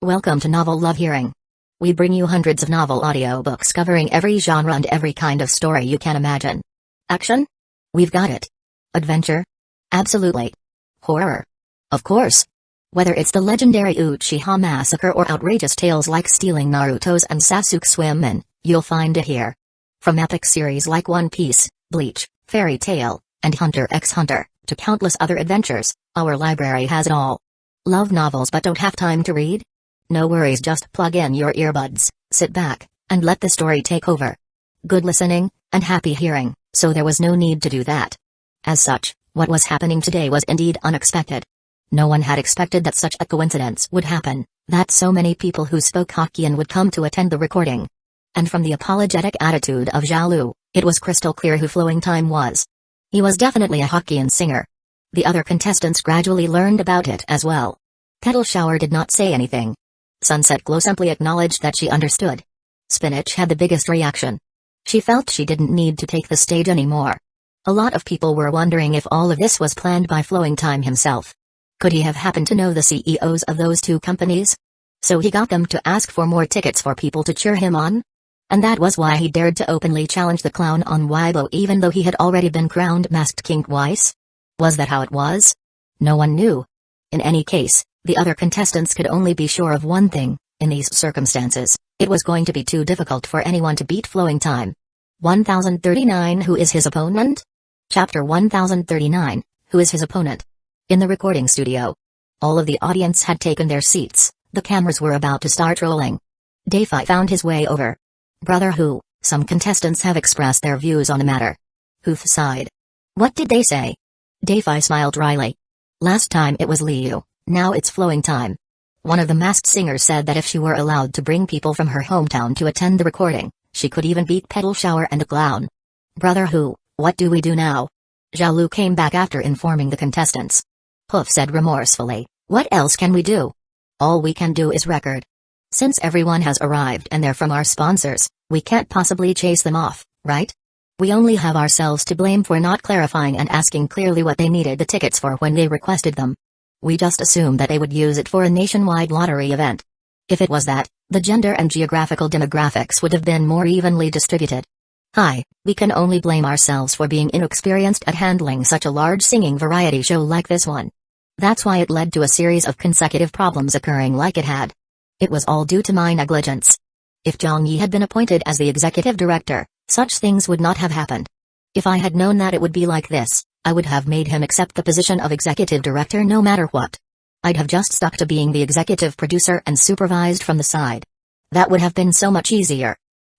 Welcome to Novel Love Hearing. We bring you hundreds of novel audiobooks covering every genre and every kind of story you can imagine. Action? We've got it. Adventure? Absolutely. Horror? Of course. Whether it's the legendary Uchiha Massacre or outrageous tales like stealing Naruto's and Sasuke's women, you'll find it here. From epic series like One Piece, Bleach, Fairy Tail, and Hunter x Hunter, to countless other adventures, our library has it all. Love novels but don't have time to read? No worries, just plug in your earbuds, sit back, and let the story take over. Good listening, and happy hearing, so there was no need to do that. As such, what was happening today was indeed unexpected. No one had expected that such a coincidence would happen, that so many people who spoke Hokkien would come to attend the recording. And from the apologetic attitude of Zhao Lu, it was crystal clear who Flowing Time was. He was definitely a Hokkien singer. The other contestants gradually learned about it as well. Petal Shower did not say anything. Sunset Glow simply acknowledged that she understood. Spinach had the biggest reaction. She felt she didn't need to take the stage anymore. A lot of people were wondering if all of this was planned by Flowing Time himself. Could he have happened to know the CEOs of those two companies? So he got them to ask for more tickets for people to cheer him on? And that was why he dared to openly challenge the clown on Weibo even though he had already been crowned Masked King twice? Was that how it was? No one knew. In any case, the other contestants could only be sure of one thing: in these circumstances, it was going to be too difficult for anyone to beat Flowing Time. 1039 Who is his opponent? Chapter 1039, Who is his opponent? In the recording studio. All of the audience had taken their seats, the cameras were about to start rolling. Dayfi found his way over. Brother Hu, some contestants have expressed their views on the matter. Huth sighed. What did they say? Dayfi smiled wryly. Last time it was Liu, now it's Flowing Time. One of the masked singers said that if she were allowed to bring people from her hometown to attend the recording, she could even beat Petal Shower and the clown. Brother Hu, what do we do now? Zhao Lu came back after informing the contestants. Hoof said remorsefully, what else can we do? All we can do is record. Since everyone has arrived and they're from our sponsors, we can't possibly chase them off, right? We only have ourselves to blame for not clarifying and asking clearly what they needed the tickets for when they requested them. We just assumed that they would use it for a nationwide lottery event. If it was that, the gender and geographical demographics would have been more evenly distributed. Hi, we can only blame ourselves for being inexperienced at handling such a large singing variety show like this one. That's why it led to a series of consecutive problems occurring like it had. It was all due to my negligence. If Zhang Yi had been appointed as the executive director, such things would not have happened. If I had known that it would be like this, I would have made him accept the position of executive director no matter what. I'd have just stuck to being the executive producer and supervised from the side. That would have been so much easier.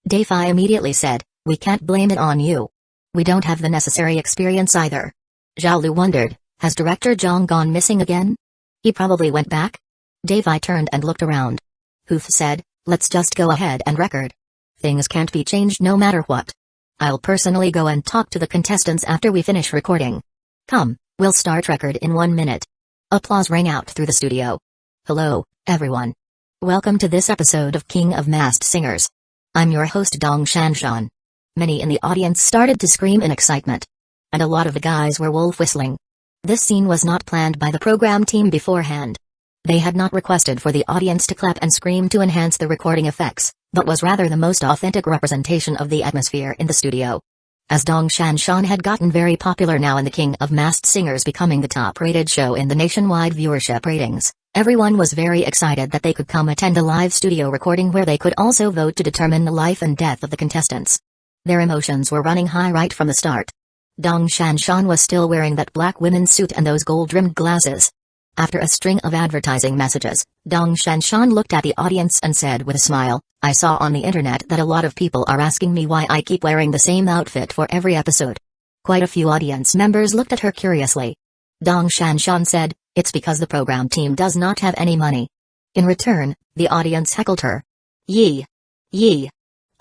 Dayfi immediately said, we can't blame it on you. We don't have the necessary experience either. Zhao Lu wondered, has Director Zhang gone missing again? He probably went back? Dayfi turned and looked around. Huth said, let's just go ahead and record. Things can't be changed no matter what. I'll personally go and talk to the contestants after we finish recording. Come, we'll start record in 1 minute. Applause rang out through the studio. Hello, everyone. Welcome to this episode of King of Masked Singers. I'm your host Dong Shanshan. Many in the audience started to scream in excitement. And a lot of the guys were wolf whistling. This scene was not planned by the program team beforehand. They had not requested for the audience to clap and scream to enhance the recording effects, but was rather the most authentic representation of the atmosphere in the studio. As Dong Shanshan had gotten very popular now and the King of Masked Singers becoming the top-rated show in the nationwide viewership ratings, everyone was very excited that they could come attend a live studio recording where they could also vote to determine the life and death of the contestants. Their emotions were running high right from the start. Dong Shanshan was still wearing that black women's suit and those gold-rimmed glasses. After a string of advertising messages, Dong Shanshan looked at the audience and said with a smile, I saw on the internet that a lot of people are asking me why I keep wearing the same outfit for every episode. Quite a few audience members looked at her curiously. Dong Shanshan said, it's because the program team does not have any money. In return, the audience heckled her. Yee. Yee.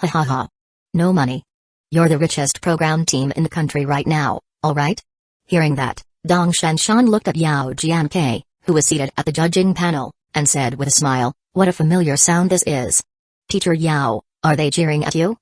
Ha ha ha. No money. You're the richest program team in the country right now, alright? Hearing that, Dong Shanshan looked at Yao Jiankei, who was seated at the judging panel, and said with a smile, what a familiar sound this is. Teacher Yao, are they cheering at you?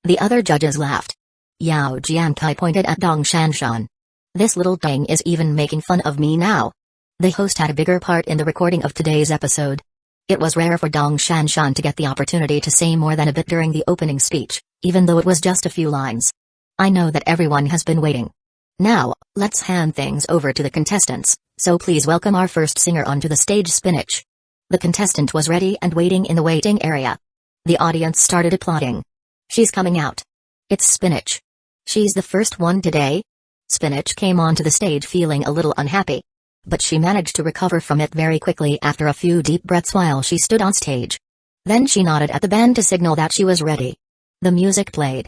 The other judges laughed. Yao Jiankei pointed at Dong Shanshan. This little thing is even making fun of me now. The host had a bigger part in the recording of today's episode. It was rare for Dong Shanshan to get the opportunity to say more than a bit during the opening speech, even though it was just a few lines. I know that everyone has been waiting. Now, let's hand things over to the contestants, so please welcome our first singer onto the stage, Spinach. The contestant was ready and waiting in the waiting area. The audience started applauding. She's coming out. It's Spinach. She's the first one today. Spinach came onto the stage feeling a little unhappy. But she managed to recover from it very quickly after a few deep breaths while she stood on stage. Then she nodded at the band to signal that she was ready. The music played.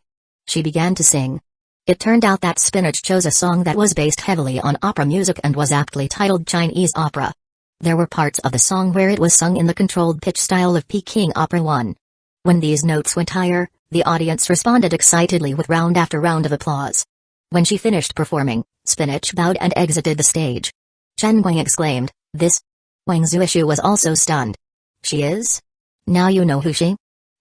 She began to sing. It turned out that Spinach chose a song that was based heavily on opera music and was aptly titled Chinese opera. There were parts of the song where it was sung in the controlled pitch style of Peking Opera 1. When these notes went higher, the audience responded excitedly with round after round of applause. When she finished performing, Spinach bowed and exited the stage. Chen Guang exclaimed, "This?" Wang Zuishu was also stunned. "She is? Now you know who she?"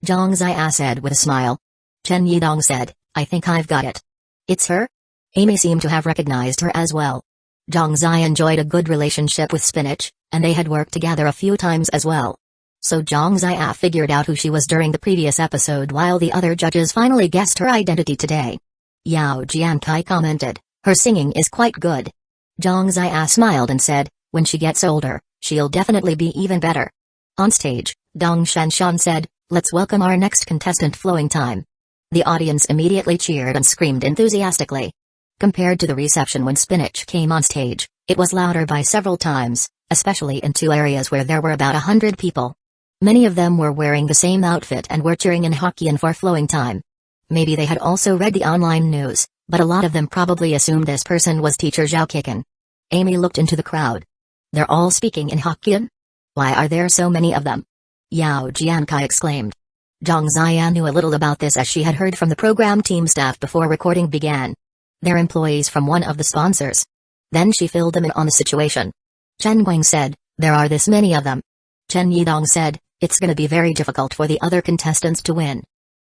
Zhang Zia said with a smile. Chen Yidong said, "I think I've got it." "It's her?" Amy seemed to have recognized her as well. Zhang Zai enjoyed a good relationship with Spinach, and they had worked together a few times as well. So Zhang Zia figured out who she was during the previous episode while the other judges finally guessed her identity today. Yao Jiankai commented, "Her singing is quite good." Zhang Zia smiled and said, "When she gets older, she'll definitely be even better." On stage, Dong Shanshan said, "Let's welcome our next contestant, Flowing Time." The audience immediately cheered and screamed enthusiastically. Compared to the reception when Spinach came on stage, it was louder by several times, especially in two areas where there were about 100 people. Many of them were wearing the same outfit and were cheering in Hokkien for Flowing Time. Maybe they had also read the online news, but a lot of them probably assumed this person was teacher Zhao Kiken. Amy looked into the crowd. They're all speaking in Hokkien? Why are there so many of them? Yao Jiankai exclaimed. Zhang Zia knew a little about this as she had heard from the program team staff before recording began. They're employees from one of the sponsors. Then she filled them in on the situation. Chen Guang said, "There are this many of them." Chen Yidong said, "It's gonna be very difficult for the other contestants to win."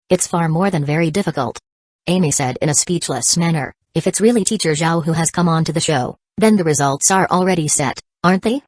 "It's far more than very difficult." Amy said in a speechless manner, "If it's really teacher Zhao who has come on to the show, then the results are already set, aren't they?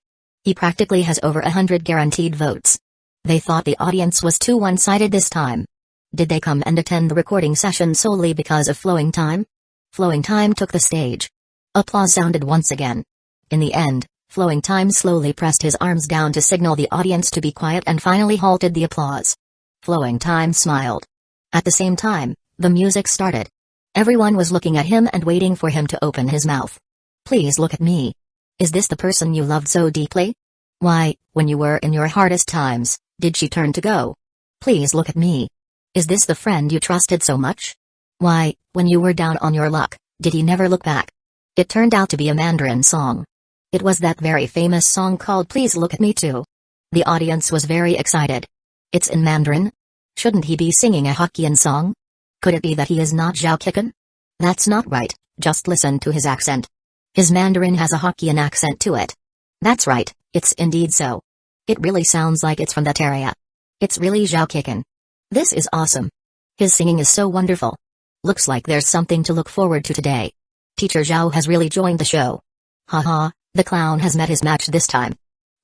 He practically has over 100 guaranteed votes." They thought the audience was too one-sided this time. Did they come and attend the recording session solely because of Flowing Time? Flowing Time took the stage. Applause sounded once again. In the end, Flowing Time slowly pressed his arms down to signal the audience to be quiet and finally halted the applause. Flowing Time smiled. At the same time, the music started. Everyone was looking at him and waiting for him to open his mouth. "Please look at me. Is this the person you loved so deeply? Why, when you were in your hardest times, did she turn to go? Please look at me. Is this the friend you trusted so much? Why, when you were down on your luck, did he never look back?" It turned out to be a Mandarin song. It was that very famous song called Please Look at Me Too. The audience was very excited. It's in Mandarin? Shouldn't he be singing a Hokkien song? Could it be that he is not Zhao Kiken? That's not right, just listen to his accent. His Mandarin has a Hokkien accent to it. That's right, it's indeed so. It really sounds like it's from that area. It's really Zhao Kiken. This is awesome. His singing is so wonderful. Looks like there's something to look forward to today. Teacher Zhao has really joined the show. Haha, the clown has met his match this time.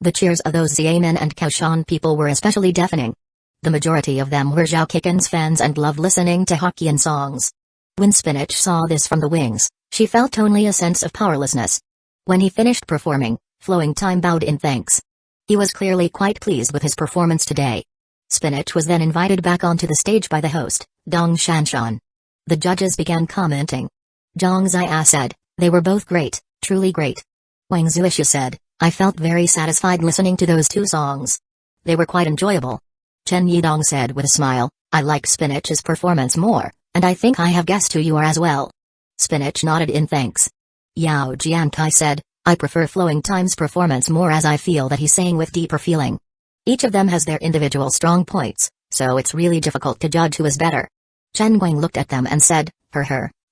The cheers of those Xiamen and Kaoshan people were especially deafening. The majority of them were Zhao Kiken's fans and loved listening to Hokkien songs. When Spinach saw this from the wings, she felt only a sense of powerlessness. When he finished performing, Flowing Time bowed in thanks. He was clearly quite pleased with his performance today. Spinach was then invited back onto the stage by the host, Dong Shanshan. The judges began commenting. Zhang Zia said, "They were both great, truly great." Wang Zuishu said, "I felt very satisfied listening to those two songs. They were quite enjoyable." Chen Yidong said with a smile, "I like Spinach's performance more, and I think I have guessed who you are as well." Spinach nodded in thanks. Yao Jiankai said, "I prefer Flowing Time's performance more as I feel that he sang with deeper feeling. Each of them has their individual strong points, so it's really difficult to judge who is better." Chen Guang looked at them and said,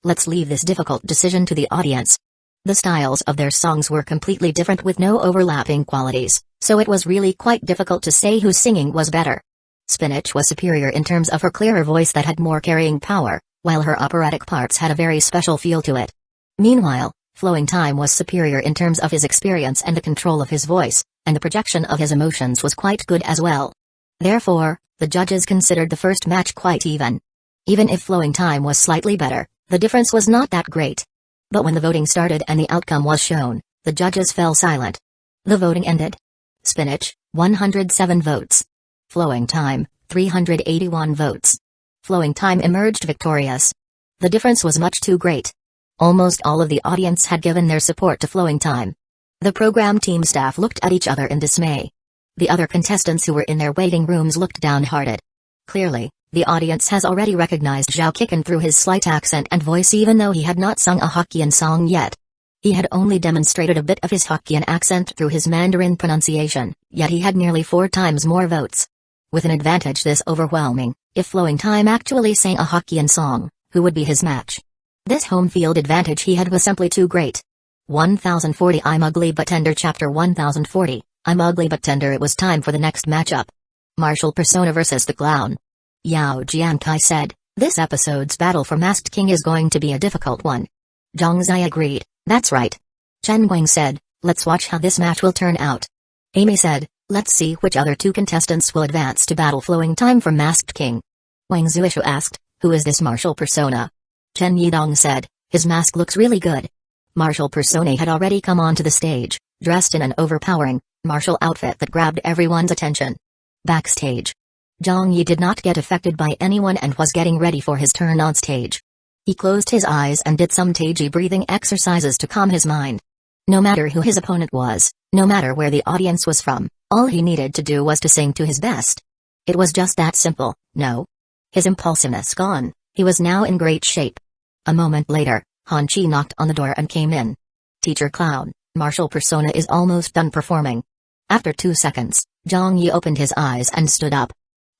Let's leave this difficult decision to the audience." The styles of their songs were completely different with no overlapping qualities, so it was really quite difficult to say whose singing was better. Spinach was superior in terms of her clearer voice that had more carrying power, while her operatic parts had a very special feel to it. Meanwhile, Flowing Time was superior in terms of his experience and the control of his voice, and the projection of his emotions was quite good as well. Therefore, the judges considered the first match quite even. Even if flowing time was slightly better, the difference was not that great. But when the voting started and the outcome was shown, the judges fell silent. The voting ended. Spinach, 107 votes. Flowing time, 381 votes. Flowing time emerged victorious. The difference was much too great. Almost all of the audience had given their support to flowing time. The program team staff looked at each other in dismay. The other contestants who were in their waiting rooms looked downhearted. Clearly, the audience has already recognized Zhao Kikan through his slight accent and voice even though he had not sung a Hokkien song yet. He had only demonstrated a bit of his Hokkien accent through his Mandarin pronunciation, yet he had nearly 4 times more votes. With an advantage this overwhelming, if flowing time actually sang a Hokkien song, who would be his match? This home field advantage he had was simply too great. 1040 I'm Ugly But Tender Chapter 1040, I'm Ugly But Tender. It was time for the next matchup. Martial Persona vs. the Clown. Yao Jiankai said, this episode's battle for Masked King is going to be a difficult one. Zhongzai agreed, that's right. Chen Guang said, let's watch how this match will turn out. Amy said, let's see which other 2 contestants will advance to battle flowing time for Masked King. Wang Zuishu asked, who is this martial persona? Chen Yidong said, his mask looks really good. Martial persona had already come onto the stage, dressed in an overpowering, martial outfit that grabbed everyone's attention. Backstage. Zhang Yi did not get affected by anyone and was getting ready for his turn on stage. He closed his eyes and did some Taiji breathing exercises to calm his mind. No matter who his opponent was, no matter where the audience was from, all he needed to do was to sing to his best. It was just that simple, no? His impulsiveness gone, he was now in great shape. A moment later, Han Chi knocked on the door and came in. Teacher Clown, martial persona is almost done performing. After 2 seconds, Zhang Yi opened his eyes and stood up.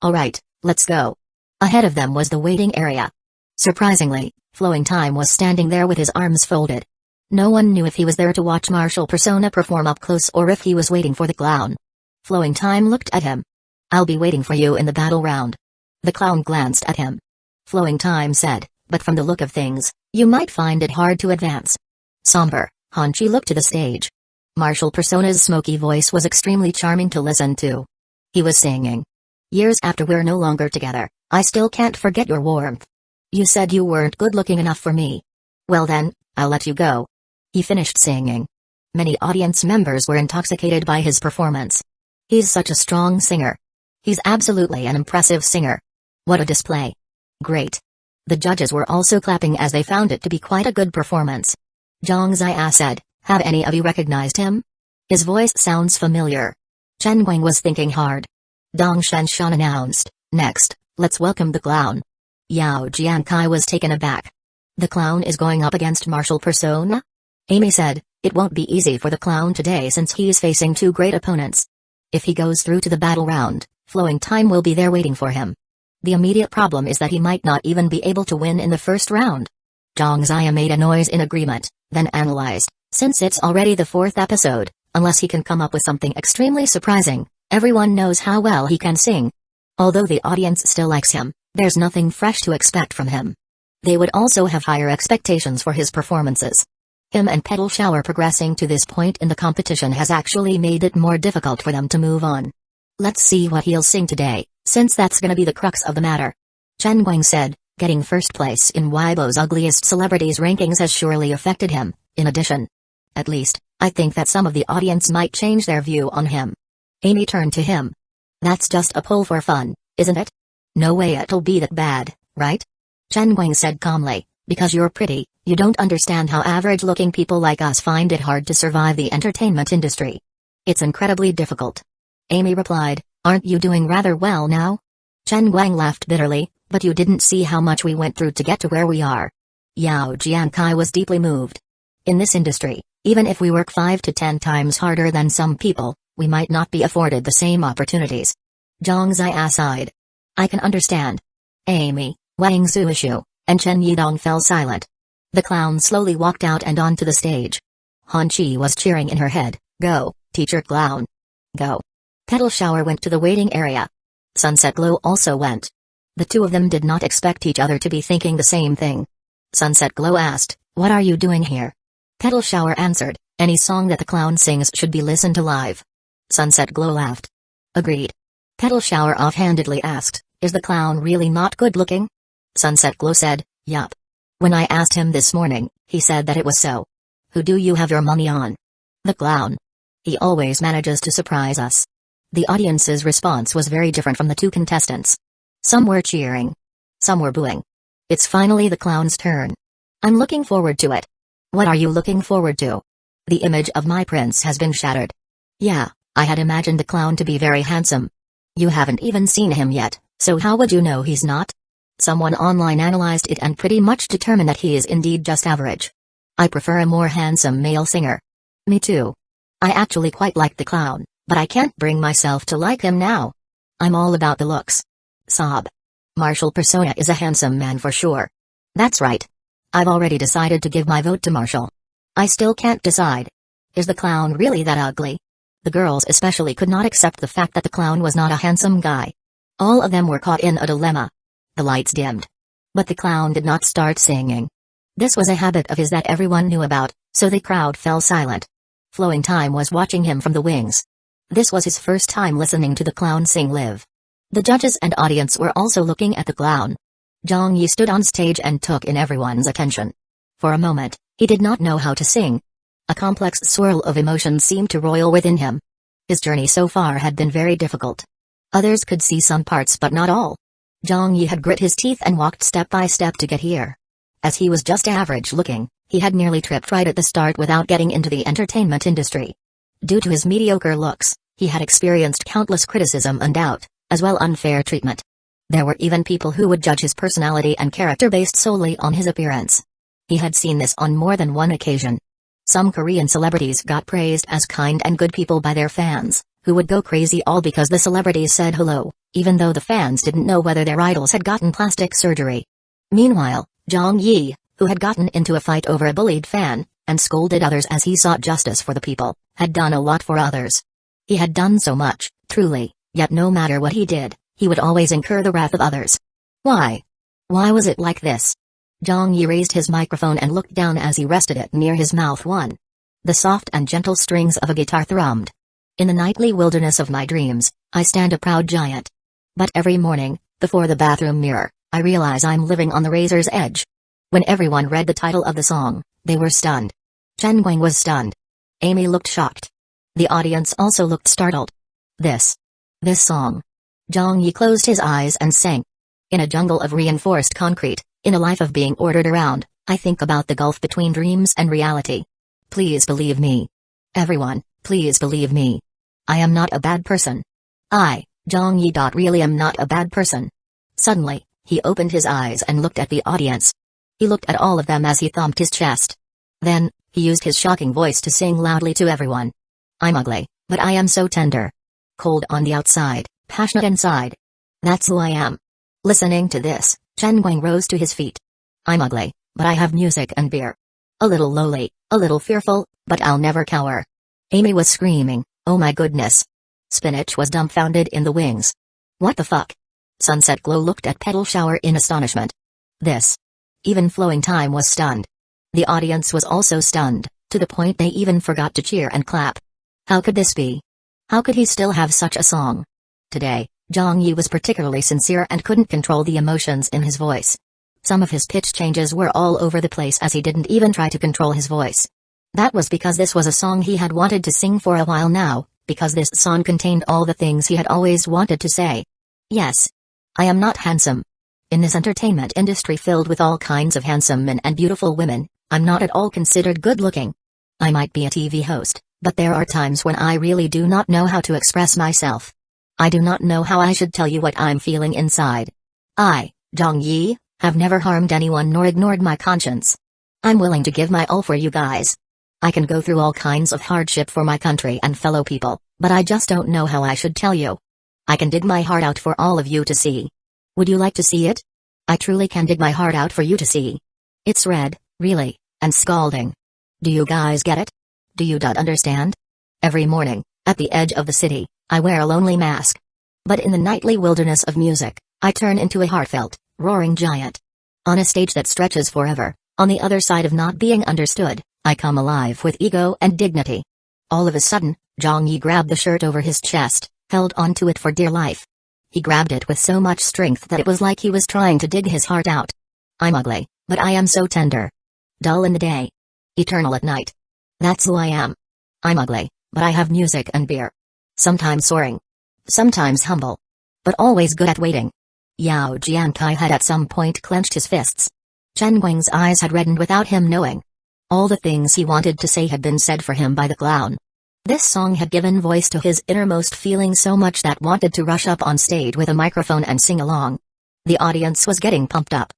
Alright, let's go. Ahead of them was the waiting area. Surprisingly, flowing time was standing there with his arms folded. No one knew if he was there to watch martial persona perform up close or if he was waiting for the clown. Flowing time looked at him. I'll be waiting for you in the battle round. The clown glanced at him. Flowing time said, but from the look of things, you might find it hard to advance. Somber, Han Chi looked to the stage. Martial persona's smoky voice was extremely charming to listen to. He was singing. Years after we're no longer together, I still can't forget your warmth. You said you weren't good looking enough for me. Well then, I'll let you go. He finished singing. Many audience members were intoxicated by his performance. He's such a strong singer. He's absolutely an impressive singer. What a display. Great. The judges were also clapping as they found it to be quite a good performance. Zhang Zia said, have any of you recognized him? His voice sounds familiar. Chen Guang was thinking hard. Dong Shenshan announced, next, let's welcome the clown. Yao Jiankai was taken aback. The clown is going up against martial persona? Amy said, it won't be easy for the clown today since he's facing 2 great opponents. If he goes through to the battle round, flowing time will be there waiting for him. The immediate problem is that he might not even be able to win in the first round. Zhang Zia made a noise in agreement, then analyzed, since it's already the 4th episode, unless he can come up with something extremely surprising, everyone knows how well he can sing. Although the audience still likes him, there's nothing fresh to expect from him. They would also have higher expectations for his performances. Him and Petal Shower progressing to this point in the competition has actually made it more difficult for them to move on. Let's see what he'll sing today, since that's gonna be the crux of the matter. Chen Guang said, getting first place in Weibo's Ugliest Celebrities rankings has surely affected him, in addition. At least, I think that some of the audience might change their view on him. Amy turned to him. That's just a poll for fun, isn't it? No way it'll be that bad, right? Chen Guang said calmly, because you're pretty, you don't understand how average-looking people like us find it hard to survive the entertainment industry. It's incredibly difficult. Amy replied, aren't you doing rather well now? Chen Guang laughed bitterly, but you didn't see how much we went through to get to where we are. Yao Jiankai was deeply moved. In this industry, even if we work 5 to 10 times harder than some people, we might not be afforded the same opportunities. Zhang Zia sighed. I can understand. Amy, Wang Zuishu, and Chen Yidong fell silent. The clown slowly walked out and onto the stage. Han Chi was cheering in her head, go, teacher clown. Go. Petal Shower went to the waiting area. Sunset Glow also went. The 2 of them did not expect each other to be thinking the same thing. Sunset Glow asked, what are you doing here? Petal Shower answered, any song that the clown sings should be listened to live. Sunset Glow laughed. Agreed. Petal Shower offhandedly asked, is the clown really not good looking? Sunset Glow said, yup. When I asked him this morning, he said that it was so. Who do you have your money on? The clown. He always manages to surprise us. The audience's response was very different from the two contestants. Some were cheering. Some were booing. It's finally the clown's turn. I'm looking forward to it. What are you looking forward to? The image of my prince has been shattered. Yeah, I had imagined the clown to be very handsome. You haven't even seen him yet, so how would you know he's not? Someone online analyzed it and pretty much determined that he is indeed just average. I prefer a more handsome male singer. Me too. I actually quite like the clown, but I can't bring myself to like him now. I'm all about the looks. Sob. Marshall Persona is a handsome man for sure. That's right. I've already decided to give my vote to Marshall. I still can't decide. Is the clown really that ugly? The girls especially could not accept the fact that the clown was not a handsome guy. All of them were caught in a dilemma. The lights dimmed. But the clown did not start singing. This was a habit of his that everyone knew about, so the crowd fell silent. Flowing Time was watching him from the wings. This was his first time listening to the clown sing live. The judges and audience were also looking at the clown. Zhang Yi stood on stage and took in everyone's attention. For a moment, he did not know how to sing. A complex swirl of emotions seemed to roil within him. His journey so far had been very difficult. Others could see some parts but not all. Zhang Yi had grit his teeth and walked step by step to get here. As he was just average looking, he had nearly tripped right at the start without getting into the entertainment industry. Due to his mediocre looks, he had experienced countless criticism and doubt, as well unfair treatment. There were even people who would judge his personality and character based solely on his appearance. He had seen this on more than one occasion. Some Korean celebrities got praised as kind and good people by their fans, who would go crazy all because the celebrities said hello, even though the fans didn't know whether their idols had gotten plastic surgery. Meanwhile, Zhang Yi, who had gotten into a fight over a bullied fan, and scolded others as he sought justice for the people, had done a lot for others. He had done so much, truly, yet no matter what he did, he would always incur the wrath of others. Why? Why was it like this? Zhang Yi raised his microphone and looked down as he rested it near his mouth. The soft and gentle strings of a guitar thrummed. In the nightly wilderness of my dreams, I stand a proud giant. But every morning, before the bathroom mirror, I realize I'm living on the razor's edge. When everyone read the title of the song, they were stunned. Chen Guang was stunned. Amy looked shocked. The audience also looked startled. This song. Zhang Yi closed his eyes and sang. In a jungle of reinforced concrete, in a life of being ordered around, I think about the gulf between dreams and reality. Please believe me. Everyone, please believe me. I am not a bad person. I, Zhang Yi. Really am not a bad person. Suddenly, he opened his eyes and looked at the audience. He looked at all of them as he thumped his chest. Then, he used his shocking voice to sing loudly to everyone. I'm ugly, but I am so tender. Cold on the outside, passionate inside. That's who I am. Listening to this, Chen Guang rose to his feet. I'm ugly, but I have music and beer. A little lowly, a little fearful, but I'll never cower. Amy was screaming, oh my goodness. Spinach was dumbfounded in the wings. What the fuck? Sunset Glow looked at Petal Shower in astonishment. This. Even Flowing Time was stunned. The audience was also stunned, to the point they even forgot to cheer and clap. How could this be? How could he still have such a song? Today, Zhang Yi was particularly sincere and couldn't control the emotions in his voice. Some of his pitch changes were all over the place as he didn't even try to control his voice. That was because this was a song he had wanted to sing for a while now, because this song contained all the things he had always wanted to say. Yes. I am not handsome. In this entertainment industry filled with all kinds of handsome men and beautiful women, I'm not at all considered good-looking. I might be a TV host, but there are times when I really do not know how to express myself. I do not know how I should tell you what I'm feeling inside. I, Zhang Yi, have never harmed anyone nor ignored my conscience. I'm willing to give my all for you guys. I can go through all kinds of hardship for my country and fellow people, but I just don't know how I should tell you. I can dig my heart out for all of you to see. Would you like to see it? I truly can dig my heart out for you to see. It's red, really, and scalding. Do you guys get it? Do you understand? Every morning, at the edge of the city, I wear a lonely mask. But in the nightly wilderness of music, I turn into a heartfelt, roaring giant. On a stage that stretches forever, on the other side of not being understood, I come alive with ego and dignity. All of a sudden, Zhang Yi grabbed the shirt over his chest, held onto it for dear life. He grabbed it with so much strength that it was like he was trying to dig his heart out. I'm ugly, but I am so tender. Dull in the day. Eternal at night. That's who I am. I'm ugly, but I have music and beer. Sometimes soaring. Sometimes humble. But always good at waiting. Yao Jiankai had at some point clenched his fists. Chen Guang's eyes had reddened without him knowing. All the things he wanted to say had been said for him by the clown. This song had given voice to his innermost feeling so much that wanted to rush up on stage with a microphone and sing along. The audience was getting pumped up.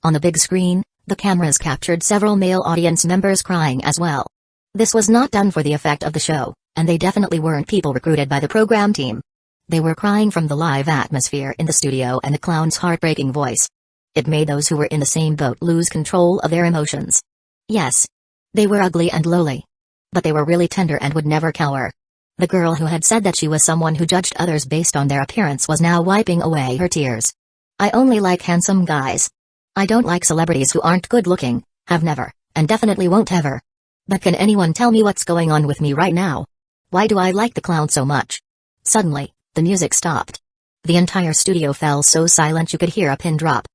On the big screen, the cameras captured several male audience members crying as well. This was not done for the effect of the show, and they definitely weren't people recruited by the program team. They were crying from the live atmosphere in the studio and the clown's heartbreaking voice. It made those who were in the same boat lose control of their emotions. Yes. They were ugly and lowly. But they were really tender and would never cower. The girl who had said that she was someone who judged others based on their appearance was now wiping away her tears. I only like handsome guys. I don't like celebrities who aren't good looking, have never, and definitely won't ever. But can anyone tell me what's going on with me right now? Why do I like the clown so much? Suddenly, the music stopped. The entire studio fell so silent you could hear a pin drop.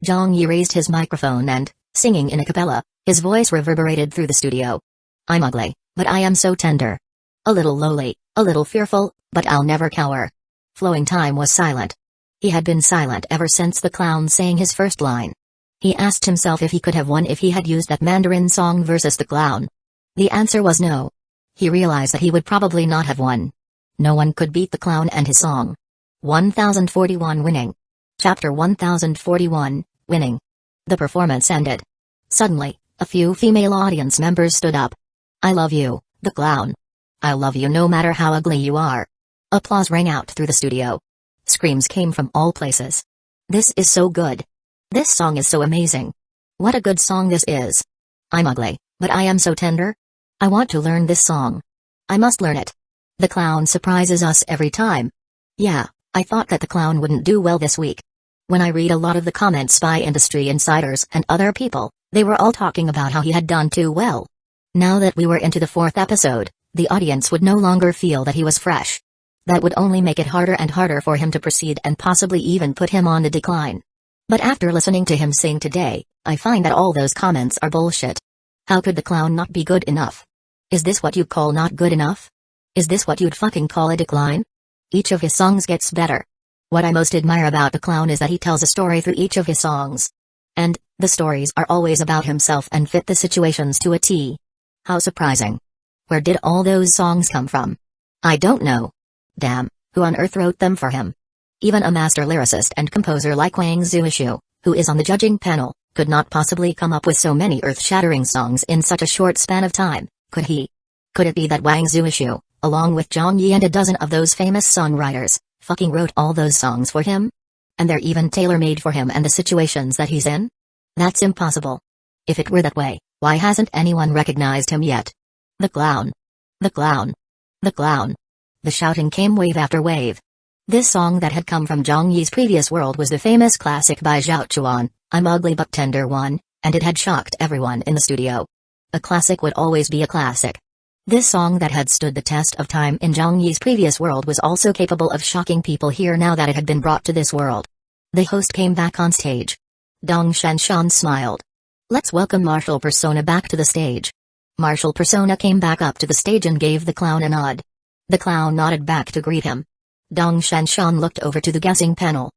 Zhang Yi raised his microphone and, singing in a cappella, his voice reverberated through the studio. I'm ugly, but I am so tender. A little lowly, a little fearful, but I'll never cower. Flowing time was silent. He had been silent ever since the clown sang his first line. He asked himself if he could have won if he had used that Mandarin song versus the clown. The answer was no. He realized that he would probably not have won. No one could beat the clown and his song. 1041 Winning. Chapter 1041, Winning. The performance ended. Suddenly, a few female audience members stood up. I love you, the clown. I love you no matter how ugly you are. Applause rang out through the studio. Screams came from all places. This is so good. This song is so amazing. What a good song this is. I'm ugly, but I am so tender. I want to learn this song. I must learn it. The clown surprises us every time. Yeah, I thought that the clown wouldn't do well this week. When I read a lot of the comments by industry insiders and other people, they were all talking about how he had done too well. Now that we were into the 4th episode, the audience would no longer feel that he was fresh. That would only make it harder and harder for him to proceed and possibly even put him on the decline. But after listening to him sing today, I find that all those comments are bullshit. How could the clown not be good enough? Is this what you call not good enough? Is this what you'd fucking call a decline? Each of his songs gets better. What I most admire about the clown is that he tells a story through each of his songs. And, the stories are always about himself and fit the situations to a T. How surprising. Where did all those songs come from? I don't know. Damn, who on earth wrote them for him? Even a master lyricist and composer like Wang Zuishu, who is on the judging panel, could not possibly come up with so many earth-shattering songs in such a short span of time, could he? Could it be that Wang Zuishu, along with Zhang Yi and a dozen of those famous songwriters, fucking wrote all those songs for him? And they're even tailor-made for him and the situations that he's in? That's impossible. If it were that way, why hasn't anyone recognized him yet? The clown. The clown. The clown. The shouting came wave after wave. This song that had come from Zhang Yi's previous world was the famous classic by Zhao Chuan, I'm Ugly But Tender one, and it had shocked everyone in the studio. A classic would always be a classic. This song that had stood the test of time in Zhang Yi's previous world was also capable of shocking people here now that it had been brought to this world. The host came back on stage. Dong Shanshan smiled. Let's welcome Martial Persona back to the stage. Martial Persona came back up to the stage and gave the clown a nod. The clown nodded back to greet him. Dong Shanshan looked over to the guessing panel.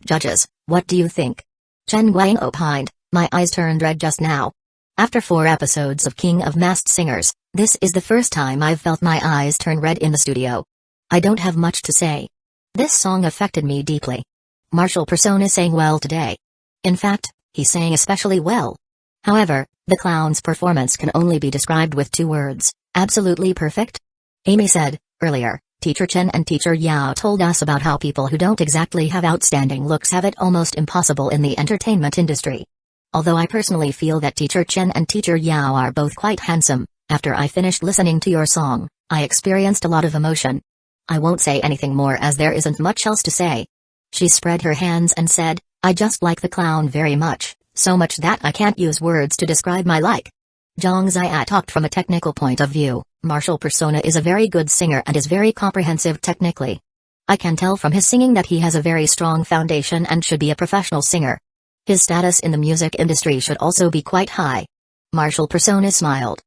Judges, what do you think? Chen Guang opined, my eyes turned red just now. After 4 episodes of King of Masked Singers, this is the first time I've felt my eyes turn red in the studio. I don't have much to say. This song affected me deeply. Martial Persona sang well today. In fact, he sang especially well. However, the clown's performance can only be described with 2 words, absolutely perfect. Amy said, earlier, Teacher Chen and Teacher Yao told us about how people who don't exactly have outstanding looks have it almost impossible in the entertainment industry. Although I personally feel that Teacher Chen and Teacher Yao are both quite handsome, after I finished listening to your song, I experienced a lot of emotion. I won't say anything more as there isn't much else to say. She spread her hands and said, I just like the clown very much, so much that I can't use words to describe my like. Zhang Ziya talked from a technical point of view, Martial Persona is a very good singer and is very comprehensive technically. I can tell from his singing that he has a very strong foundation and should be a professional singer. His status in the music industry should also be quite high. Martial Persona smiled.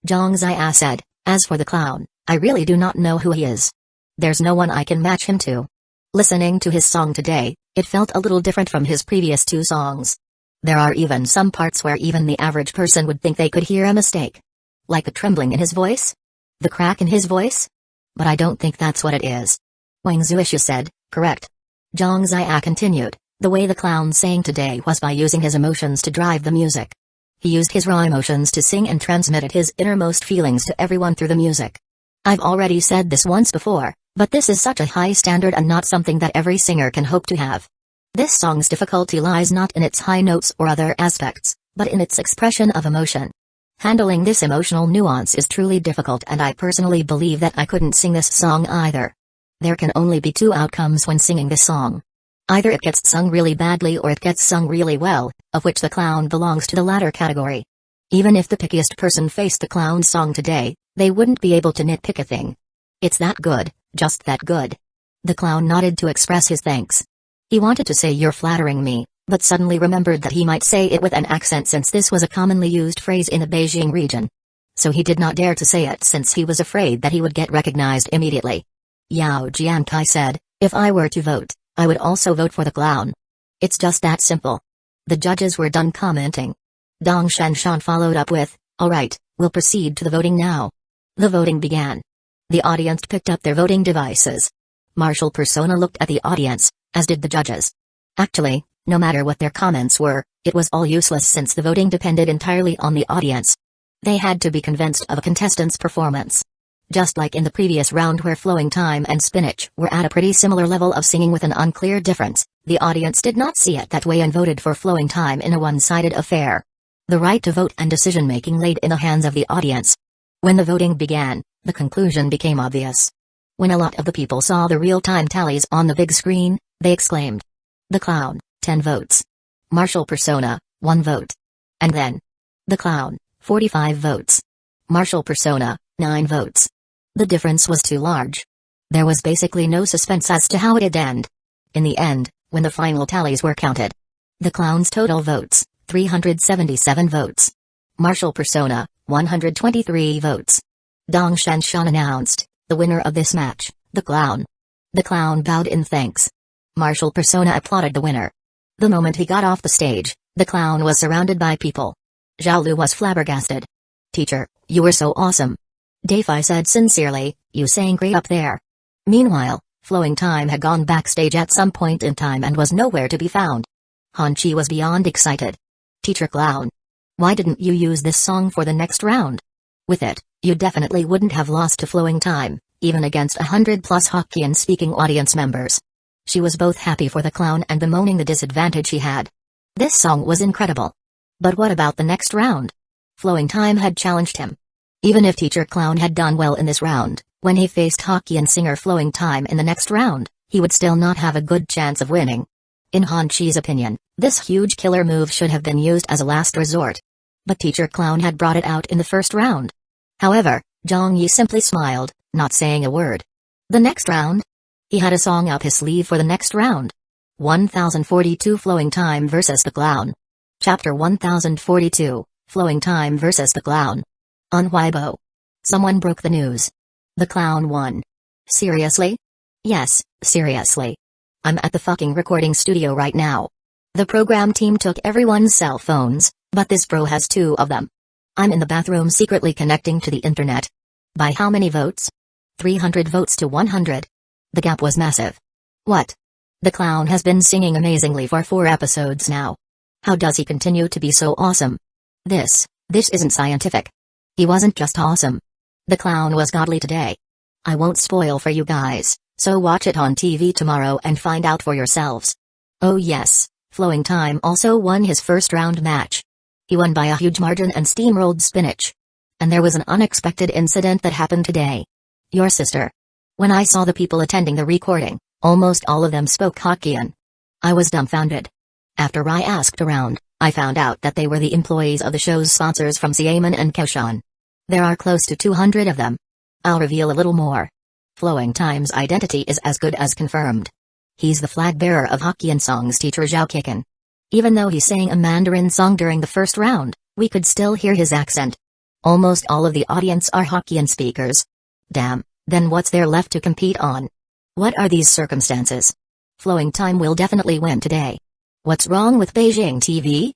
Zhang Ziya said, as for the clown, I really do not know who he is. There's no one I can match him to. Listening to his song today, it felt a little different from his previous 2 songs. There are even some parts where even the average person would think they could hear a mistake. Like the trembling in his voice? The crack in his voice? But I don't think that's what it is. Wang Zuishu said, correct. Zhang Ziya continued, the way the clown sang today was by using his emotions to drive the music. He used his raw emotions to sing and transmitted his innermost feelings to everyone through the music. I've already said this once before, but this is such a high standard and not something that every singer can hope to have. This song's difficulty lies not in its high notes or other aspects, but in its expression of emotion. Handling this emotional nuance is truly difficult, and I personally believe that I couldn't sing this song either. There can only be 2 outcomes when singing this song. Either it gets sung really badly or it gets sung really well, of which the clown belongs to the latter category. Even if the pickiest person faced the clown's song today, they wouldn't be able to nitpick a thing. It's that good, just that good. The clown nodded to express his thanks. He wanted to say you're flattering me, but suddenly remembered that he might say it with an accent since this was a commonly used phrase in the Beijing region. So he did not dare to say it since he was afraid that he would get recognized immediately. Yao Jiankai said, if I were to vote, I would also vote for the clown. It's just that simple. The judges were done commenting. Dong Shanshan followed up with, alright, we'll proceed to the voting now. The voting began. The audience picked up their voting devices. Martial Persona looked at the audience, as did the judges. Actually, no matter what their comments were, it was all useless since the voting depended entirely on the audience. They had to be convinced of a contestant's performance. Just like in the previous round where Flowing Time and Spinach were at a pretty similar level of singing with an unclear difference, the audience did not see it that way and voted for Flowing Time in a one-sided affair. The right to vote and decision-making laid in the hands of the audience. When the voting began, the conclusion became obvious. When a lot of the people saw the real-time tallies on the big screen, they exclaimed. The clown, 10 votes. Martial Persona, 1 vote. And then. The clown, 45 votes. Martial Persona, 9 votes. The difference was too large. There was basically no suspense as to how it'd end. In the end, when the final tallies were counted. The clown's total votes, 377 votes. Martial Persona, 123 votes. Dong Shanshan announced, the winner of this match, the clown. The clown bowed in thanks. Martial Persona applauded the winner. The moment he got off the stage, the clown was surrounded by people. Zhao Lu was flabbergasted. Teacher, you were so awesome. Dafei said sincerely, you sang great up there. Meanwhile, Flowing Time had gone backstage at some point in time and was nowhere to be found. Han Chi was beyond excited. Teacher Clown. Why didn't you use this song for the next round? With it, you definitely wouldn't have lost to Flowing Time, even against 100+ Hokkien-speaking audience members. She was both happy for the clown and bemoaning the disadvantage he had. This song was incredible. But what about the next round? Flowing Time had challenged him. Even if Teacher Clown had done well in this round, when he faced Hokkien singer Flowing Time in the next round, he would still not have a good chance of winning. In Han Chi's opinion, this huge killer move should have been used as a last resort. But Teacher Clown had brought it out in the first round. However, Zhang Yi simply smiled, not saying a word. The next round? He had a song up his sleeve for the next round. 1042 Flowing Time vs. the Clown. Chapter 1042, Flowing Time vs. the Clown. On Weibo. Someone broke the news. The clown won. Seriously? Yes, seriously. I'm at the fucking recording studio right now. The program team took everyone's cell phones, but this bro has 2 of them. I'm in the bathroom secretly connecting to the internet. By how many votes? 300 votes to 100. The gap was massive. What? The clown has been singing amazingly for 4 episodes now. How does he continue to be so awesome? This isn't scientific. He wasn't just awesome. The clown was godly today. I won't spoil for you guys, so watch it on TV tomorrow and find out for yourselves. Oh yes, Flowing Time also won his first round match. He won by a huge margin and steamrolled Spinach. And there was an unexpected incident that happened today. Your sister. When I saw the people attending the recording, almost all of them spoke Hokkien. I was dumbfounded. After I asked around, I found out that they were the employees of the show's sponsors from Xiamen and Kaohsiung. There are close to 200 of them, I'll reveal a little more. Flowing Time's identity is as good as confirmed. He's the flag bearer of Hokkien Song's teacher Zhao Kiken. Even though he sang a Mandarin song during the first round, we could still hear his accent. Almost all of the audience are Hokkien speakers. Damn, then what's there left to compete on? What are these circumstances? Flowing Time will definitely win today. What's wrong with Beijing TV?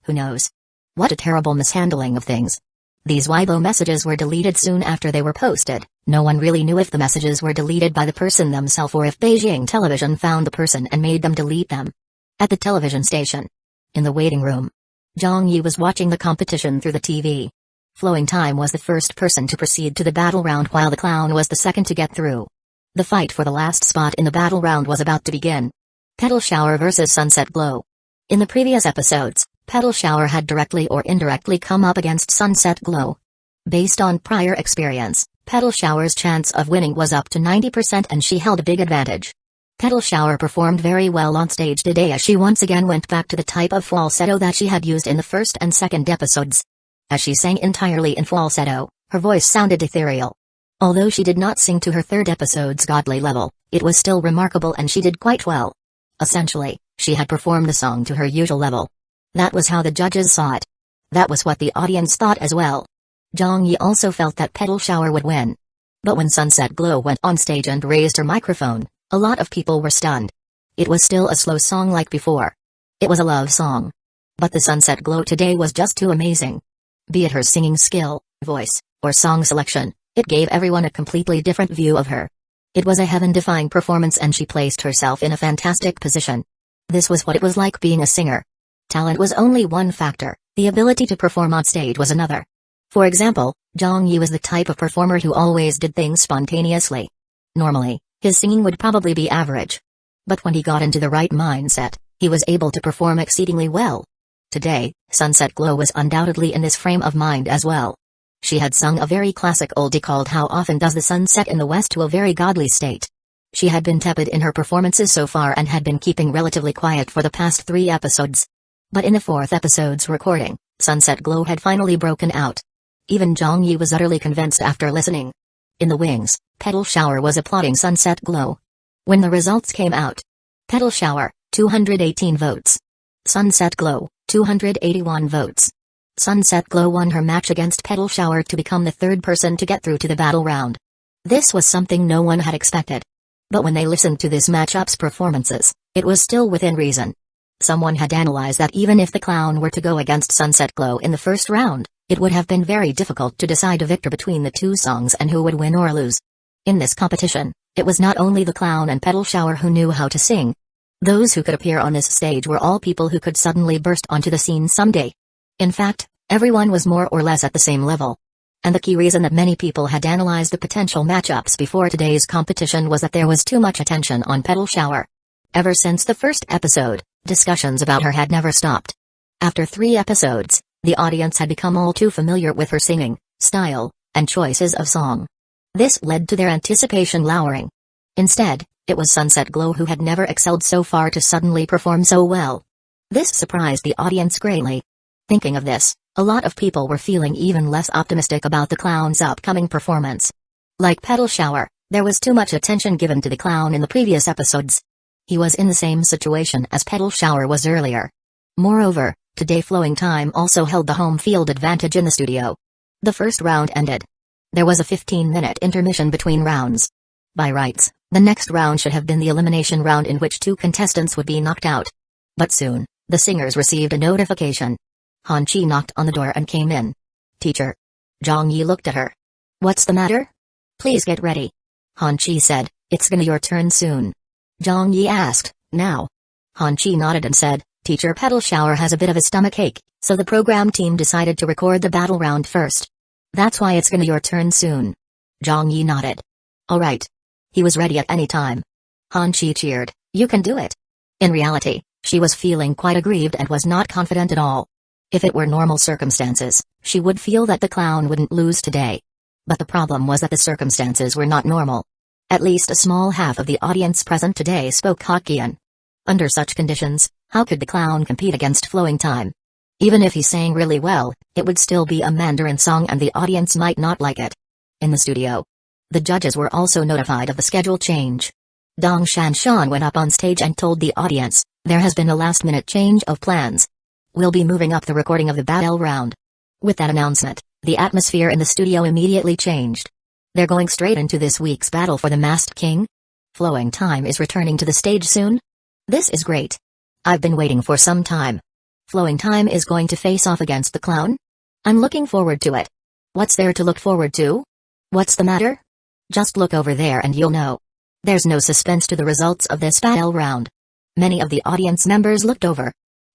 Who knows? What a terrible mishandling of things. These Weibo messages were deleted soon after they were posted. No one really knew if the messages were deleted by the person themselves or if Beijing Television found the person and made them delete them. At the television station. In the waiting room. Zhang Yi was watching the competition through the TV. Flowing Time was the first person to proceed to the battle round while the clown was the second to get through. The fight for the last spot in the battle round was about to begin. Petal Shower vs Sunset Glow. In the previous episodes, Petal Shower had directly or indirectly come up against Sunset Glow. Based on prior experience, Petal Shower's chance of winning was up to 90% and she held a big advantage. Petal Shower performed very well on stage today as she once again went back to the type of falsetto that she had used in the first and second episodes. As she sang entirely in falsetto, her voice sounded ethereal. Although she did not sing to her third episode's godly level, it was still remarkable and she did quite well. Essentially, she had performed the song to her usual level. That was how the judges saw it. That was what the audience thought as well. Zhang Yi also felt that Petal Shower would win. But when Sunset Glow went on stage and raised her microphone, a lot of people were stunned. It was still a slow song like before. It was a love song. But the Sunset Glow today was just too amazing. Be it her singing skill, voice, or song selection, it gave everyone a completely different view of her. It was a heaven-defying performance and she placed herself in a fantastic position. This was what it was like being a singer. Talent was only one factor, the ability to perform on stage was another. For example, Zhang Yi was the type of performer who always did things spontaneously. Normally, his singing would probably be average. But when he got into the right mindset, he was able to perform exceedingly well. Today, Sunset Glow was undoubtedly in this frame of mind as well. She had sung a very classic oldie called How Often Does the Sun Set in the West to a very godly state. She had been tepid in her performances so far and had been keeping relatively quiet for the past 3 episodes. But in the 4th episode's recording, Sunset Glow had finally broken out. Even Zhang Yi was utterly convinced after listening. In the wings, Petal Shower was applauding Sunset Glow. When the results came out, Petal Shower, 218 votes. Sunset Glow, 281 votes. Sunset Glow won her match against Petal Shower to become the third person to get through to the battle round. This was something no one had expected. But when they listened to this matchup's performances, it was still within reason. Someone had analyzed that even if the clown were to go against Sunset Glow in the first round, it would have been very difficult to decide a victor between the two songs and who would win or lose. In this competition, it was not only the clown and Petal Shower who knew how to sing. Those who could appear on this stage were all people who could suddenly burst onto the scene someday. In fact, everyone was more or less at the same level. And the key reason that many people had analyzed the potential matchups before today's competition was that there was too much attention on Petal Shower. Ever since the first episode, discussions about her had never stopped. After 3 episodes, the audience had become all too familiar with her singing, style, and choices of song. This led to their anticipation lowering. Instead, it was Sunset Glow who had never excelled so far to suddenly perform so well. This surprised the audience greatly. Thinking of this, a lot of people were feeling even less optimistic about the clown's upcoming performance. Like Petal Shower, there was too much attention given to the clown in the previous episodes. He was in the same situation as Petal Shower was earlier. Moreover, today Flowing Time also held the home field advantage in the studio. The first round ended. There was a 15-minute intermission between rounds. By rights, the next round should have been the elimination round in which 2 contestants would be knocked out. But soon, the singers received a notification. Han Chi knocked on the door and came in. "Teacher." Zhang Yi looked at her. "What's the matter?" "Please get ready." Han Chi said, "It's gonna your turn soon." Zhang Yi asked, "Now?" Han Chi nodded and said, "Teacher, Petal Shower has a bit of a stomachache, so the program team decided to record the battle round first. That's why it's gonna your turn soon." Zhang Yi nodded. "All right." He was ready at any time. Han Chi cheered, "You can do it." In reality, she was feeling quite aggrieved and was not confident at all. If it were normal circumstances, she would feel that the clown wouldn't lose today. But the problem was that the circumstances were not normal. At least a small half of the audience present today spoke Hokkien. Under such conditions, how could the clown compete against Flowing Time? Even if he sang really well, it would still be a Mandarin song and the audience might not like it. In the studio, The judges were also notified of the schedule change. Dong Shanshan went up on stage and told the audience, "There has been a last-minute change of plans. We'll be moving up the recording of the battle round." With that announcement, the atmosphere in the studio immediately changed. They're going straight into this week's battle for the Masked King? Flowing Time is returning to the stage soon? This is great. I've been waiting for some time. Flowing Time is going to face off against the clown? I'm looking forward to it. What's there to look forward to? What's the matter? Just look over there and you'll know. There's no suspense to the results of this battle round. Many of the audience members looked over.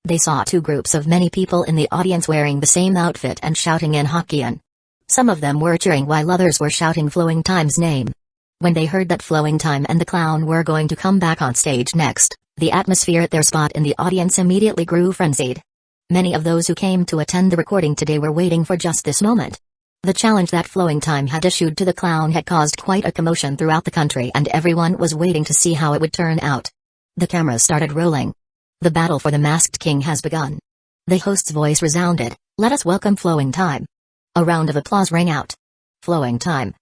They saw two groups of many people in the audience wearing the same outfit and shouting in Hokkien. Some of them were cheering while others were shouting Flowing Time's name. When they heard that Flowing Time and the clown were going to come back on stage next, the atmosphere at their spot in the audience immediately grew frenzied. Many of those who came to attend the recording today were waiting for just this moment. The challenge that Flowing Time had issued to the clown had caused quite a commotion throughout the country and everyone was waiting to see how it would turn out. The cameras started rolling. The battle for the Masked King has begun. The host's voice resounded, "Let us welcome Flowing Time." A round of applause rang out. "Flowing Time.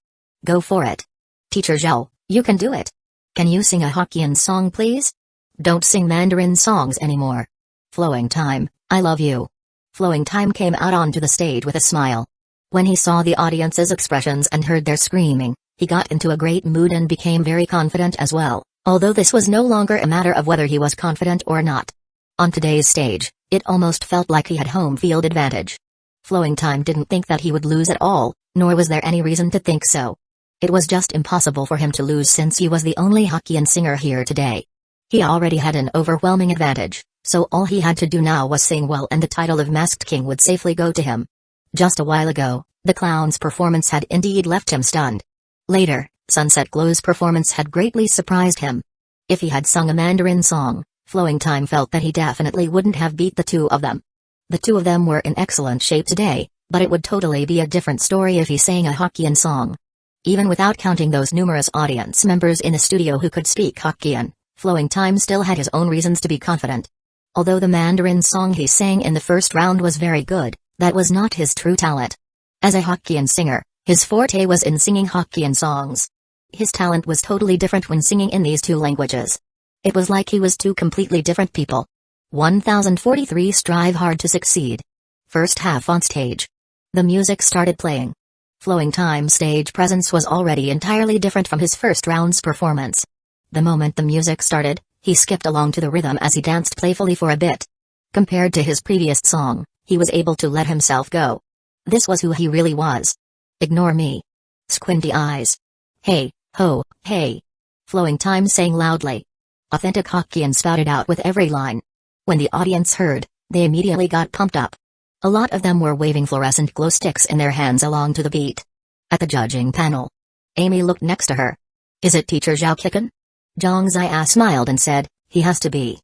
Go for it. Teacher Zhao, you can do it. Can you sing a Hokkien song please? Don't sing Mandarin songs anymore. Flowing Time, I love you." Flowing Time came out onto the stage with a smile. When he saw the audience's expressions and heard their screaming, he got into a great mood and became very confident as well, although this was no longer a matter of whether he was confident or not. On today's stage, it almost felt like he had home field advantage. Flowing Time didn't think that he would lose at all, nor was there any reason to think so. It was just impossible for him to lose since he was the only Hokkien singer here today. He already had an overwhelming advantage, so all he had to do now was sing well and the title of Masked King would safely go to him. Just a while ago, the clown's performance had indeed left him stunned. Later, Sunset Glow's performance had greatly surprised him. If he had sung a Mandarin song, Flowing Time felt that he definitely wouldn't have beat the two of them. The two of them were in excellent shape today, but it would totally be a different story if he sang a Hokkien song. Even without counting those numerous audience members in the studio who could speak Hokkien, Flowing Time still had his own reasons to be confident. Although the Mandarin song he sang in the first round was very good, that was not his true talent. As a Hokkien singer, his forte was in singing Hokkien songs. His talent was totally different when singing in these two languages. It was like he was two completely different people. 1043 Strive hard to succeed. First half on stage. The music started playing. Flowing Time's stage presence was already entirely different from his first round's performance. The moment the music started, he skipped along to the rhythm as he danced playfully for a bit. Compared to his previous song, he was able to let himself go. This was who he really was. Ignore me. Squinty eyes. Hey, ho, hey. Flowing Time sang loudly. Authentic Hokkien spouted out with every line. When the audience heard, they immediately got pumped up. A lot of them were waving fluorescent glow sticks in their hands along to the beat. At the judging panel, Amy looked next to her. "Is it Teacher Zhao Kikan?" Zhang Zia smiled and said, "He has to be."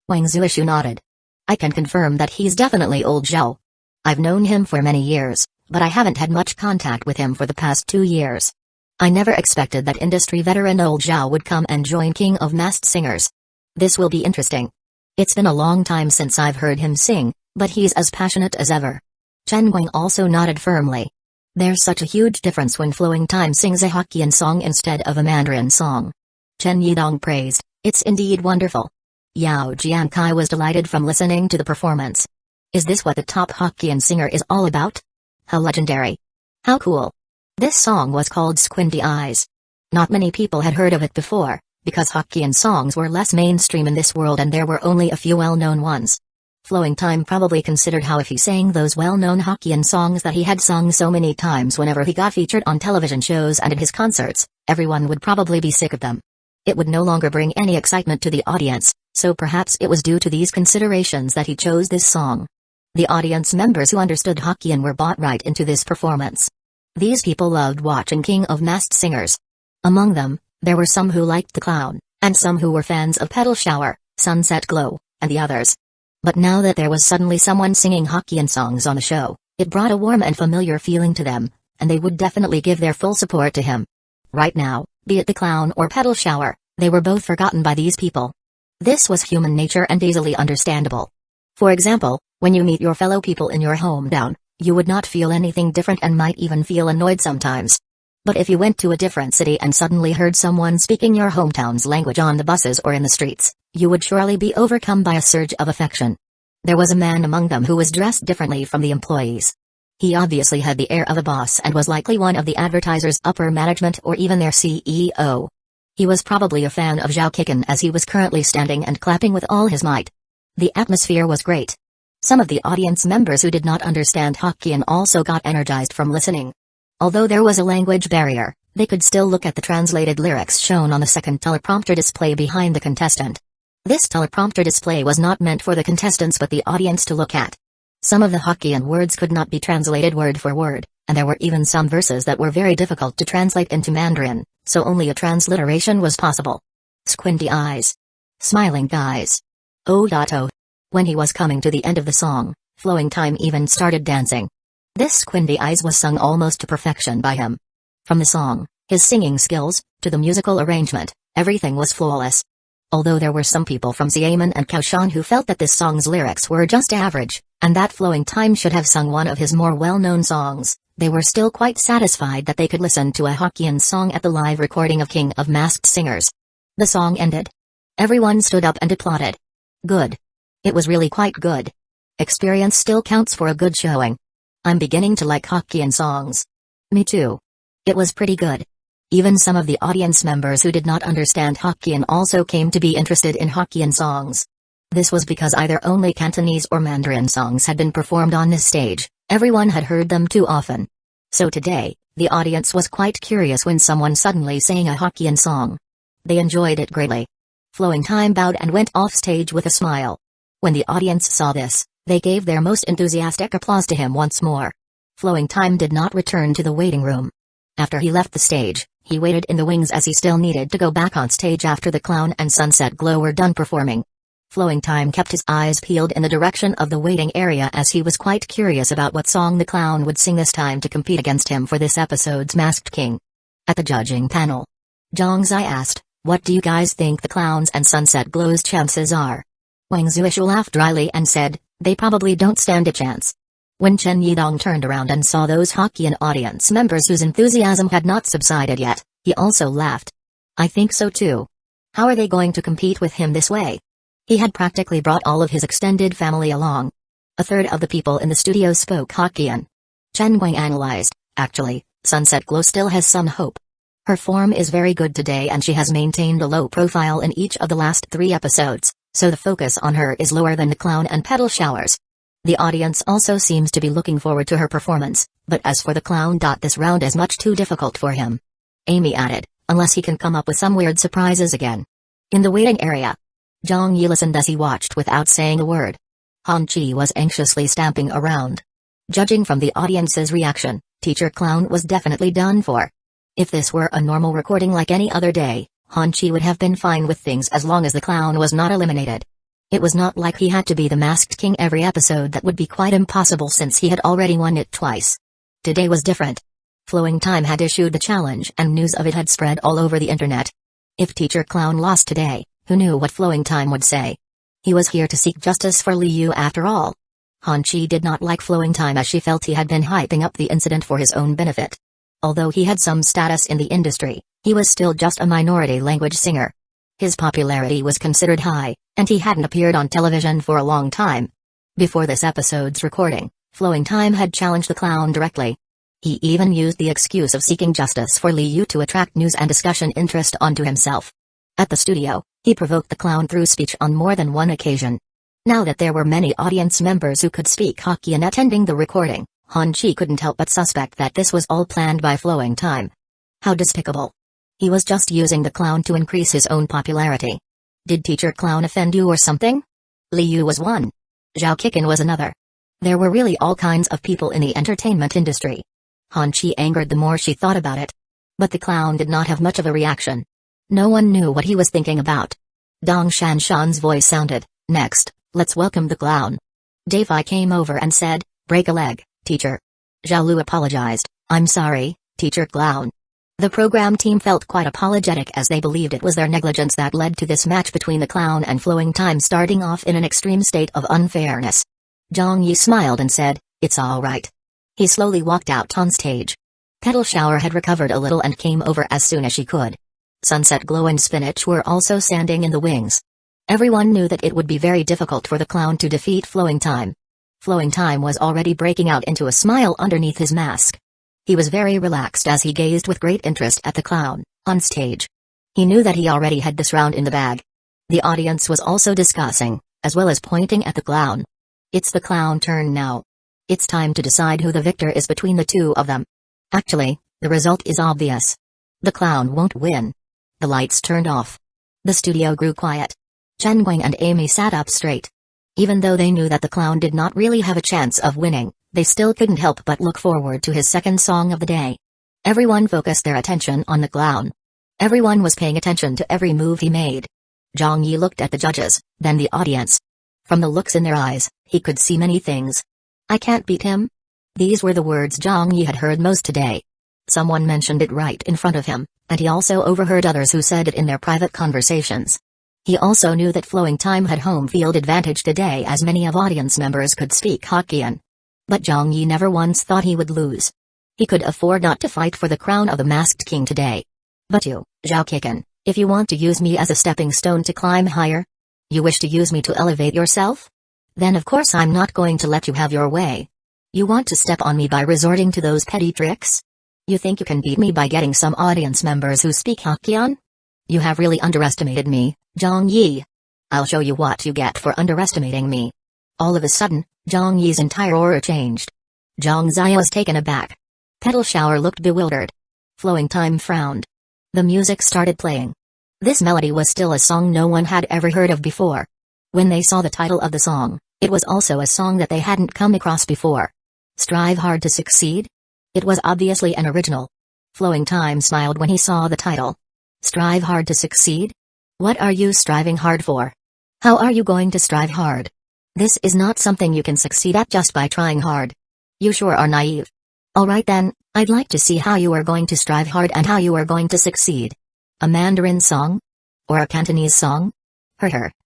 Wang Zuishu nodded. "I can confirm that he's definitely old Zhao. I've known him for many years, but I haven't had much contact with him for the past 2 years. I never expected that industry veteran old Zhao would come and join King of Masked Singers. This will be interesting. It's been a long time since I've heard him sing, but he's as passionate as ever." Chen Guang also nodded firmly. There's such a huge difference when Flowing Time sings a Hokkien song instead of a Mandarin song. Chen Yidong praised, "It's indeed wonderful." Yao Jiankai was delighted from listening to the performance. Is this what the top Hokkien singer is all about? How legendary. How cool. This song was called Squinty Eyes. Not many people had heard of it before, because Hokkien songs were less mainstream in this world and there were only a few well-known ones. Flowing Time probably considered how if he sang those well-known Hokkien songs that he had sung so many times whenever he got featured on television shows and at his concerts, everyone would probably be sick of them. It would no longer bring any excitement to the audience, so perhaps it was due to these considerations that he chose this song. The audience members who understood Hokkien were bought right into this performance. These people loved watching King of Masked Singers. Among them, there were some who liked the clown, and some who were fans of Petal Shower, Sunset Glow, and the others. But now that there was suddenly someone singing Hokkien songs on the show, it brought a warm and familiar feeling to them, and they would definitely give their full support to him. Right now, be it the clown or Petal Shower, they were both forgotten by these people. This was human nature and easily understandable. For example, when you meet your fellow people in your hometown, you would not feel anything different and might even feel annoyed sometimes. But if you went to a different city and suddenly heard someone speaking your hometown's language on the buses or in the streets, you would surely be overcome by a surge of affection. There was a man among them who was dressed differently from the employees. He obviously had the air of a boss and was likely one of the advertisers' upper management or even their CEO. He was probably a fan of Zhao Kiken as he was currently standing and clapping with all his might. The atmosphere was great. Some of the audience members who did not understand Hokkien also got energized from listening. Although there was a language barrier, they could still look at the translated lyrics shown on the second teleprompter display behind the contestant. This teleprompter display was not meant for the contestants but the audience to look at. Some of the Hokkien words could not be translated word for word, and there were even some verses that were very difficult to translate into Mandarin, so only a transliteration was possible. Squinty eyes. Smiling guys. Oh. When he was coming to the end of the song, Flowing Time even started dancing. This Squinty eyes was sung almost to perfection by him. From the song, his singing skills, to the musical arrangement, everything was flawless. Although there were some people from Xiamen and Kaohsiung who felt that this song's lyrics were just average, and that Flowing Time should have sung one of his more well-known songs, they were still quite satisfied that they could listen to a Hokkien song at the live recording of King of Masked Singers. The song ended. Everyone stood up and applauded. Good. It was really quite good. Experience still counts for a good showing. I'm beginning to like Hokkien songs. Me too. It was pretty good. Even some of the audience members who did not understand Hokkien also came to be interested in Hokkien songs. This was because either only Cantonese or Mandarin songs had been performed on this stage, everyone had heard them too often. So today, the audience was quite curious when someone suddenly sang a Hokkien song. They enjoyed it greatly. Flowing Time bowed and went off stage with a smile. When the audience saw this, they gave their most enthusiastic applause to him once more. Flowing Time did not return to the waiting room. After he left the stage, he waited in the wings as he still needed to go back on stage after the Clown and Sunset Glow were done performing. Flowing Time kept his eyes peeled in the direction of the waiting area as he was quite curious about what song the Clown would sing this time to compete against him for this episode's Masked King. At the judging panel, Zhang Zai asked, "What do you guys think the Clown's and Sunset Glow's chances are?" Wang Zuishu laughed dryly and said, "They probably don't stand a chance." When Chen Yidong turned around and saw those Hokkien audience members whose enthusiasm had not subsided yet, he also laughed. "I think so too. How are they going to compete with him this way? He had practically brought all of his extended family along." A third of the people in the studio spoke Hokkien. Chen Guang analyzed, "Actually, Sunset Glow still has some hope. Her form is very good today and she has maintained a low profile in each of the last 3 episodes, so the focus on her is lower than the Clown and Petal Showers. The audience also seems to be looking forward to her performance, but as for the Clown, this round is much too difficult for him." Amy added, "Unless he can come up with some weird surprises again." In the waiting area, Zhang Yi listened as he watched without saying a word. Han Chi was anxiously stamping around. Judging from the audience's reaction, Teacher Clown was definitely done for. If this were a normal recording like any other day, Han Chi would have been fine with things as long as the Clown was not eliminated. It was not like he had to be the Masked King every episode. That would be quite impossible since he had already won it twice. Today was different. Flowing Time had issued the challenge and news of it had spread all over the internet. If Teacher Clown lost today, who knew what Flowing Time would say? He was here to seek justice for Liu after all. Han Chi did not like Flowing Time as she felt he had been hyping up the incident for his own benefit. Although he had some status in the industry, he was still just a minority language singer. His popularity was considered high, and he hadn't appeared on television for a long time. Before this episode's recording, Flowing Time had challenged the Clown directly. He even used the excuse of seeking justice for Liu to attract news and discussion interest onto himself. At the studio, he provoked the Clown through speech on more than one occasion. Now that there were many audience members who could speak Hokkien attending the recording, Han Chi couldn't help but suspect that this was all planned by Flowing Time. How despicable. He was just using the Clown to increase his own popularity. Did Teacher Clown offend you or something? Liu was one. Zhao Kiken was another. There were really all kinds of people in the entertainment industry. Han Chi angered the more she thought about it. But the Clown did not have much of a reaction. No one knew what he was thinking about. Dong Shanshan's voice sounded, "Next, let's welcome the Clown." Dave I came over and said, "Break a leg, teacher." Zhao Lu apologized, "I'm sorry, Teacher Clown." The program team felt quite apologetic as they believed it was their negligence that led to this match between the Clown and Flowing Time starting off in an extreme state of unfairness. Zhang Yi smiled and said, "It's all right." He slowly walked out on stage. Petal Shower had recovered a little and came over as soon as she could. Sunset Glow and Spinach were also standing in the wings. Everyone knew that it would be very difficult for the clown to defeat Flowing Time. Flowing Time was already breaking out into a smile underneath his mask. He was very relaxed as he gazed with great interest at the clown, on stage. He knew that he already had this round in the bag. The audience was also discussing, as well as pointing at the clown. It's the clown turn now. It's time to decide who the victor is between the two of them. Actually, the result is obvious. The clown won't win. The lights turned off. The studio grew quiet. Chen Guang and Amy sat up straight. Even though they knew that the clown did not really have a chance of winning, they still couldn't help but look forward to his second song of the day. Everyone focused their attention on the clown. Everyone was paying attention to every move he made. Zhang Yi looked at the judges, then the audience. From the looks in their eyes, he could see many things. I can't beat him? These were the words Zhang Yi had heard most today. Someone mentioned it right in front of him, and he also overheard others who said it in their private conversations. He also knew that Flowing Time had home field advantage today as many of audience members could speak Hokkien. But Zhang Yi never once thought he would lose. He could afford not to fight for the crown of the Masked King today. But you, Zhao Kiken, if you want to use me as a stepping stone to climb higher? You wish to use me to elevate yourself? Then of course I'm not going to let you have your way. You want to step on me by resorting to those petty tricks? You think you can beat me by getting some audience members who speak Hokkien? You have really underestimated me, Zhang Yi. I'll show you what you get for underestimating me. All of a sudden, Zhang Yi's entire aura changed. Zhang Zia was taken aback. Petal Shower looked bewildered. Flowing Time frowned. The music started playing. This melody was still a song no one had ever heard of before. When they saw the title of the song, it was also a song that they hadn't come across before. Strive Hard to Succeed? It was obviously an original. Flowing Time smiled when he saw the title. Strive hard to succeed? What are you striving hard for? How are you going to strive hard? This is not something you can succeed at just by trying hard. You sure are naive. Alright then, I'd like to see how you are going to strive hard and how you are going to succeed. A Mandarin song? Or a Cantonese song?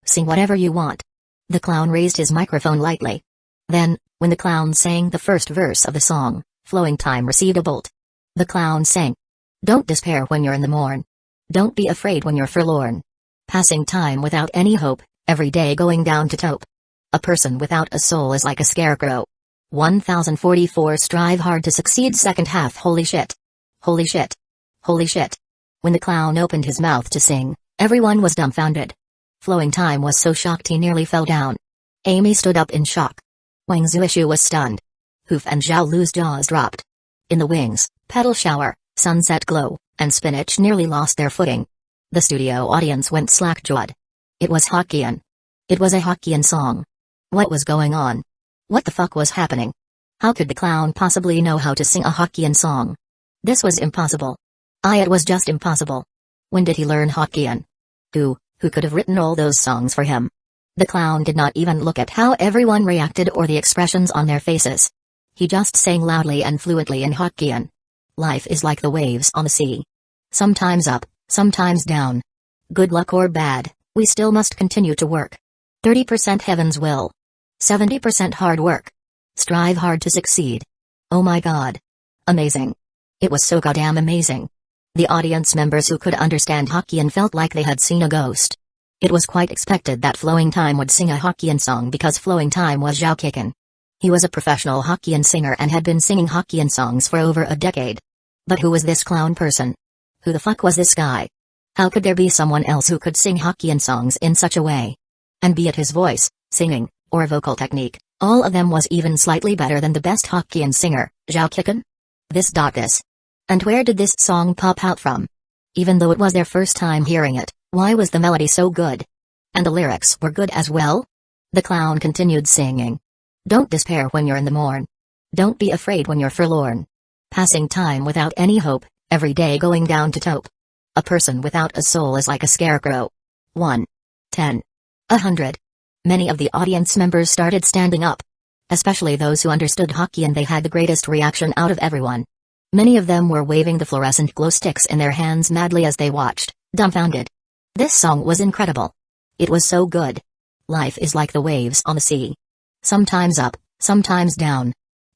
Sing whatever you want. The clown raised his microphone lightly. Then, when the clown sang the first verse of the song, Flowing Time received a bolt. The clown sang. Don't despair when you're in the morn. Don't be afraid when you're forlorn. Passing time without any hope, every day going down to taupe. A person without a soul is like a scarecrow. 1044 Strive hard to succeed second half. Holy shit. Holy shit. Holy shit. When the clown opened his mouth to sing, everyone was dumbfounded. Flowing Time was so shocked he nearly fell down. Amy stood up in shock. Wang Zuishu was stunned. Hoof and Zhao Lu's jaws dropped. In the wings, Petal Shower, Sunset Glow, and Spinach nearly lost their footing. The studio audience went slack-jawed. It was Hokkien. It was a Hokkien song. What was going on? What the fuck was happening? How could the clown possibly know how to sing a Hokkien song? This was impossible. It was just impossible. When did he learn Hokkien? Who could have written all those songs for him? The clown did not even look at how everyone reacted or the expressions on their faces. He just sang loudly and fluently in Hokkien. Life is like the waves on the sea. Sometimes up, sometimes down. Good luck or bad, we still must continue to work. 30% heaven's will. 70% hard work. Strive hard to succeed. Oh my god. Amazing. It was so goddamn amazing. The audience members who could understand Hokkien felt like they had seen a ghost. It was quite expected that Flowing Time would sing a Hokkien song because Flowing Time was Zhao Kiken. He was a professional Hokkien singer and had been singing Hokkien songs for over a decade. But who was this clown person? Who the fuck was this guy? How could there be someone else who could sing Hokkien songs in such a way? And be it his voice, singing, or vocal technique, all of them was even slightly better than the best Hokkien singer, Zhao Kiken? This. And where did this song pop out from? Even though it was their first time hearing it, why was the melody so good? And the lyrics were good as well? The clown continued singing. Don't despair when you're in the morn. Don't be afraid when you're forlorn. Passing time without any hope, every day going down to taupe. A person without a soul is like a scarecrow. 1. 10. 100. Many of the audience members started standing up. Especially those who understood Hokkien. They had the greatest reaction out of everyone. Many of them were waving the fluorescent glow sticks in their hands madly as they watched, dumbfounded. This song was incredible. It was so good. Life is like the waves on the sea. Sometimes up, sometimes down.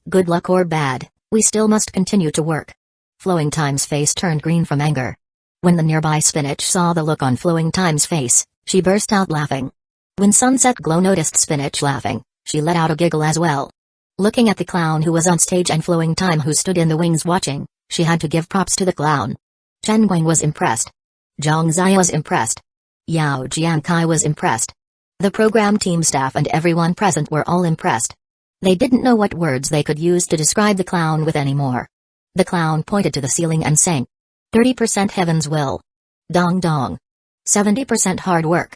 Good luck or bad, we still must continue to work. Flowing Time's face turned green from anger. When the nearby Spinach saw the look on Flowing Time's face, she burst out laughing. When Sunset Glow noticed Spinach laughing, she let out a giggle as well. Looking at the clown who was on stage and Flowing Time who stood in the wings watching, she had to give props to the clown. Chen Guang was impressed. Zhang Zai was impressed. Yao Jiankai was impressed. The program team staff and everyone present were all impressed. They didn't know what words they could use to describe the clown with anymore. The clown pointed to the ceiling and sang. 30% Heaven's Will. Dong dong. 70% hard work.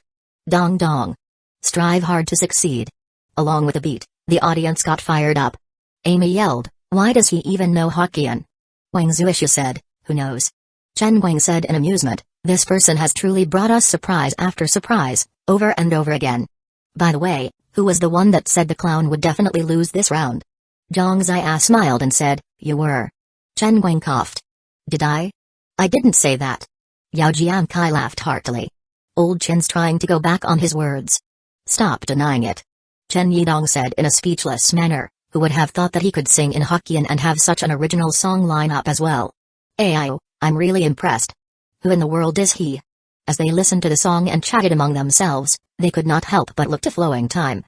Dong dong. Strive hard to succeed. Along with the beat, the audience got fired up. Amy yelled, "Why does he even know Hokkien?" Wang Zuishu said, "Who knows?" Chen Guang said in amusement, "This person has truly brought us surprise after surprise, over and over again. By the way, who was the one that said the clown would definitely lose this round?" Zhang Zia smiled and said, "You were." Chen Guang coughed. "Did I? I didn't say that." Yao Jiankai laughed heartily. Old Chen's trying to go back on his words. "Stop denying it." Chen Yidong said in a speechless manner, who would have thought that he could sing in Hokkien and have such an original song lineup as well. "Ayo, I'm really impressed. Who in the world is he?" As they listened to the song and chatted among themselves, they could not help but look to Flowing Time.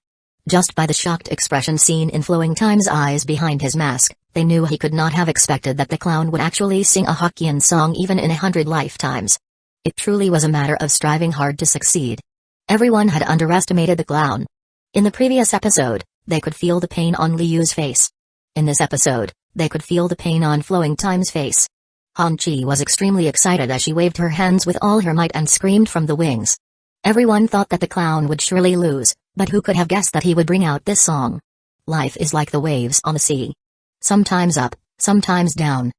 Just by the shocked expression seen in Flowing Time's eyes behind his mask, they knew he could not have expected that the clown would actually sing a Hokkien song even in 100 lifetimes. It truly was a matter of striving hard to succeed. Everyone had underestimated the clown. In the previous episode, they could feel the pain on Liu's face. In this episode, they could feel the pain on Flowing Time's face. Han Chi was extremely excited as she waved her hands with all her might and screamed from the wings. Everyone thought that the clown would surely lose, but who could have guessed that he would bring out this song? Life is like the waves on the sea. Sometimes up, sometimes down.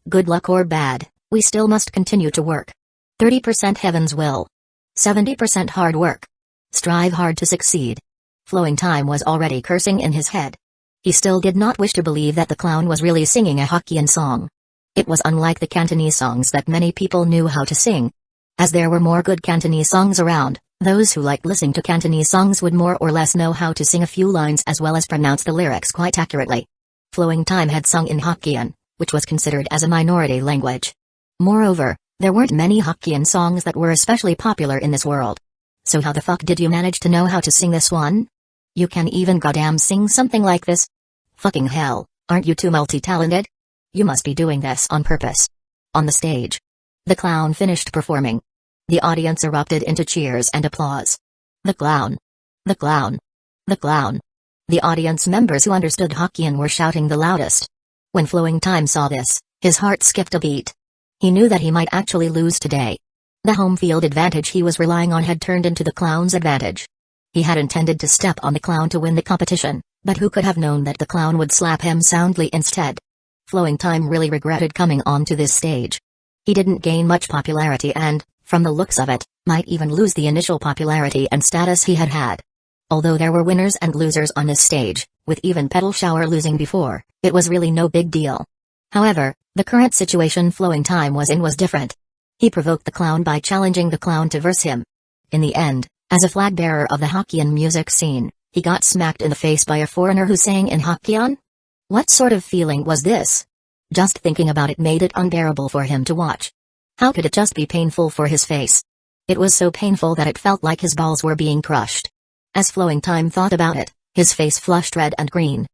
Good luck or bad, we still must continue to work. 30% Heaven's Will. 70% hard work. Strive hard to succeed. Flowing Time was already cursing in his head. He still did not wish to believe that the clown was really singing a Hokkien song. It was unlike the Cantonese songs that many people knew how to sing. As there were more good Cantonese songs around, those who liked listening to Cantonese songs would more or less know how to sing a few lines as well as pronounce the lyrics quite accurately. Flowing Time had sung in Hokkien, which was considered as a minority language. Moreover, there weren't many Hokkien songs that were especially popular in this world. So how the fuck did you manage to know how to sing this one? You can even goddamn sing something like this? Fucking hell, aren't you too multi-talented? You must be doing this on purpose. On the stage, the clown finished performing. The audience erupted into cheers and applause. The clown. The clown. The clown. The audience members who understood Hokkien were shouting the loudest. When Flowing Time saw this, his heart skipped a beat. He knew that he might actually lose today. The home field advantage he was relying on had turned into the clown's advantage. He had intended to step on the clown to win the competition, but who could have known that the clown would slap him soundly instead? Flowing Time really regretted coming onto this stage. He didn't gain much popularity and, from the looks of it, might even lose the initial popularity and status he had had. Although there were winners and losers on this stage, with even Petal Shower losing before, it was really no big deal. However, the current situation Flowing Time was in was different. He provoked the clown by challenging the clown to verse him. In the end, as a flag bearer of the Hokkien music scene, he got smacked in the face by a foreigner who sang in Hokkien? What sort of feeling was this? Just thinking about it made it unbearable for him to watch. How could it just be painful for his face? It was so painful that it felt like his balls were being crushed. As Flowing Time thought about it, his face flushed red and green.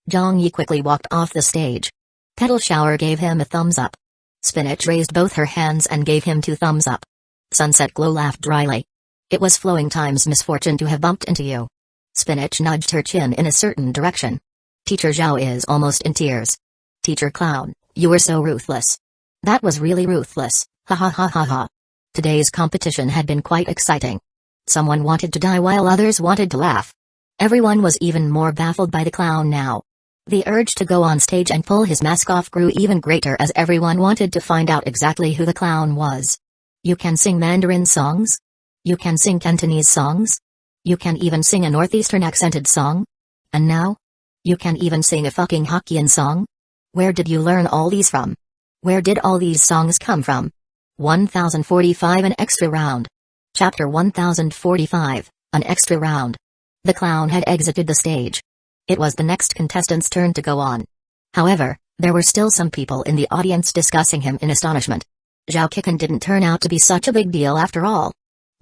Zhang Yi quickly walked off the stage. Petal Shower gave him a thumbs up. Spinach raised both her hands and gave him 2 thumbs up. Sunset Glow laughed dryly. It was Flowing Time's misfortune to have bumped into you. Spinach nudged her chin in a certain direction. Teacher Zhao is almost in tears. Teacher Clown, you were so ruthless. That was really ruthless, ha ha ha ha ha. Today's competition had been quite exciting. Someone wanted to die while others wanted to laugh. Everyone was even more baffled by the clown now. The urge to go on stage and pull his mask off grew even greater as everyone wanted to find out exactly who the clown was. You can sing Mandarin songs? You can sing Cantonese songs? You can even sing a northeastern accented song? And now? You can even sing a fucking Hokkien song? Where did you learn all these from? Where did all these songs come from? 1045 An extra round. Chapter 1045, An extra round. The clown had exited the stage. It was the next contestant's turn to go on. However, There were still some people in the audience discussing him in astonishment. Zhao Qiqan didn't turn out to be such a big deal after all.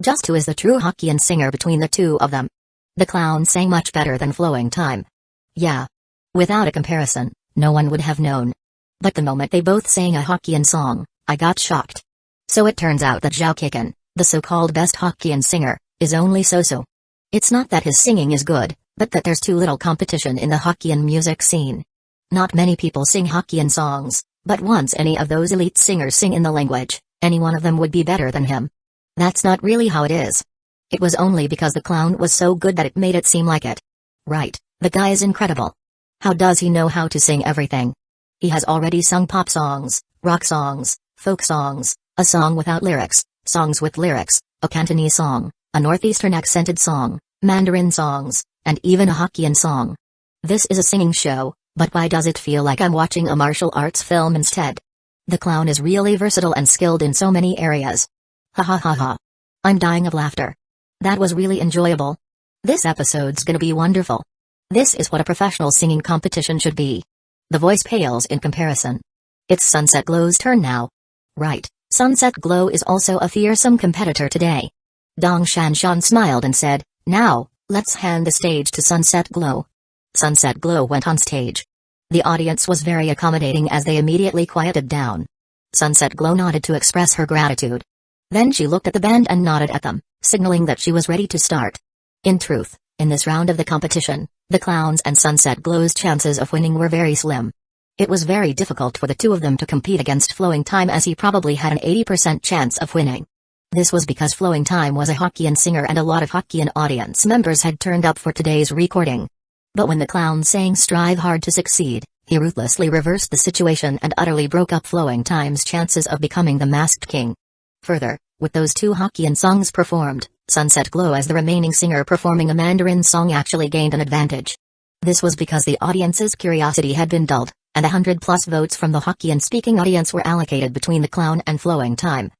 Just who is the true Hokkien singer between the two of them? The clown sang much better than Flowing Time. Yeah. Without a comparison, no one would have known. But the moment they both sang a Hokkien song, I got shocked. So it turns out that Zhao Qiqan, the so-called best Hokkien singer, is only so-so. It's not that his singing is good, but that there's too little competition in the Hokkien music scene. Not many people sing Hokkien songs, but once any of those elite singers sing in the language, any one of them would be better than him. That's not really how it is. It was only because the clown was so good that it made it seem like it. Right, the guy is incredible. How does he know how to sing everything? He has already sung pop songs, rock songs, folk songs, a song without lyrics, songs with lyrics, a Cantonese song, a northeastern accented song, Mandarin songs, and even a Hokkien song. This is a singing show, but why does it feel like I'm watching a martial arts film instead? The clown is really versatile and skilled in so many areas. Ha ha ha ha. I'm dying of laughter. That was really enjoyable. This episode's gonna be wonderful. This is what a professional singing competition should be. The voice pales in comparison. It's Sunset Glow's turn now. Right, Sunset Glow is also a fearsome competitor today. Dong Shanshan smiled and said, "Now, let's hand the stage to Sunset Glow." Sunset Glow went on stage. The audience was very accommodating as they immediately quieted down. Sunset Glow nodded to express her gratitude. Then she looked at the band and nodded at them, signaling that she was ready to start. In truth, in this round of the competition, the clown's and Sunset Glow's chances of winning were very slim. It was very difficult for the two of them to compete against Flowing Time, as he probably had an 80% chance of winning. This was because Flowing Time was a Hokkien singer and a lot of Hokkien audience members had turned up for today's recording. But when the clown sang "Strive Hard to Succeed," he ruthlessly reversed the situation and utterly broke up Flowing Time's chances of becoming the Masked King. Further, with those two Hokkien songs performed, Sunset Glow as the remaining singer performing a Mandarin song actually gained an advantage. This was because the audience's curiosity had been dulled, and 100+ votes from the Hokkien-speaking audience were allocated between the clown and Flowing Time.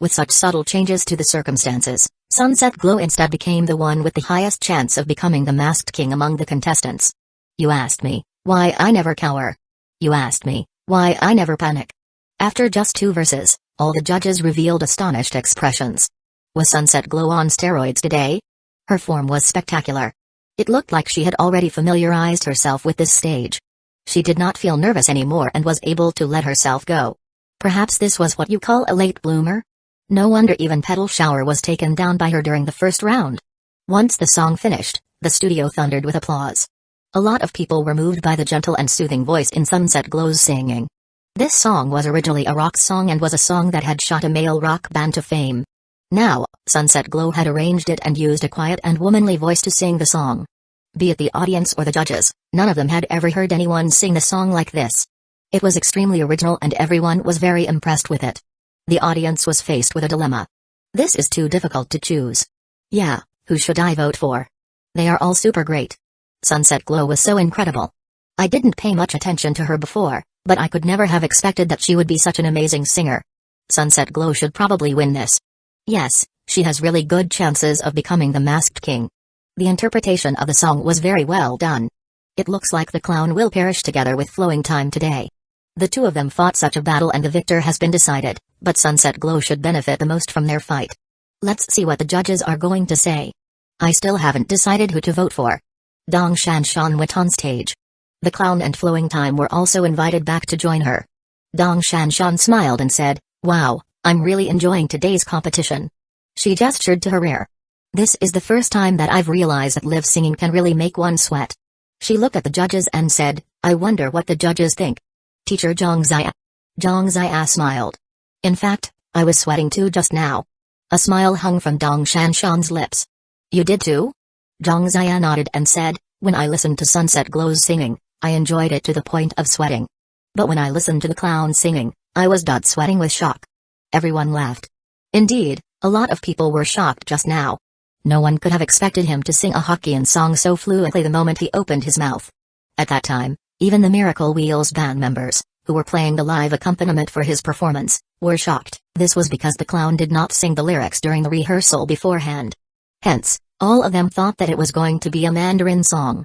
With such subtle changes to the circumstances, Sunset Glow instead became the one with the highest chance of becoming the Masked King among the contestants. You asked me, why I never cower. You asked me, why I never panic. After just 2 verses, all the judges revealed astonished expressions. Was Sunset Glow on steroids today? Her form was spectacular. It looked like she had already familiarized herself with this stage. She did not feel nervous anymore and was able to let herself go. Perhaps this was what you call a late bloomer? No wonder even Petal Shower was taken down by her during the first round. Once the song finished, the studio thundered with applause. A lot of people were moved by the gentle and soothing voice in Sunset Glow's singing. This song was originally a rock song and was a song that had shot a male rock band to fame. Now, Sunset Glow had arranged it and used a quiet and womanly voice to sing the song. Be it the audience or the judges, none of them had ever heard anyone sing the song like this. It was extremely original and everyone was very impressed with it. The audience was faced with a dilemma. This is too difficult to choose. Yeah, who should I vote for? They are all super great. Sunset Glow was so incredible. I didn't pay much attention to her before, but I could never have expected that she would be such an amazing singer. Sunset Glow should probably win this. Yes, she has really good chances of becoming the Masked King. The interpretation of the song was very well done. It looks like the clown will perish together with Flowing Time today. The two of them fought such a battle and the victor has been decided, but Sunset Glow should benefit the most from their fight. Let's see what the judges are going to say. I still haven't decided who to vote for. Dong Shanshan went on stage. The clown and Flowing Time were also invited back to join her. Dong Shanshan smiled and said, "Wow, I'm really enjoying today's competition." She gestured to her rear. This is the first time that I've realized that live singing can really make one sweat. She looked at the judges and said, "I wonder what the judges think." Teacher Zhang Zia. Zhang Zia smiled. In fact, I was sweating too just now. A smile hung from Dong Shanshan's lips. You did too? Zhang Zia nodded and said, "When I listened to Sunset Glow's singing, I enjoyed it to the point of sweating. But when I listened to the clown singing, I was done sweating with shock." Everyone laughed. Indeed, a lot of people were shocked just now. No one could have expected him to sing a Hokkien song so fluently the moment he opened his mouth. At that time, even the Miracle Wheels band members, who were playing the live accompaniment for his performance, were shocked. This was because the clown did not sing the lyrics during the rehearsal beforehand. Hence, all of them thought that it was going to be a Mandarin song.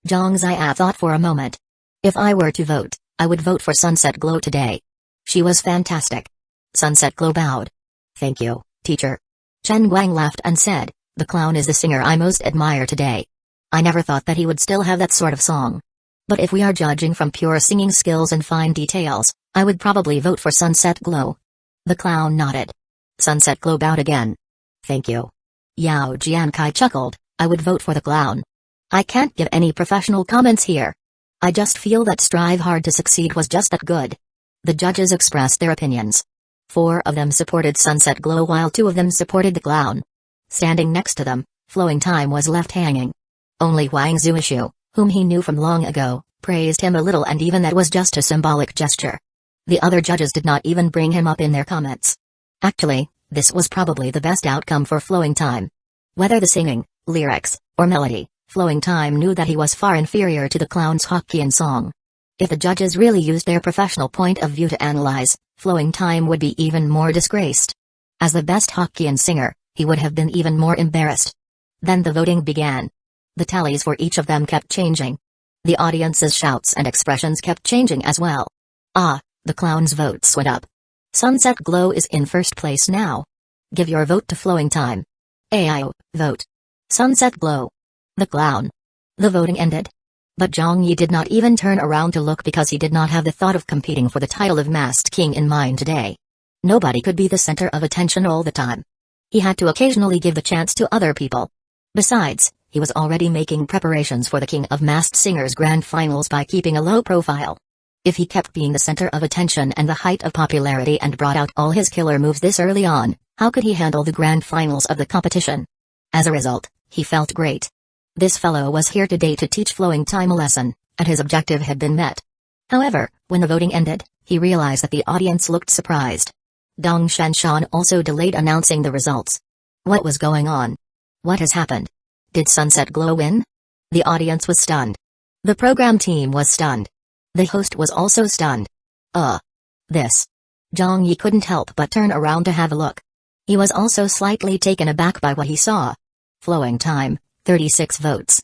Zhang Zia thought for a moment. If I were to vote, I would vote for Sunset Glow today. She was fantastic. Sunset Glow bowed. Thank you, teacher. Chen Guang laughed and said, the clown is the singer I most admire today. I never thought that he would still have that sort of song. But if we are judging from pure singing skills and fine details, I would probably vote for Sunset Glow. The clown nodded. Sunset Glow bowed again. Thank you. Yao Jiankai chuckled, I would vote for the clown. I can't give any professional comments here. I just feel that strive hard to succeed was just that good. The judges expressed their opinions. 4 of them supported Sunset Glow while 2 of them supported the clown. Standing next to them, Flowing Time was left hanging. Only Huang Zuishu, whom he knew from long ago, praised him a little, and even that was just a symbolic gesture. The other judges did not even bring him up in their comments. Actually, this was probably the best outcome for Flowing Time. Whether the singing, lyrics, or melody, Flowing Time knew that he was far inferior to the clown's Hokkien song. If the judges really used their professional point of view to analyze, Flowing Time would be even more disgraced. As the best Hokkien singer, he would have been even more embarrassed. Then the voting began. The tallies for each of them kept changing. The audience's shouts and expressions kept changing as well. The clown's votes went up. Sunset Glow is in first place now. Give your vote to Flowing Time. AIO, vote. Sunset Glow. The clown. The voting ended. But Zhang Yi did not even turn around to look because he did not have the thought of competing for the title of Masked King in mind today. Nobody could be the center of attention all the time. He had to occasionally give the chance to other people. Besides, he was already making preparations for the King of Masked Singers Grand Finals by keeping a low profile. If he kept being the center of attention and the height of popularity and brought out all his killer moves this early on, how could he handle the Grand Finals of the competition? As a result, he felt great. This fellow was here today to teach Flowing Time a lesson, and his objective had been met. However, when the voting ended, he realized that the audience looked surprised. Dong Shanshan also delayed announcing the results. What was going on? What has happened? Did Sunset Glow win? The audience was stunned. The program team was stunned. The host was also stunned. This. Zhang Yi couldn't help but turn around to have a look. He was also slightly taken aback by what he saw. Flowing Time, 36 votes.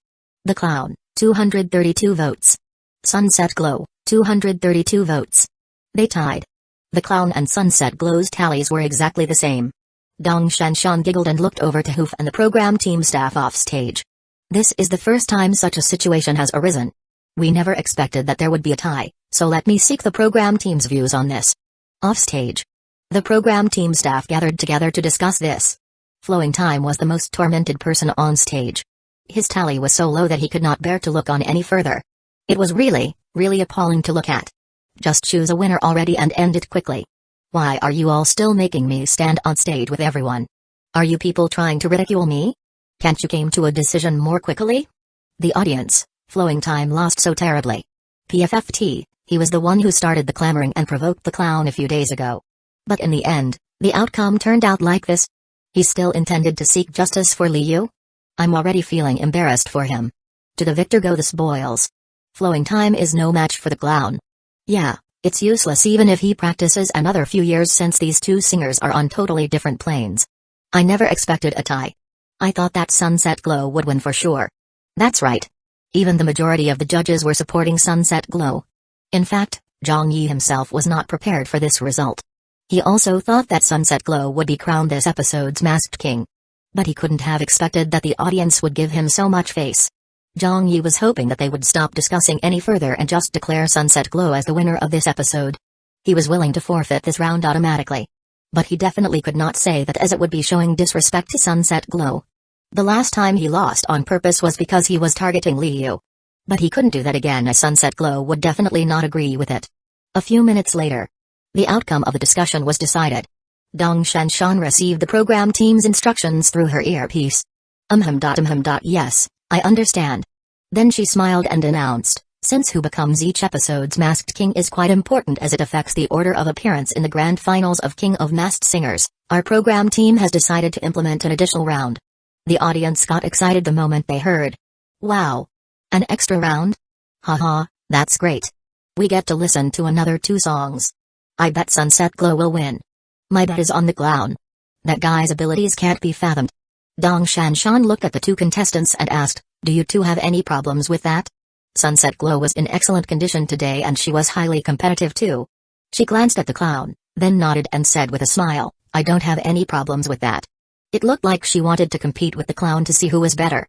The clown, 232 votes. Sunset Glow, 232 votes. They tied. The clown and Sunset Glow's tallies were exactly the same. Dong Shanshan giggled and looked over to Hoof and the program team staff off stage. This is the first time such a situation has arisen. We never expected that there would be a tie, so let me seek the program team's views on this. Off stage. The program team staff gathered together to discuss this. Flowing Time was the most tormented person on stage. His tally was so low that he could not bear to look on any further. It was really, really appalling to look at. Just choose a winner already and end it quickly. Why are you all still making me stand on stage with everyone? Are you people trying to ridicule me? Can't you came to a decision more quickly? The audience, Flowing Time lost so terribly. PFFT, he was the one who started the clamoring and provoked the clown a few days ago. But in the end, the outcome turned out like this. He still intended to seek justice for Liu? I'm already feeling embarrassed for him. To the victor go the spoils. Flowing Time is no match for the clown. Yeah, it's useless even if he practices another few years since these two singers are on totally different planes. I never expected a tie. I thought that Sunset Glow would win for sure. That's right. Even the majority of the judges were supporting Sunset Glow. In fact, Zhang Yi himself was not prepared for this result. He also thought that Sunset Glow would be crowned this episode's Masked King. But he couldn't have expected that the audience would give him so much face. Zhang Yi was hoping that they would stop discussing any further and just declare Sunset Glow as the winner of this episode. He was willing to forfeit this round automatically. But he definitely could not say that, as it would be showing disrespect to Sunset Glow. The last time he lost on purpose was because he was targeting Liu. But he couldn't do that again, as Sunset Glow would definitely not agree with it. A few minutes later, the outcome of the discussion was decided. Dong Shanshan received the program team's instructions through her earpiece. Yes, I understand. Then she smiled and announced, since who becomes each episode's Masked King is quite important as it affects the order of appearance in the grand finals of King of Masked Singers, our program team has decided to implement an additional round. The audience got excited the moment they heard. Wow! An extra round? Haha, that's great. We get to listen to another 2 songs. I bet Sunset Glow will win. My bet is on the clown. That guy's abilities can't be fathomed. Dong Shanshan looked at the 2 contestants and asked, do you two have any problems with that? Sunset Glow was in excellent condition today and she was highly competitive too. She glanced at the clown, then nodded and said with a smile, I don't have any problems with that. It looked like she wanted to compete with the clown to see who was better.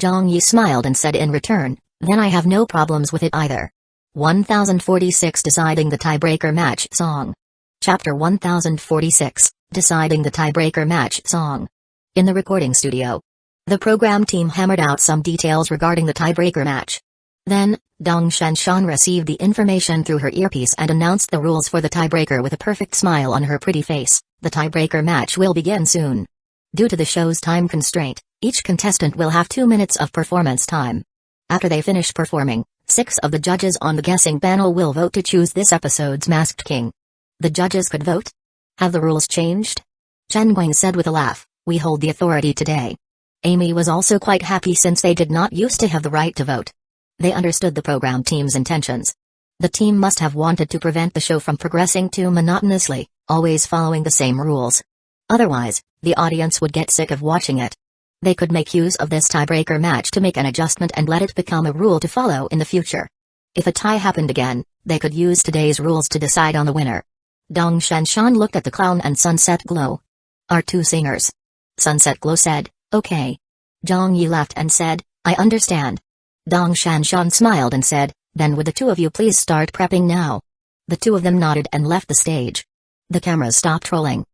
Zhang Yi smiled and said in return, then I have no problems with it either. 1046 Deciding the Tiebreaker Match Song. Chapter 1046, Deciding the Tiebreaker Match Song. In the recording studio, the program team hammered out some details regarding the tiebreaker match. Then, Dong Shanshan received the information through her earpiece and announced the rules for the tiebreaker with a perfect smile on her pretty face. The tiebreaker match will begin soon. Due to the show's time constraint, each contestant will have 2 minutes of performance time. After they finish performing, 6 of the judges on the guessing panel will vote to choose this episode's Masked King. The judges could vote? Have the rules changed? Chen Guang said with a laugh, we hold the authority today. Amy was also quite happy since they did not used to have the right to vote. They understood the program team's intentions. The team must have wanted to prevent the show from progressing too monotonously, always following the same rules. Otherwise, the audience would get sick of watching it. They could make use of this tiebreaker match to make an adjustment and let it become a rule to follow in the future. If a tie happened again, they could use today's rules to decide on the winner. Dong Shanshan looked at the clown and Sunset Glow. Our 2 singers. Sunset Glow said, okay. Zhang Yi laughed and said, I understand. Dong Shanshan smiled and said, then would the 2 of you please start prepping now? The 2 of them nodded and left the stage. The cameras stopped rolling.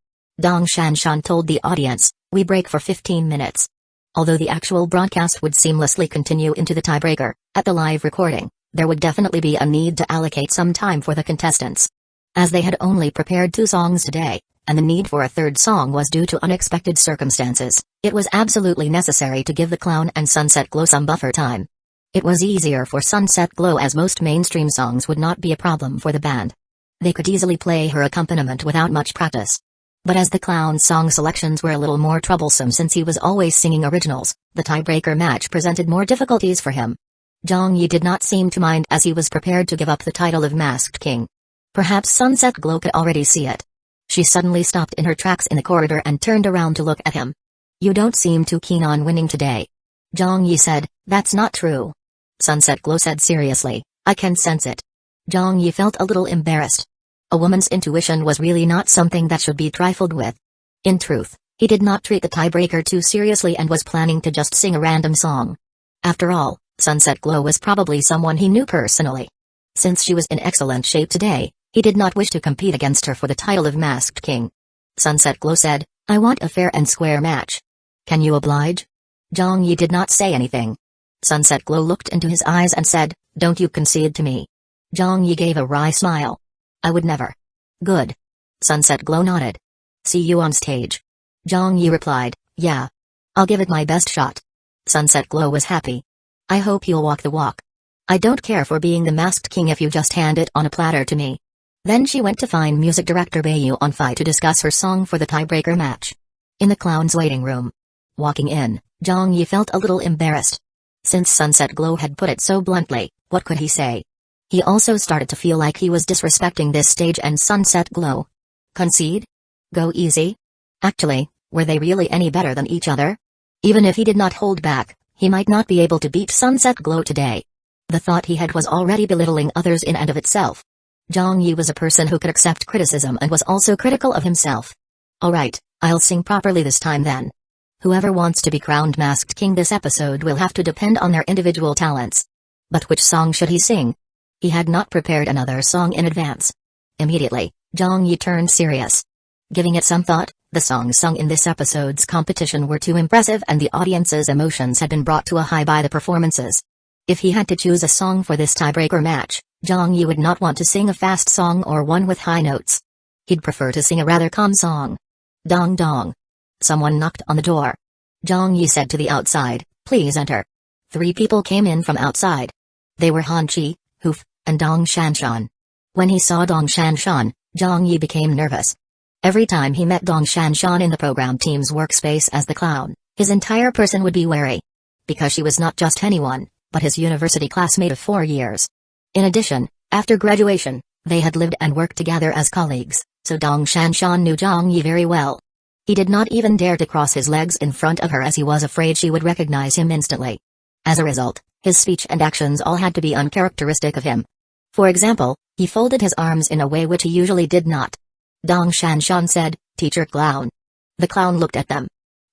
Dong Shanshan told the audience, we break for 15 minutes. Although the actual broadcast would seamlessly continue into the tiebreaker, at the live recording, there would definitely be a need to allocate some time for the contestants. As they had only prepared 2 songs today, and the need for a 3rd song was due to unexpected circumstances, it was absolutely necessary to give the clown and Sunset Glow some buffer time. It was easier for Sunset Glow as most mainstream songs would not be a problem for the band. They could easily play her accompaniment without much practice. But as the clown's song selections were a little more troublesome since he was always singing originals, the tiebreaker match presented more difficulties for him. Zhang Yi did not seem to mind as he was prepared to give up the title of Masked King. Perhaps Sunset Glow could already see it. She suddenly stopped in her tracks in the corridor and turned around to look at him. You don't seem too keen on winning today. Zhang Yi said, that's not true. Sunset Glow said seriously, I can sense it. Zhang Yi felt a little embarrassed. A woman's intuition was really not something that should be trifled with. In truth, he did not treat the tiebreaker too seriously and was planning to just sing a random song. After all, Sunset Glow was probably someone he knew personally. Since she was in excellent shape today, he did not wish to compete against her for the title of Masked King. Sunset Glow said, I want a fair and square match. Can you oblige? Zhang Yi did not say anything. Sunset Glow looked into his eyes and said, don't you concede to me. Zhang Yi gave a wry smile. I would never. Good. Sunset Glow nodded. See you on stage. Zhang Yi replied, yeah. I'll give it my best shot. Sunset Glow was happy. I hope you'll walk the walk. I don't care for being the Masked King if you just hand it on a platter to me. Then she went to find music director Bayu Onfai to discuss her song for the tiebreaker match. In the clown's waiting room. Walking in, Zhang Yi felt a little embarrassed. Since Sunset Glow had put it so bluntly, what could he say? He also started to feel like he was disrespecting this stage and Sunset Glow. Concede? Go easy? Actually, were they really any better than each other? Even if he did not hold back, he might not be able to beat Sunset Glow today. The thought he had was already belittling others in and of itself. Zhang Yi was a person who could accept criticism and was also critical of himself. Alright, I'll sing properly this time then. Whoever wants to be crowned Masked King this episode will have to depend on their individual talents. But which song should he sing? He had not prepared another song in advance. Immediately, Zhang Yi turned serious. Giving it some thought, the songs sung in this episode's competition were too impressive and the audience's emotions had been brought to a high by the performances. If he had to choose a song for this tiebreaker match, Zhang Yi would not want to sing a fast song or one with high notes. He'd prefer to sing a rather calm song. Dong dong. Someone knocked on the door. Zhang Yi said to the outside, please enter. 3 people came in from outside. They were Han Chi, Hoof, and Dong Shanshan. When he saw Dong Shanshan, Zhang Yi became nervous. Every time he met Dong Shanshan in the program team's workspace as the clown, his entire person would be wary. Because she was not just anyone, but his university classmate of 4 years. In addition, after graduation, they had lived and worked together as colleagues, so Dong Shanshan knew Zhang Yi very well. He did not even dare to cross his legs in front of her as he was afraid she would recognize him instantly. As a result, His speech and actions all had to be uncharacteristic of him. For example, he folded his arms in a way which he usually did not. Dong Shanshan said, "Teacher Clown." The clown looked at them.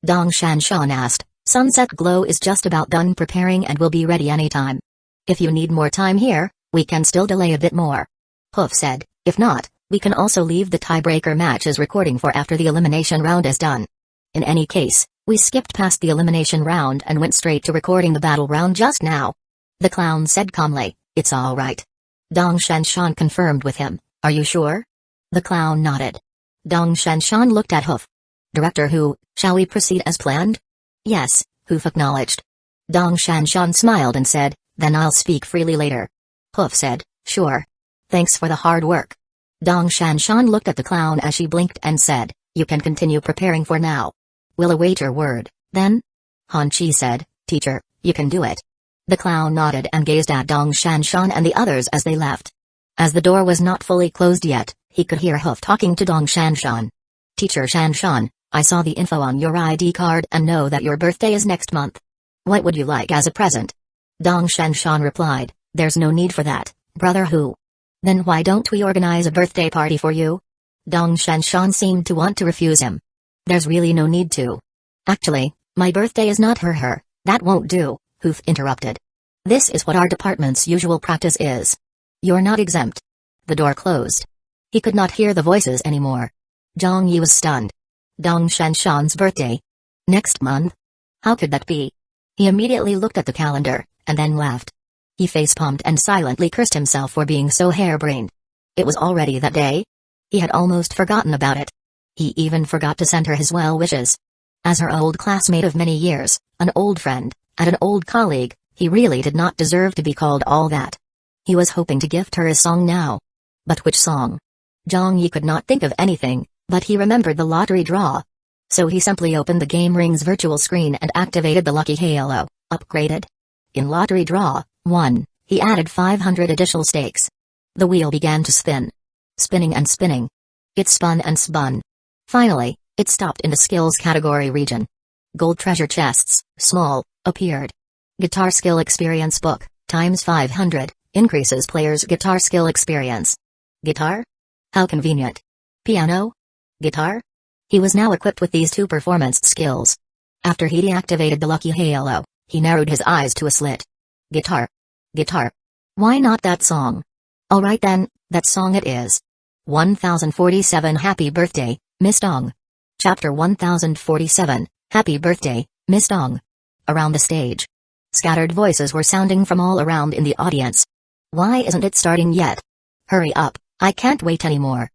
Dong Shanshan asked, "Sunset Glow is just about done preparing and will be ready anytime. If you need more time here, we can still delay a bit more." Hoof said, "If not, we can also leave the tiebreaker matches recording for after the elimination round is done. In any case, we skipped past the elimination round and went straight to recording the battle round just now." The clown said calmly, "It's all right." Dong Shanshan confirmed with him, "Are you sure?" The clown nodded. Dong Shanshan looked at Hoof. "Director Hu, shall we proceed as planned?" "Yes," Hoof acknowledged. Dong Shanshan smiled and said, "Then I'll speak freely later." Hoof said, "Sure. Thanks for the hard work." Dong Shanshan looked at the clown as she blinked and said, "You can continue preparing for now. We'll await your word, then?" Han Chi said, "Teacher, you can do it." The clown nodded and gazed at Dong Shanshan and the others as they left. As the door was not fully closed yet, he could hear Hoof talking to Dong Shanshan. "Teacher Shanshan, I saw the info on your ID card and know that your birthday is next month. What would you like as a present?" Dong Shanshan replied, "There's no need for that, Brother Hu." "Then why don't we organize a birthday party for you?" Dong Shanshan seemed to want to refuse him. "There's really no need to. Actually, my birthday is not her. That won't do," Hoof interrupted. "This is what our department's usual practice is. You're not exempt." The door closed. He could not hear the voices anymore. Zhang Yi was stunned. Dong Shanshan's birthday? Next month? How could that be? He immediately looked at the calendar, and then laughed. He facepalmed and silently cursed himself for being so harebrained. It was already that day? He had almost forgotten about it. He even forgot to send her his well wishes. As her old classmate of many years, an old friend, and an old colleague, he really did not deserve to be called all that. He was hoping to gift her a song now. But which song? Zhang Yi could not think of anything, but he remembered the lottery draw. So he simply opened the Game Ring's virtual screen and activated the Lucky Halo, upgraded. In Lottery Draw 1, he added 500 additional stakes. The wheel began to spin. Spinning and spinning. It spun and spun. Finally, it stopped in the Skills category region. Gold treasure chests, small, appeared. Guitar Skill Experience Book, times 500, increases player's guitar skill experience. Guitar? How convenient. Piano? Guitar? He was now equipped with these two performance skills. After he deactivated the Lucky Halo, he narrowed his eyes to a slit. Guitar. Guitar. Why not that song? Alright then, that song it is. 1047 Happy Birthday, Miss Dong. Chapter 1047, Happy Birthday, Miss Dong. Around the stage. Scattered voices were sounding from all around in the audience. Why isn't it starting yet? Hurry up, I can't wait anymore.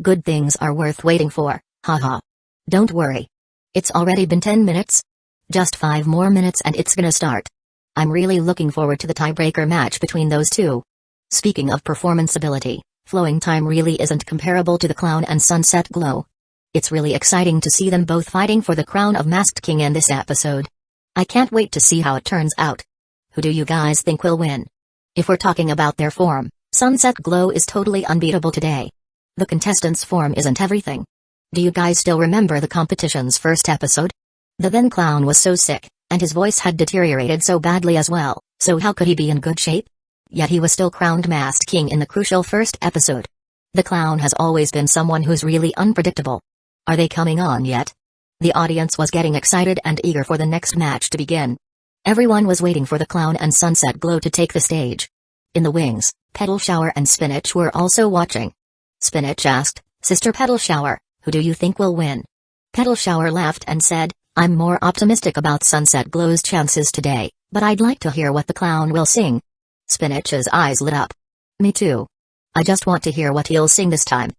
Good things are worth waiting for, haha. Don't worry. It's already been 10 minutes. Just 5 more minutes and it's gonna start. I'm really looking forward to the tiebreaker match between those two. Speaking of performance ability, flowing time really isn't comparable to the Clown and Sunset Glow. It's really exciting to see them both fighting for the crown of Masked King in this episode. I can't wait to see how it turns out. Who do you guys think will win? If we're talking about their form, Sunset Glow is totally unbeatable today. The contestants' form isn't everything. Do you guys still remember the competition's first episode? The then clown was so sick, and his voice had deteriorated so badly as well, so how could he be in good shape? Yet he was still crowned Masked King in the crucial first episode. The clown has always been someone who's really unpredictable. Are they coming on yet? The audience was getting excited and eager for the next match to begin. Everyone was waiting for the Clown and Sunset Glow to take the stage. In the wings, Petal Shower and Spinach were also watching. Spinach asked, "Sister Petal Shower, who do you think will win?" Petal Shower laughed and said, "I'm more optimistic about Sunset Glow's chances today, but I'd like to hear what the clown will sing." Spinach's eyes lit up. "Me too. I just want to hear what he'll sing this time."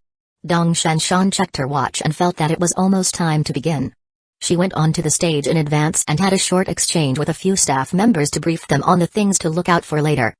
Dong Shanshan checked her watch and felt that it was almost time to begin. She went onto the stage in advance and had a short exchange with a few staff members to brief them on the things to look out for later.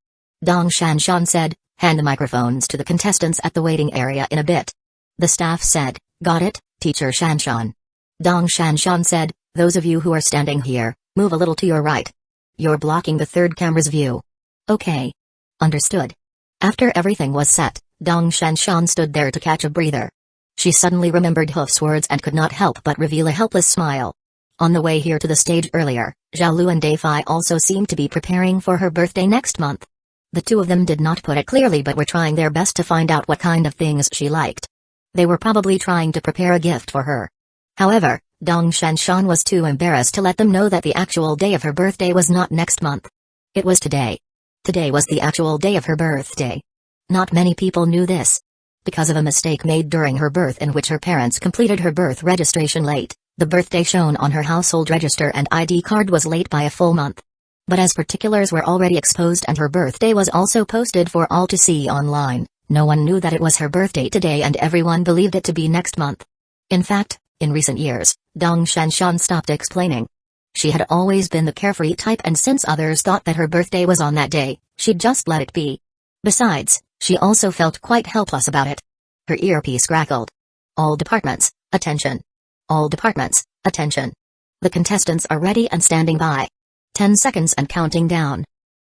Dong Shanshan said, "Hand the microphones to the contestants at the waiting area in a bit." The staff said, "Got it, Teacher Shanshan." Dong Shanshan said, "Those of you who are standing here, move a little to your right. You're blocking the third camera's view." "Okay. Understood." After everything was set, Dong Shanshan stood there to catch a breather. She suddenly remembered Hoof's words and could not help but reveal a helpless smile. On the way here to the stage earlier, Xiaolu and Dafei also seemed to be preparing for her birthday next month. The two of them did not put it clearly but were trying their best to find out what kind of things she liked. They were probably trying to prepare a gift for her. However, Dong Shanshan was too embarrassed to let them know that the actual day of her birthday was not next month. It was today. Today was the actual day of her birthday. Not many people knew this. Because of a mistake made during her birth in which her parents completed her birth registration late, the birthday shown on her household register and ID card was late by a full month. But as particulars were already exposed and her birthday was also posted for all to see online, no one knew that it was her birthday today and everyone believed it to be next month. In fact, in recent years, Dong Shanshan stopped explaining. She had always been the carefree type and since others thought that her birthday was on that day, she'd just let it be. Besides, she also felt quite helpless about it. Her earpiece crackled. All departments, attention. All departments, attention. The contestants are ready and standing by. 10 seconds and counting down.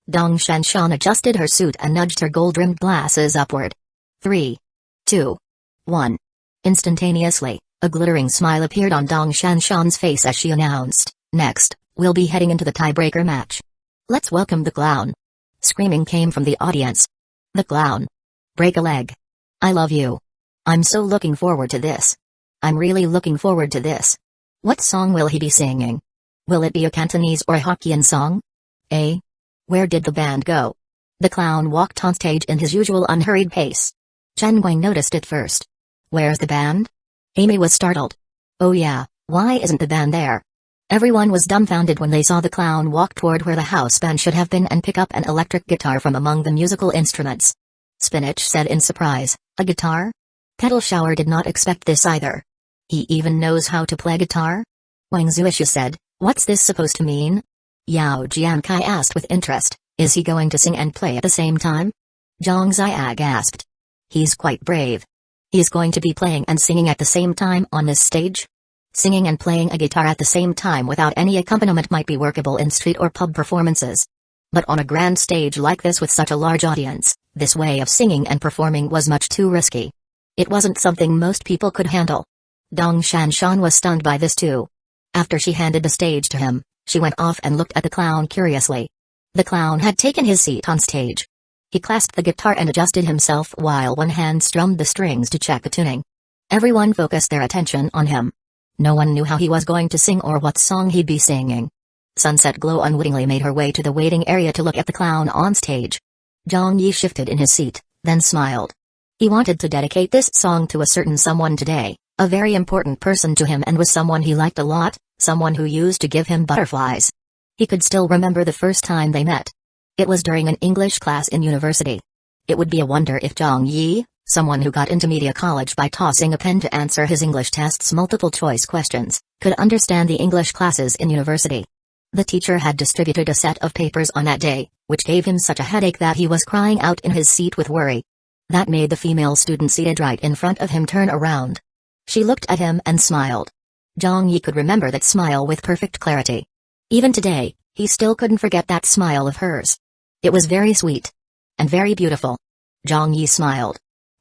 Dong Shanshan adjusted her suit and nudged her gold-rimmed glasses upward. 3, 2, 1. Instantaneously, a glittering smile appeared on Dong Shanshan's face as she announced, "Next, we'll be heading into the tiebreaker match. Let's welcome the clown." Screaming came from the audience. The clown. Break a leg. I love you. I'm so looking forward to this. I'm really looking forward to this. What song will he be singing? Will it be a Cantonese or a Hokkien song? Eh? Where did the band go? The clown walked on stage in his usual unhurried pace. Chen Guang noticed it first. Where's the band? Amy was startled. Oh yeah, why isn't the band there? Everyone was dumbfounded when they saw the clown walk toward where the house band should have been and pick up an electric guitar from among the musical instruments. Spinach said in surprise, a guitar? Kettle Shower did not expect this either. He even knows how to play guitar? Wang Zuishu said, what's this supposed to mean? Yao Jiankai asked with interest, is he going to sing and play at the same time? Zhang Xiag asked. He's quite brave. He's going to be playing and singing at the same time on this stage? Singing and playing a guitar at the same time without any accompaniment might be workable in street or pub performances. But on a grand stage like this with such a large audience, this way of singing and performing was much too risky. It wasn't something most people could handle. Dong Shanshan was stunned by this too. After she handed the stage to him, she went off and looked at the clown curiously. The clown had taken his seat on stage. He clasped the guitar and adjusted himself while one hand strummed the strings to check the tuning. Everyone focused their attention on him. No one knew how he was going to sing or what song he'd be singing. Sunset Glow unwittingly made her way to the waiting area to look at the clown on stage. Zhang Yi shifted in his seat, then smiled. He wanted to dedicate this song to a certain someone today, a very important person to him and was someone he liked a lot, someone who used to give him butterflies. He could still remember the first time they met. It was during an English class in university. It would be a wonder if Zhang Yi, someone who got into media college by tossing a pen to answer his English test's multiple-choice questions, could understand the English classes in university. The teacher had distributed a set of papers on that day, which gave him such a headache that he was crying out in his seat with worry. That made the female student seated right in front of him turn around. She looked at him and smiled. Zhang Yi could remember that smile with perfect clarity. Even today, he still couldn't forget that smile of hers. It was very sweet. And very beautiful. Zhang Yi smiled.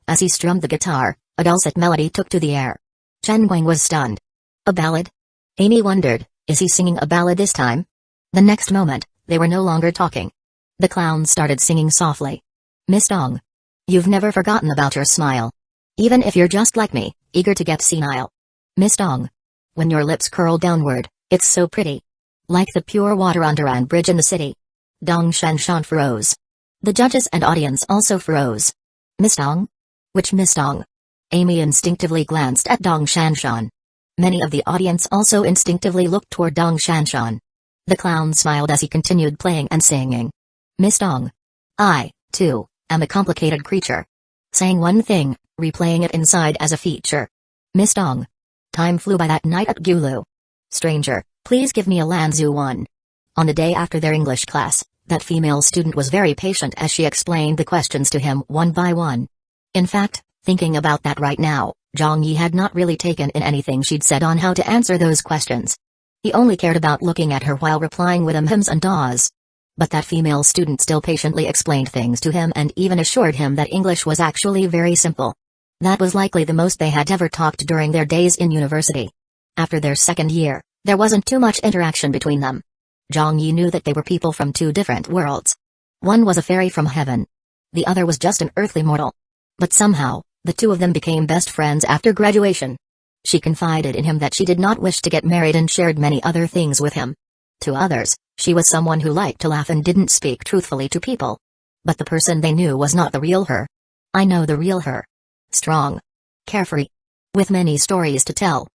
As he strummed the guitar, a dulcet melody took to the air. Chen Guang was stunned. A ballad? Amy wondered, is he singing a ballad this time? The next moment, they were no longer talking. The clown started singing softly. Miss Dong. You've never forgotten about your smile. Even if you're just like me, eager to get senile. Miss Dong. When your lips curl downward, it's so pretty. Like the pure water under an bridge in the city. Dong Shanshan froze. The judges and audience also froze. Miss Dong? Which Miss Dong? Amy instinctively glanced at Dong Shanshan. Many of the audience also instinctively looked toward Dong Shanshan. The clown smiled as he continued playing and singing. Miss Dong. I, too, am a complicated creature. Saying one thing, replaying it inside as a feature. Miss Dong. Time flew by that night at Gulu. Stranger, please give me a Lanzu one. On the day after their English class, that female student was very patient as she explained the questions to him one by one. In fact, thinking about that right now, Zhang Yi had not really taken in anything she'd said on how to answer those questions. He only cared about looking at her while replying with hems and ahs. But that female student still patiently explained things to him and even assured him that English was actually very simple. That was likely the most they had ever talked during their days in university. After their second year, There wasn't too much interaction between them. Zhang Yi knew that they were people from two different worlds. One was a fairy from heaven. The other was just an earthly mortal. But somehow, the two of them became best friends after graduation. She confided in him that she did not wish to get married and shared many other things with him. To others, she was someone who liked to laugh and didn't speak truthfully to people. But the person they knew was not the real her. I know the real her. Strong. Carefree. With many stories to tell.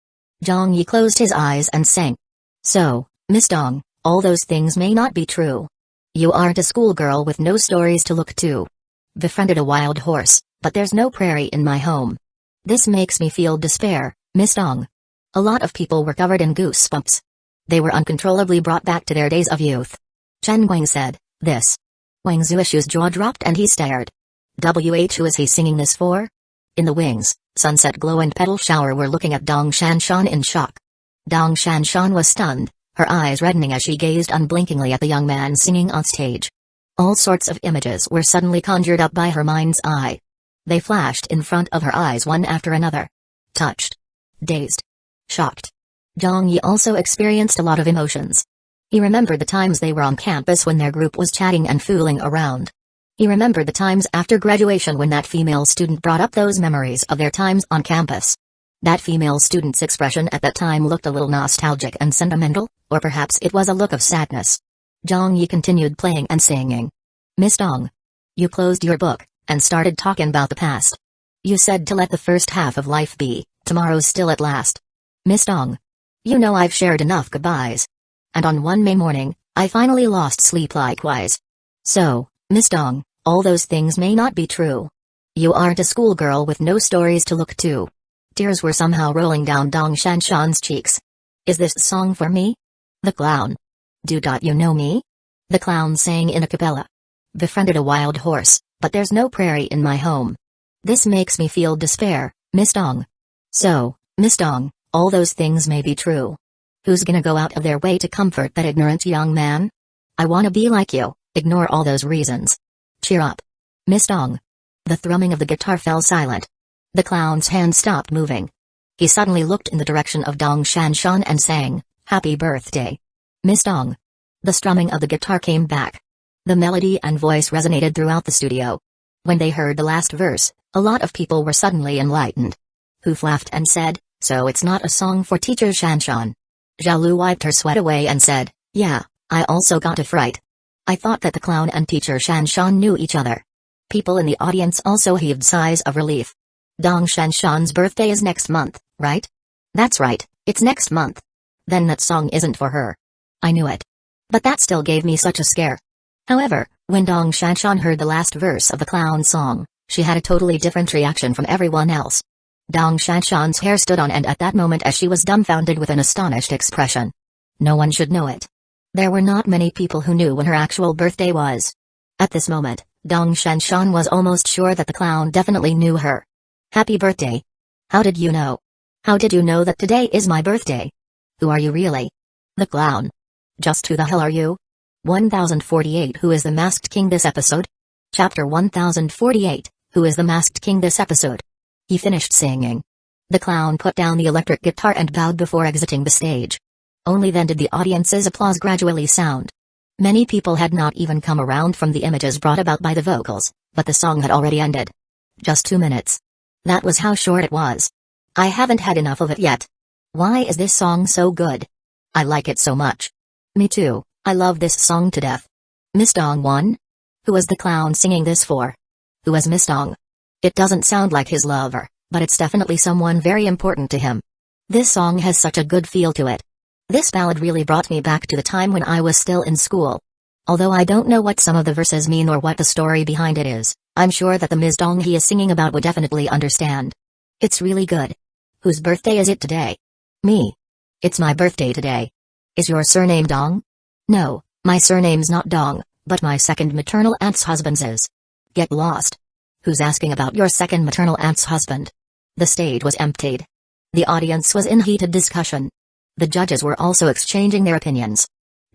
Zhang Yi closed his eyes and sang. So, Miss Dong, all those things may not be true. You aren't a schoolgirl with no stories to look to. Befriended a wild horse, but there's no prairie in my home. This makes me feel despair, Miss Dong. A lot of people were covered in goosebumps. They were uncontrollably brought back to their days of youth. Chen Guang said, this. Wang Zuishu's jaw dropped and he stared. Who is he singing this for? In the wings, Sunset Glow and Petal Shower were looking at Dong Shanshan in shock. Dong Shanshan was stunned, her eyes reddening as she gazed unblinkingly at the young man singing on stage. All sorts of images were suddenly conjured up by her mind's eye. They flashed in front of her eyes one after another. Touched. Dazed. Shocked. Zhang Yi also experienced a lot of emotions. He remembered the times they were on campus when their group was chatting and fooling around. He remembered the times after graduation when that female student brought up those memories of their times on campus. That female student's expression at that time looked a little nostalgic and sentimental, or perhaps it was a look of sadness. Zhang Yi continued playing and singing. Miss Dong. You closed your book, and started talking about the past. You said to let the first half of life be, tomorrow's still at last. Miss Dong. You know I've shared enough goodbyes. And on one May morning, I finally lost sleep likewise. So, Miss Dong, all those things may not be true. You aren't a schoolgirl with no stories to look to. Tears were somehow rolling down Dong Shanshan's cheeks. Is this song for me? The clown. Do you know me? The clown sang in a cappella. Befriended a wild horse, but there's no prairie in my home. This makes me feel despair, Miss Dong. So, Miss Dong, all those things may be true. Who's gonna go out of their way to comfort that ignorant young man? I wanna be like you, ignore all those reasons. Cheer up. Miss Dong. The thrumming of the guitar fell silent. The clown's hand stopped moving. He suddenly looked in the direction of Dong Shanshan and sang, Happy birthday. Miss Dong. The strumming of the guitar came back. The melody and voice resonated throughout the studio. When they heard the last verse, a lot of people were suddenly enlightened. Hoof laughed and said, so it's not a song for teacher Shanshan. Zhalu wiped her sweat away and said, yeah, I also got a fright. I thought that the clown and teacher Shanshan knew each other. People in the audience also heaved sighs of relief. Dong Shanshan's birthday is next month, right? That's right, it's next month. Then that song isn't for her. I knew it. But that still gave me such a scare. However, when Dong Shanshan heard the last verse of the clown song, she had a totally different reaction from everyone else. Dong Shanshan's hair stood on end at that moment as she was dumbfounded with an astonished expression. No one should know it. There were not many people who knew when her actual birthday was. At this moment, Dong Shanshan was almost sure that the clown definitely knew her. Happy birthday. How did you know? How did you know that today is my birthday? Who are you really? The clown. Just who the hell are you? 1048 Who is the Masked King this episode? Chapter 1048, Who is the Masked King this episode? He finished singing. The clown put down the electric guitar and bowed before exiting the stage. Only then did the audience's applause gradually sound. Many people had not even come around from the images brought about by the vocals, but the song had already ended. Just 2 minutes. That was how short it was. I haven't had enough of it yet. Why is this song so good? I like it so much. Me too, I love this song to death. Miss Dong won? Who was the clown singing this for? Who was Miss Dong? It doesn't sound like his lover, but it's definitely someone very important to him. This song has such a good feel to it. This ballad really brought me back to the time when I was still in school. Although I don't know what some of the verses mean or what the story behind it is, I'm sure that the Miss Dong he is singing about would definitely understand. It's really good. Whose birthday is it today? Me. It's my birthday today. Is your surname Dong? No, my surname's not Dong, but my second maternal aunt's husband's is. Get lost. Who's asking about your second maternal aunt's husband? The stage was emptied. The audience was in heated discussion. The judges were also exchanging their opinions.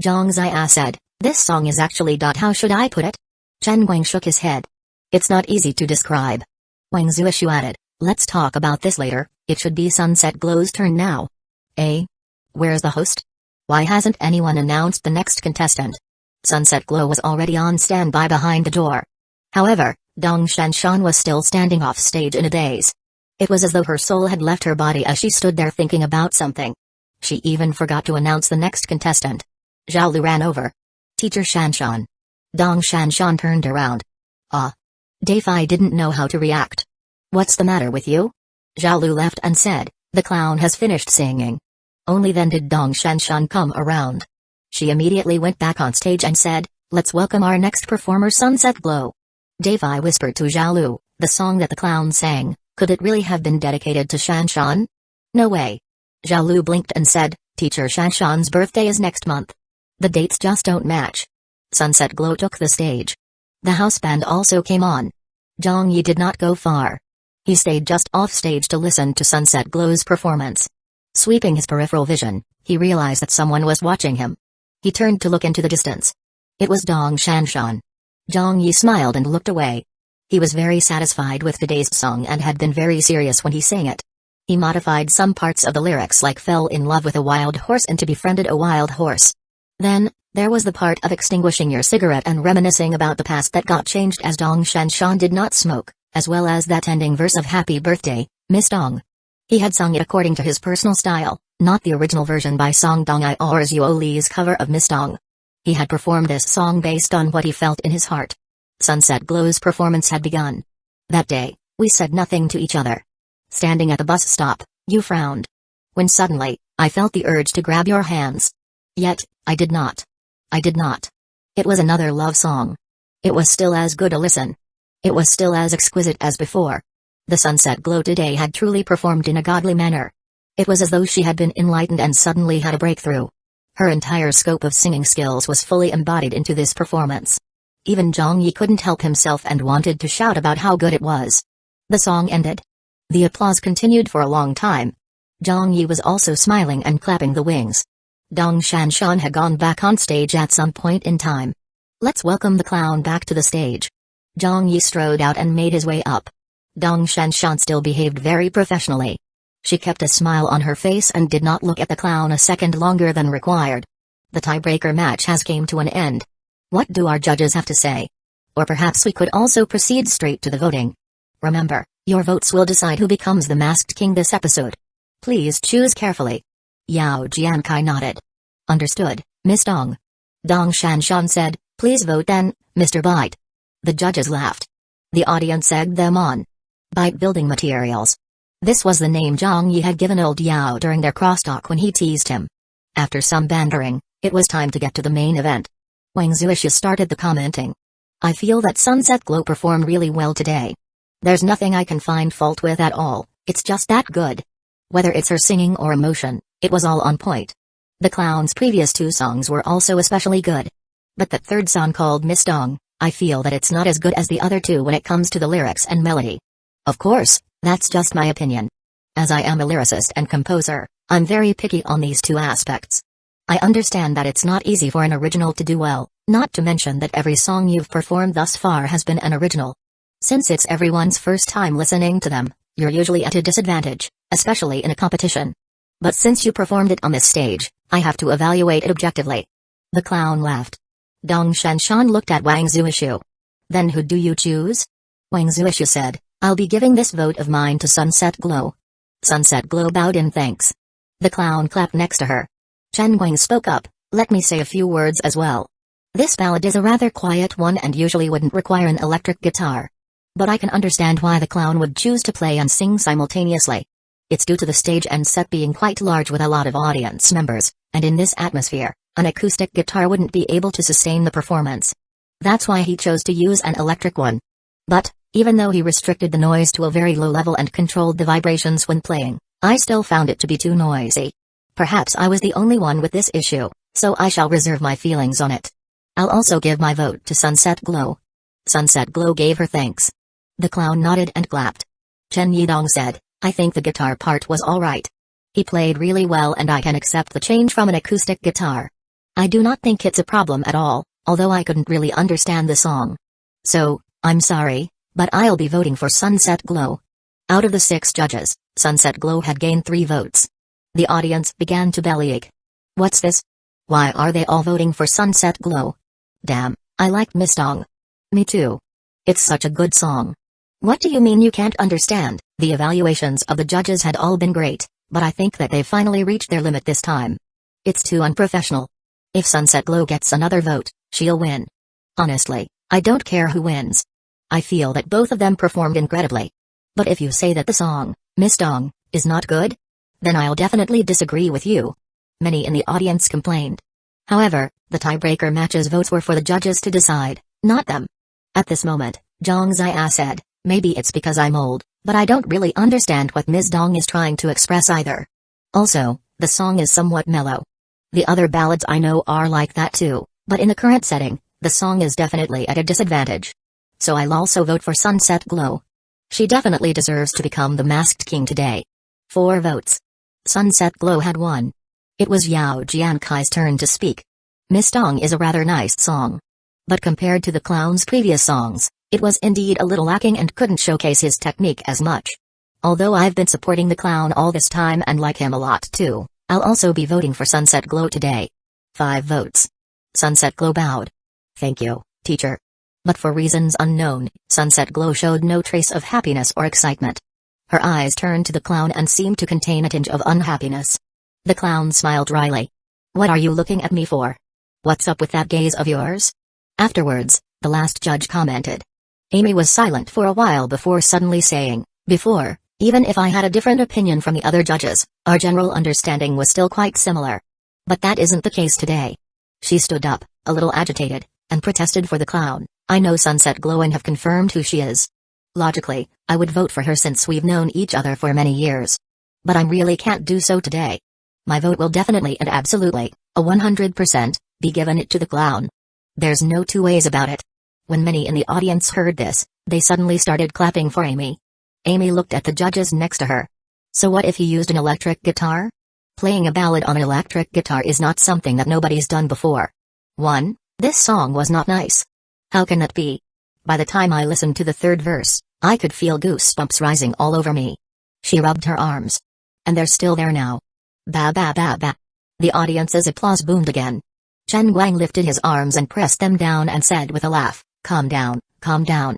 Zhang Zia said, this song is actually. How should I put it? Chen Guang shook his head. It's not easy to describe. Wang Zuishu added, let's talk about this later, it should be Sunset Glow's turn now. Eh? Where's the host? Why hasn't anyone announced the next contestant? Sunset Glow was already on standby behind the door. However, Dong Shanshan was still standing off stage in a daze. It was as though her soul had left her body as she stood there thinking about something. She even forgot to announce the next contestant. Zhao Lu ran over. Teacher Shanshan. Dong Shanshan turned around. Ah. Dafei didn't know how to react. What's the matter with you? Zhao Lu left and said, the clown has finished singing. Only then did Dong Shanshan come around. She immediately went back on stage and said, let's welcome our next performer Sunset Glow. Dafei whispered to Zhao Lu, the song that the clown sang, could it really have been dedicated to Shanshan? No way. Zhao Lu blinked and said, Teacher Shanshan's birthday is next month. The dates just don't match. Sunset Glow took the stage. The house band also came on. Zhang Yi did not go far. He stayed just off stage to listen to Sunset Glow's performance. Sweeping his peripheral vision, he realized that someone was watching him. He turned to look into the distance. It was Dong Shanshan. Zhang Yi smiled and looked away. He was very satisfied with today's song and had been very serious when he sang it. He modified some parts of the lyrics like fell in love with a wild horse into befriended a wild horse. Then, there was the part of extinguishing your cigarette and reminiscing about the past that got changed as Dong Shanshan did not smoke, as well as that ending verse of Happy Birthday, Miss Dong. He had sung it according to his personal style, not the original version by Song Dong I or Zuo Li's cover of Miss Dong. He had performed this song based on what he felt in his heart. Sunset Glow's performance had begun. That day, we said nothing to each other. Standing at the bus stop, you frowned. When suddenly, I felt the urge to grab your hands. Yet, I did not. I did not. It was another love song. It was still as good a listen. It was still as exquisite as before. The Sunset Glow today had truly performed in a godly manner. It was as though she had been enlightened and suddenly had a breakthrough. Her entire scope of singing skills was fully embodied into this performance. Even Zhang Yi couldn't help himself and wanted to shout about how good it was. The song ended. The applause continued for a long time. Zhang Yi was also smiling and clapping the wings. Dong Shanshan had gone back on stage at some point in time. Let's welcome the clown back to the stage. Zhang Yi strode out and made his way up. Dong Shanshan still behaved very professionally. She kept a smile on her face and did not look at the clown a second longer than required. The tiebreaker match has came to an end. What do our judges have to say? Or perhaps we could also proceed straight to the voting. Remember, your votes will decide who becomes the masked king this episode. Please choose carefully. Yao Jiankai nodded. Understood, Miss Dong. Dong Shanshan said, please vote then, Mr. Byte. The judges laughed. The audience egged them on. Byte Building Materials. This was the name Zhang Yi had given old Yao during their crosstalk when he teased him. After some bantering, it was time to get to the main event. Wang Zuishu started the commenting. I feel that Sunset Glow performed really well today. There's nothing I can find fault with at all, it's just that good. Whether it's her singing or emotion, it was all on point. The clown's previous two songs were also especially good. But that third song called Miss Dong, I feel that it's not as good as the other two when it comes to the lyrics and melody. Of course, that's just my opinion. As I am a lyricist and composer, I'm very picky on these two aspects. I understand that it's not easy for an original to do well, not to mention that every song you've performed thus far has been an original. Since it's everyone's first time listening to them, you're usually at a disadvantage, especially in a competition. But since you performed it on this stage, I have to evaluate it objectively. The clown laughed. Dong Shanshan looked at Wang Zuishu. Then who do you choose? Wang Zuishu said, I'll be giving this vote of mine to Sunset Glow. Sunset Glow bowed in thanks. The clown clapped next to her. Chen Guang spoke up, let me say a few words as well. This ballad is a rather quiet one and usually wouldn't require an electric guitar. But I can understand why the clown would choose to play and sing simultaneously. It's due to the stage and set being quite large with a lot of audience members, and in this atmosphere, an acoustic guitar wouldn't be able to sustain the performance. That's why he chose to use an electric one. But, even though he restricted the noise to a very low level and controlled the vibrations when playing, I still found it to be too noisy. Perhaps I was the only one with this issue, so I shall reserve my feelings on it. I'll also give my vote to Sunset Glow. Sunset Glow gave her thanks. The clown nodded and clapped. Chen Yidong said, I think the guitar part was alright. He played really well and I can accept the change from an acoustic guitar. I do not think it's a problem at all, although I couldn't really understand the song. So, I'm sorry, but I'll be voting for Sunset Glow. Out of the 6 judges, Sunset Glow had gained 3 votes. The audience began to bellyache. What's this? Why are they all voting for Sunset Glow? Damn, I like Miss Dong. Me too. It's such a good song. What do you mean you can't understand? The evaluations of the judges had all been great, but I think that they've finally reached their limit this time. It's too unprofessional. If Sunset Glow gets another vote, she'll win. Honestly, I don't care who wins. I feel that both of them performed incredibly. But if you say that the song, Miss Dong, is not good, then I'll definitely disagree with you. Many in the audience complained. However, the tiebreaker match's votes were for the judges to decide, not them. At this moment, Zhang Ziya said, maybe it's because I'm old, but I don't really understand what Ms. Dong is trying to express either. Also, the song is somewhat mellow. The other ballads I know are like that too, but in the current setting, the song is definitely at a disadvantage. So I'll also vote for Sunset Glow. She definitely deserves to become the Masked King today. 4 votes. Sunset Glow had won. It was Yao Jiankai's turn to speak. Miss Dong is a rather nice song. But compared to the clown's previous songs, it was indeed a little lacking and couldn't showcase his technique as much. Although I've been supporting the clown all this time and like him a lot too, I'll also be voting for Sunset Glow today. 5 votes. Sunset Glow bowed. Thank you, teacher. But for reasons unknown, Sunset Glow showed no trace of happiness or excitement. Her eyes turned to the clown and seemed to contain a tinge of unhappiness. The clown smiled wryly. What are you looking at me for? What's up with that gaze of yours? Afterwards, the last judge commented. Amy was silent for a while before suddenly saying, before, even if I had a different opinion from the other judges, our general understanding was still quite similar. But that isn't the case today. She stood up, a little agitated, and protested for the clown. I know Sunset Glow and have confirmed who she is. Logically, I would vote for her since we've known each other for many years. But I really can't do so today. My vote will definitely and absolutely, a 100%, be given it to the clown. There's no two ways about it. When many in the audience heard this, they suddenly started clapping for Amy. Amy looked at the judges next to her. So what if he used an electric guitar? Playing a ballad on an electric guitar is not something that nobody's done before. 1. This song was not nice. How can that be? By the time I listened to the 3rd verse, I could feel goosebumps rising all over me. She rubbed her arms. And they're still there now. Ba ba ba ba. The audience's applause boomed again. Chen Guang lifted his arms and pressed them down and said with a laugh, calm down, calm down.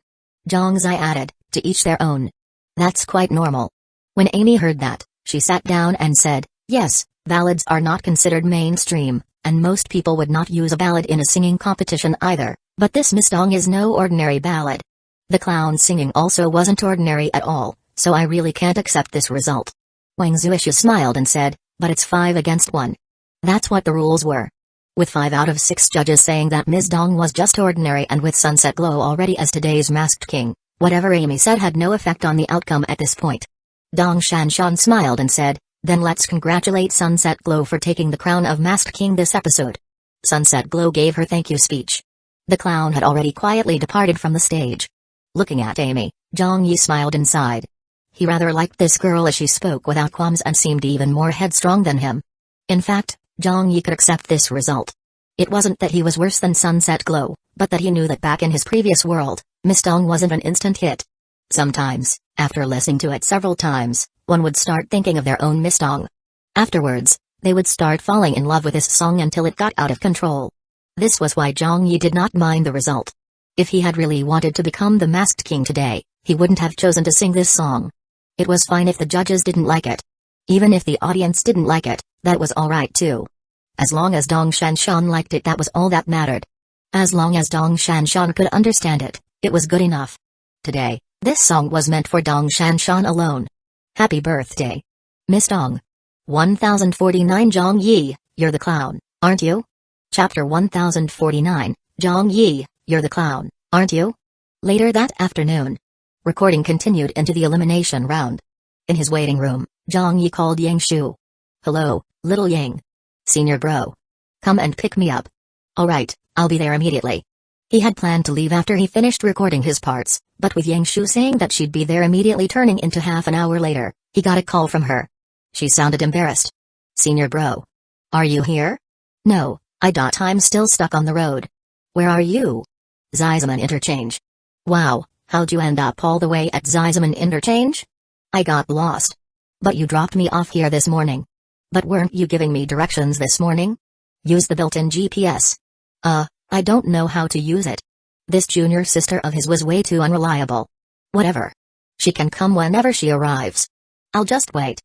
Zhang Zai added, to each their own. That's quite normal. When Amy heard that, she sat down and said, yes, ballads are not considered mainstream, and most people would not use a ballad in a singing competition either, but this Miss Dong is no ordinary ballad. The clown's singing also wasn't ordinary at all, so I really can't accept this result. Wang Zuishu smiled and said, but it's 5 against 1. That's what the rules were. With 5 out of 6 judges saying that Ms. Dong was just ordinary and with Sunset Glow already as today's Masked King, whatever Amy said had no effect on the outcome at this point. Dong Shanshan smiled and said, then let's congratulate Sunset Glow for taking the crown of Masked King this episode. Sunset Glow gave her thank you speech. The clown had already quietly departed from the stage. Looking at Amy, Zhang Yi smiled inside. He rather liked this girl as she spoke without qualms and seemed even more headstrong than him. In fact, Zhang Yi could accept this result. It wasn't that he was worse than Sunset Glow, but that he knew that back in his previous world, Miss Dong wasn't an instant hit. Sometimes, after listening to it several times, one would start thinking of their own Miss Dong. Afterwards, they would start falling in love with this song until it got out of control. This was why Zhang Yi did not mind the result. If he had really wanted to become the Masked King today, he wouldn't have chosen to sing this song. It was fine if the judges didn't like it. Even if the audience didn't like it, that was alright too. As long as Dong Shanshan liked it, that was all that mattered. As long as Dong Shanshan could understand it, it was good enough. Today, this song was meant for Dong Shanshan alone. Happy birthday, Miss Dong. 1049 Zhang Yi, you're the clown, aren't you? Chapter 1049, Zhang Yi, you're the clown, aren't you? Later that afternoon. Recording continued into the elimination round. In his waiting room, Zhang Yi called Yang Shu. Hello, little Yang. Senior bro. Come and pick me up. Alright, I'll be there immediately. He had planned to leave after he finished recording his parts, but with Yang Shu saying that she'd be there immediately turning into half an hour later, he got a call from her. She sounded embarrassed. Senior bro. Are you here? No, I'm still stuck on the road. Where are you? Zaizaman Interchange. Wow, how'd you end up all the way at Zaizaman Interchange? I got lost. But you dropped me off here this morning. But weren't you giving me directions this morning? Use the built-in GPS. I don't know how to use it. This junior sister of his was way too unreliable. Whatever. She can come whenever she arrives. I'll just wait.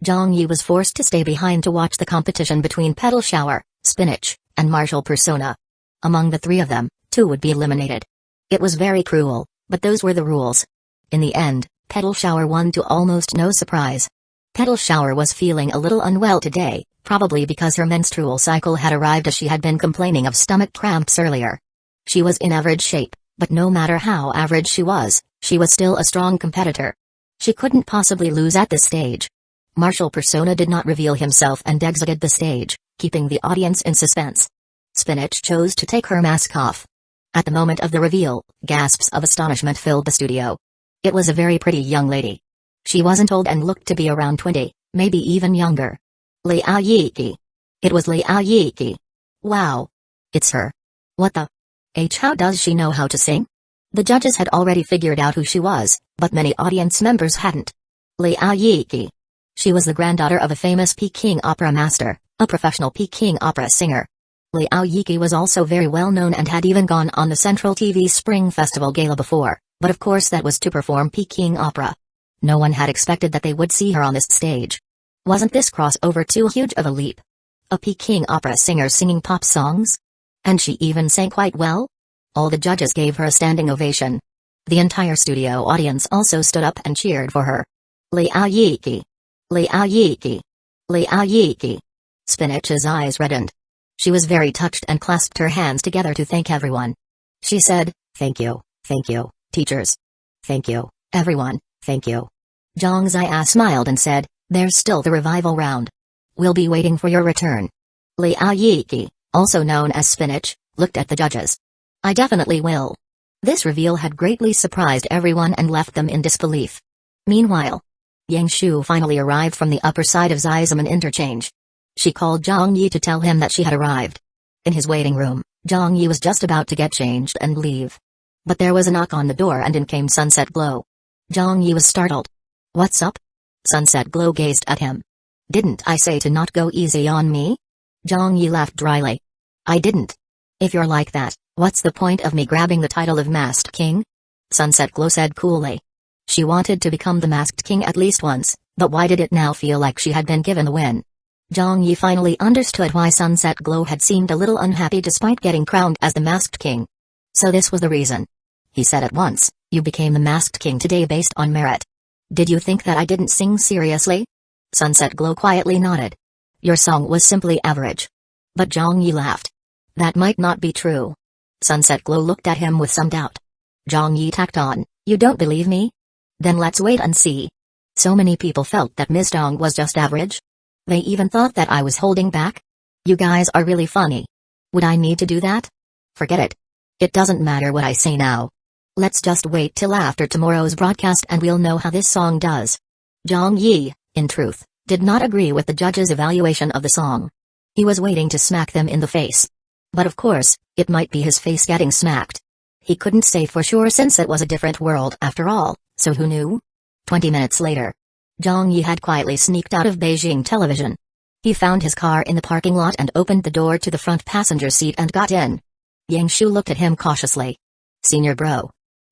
Zhang Yi was forced to stay behind to watch the competition between Petal Shower, Spinach, and Martial Persona. Among the three of them, two would be eliminated. It was very cruel, but those were the rules. In the end, Petal Shower won to almost no surprise. Petal Shower was feeling a little unwell today, probably because her menstrual cycle had arrived as she had been complaining of stomach cramps earlier. She was in average shape, but no matter how average she was still a strong competitor. She couldn't possibly lose at this stage. Martial Persona did not reveal himself and exited the stage, keeping the audience in suspense. Spinach chose to take her mask off. At the moment of the reveal, gasps of astonishment filled the studio. It was a very pretty young lady. She wasn't old and looked to be around 20, maybe even younger. Liao Yiki. It was Liao Yiki. Wow. It's her. What the? How does she know how to sing? The judges had already figured out who she was, but many audience members hadn't. Liao Yiki. She was the granddaughter of a famous Peking opera master, a professional Peking opera singer. Liao Yiki was also very well known and had even gone on the Central TV Spring Festival Gala before, but of course that was to perform Peking opera. No one had expected that they would see her on this stage. Wasn't this crossover too huge of a leap? A Peking opera singer singing pop songs? And she even sang quite well? All the judges gave her a standing ovation. The entire studio audience also stood up and cheered for her. Liao Yiki. Liao Yiki. Liao Yiki. Spinach's eyes reddened. She was very touched and clasped her hands together to thank everyone. She said, thank you, teachers. Thank you, everyone, thank you. Zhang Zia smiled and said, there's still the revival round. We'll be waiting for your return. Liao Yiki, also known as Spinach, looked at the judges. I definitely will. This reveal had greatly surprised everyone and left them in disbelief. Meanwhile, Yang Shu finally arrived from the upper side of Zaizaman Interchange. She called Zhang Yi to tell him that she had arrived. In his waiting room, Zhang Yi was just about to get changed and leave. But there was a knock on the door and in came Sunset Glow. Zhang Yi was startled. What's up? Sunset Glow gazed at him. Didn't I say to not go easy on me? Zhang Yi laughed dryly. I didn't. If you're like that, what's the point of me grabbing the title of Masked King? Sunset Glow said coolly. She wanted to become the Masked King at least once, but why did it now feel like she had been given the win? Zhang Yi finally understood why Sunset Glow had seemed a little unhappy despite getting crowned as the Masked King. So this was the reason. He said at once, you became the Masked King today based on merit. Did you think that I didn't sing seriously? Sunset Glow quietly nodded. Your song was simply average. But Zhang Yi laughed. That might not be true. Sunset Glow looked at him with some doubt. Zhang Yi tacked on, you don't believe me? Then let's wait and see. So many people felt that Miss Dong was just average? They even thought that I was holding back? You guys are really funny. Would I need to do that? Forget it. It doesn't matter what I say now. Let's just wait till after tomorrow's broadcast and we'll know how this song does. Zhang Yi, in truth, did not agree with the judge's evaluation of the song. He was waiting to smack them in the face. But of course, it might be his face getting smacked. He couldn't say for sure since it was a different world after all, so who knew? 20 minutes later, Zhang Yi had quietly sneaked out of Beijing television. He found his car in the parking lot and opened the door to the front passenger seat and got in. Yang Shu looked at him cautiously. Senior bro.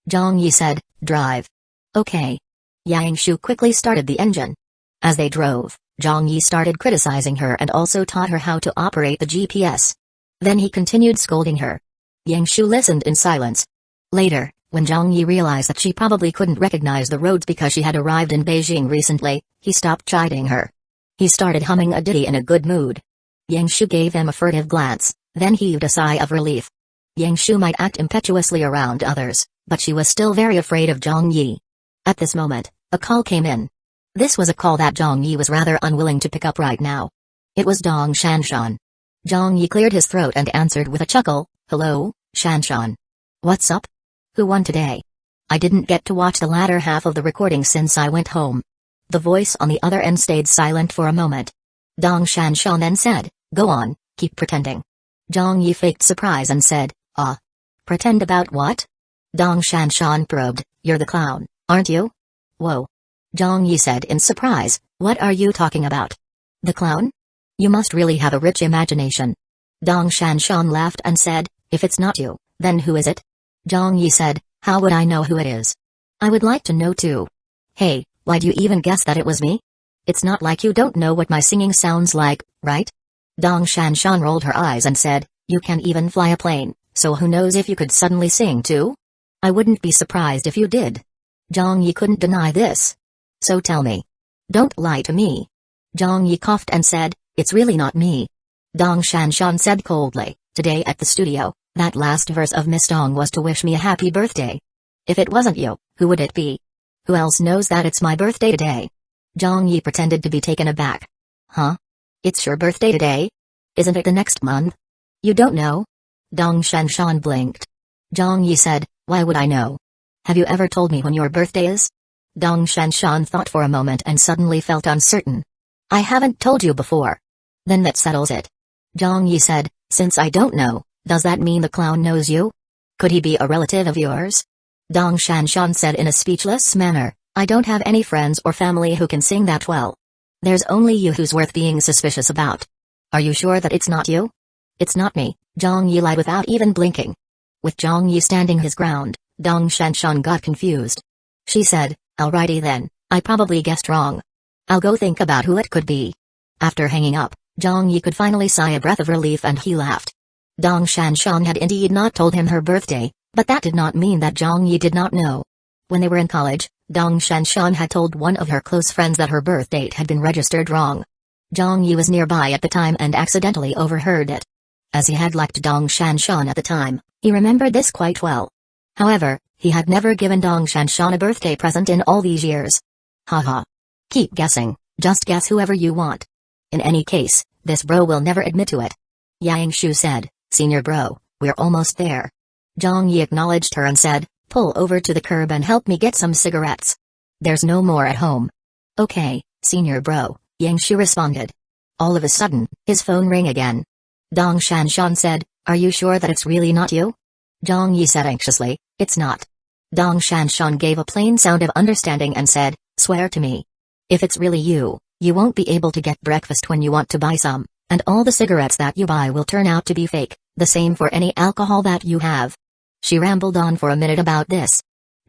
Zhang Yi said, drive. Okay. Yang Shu quickly started the engine. As they drove, Zhang Yi started criticizing her and also taught her how to operate the GPS. Then he continued scolding her. Yang Shu listened in silence. Later, when Zhang Yi realized that she probably couldn't recognize the roads because she had arrived in Beijing recently, he stopped chiding her. He started humming a ditty in a good mood. Yang Shu gave him a furtive glance, then heaved a sigh of relief. Yang Shu might act impetuously around others, but she was still very afraid of Zhang Yi. At this moment, a call came in. This was a call that Zhang Yi was rather unwilling to pick up right now. It was Dong Shanshan. Zhang Yi cleared his throat and answered with a chuckle, hello, Shanshan. What's up? Who won today? I didn't get to watch the latter half of the recording since I went home. The voice on the other end stayed silent for a moment. Dong Shanshan then said, go on, keep pretending. Zhang Yi faked surprise and said, pretend about what? Dong Shanshan probed, you're the clown, aren't you? Whoa. Zhang Yi said in surprise, what are you talking about? The clown? You must really have a rich imagination. Dong Shanshan laughed and said, if it's not you, then who is it? Zhang Yi said, how would I know who it is? I would like to know too. Hey, why'd you even guess that it was me? It's not like you don't know what my singing sounds like, right? Dong Shanshan rolled her eyes and said, you can't even fly a plane, so who knows if you could suddenly sing too? I wouldn't be surprised if you did. Zhang Yi couldn't deny this. So tell me. Don't lie to me. Zhang Yi coughed and said, it's really not me. Dong Shanshan said coldly, today at the studio, that last verse of Miss Dong was to wish me a happy birthday. If it wasn't you, who would it be? Who else knows that it's my birthday today? Zhang Yi pretended to be taken aback. Huh? It's your birthday today? Isn't it the next month? You don't know? Dong Shanshan blinked. Zhang Yi said, why would I know? Have you ever told me when your birthday is? Dong Shanshan thought for a moment and suddenly felt uncertain. I haven't told you before. Then that settles it. Zhang Yi said, since I don't know, does that mean the clown knows you? Could he be a relative of yours? Dong Shanshan said in a speechless manner, I don't have any friends or family who can sing that well. There's only you who's worth being suspicious about. Are you sure that it's not you? It's not me, Zhang Yi lied without even blinking. With Zhang Yi standing his ground, Dong Shanshan got confused. She said, alrighty then, I probably guessed wrong. I'll go think about who it could be. After hanging up, Zhang Yi could finally sigh a breath of relief and he laughed. Dong Shanshan had indeed not told him her birthday, but that did not mean that Zhang Yi did not know. When they were in college, Dong Shanshan had told one of her close friends that her birth date had been registered wrong. Zhang Yi was nearby at the time and accidentally overheard it. As he had liked Dong Shanshan at the time, he remembered this quite well. However, he had never given Dong Shanshan a birthday present in all these years. Haha. Keep guessing, just guess whoever you want. In any case, this bro will never admit to it. Yang Shu said, Senior bro, we're almost there. Zhang Yi acknowledged her and said, pull over to the curb and help me get some cigarettes. There's no more at home. Okay, Senior bro, Yang Shu responded. All of a sudden, his phone rang again. Dong Shanshan said, are you sure that it's really not you? Zhang Yi said anxiously, it's not. Dong Shanshan gave a plain sound of understanding and said, swear to me. If it's really you, you won't be able to get breakfast when you want to buy some, and all the cigarettes that you buy will turn out to be fake, the same for any alcohol that you have. She rambled on for a minute about this.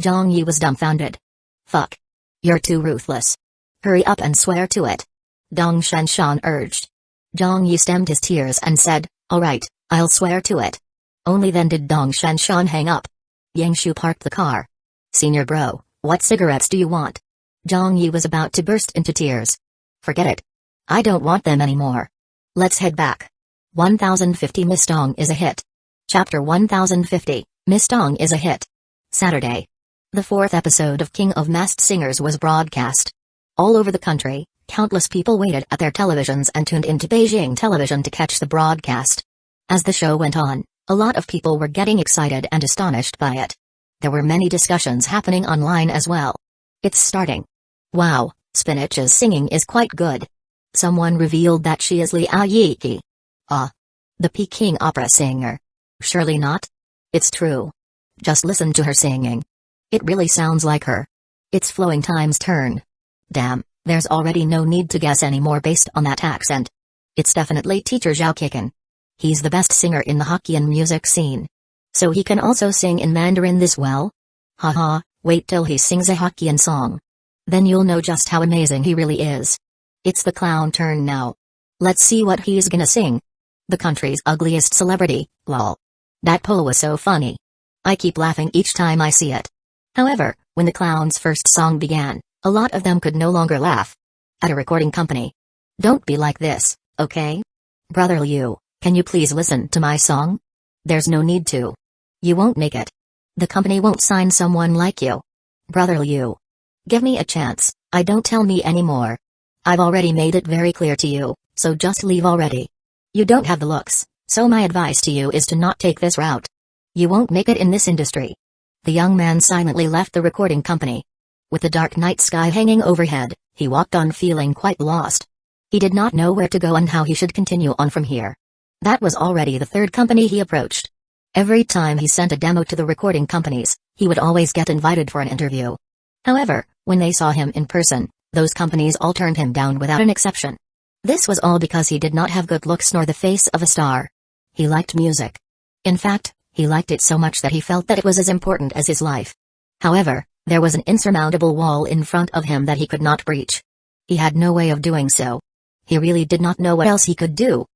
Zhang Yi was dumbfounded. Fuck. You're too ruthless. Hurry up and swear to it. Dong Shanshan urged. Zhang Yi stemmed his tears and said, alright, I'll swear to it. Only then did Dong Shanshan hang up. Yang Shu parked the car. Senior bro, what cigarettes do you want? Zhang Yi was about to burst into tears. Forget it. I don't want them anymore. Let's head back. 1050 Miss Dong is a hit. Chapter 1050, Miss Dong is a hit. Saturday. The fourth episode of King of Masked Singers was broadcast. All over the country, countless people waited at their televisions and tuned into Beijing television to catch the broadcast. As the show went on, a lot of people were getting excited and astonished by it. There were many discussions happening online as well. It's starting. Wow, Spinach's singing is quite good. Someone revealed that she is Liao Yiki. Ah. The Peking opera singer. Surely not? It's true. Just listen to her singing. It really sounds like her. It's flowing time's turn. Damn, there's already no need to guess anymore based on that accent. It's definitely teacher Zhao Kiken. He's the best singer in the Hokkien music scene. So he can also sing in Mandarin this well? Haha, wait till he sings a Hokkien song. Then you'll know just how amazing he really is. It's the clown turn now. Let's see what he's gonna sing. The country's ugliest celebrity, lol. That poll was so funny. I keep laughing each time I see it. However, when the clown's first song began, a lot of them could no longer laugh. At a recording company. Don't be like this, okay? Brother Liu, can you please listen to my song? There's no need to. You won't make it. The company won't sign someone like you. Brother Liu. Give me a chance, don't tell me anymore. I've already made it very clear to you, so just leave already. You don't have the looks, so my advice to you is to not take this route. You won't make it in this industry. The young man silently left the recording company. With the dark night sky hanging overhead, he walked on feeling quite lost. He did not know where to go and how he should continue on from here. That was already the third company he approached. Every time he sent a demo to the recording companies, he would always get invited for an interview. However, when they saw him in person, those companies all turned him down without an exception. This was all because he did not have good looks nor the face of a star. He liked music. In fact, he liked it so much that he felt that it was as important as his life. However, there was an insurmountable wall in front of him that he could not breach. He had no way of doing so. He really did not know what else he could do.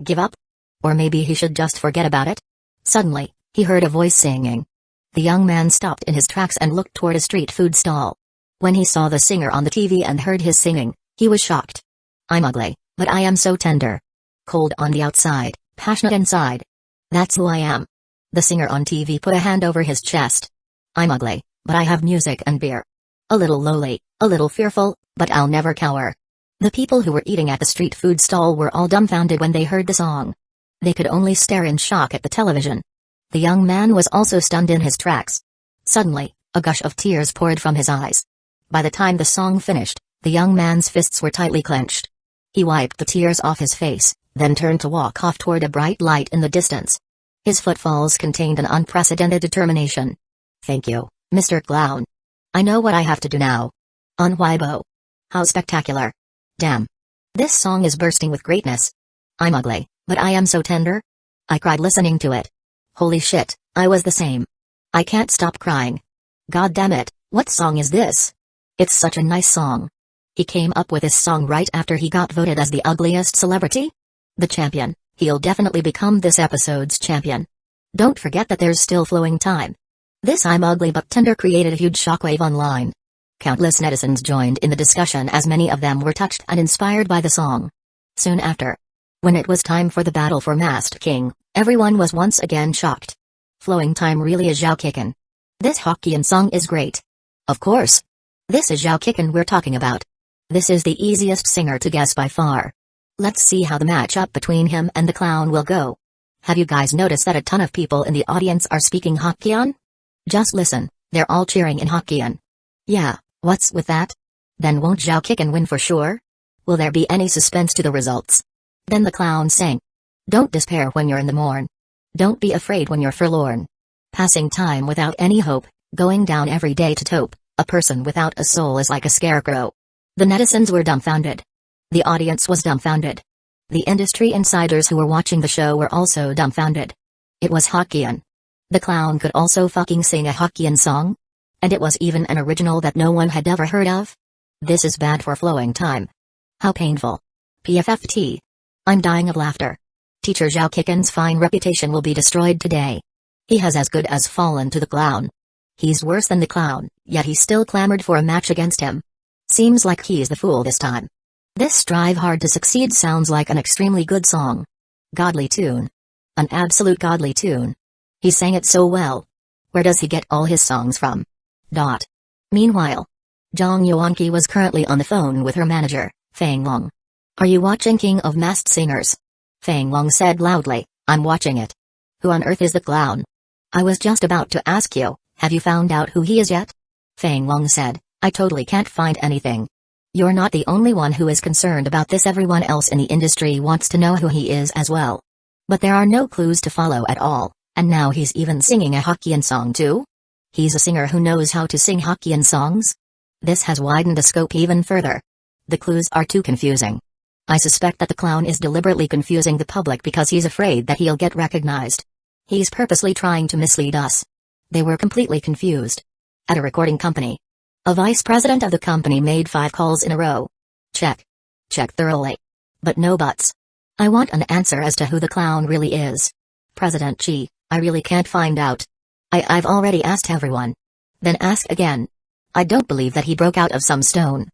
Give up? Or maybe he should just forget about it? Suddenly, he heard a voice singing. The young man stopped in his tracks and looked toward a street food stall. When he saw the singer on the TV and heard his singing, he was shocked. I'm ugly, but I am so tender. Cold on the outside, passionate inside. That's who I am. The singer on TV put a hand over his chest. I'm ugly, but I have music and beer. A little lowly, a little fearful, but I'll never cower. The people who were eating at the street food stall were all dumbfounded when they heard the song. They could only stare in shock at the television. The young man was also stunned in his tracks. Suddenly, a gush of tears poured from his eyes. By the time the song finished, the young man's fists were tightly clenched. He wiped the tears off his face, then turned to walk off toward a bright light in the distance. His footfalls contained an unprecedented determination. Thank you, Mr. Clown. I know what I have to do now. On Weibo. How spectacular. Damn. This song is bursting with greatness. I'm ugly, but I am so tender. I cried listening to it. Holy shit, I was the same. I can't stop crying. God damn it, what song is this? It's such a nice song. He came up with this song right after he got voted as the ugliest celebrity? The champion, he'll definitely become this episode's champion. Don't forget that there's still flowing time. This I'm ugly but tender created a huge shockwave online. Countless netizens joined in the discussion as many of them were touched and inspired by the song. Soon after, when it was time for the battle for Masked King, everyone was once again shocked. Flowing time really is Zhao Kicken. This Hokkien song is great. Of course. This is Zhao Kicken we're talking about. This is the easiest singer to guess by far. Let's see how the matchup between him and the clown will go. Have you guys noticed that a ton of people in the audience are speaking Hokkien? Just listen, they're all cheering in Hokkien. Yeah, what's with that? Then won't Zhao Kicken win for sure? Will there be any suspense to the results? Then the clown sang. Don't despair when you're in the morn. Don't be afraid when you're forlorn. Passing time without any hope, going down every day to tope, a person without a soul is like a scarecrow. The netizens were dumbfounded. The audience was dumbfounded. The industry insiders who were watching the show were also dumbfounded. It was Hokkien. The clown could also fucking sing a Hokkien song? And it was even an original that no one had ever heard of? This is bad for flowing time. How painful. PFFT. I'm dying of laughter. Teacher Zhao Kicken's fine reputation will be destroyed today. He has as good as fallen to the clown. He's worse than the clown, yet he still clamored for a match against him. Seems like he's the fool this time. This Strive Hard to Succeed sounds like an extremely good song. Godly tune. An absolute godly tune. He sang it so well. Where does he get all his songs from? Meanwhile, Zhang Yuanqi was currently on the phone with her manager, Feng Long. Are you watching King of Masked Singers? Feng Long said loudly, I'm watching it. Who on earth is the clown? I was just about to ask you, have you found out who he is yet? Feng Long said, I totally can't find anything. You're not the only one who is concerned about this. Everyone else in the industry wants to know who he is as well. But there are no clues to follow at all, and now he's even singing a Hokkien song too? He's a singer who knows how to sing Hokkien songs? This has widened the scope even further. The clues are too confusing. I suspect that the clown is deliberately confusing the public because he's afraid that he'll get recognized. He's purposely trying to mislead us. They were completely confused. At a recording company, a vice president of the company made 5 calls in a row. Check thoroughly. But no buts. I want an answer as to who the clown really is. President Chi, I really can't find out. I've already asked everyone. Then ask again. I don't believe that he broke out of some stone.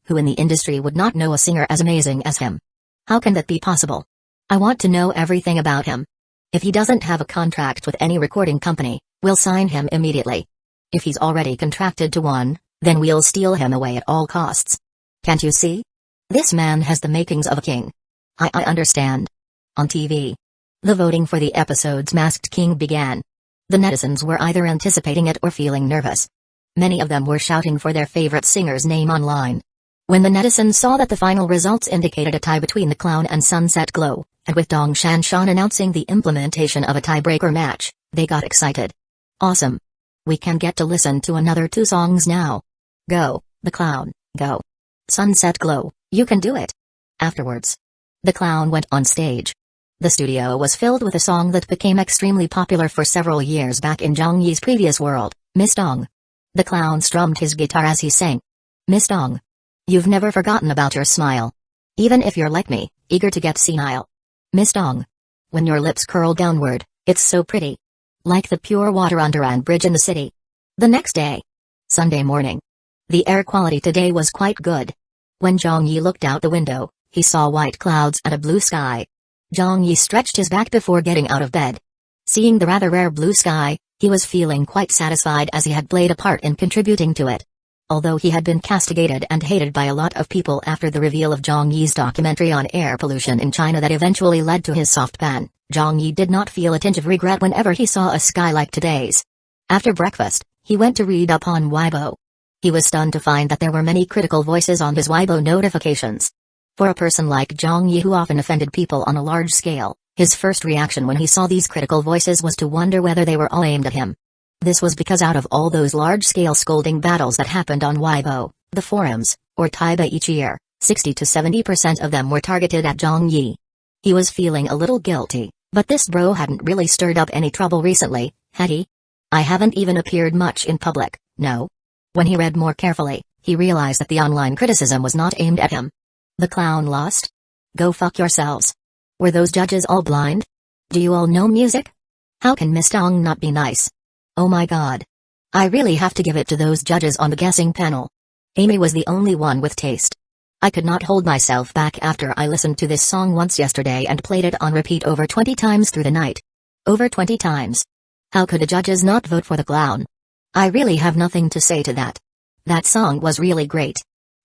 Who in the industry would not know a singer as amazing as him? How can that be possible? I want to know everything about him. If he doesn't have a contract with any recording company, we'll sign him immediately. If he's already contracted to one, then we'll steal him away at all costs. Can't you see? This man has the makings of a king. I understand. On TV, the voting for the episode's Masked King began. The netizens were either anticipating it or feeling nervous. Many of them were shouting for their favorite singer's name online. When the netizens saw that the final results indicated a tie between the clown and Sunset Glow, and with Dong Shanshan announcing the implementation of a tiebreaker match, they got excited. Awesome. We can get to listen to another 2 songs now. Go, the clown, go. Sunset Glow, you can do it. Afterwards, the clown went on stage. The studio was filled with a song that became extremely popular for several years back in Zhang Yi's previous world, Miss Dong. The clown strummed his guitar as he sang. Miss Dong. You've never forgotten about your smile. Even if you're like me, eager to get senile. Miss Dong. When your lips curl downward, it's so pretty. Like the pure water under an bridge in the city. The next day. Sunday morning. The air quality today was quite good. When Zhang Yi looked out the window, he saw white clouds and a blue sky. Zhang Yi stretched his back before getting out of bed. Seeing the rather rare blue sky, he was feeling quite satisfied as he had played a part in contributing to it. Although he had been castigated and hated by a lot of people after the reveal of Zhang Yi's documentary on air pollution in China that eventually led to his soft ban, Zhang Yi did not feel a tinge of regret whenever he saw a sky like today's. After breakfast, he went to read up on Weibo. He was stunned to find that there were many critical voices on his Weibo notifications. For a person like Zhang Yi who often offended people on a large scale, his first reaction when he saw these critical voices was to wonder whether they were all aimed at him. This was because out of all those large-scale scolding battles that happened on Weibo, the forums, or Taiba each year, 60 to 70% of them were targeted at Zhang Yi. He was feeling a little guilty, but this bro hadn't really stirred up any trouble recently, had he? I haven't even appeared much in public, no. When he read more carefully, he realized that the online criticism was not aimed at him. The clown lost? Go fuck yourselves. Were those judges all blind? Do you all know music? How can Miss Dong not be nice? Oh my god. I really have to give it to those judges on the guessing panel. Amy was the only one with taste. I could not hold myself back after I listened to this song once yesterday and played it on repeat over 20 times through the night. Over 20 times. How could the judges not vote for the clown? I really have nothing to say to that. That song was really great.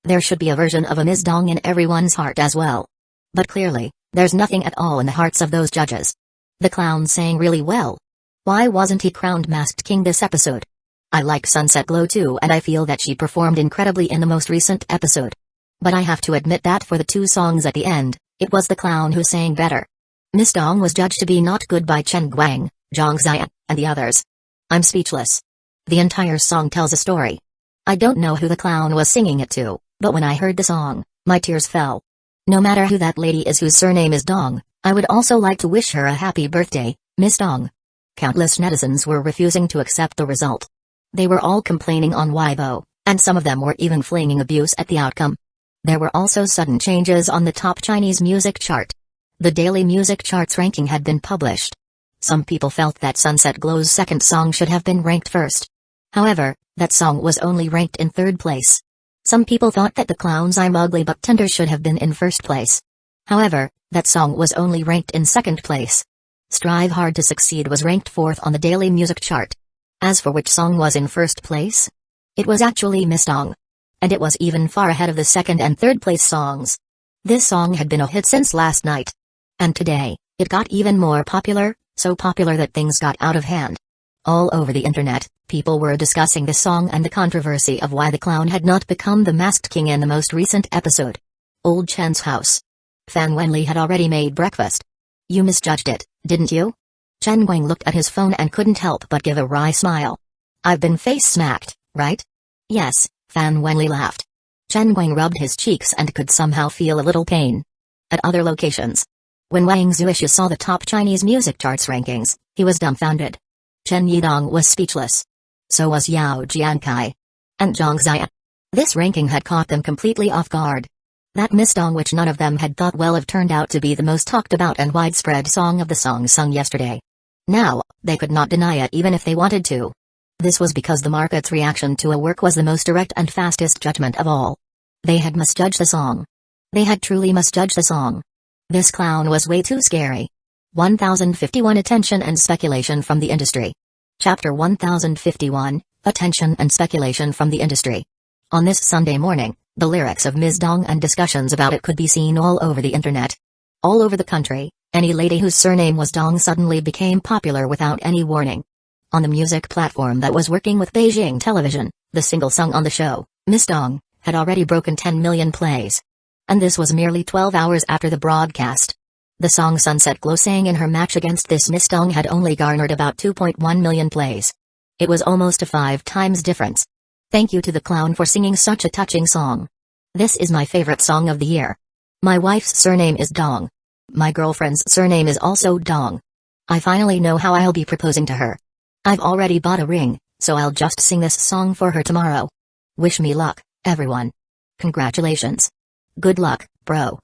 There should be a version of a Miss Dong in everyone's heart as well. But clearly, there's nothing at all in the hearts of those judges. The clown sang really well. Why wasn't he crowned Masked King this episode? I like Sunset Glow too and I feel that she performed incredibly in the most recent episode. But I have to admit that for the two songs at the end, it was the clown who sang better. Miss Dong was judged to be not good by Chen Guang, Zhang Ziyan, and the others. I'm speechless. The entire song tells a story. I don't know who the clown was singing it to, but when I heard the song, my tears fell. No matter who that lady is whose surname is Dong, I would also like to wish her a happy birthday, Miss Dong. Countless netizens were refusing to accept the result. They were all complaining on Weibo, and some of them were even flinging abuse at the outcome. There were also sudden changes on the top Chinese music chart. The daily music chart's ranking had been published. Some people felt that Sunset Glow's second song should have been ranked first. However, that song was only ranked in third place. Some people thought that the clown's I'm Ugly But Tender should have been in first place. However, that song was only ranked in second place. Strive Hard to Succeed was ranked fourth on the daily music chart. As for which song was in first place? It was actually Miss Dong. And it was even far ahead of the second and third place songs. This song had been a hit since last night. And today, it got even more popular, so popular that things got out of hand. All over the internet, people were discussing this song and the controversy of why the clown had not become the Masked King in the most recent episode. Old Chen's house. Fan Wenli had already made breakfast. You misjudged it, didn't you? Chen Guang looked at his phone and couldn't help but give a wry smile. I've been face-smacked, right? Yes, Fan Wenli laughed. Chen Guang rubbed his cheeks and could somehow feel a little pain. At other locations. When Wang Zuisha saw the top Chinese music charts rankings, he was dumbfounded. Chen Yidong was speechless. So was Yao Jiankai. And Zhang Ziyan. This ranking had caught them completely off guard. That Miss Dong, which none of them had thought well of, turned out to be the most talked about and widespread song of the song sung yesterday. Now, they could not deny it even if they wanted to. This was because the market's reaction to a work was the most direct and fastest judgment of all. They had misjudged the song. They had truly misjudged the song. This clown was way too scary. 1051 Attention and Speculation from the Industry. Chapter 1051, Attention and Speculation from the Industry. On this Sunday morning, the lyrics of Ms. Dong and discussions about it could be seen all over the internet. All over the country, any lady whose surname was Dong suddenly became popular without any warning. On the music platform that was working with Beijing Television, the single sung on the show, Miss Dong, had already broken 10 million plays. And this was merely 12 hours after the broadcast. The song Sunset Glow sang in her match against this Miss Dong had only garnered about 2.1 million plays. It was almost a 5 times difference. Thank you to the clown for singing such a touching song. This is my favorite song of the year. My wife's surname is Dong. My girlfriend's surname is also Dong. I finally know how I'll be proposing to her. I've already bought a ring, so I'll just sing this song for her tomorrow. Wish me luck, everyone. Congratulations. Good luck, bro.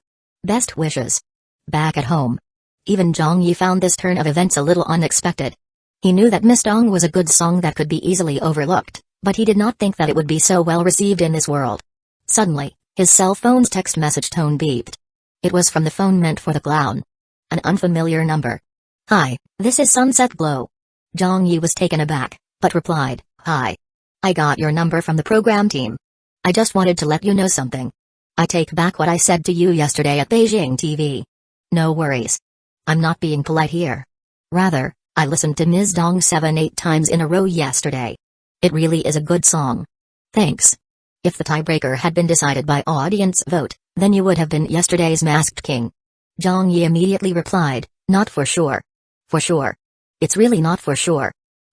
Best wishes. Back at home. Even Zhang Yi found this turn of events a little unexpected. He knew that Miss Dong was a good song that could be easily overlooked, but he did not think that it would be so well received in this world. Suddenly, his cell phone's text message tone beeped. It was from the phone meant for the clown. An unfamiliar number. Hi, this is Sunset Glow. Zhang Yi was taken aback, but replied, Hi. I got your number from the program team. I just wanted to let you know something. I take back what I said to you yesterday at Beijing TV. No worries. I'm not being polite here. Rather, I listened to Ms. Dong 7-8 times in a row yesterday. It really is a good song. Thanks. If the tiebreaker had been decided by audience vote, then you would have been yesterday's Masked King. Zhang Yi immediately replied, Not for sure. For sure. It's really not for sure.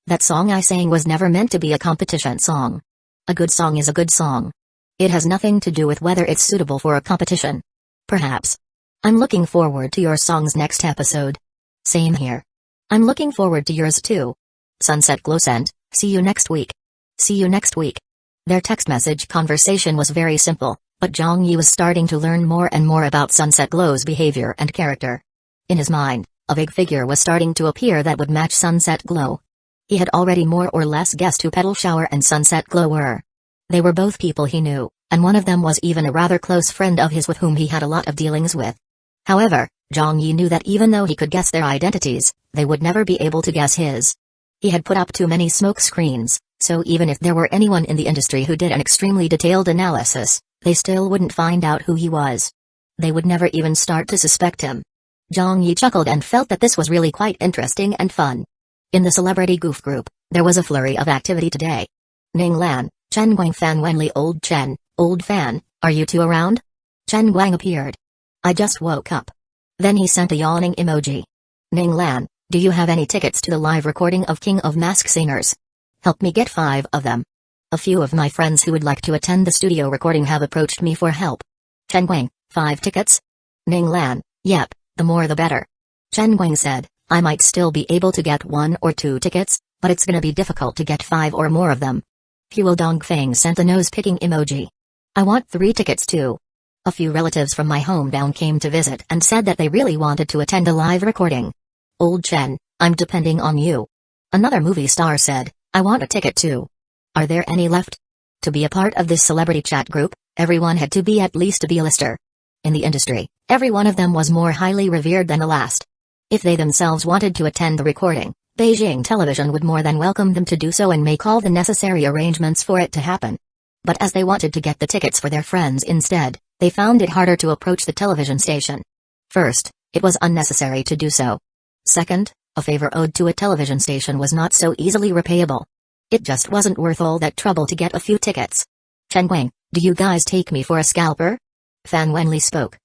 That song I sang was never meant to be a competition song. A good song is a good song. It has nothing to do with whether it's suitable for a competition. Perhaps. I'm looking forward to your song's next episode. Same here. I'm looking forward to yours too. Sunset Glow sent, see you next week. See you next week. Their text message conversation was very simple, but Zhang Yi was starting to learn more and more about Sunset Glow's behavior and character. In his mind, a big figure was starting to appear that would match Sunset Glow. He had already more or less guessed who Petal Shower and Sunset Glow were. They were both people he knew, and one of them was even a rather close friend of his with whom he had a lot of dealings with. However, Zhang Yi knew that even though he could guess their identities, they would never be able to guess his. He had put up too many smoke screens, so even if there were anyone in the industry who did an extremely detailed analysis, they still wouldn't find out who he was. They would never even start to suspect him. Zhang Yi chuckled and felt that this was really quite interesting and fun. In the celebrity goof group, there was a flurry of activity today. Ning Lan, Chen Guang Fan Wenli old fan, are you two around? Chen Guang appeared. I just woke up. Then he sent a yawning emoji. Ning Lan, do you have any tickets to the live recording of King of Mask Singers? Help me get 5 of them. A few of my friends who would like to attend the studio recording have approached me for help. Chen Guang, 5 tickets? Ning Lan, yep, the more the better. Chen Guang said, I might still be able to get 1 or 2 tickets, but it's gonna be difficult to get 5 or more of them. Huo Dongfeng sent a nose-picking emoji. I want 3 tickets too. A few relatives from my hometown came to visit and said that they really wanted to attend a live recording. Old Chen, I'm depending on you. Another movie star said, I want a ticket too. Are there any left? To be a part of this celebrity chat group, everyone had to be at least a B-lister. In the industry, every one of them was more highly revered than the last. If they themselves wanted to attend the recording, Beijing television would more than welcome them to do so and make all the necessary arrangements for it to happen. But as they wanted to get the tickets for their friends instead, they found it harder to approach the television station. First, it was unnecessary to do so. Second, a favor owed to a television station was not so easily repayable. It just wasn't worth all that trouble to get a few tickets. Chen Guang, do you guys take me for a scalper? Fan Wenli spoke,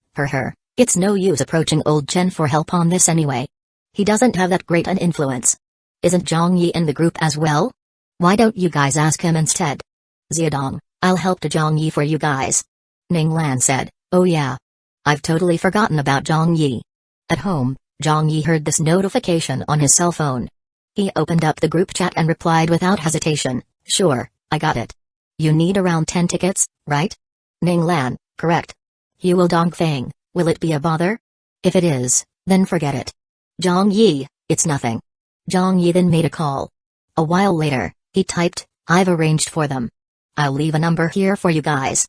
it's no use approaching old Chen for help on this anyway. He doesn't have that great an influence. Isn't Zhang Yi in the group as well? Why don't you guys ask him instead? Ziadong, I'll help to Zhang Yi for you guys. Ning Lan said, oh yeah. I've totally forgotten about Zhang Yi. At home, Zhang Yi heard this notification on his cell phone. He opened up the group chat and replied without hesitation, sure, I got it. You need around 10 tickets, right? Ning Lan, correct. Huo Dongfeng, will it be a bother? If it is, then forget it. Zhang Yi, it's nothing. Zhang Yi then made a call. A while later, he typed, I've arranged for them. I'll leave a number here for you guys.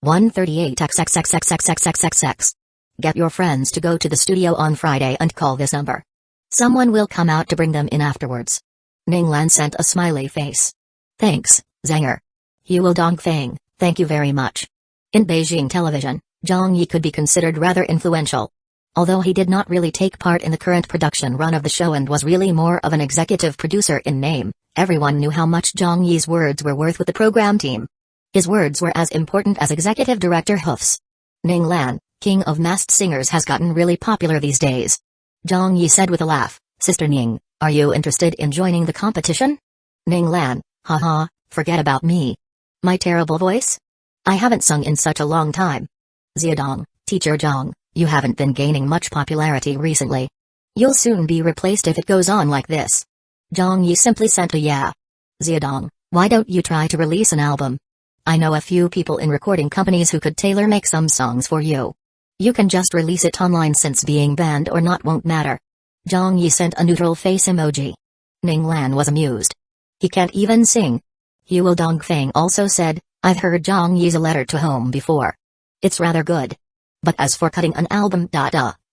138XXXXXXXXX. Get your friends to go to the studio on Friday and call this number. Someone will come out to bring them in afterwards. Ning Lan sent a smiley face. Thanks, Zanger. Huo Dongfeng, thank you very much. In Beijing television, Zhang Yi could be considered rather influential. Although he did not really take part in the current production run of the show and was really more of an executive producer in name, everyone knew how much Zhang Yi's words were worth with the program team. His words were as important as executive director Hoof's. Ning Lan, King of Masked Singers, has gotten really popular these days. Zhang Yi said with a laugh, Sister Ning, are you interested in joining the competition? Ning Lan, haha, forget about me. My terrible voice? I haven't sung in such a long time. Ziadong, Teacher Zhang, you haven't been gaining much popularity recently. You'll soon be replaced if it goes on like this. Zhang Yi simply sent a yeah. Ziyadong, why don't you try to release an album? I know a few people in recording companies who could tailor-make some songs for you. You can just release it online since being banned or not won't matter. Zhang Yi sent a neutral face emoji. Ning Lan was amused. He can't even sing. Huo Dongfeng also said, I've heard Zhang Yi's a letter to home before. It's rather good. But as for cutting an album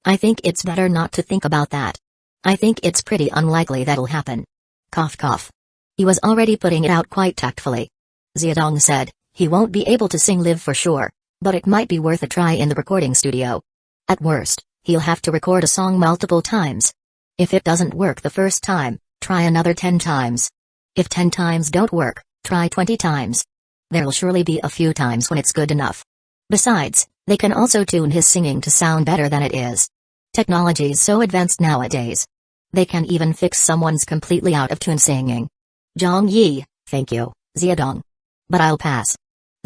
I think it's better not to think about that. I think it's pretty unlikely that'll happen. Cough cough. He was already putting it out quite tactfully. Ziyadong said, he won't be able to sing live for sure, but it might be worth a try in the recording studio. At worst, he'll have to record a song multiple times. If it doesn't work the first time, try another 10 times. If 10 times don't work, try 20 times. There'll surely be a few times when it's good enough. Besides, they can also tune his singing to sound better than it is. Technology's so advanced nowadays. They can even fix someone's completely out of tune singing. Zhang Yi, thank you, Ziyadong. But I'll pass.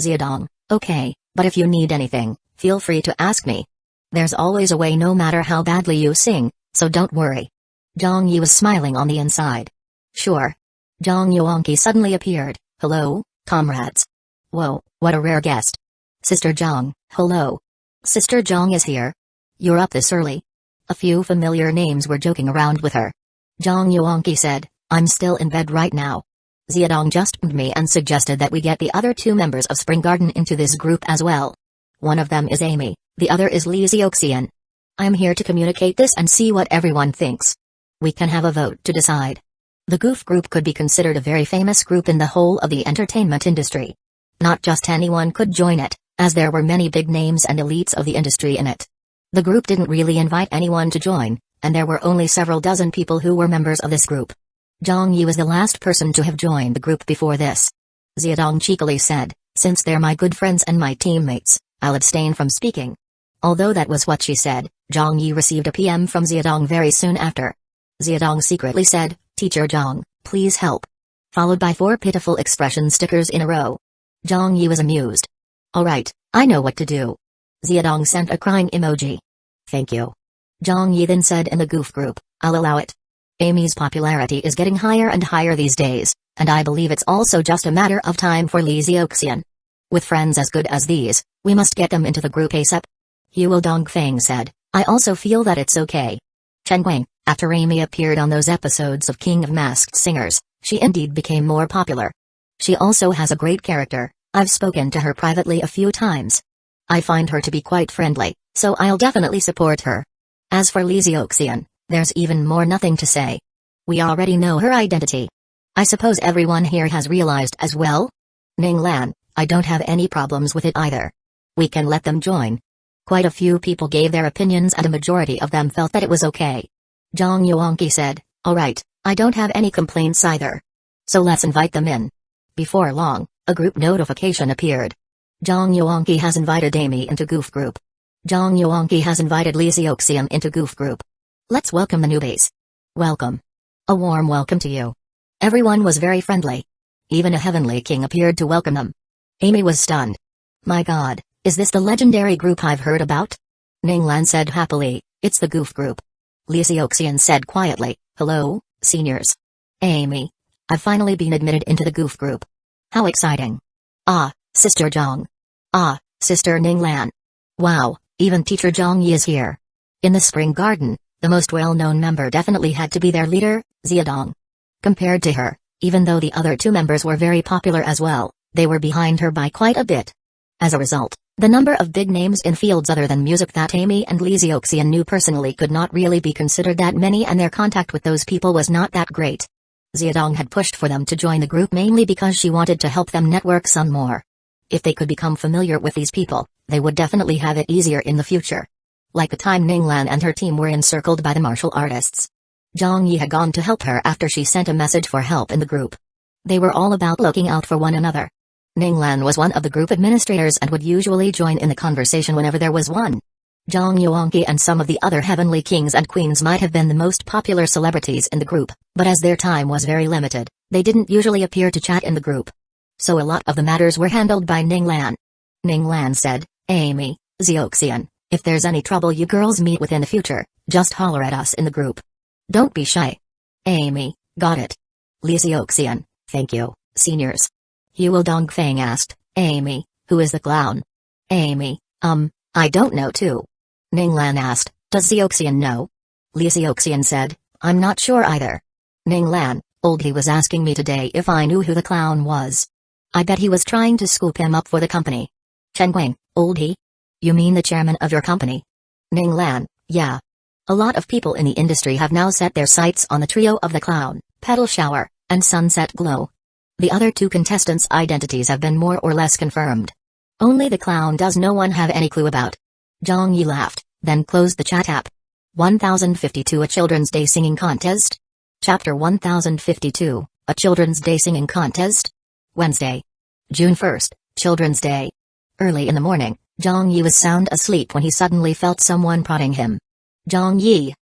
Ziyadong, okay, but if you need anything, feel free to ask me. There's always a way no matter how badly you sing, so don't worry. Zhang Yi was smiling on the inside. Sure. Zhang Yuanqi suddenly appeared. Hello, comrades. Whoa, what a rare guest. Sister Zhang, hello. Sister Zhang is here. You're up this early? A few familiar names were joking around with her. Zhang Yuanqi said, I'm still in bed right now. Ziyadong just pinged me and suggested that we get the other 2 members of Spring Garden into this group as well. One of them is Amy, the other is Li Zioxian. I'm here to communicate this and see what everyone thinks. We can have a vote to decide. The Goof Group could be considered a very famous group in the whole of the entertainment industry. Not just anyone could join it, as there were many big names and elites of the industry in it. The group didn't really invite anyone to join, and there were only several dozen people who were members of this group. Zhang Yi was the last person to have joined the group before this. Ziyadong cheekily said, since they're my good friends and my teammates, I'll abstain from speaking. Although that was what she said, Zhang Yi received a PM from Ziyadong very soon after. Ziyadong secretly said, Teacher Zhang, please help. Followed by 4 pitiful expression stickers in a row. Zhang Yi was amused. Alright, I know what to do. Ziyadong sent a crying emoji. Thank you. Zhang Yi then said in the Goof Group, I'll allow it. Amy's popularity is getting higher and higher these days, and I believe it's also just a matter of time for Li Zioxian. With friends as good as these, we must get them into the group ASAP. Huo Dongfeng said, I also feel that it's okay. Chen Guang, after Amy appeared on those episodes of King of Masked Singers, she indeed became more popular. She also has a great character. I've spoken to her privately a few times. I find her to be quite friendly, so I'll definitely support her. As for Li Zioxian, there's even more nothing to say. We already know her identity. I suppose everyone here has realized as well? Ning Lan, I don't have any problems with it either. We can let them join. Quite a few people gave their opinions and a majority of them felt that it was okay. Zhang Yuanqi said, alright, I don't have any complaints either. So let's invite them in. Before long, a group notification appeared. Zhang Yuanqi has invited Amy into Goof Group. Zhang Yuanqi has invited Li Zioxian into Goof Group. Let's welcome the newbies. Welcome. A warm welcome to you. Everyone was very friendly. Even a heavenly king appeared to welcome them. Amy was stunned. My god, is this the legendary group I've heard about? Ning Lan said happily, it's the Goof Group. Li Zioxian said quietly, hello, seniors. Amy. I've finally been admitted into the Goof Group. How exciting. Ah, Sister Zhang. Ah, Sister Ning Lan. Wow, even Teacher Zhang Yi is here. In the Spring Garden, the most well-known member definitely had to be their leader, Ziyadong. Compared to her, even though the other 2 members were very popular as well, they were behind her by quite a bit. As a result, the number of big names in fields other than music that Amy and Li Zioxian knew personally could not really be considered that many, and their contact with those people was not that great. Ziyadong had pushed for them to join the group mainly because she wanted to help them network some more. If they could become familiar with these people, they would definitely have it easier in the future. Like the time Ning Lan and her team were encircled by the martial artists. Zhang Yi had gone to help her after she sent a message for help in the group. They were all about looking out for one another. Ning Lan was one of the group administrators and would usually join in the conversation whenever there was one. Zhang Yuanqi and some of the other heavenly kings and queens might have been the most popular celebrities in the group, but as their time was very limited, they didn't usually appear to chat in the group. So a lot of the matters were handled by Ning Lan. Ning Lan said, Amy, Zioxian, If there's any trouble you girls meet with in the future, just holler at us in the group. Don't be shy. Amy, got it. Lysioxian, thank you, seniors. Huo Dongfang asked, Amy, who is the clown? Amy, I don't know too. Ninglan asked, does Xiaoxian know? Lysioxian said, I'm not sure either. Ninglan, Oldie was asking me today if I knew who the clown was. I bet he was trying to scoop him up for the company. Chengwang, Oldie? You mean the chairman of your company? Ninglan, yeah. A lot of people in the industry have now set their sights on the trio of the clown, Petal Shower, and Sunset Glow. The other two contestants' identities have been more or less confirmed. Only the clown does no one have any clue about. Zhang Yi laughed, then closed the chat app. 1052 A Children's Day Singing Contest? Chapter 1052, A Children's Day Singing Contest? Wednesday, June 1st, Children's Day. Early in the morning, Zhang Yi was sound asleep when he suddenly felt someone prodding him. Zhang Yi.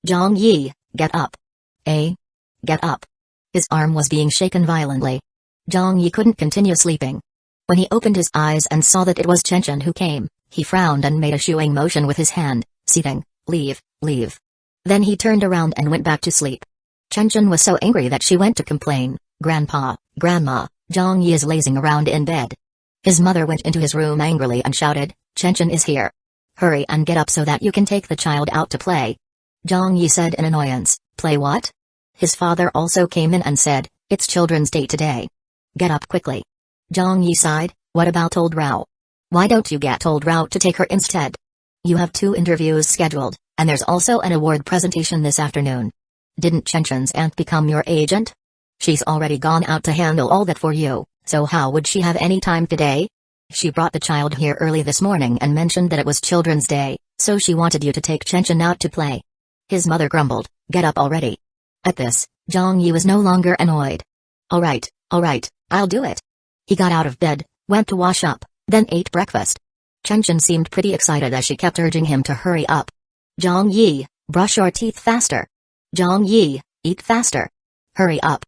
Zhang Yi, get up. Get up. His arm was being shaken violently. Zhang Yi couldn't continue sleeping. When he opened his eyes and saw that it was Chen who came, he frowned and made a shooing motion with his hand, seething, leave. Then he turned around and went back to sleep. Chen was so angry that she went to complain, Grandpa, Grandma, Zhang Yi is lazing around in bed. His mother went into his room angrily and shouted, Chen is here. Hurry and get up so that you can take the child out to play. Zhang Yi said in annoyance, play what? His father also came in and said, it's Children's Day today. Get up quickly. Zhang Yi sighed, what about old Rao? Why don't you get old Rao to take her instead? You have 2 interviews scheduled, and there's also an award presentation this afternoon. Didn't Chen's aunt become your agent? She's already gone out to handle all that for you, so how would she have any time today? She brought the child here early this morning and mentioned that it was Children's Day, so she wanted you to take Chen out to play. His mother grumbled, get up already. At this, Zhang Yi was no longer annoyed. Alright, I'll do it. He got out of bed, went to wash up, then ate breakfast. Chen seemed pretty excited as she kept urging him to hurry up. Zhang Yi, brush your teeth faster. Zhang Yi, eat faster. Hurry up.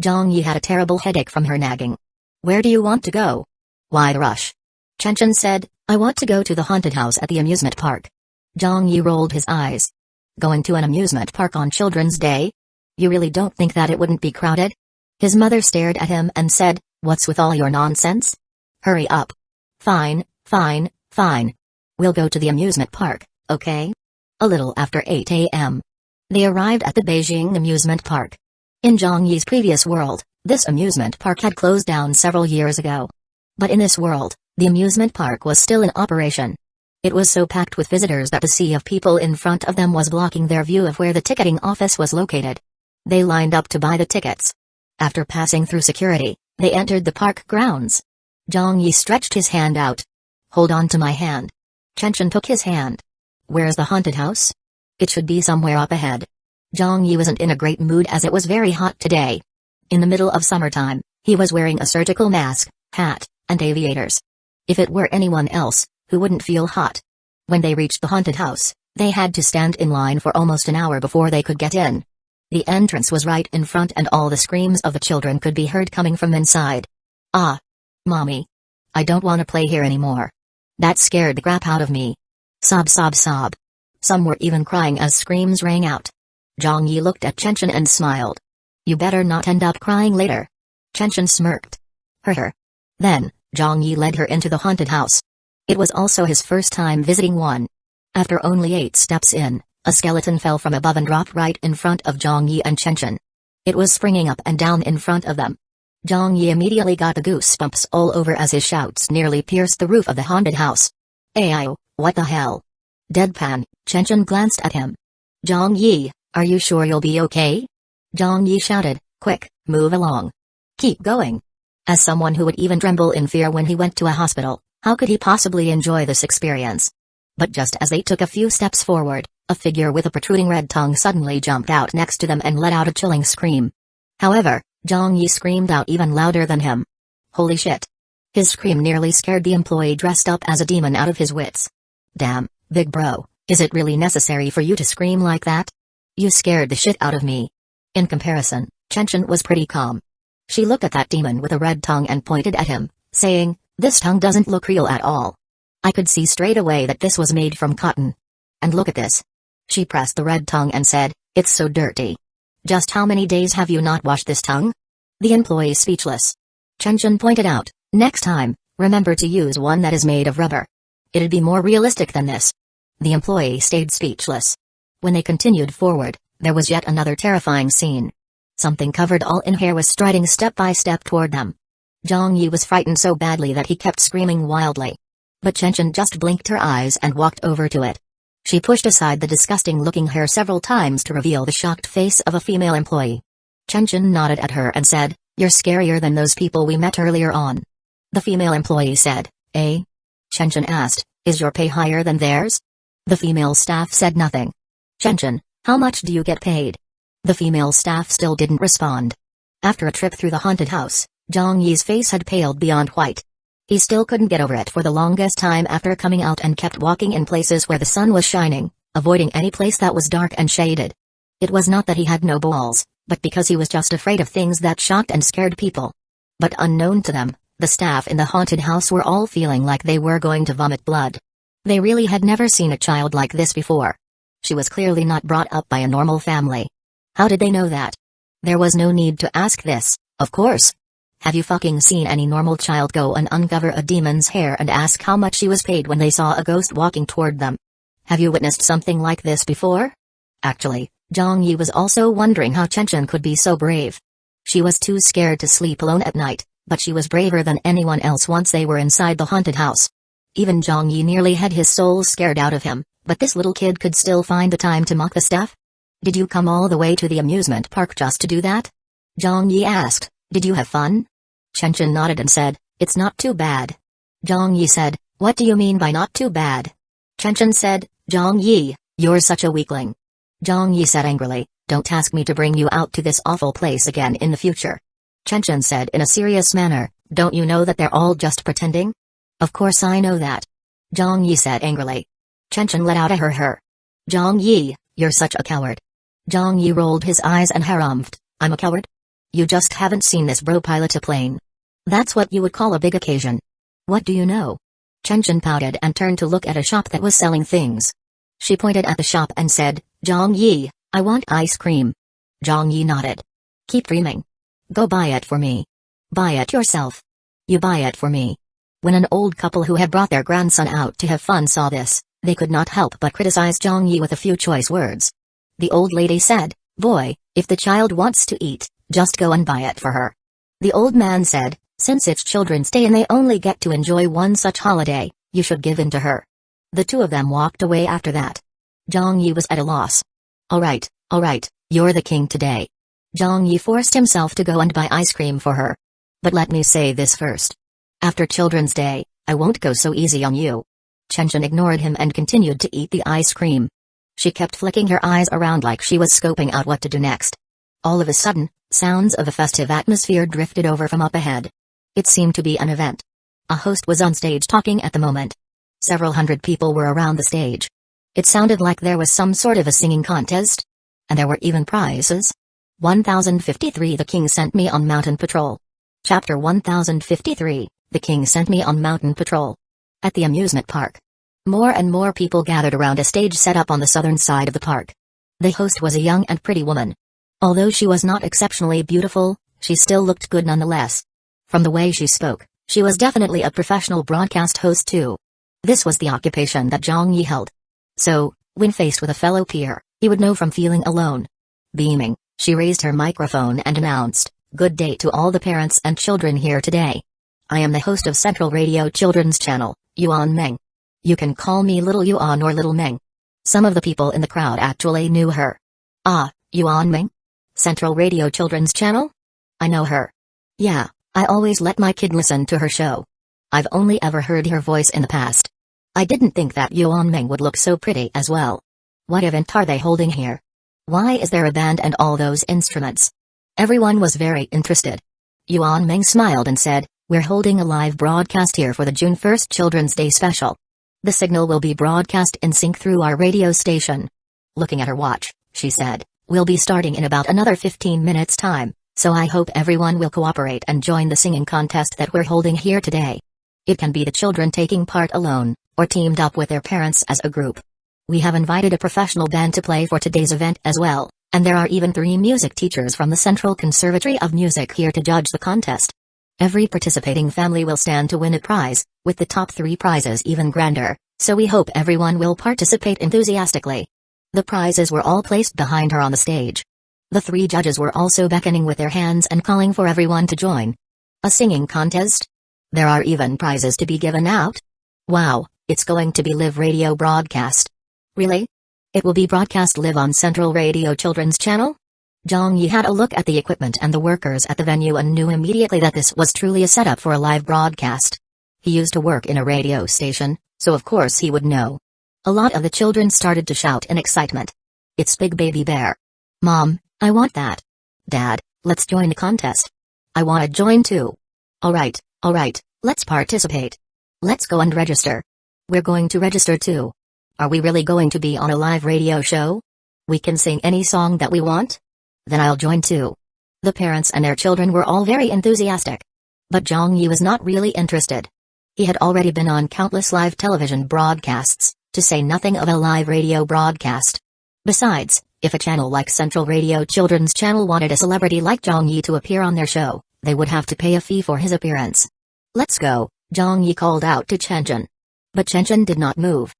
Zhang Yi had a terrible headache from her nagging. Where do you want to go? Why the rush? Chen said, I want to go to the haunted house at the amusement park. Zhang Yi rolled his eyes. Going to an amusement park on Children's Day? You really don't think that it wouldn't be crowded? His mother stared at him and said, what's with all your nonsense? Hurry up. Fine. We'll go to the amusement park, okay? A little after 8 a.m. They arrived at the Beijing amusement park. In Zhang Yi's previous world, this amusement park had closed down several years ago. But in this world, the amusement park was still in operation. It was so packed with visitors that the sea of people in front of them was blocking their view of where the ticketing office was located. They lined up to buy the tickets. After passing through security, they entered the park grounds. Zhang Yi stretched his hand out. Hold on to my hand. Chen took his hand. Where's the haunted house? It should be somewhere up ahead. Zhang Yi wasn't in a great mood as it was very hot today. In the middle of summertime, he was wearing a surgical mask, hat, and aviators. If it were anyone else, who wouldn't feel hot? When they reached the haunted house, they had to stand in line for almost an hour before they could get in. The entrance was right in front and all the screams of the children could be heard coming from inside. Ah! Mommy! I don't want to play here anymore. That scared the crap out of me. Sob. Some were even crying as screams rang out. Zhang Yi looked at Chen and smiled. You better not end up crying later. Chen smirked. Her. Then, Zhang Yi led her into the haunted house. It was also his first time visiting one. After only 8 steps in, a skeleton fell from above and dropped right in front of Zhang Yi and Chen. It was springing up and down in front of them. Zhang Yi immediately got the goosebumps all over as his shouts nearly pierced the roof of the haunted house. Ayo, what the hell? Deadpan, Chen glanced at him. Zhang Yi, are you sure you'll be okay? Zhang Yi shouted, quick, move along. Keep going. As someone who would even tremble in fear when he went to a hospital, how could he possibly enjoy this experience? But just as they took a few steps forward, a figure with a protruding red tongue suddenly jumped out next to them and let out a chilling scream. However, Zhang Yi screamed out even louder than him. Holy shit. His scream nearly scared the employee dressed up as a demon out of his wits. Damn, big bro, is it really necessary for you to scream like that? You scared the shit out of me. In comparison, Chen was pretty calm. She looked at that demon with a red tongue and pointed at him, saying, this tongue doesn't look real at all. I could see straight away that this was made from cotton. And look at this. She pressed the red tongue and said, "It's so dirty. Just how many days have you not washed this tongue?" The employee speechless. Chenchen pointed out, "Next time, remember to use one that is made of rubber. It'd be more realistic than this." The employee stayed speechless. When they continued forward, there was yet another terrifying scene. Something covered all in hair was striding step by step toward them. Zhang Yi was frightened so badly that he kept screaming wildly. But Chenchen just blinked her eyes and walked over to it. She pushed aside the disgusting-looking hair several times to reveal the shocked face of a female employee. Chenchen nodded at her and said, "You're scarier than those people we met earlier on." The female employee said, "Eh?" Chenchen asked, "Is your pay higher than theirs?" The female staff said nothing. "Chenchen, how much do you get paid?" The female staff still didn't respond. After a trip through the haunted house, Zhang Yi's face had paled beyond white. He still couldn't get over it for the longest time after coming out and kept walking in places where the sun was shining, avoiding any place that was dark and shaded. It was not that he had no balls, but because he was just afraid of things that shocked and scared people. But unknown to them, the staff in the haunted house were all feeling like they were going to vomit blood. They really had never seen a child like this before. She was clearly not brought up by a normal family. How did they know that? There was no need to ask this, of course. Have you fucking seen any normal child go and uncover a demon's hair and ask how much she was paid when they saw a ghost walking toward them? Have you witnessed something like this before? Actually, Zhang Yi was also wondering how Chenchen could be so brave. She was too scared to sleep alone at night, but she was braver than anyone else once they were inside the haunted house. Even Zhang Yi nearly had his soul scared out of him, but this little kid could still find the time to mock the staff? "Did you come all the way to the amusement park just to do that?" Zhang Yi asked. "Did you have fun?" Chenchen nodded and said, "It's not too bad." Zhang Yi said, "What do you mean by not too bad?" Chenchen said, "Zhang Yi, you're such a weakling." Zhang Yi said angrily, "Don't ask me to bring you out to this awful place again in the future." Chenchen said in a serious manner, "Don't you know that they're all just pretending?" "Of course I know that." Zhang Yi said angrily. Chenchen let out a her. "Zhang Yi, you're such a coward." Zhang Yi rolled his eyes and harumphed, "I'm a coward? You just haven't seen this bro pilot a plane. That's what you would call a big occasion. What do you know?" Chenchen pouted and turned to look at a shop that was selling things. She pointed at the shop and said, "Zhang Yi, I want ice cream." Zhang Yi nodded. "Keep dreaming. Go buy it for me. Buy it yourself. You buy it for me." When an old couple who had brought their grandson out to have fun saw this, they could not help but criticize Zhang Yi with a few choice words. The old lady said, "Boy, if the child wants to eat, just go and buy it for her." The old man said, "Since it's Children's Day and they only get to enjoy one such holiday, you should give in to her." The two of them walked away after that. Zhang Yi was at a loss. All right, you're the king today." Zhang Yi forced himself to go and buy ice cream for her. "But let me say this first. After Children's Day, I won't go so easy on you." Chenchen ignored him and continued to eat the ice cream. She kept flicking her eyes around like she was scoping out what to do next. All of a sudden, sounds of a festive atmosphere drifted over from up ahead. It seemed to be an event. A host was on stage talking at the moment. Several hundred people were around the stage. It sounded like there was some sort of a singing contest. And there were even prizes. 1053 The King Sent Me on Mountain Patrol. Chapter 1053, The King Sent Me on Mountain Patrol. At the amusement park. More and more people gathered around a stage set up on the southern side of the park. The host was a young and pretty woman. Although she was not exceptionally beautiful, she still looked good nonetheless. From the way she spoke, she was definitely a professional broadcast host too. This was the occupation that Zhang Yi held. So, when faced with a fellow peer, he would know from feeling alone. Beaming, she raised her microphone and announced, "Good day to all the parents and children here today. I am the host of Central Radio Children's Channel, Yuan Meng. You can call me Little Yuan or Little Meng." Some of the people in the crowd actually knew her. "Ah, Yuan Meng? Central Radio Children's Channel? I know her. Yeah, I always let my kid listen to her show. I've only ever heard her voice in the past. I didn't think that Yuan Meng would look so pretty as well. What event are they holding here? Why is there a band and all those instruments?" Everyone was very interested. Yuan Meng smiled and said, "We're holding a live broadcast here for the June 1st Children's Day special. The signal will be broadcast in sync through our radio station." Looking at her watch, she said, "We'll be starting in about another 15 minutes time, so I hope everyone will cooperate and join the singing contest that we're holding here today. It can be the children taking part alone, or teamed up with their parents as a group. We have invited a professional band to play for today's event as well, and there are even 3 music teachers from the Central Conservatory of Music here to judge the contest. Every participating family will stand to win a prize, with the top 3 prizes even grander, so we hope everyone will participate enthusiastically. The prizes were all placed behind her on the stage. The 3 judges were also beckoning with their hands and calling for everyone to join. A singing contest? There are even prizes to be given out? Wow, it's going to be live radio broadcast. Really? It will be broadcast live on Central Radio Children's Channel? Zhang Yi had a look at the equipment and the workers at the venue and knew immediately that this was truly a setup for a live broadcast. He used to work in a radio station, so of course he would know. A lot of the children started to shout in excitement. It's Big Baby Bear. Mom, I want that. Dad, let's join the contest. I want to join too. Alright, let's participate. Let's go and register. We're going to register too. Are we really going to be on a live radio show? We can sing any song that we want? Then I'll join too. The parents and their children were all very enthusiastic. But Zhang Yi was not really interested. He had already been on countless live television broadcasts, to say nothing of a live radio broadcast. Besides, if a channel like Central Radio Children's Channel wanted a celebrity like Zhang Yi to appear on their show, they would have to pay a fee for his appearance. Let's go, Zhang Yi called out to Chenchen. But Chenchen did not move.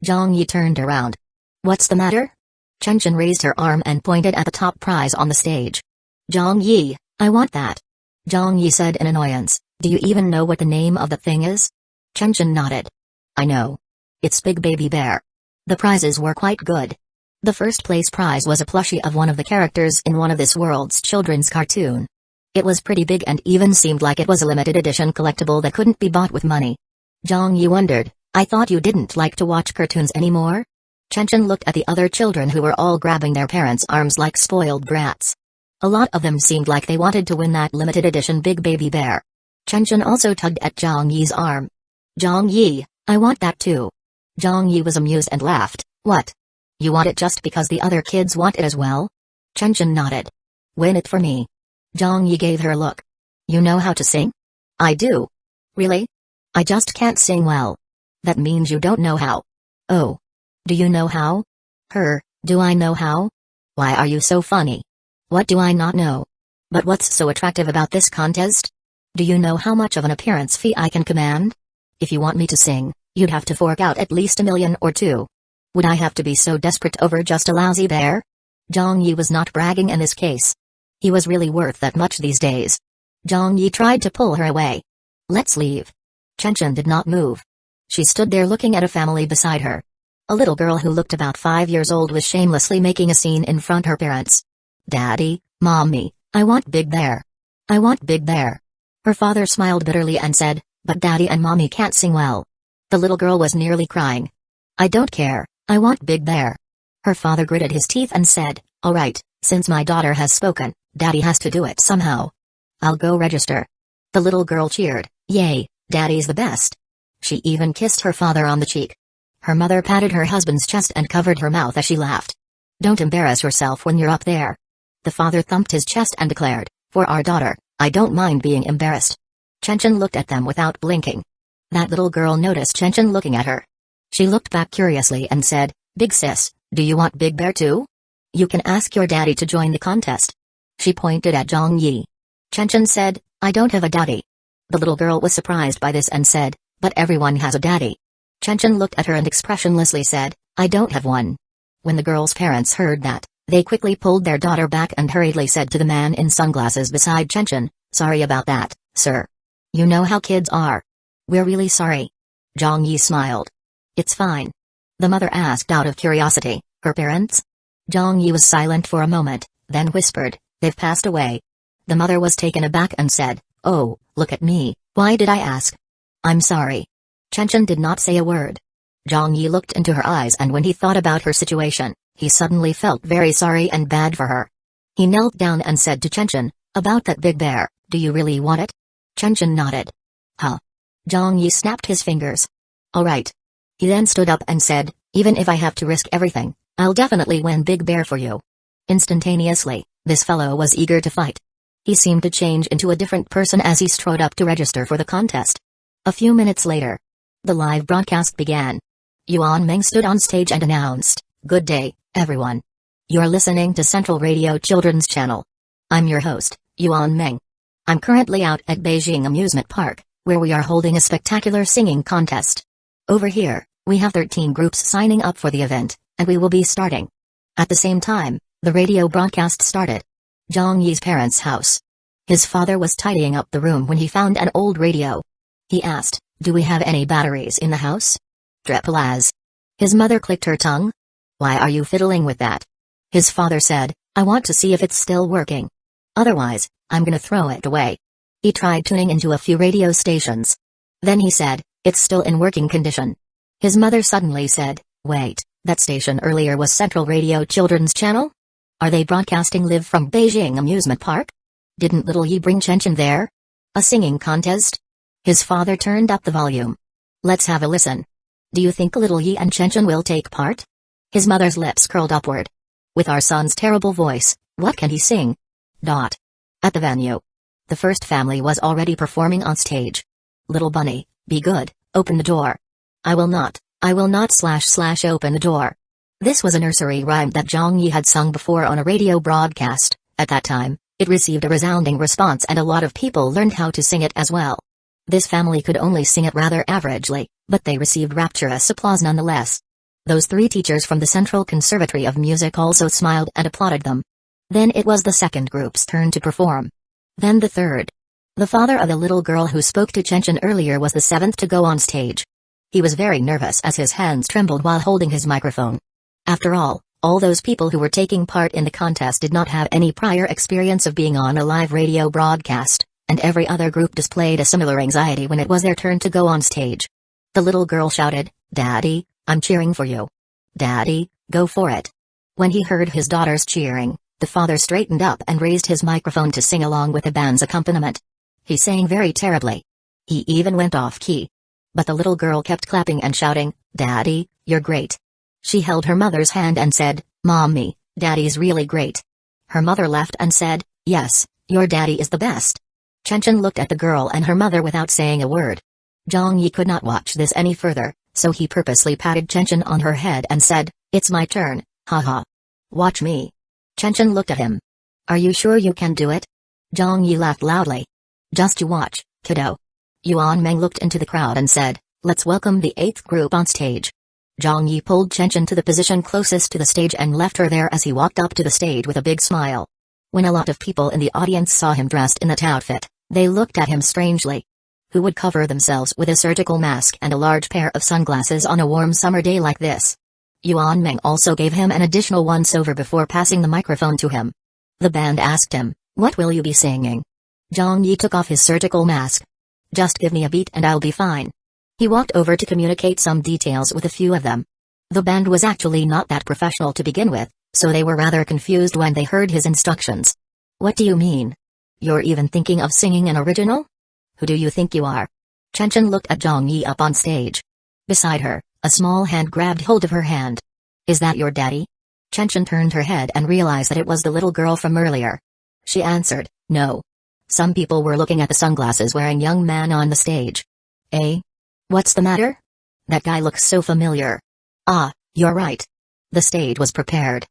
Zhang Yi turned around. What's the matter? Chenchen raised her arm and pointed at the top prize on the stage. Zhang Yi, I want that. Zhang Yi said in annoyance, do you even know what the name of the thing is? Chenchen nodded. I know. It's Big Baby Bear. The prizes were quite good. The first place prize was a plushie of one of the characters in one of this world's children's cartoon. It was pretty big and even seemed like it was a limited edition collectible that couldn't be bought with money. Zhang Yi wondered, I thought you didn't like to watch cartoons anymore? Chenchen looked at the other children who were all grabbing their parents' arms like spoiled brats. A lot of them seemed like they wanted to win that limited edition Big Baby Bear. Chenchen also tugged at Zhang Yi's arm. Zhang Yi, I want that too. Zhang Yi was amused and laughed. What? You want it just because the other kids want it as well? Chenchen nodded. Win it for me. Zhang Yi gave her a look. You know how to sing? I do. Really? I just can't sing well. That means you don't know how. Oh. Do you know how? Do I know how? Why are you so funny? What do I not know? But what's so attractive about this contest? Do you know how much of an appearance fee I can command? If you want me to sing, you'd have to fork out at least $1 million or $2 million. Would I have to be so desperate over just a lousy bear? Zhang Yi was not bragging in this case. He was really worth that much these days. Zhang Yi tried to pull her away. Let's leave. Chenchen did not move. She stood there looking at a family beside her. A little girl who looked about 5 years old was shamelessly making a scene in front of her parents. Daddy, Mommy, I want Big Bear. I want Big Bear. Her father smiled bitterly and said, but Daddy and Mommy can't sing well. The little girl was nearly crying. I don't care, I want Big Bear. Her father gritted his teeth and said, alright, since my daughter has spoken, Daddy has to do it somehow. I'll go register. The little girl cheered, yay, Daddy's the best. She even kissed her father on the cheek. Her mother patted her husband's chest and covered her mouth as she laughed. Don't embarrass yourself when you're up there. The father thumped his chest and declared, for our daughter, I don't mind being embarrassed. Chenchen looked at them without blinking. That little girl noticed Chenchen looking at her. She looked back curiously and said, Big sis, do you want Big Bear too? You can ask your daddy to join the contest. She pointed at Zhang Yi. Chenchen said, I don't have a daddy. The little girl was surprised by this and said, but everyone has a daddy. Chenchen looked at her and expressionlessly said, I don't have one. When the girl's parents heard that, they quickly pulled their daughter back and hurriedly said to the man in sunglasses beside Chenchen, sorry about that, sir. You know how kids are. We're really sorry. Zhang Yi smiled. It's fine. The mother asked out of curiosity, her parents? Zhang Yi was silent for a moment, then whispered, they've passed away. The mother was taken aback and said, oh, look at me, why did I ask? I'm sorry. Chenchen did not say a word. Zhang Yi looked into her eyes and when he thought about her situation, he suddenly felt very sorry and bad for her. He knelt down and said to Chenchen, about that Big Bear, do you really want it? Chenchen nodded. Huh. Zhang Yi snapped his fingers. Alright. He then stood up and said, even if I have to risk everything, I'll definitely win Big Bear for you. Instantaneously, this fellow was eager to fight. He seemed to change into a different person as he strode up to register for the contest. A few minutes later, The live broadcast began. Yuan Meng stood on stage and announced, "Good day, everyone. You're listening to Central Radio Children's Channel. I'm your host, Yuan Meng. I'm currently out at Beijing Amusement Park, where we are holding a spectacular singing contest. Over here, we have 13 groups signing up for the event, and we will be starting." At the same time, the radio broadcast started. Zhang Yi's parents' house. His father was tidying up the room when he found an old radio. He asked, "Do we have any batteries in the house?" "Triple as." His mother clicked her tongue. "Why are you fiddling with that?" His father said, "I want to see if it's still working. Otherwise, I'm gonna throw it away." He tried tuning into a few radio stations. Then he said, "It's still in working condition." His mother suddenly said, "Wait, that station earlier was Central Radio Children's Channel? Are they broadcasting live from Beijing Amusement Park? Didn't little Yi bring Chen there? A singing contest?" His father turned up the volume. "Let's have a listen. Do you think little Yi and Chen will take part?" His mother's lips curled upward. "With our son's terrible voice, what can he sing?" At the venue. The first family was already performing on stage. "Little bunny, be good, open the door." I will not / open the door." This was a nursery rhyme that Zhang Yi had sung before on a radio broadcast. At that time, it received a resounding response and a lot of people learned how to sing it as well. This family could only sing it rather averagely, but they received rapturous applause nonetheless. Those 3 teachers from the Central Conservatory of Music also smiled and applauded them. Then it was the second group's turn to perform. Then the third. The father of the little girl who spoke to Chen earlier was the 7th to go on stage. He was very nervous as his hands trembled while holding his microphone. After all those people who were taking part in the contest did not have any prior experience of being on a live radio broadcast, and every other group displayed a similar anxiety when it was their turn to go on stage. The little girl shouted, "Daddy, I'm cheering for you. Daddy, go for it." When he heard his daughters cheering, the father straightened up and raised his microphone to sing along with the band's accompaniment. He sang very terribly. He even went off key. But the little girl kept clapping and shouting, "Daddy, you're great." She held her mother's hand and said, "Mommy, Daddy's really great." Her mother laughed and said, "Yes, your daddy is the best." Chen looked at the girl and her mother without saying a word. Zhang Yi could not watch this any further, so he purposely patted Chen on her head and said, "It's my turn, haha. Watch me." Chen looked at him. "Are you sure you can do it?" Zhang Yi laughed loudly. "Just you watch, kiddo." Yuan Meng looked into the crowd and said, "Let's welcome the 8th group on stage." Zhang Yi pulled Chen to the position closest to the stage and left her there as he walked up to the stage with a big smile. When a lot of people in the audience saw him dressed in that outfit, they looked at him strangely. Who would cover themselves with a surgical mask and a large pair of sunglasses on a warm summer day like this? Yuan Meng also gave him an additional once-over before passing the microphone to him. The band asked him, "What will you be singing?" Zhang Yi took off his surgical mask. "Just give me a beat and I'll be fine." He walked over to communicate some details with a few of them. The band was actually not that professional to begin with, so they were rather confused when they heard his instructions. "What do you mean? You're even thinking of singing an original? Who do you think you are?" Chen looked at Zhang Yi up on stage. Beside her, a small hand grabbed hold of her hand. "Is that your daddy?" Chen turned her head and realized that it was the little girl from earlier. She answered, "No." Some people were looking at the sunglasses wearing young man on the stage. "Eh? What's the matter? That guy looks so familiar." "Ah, you're right." The stage was prepared.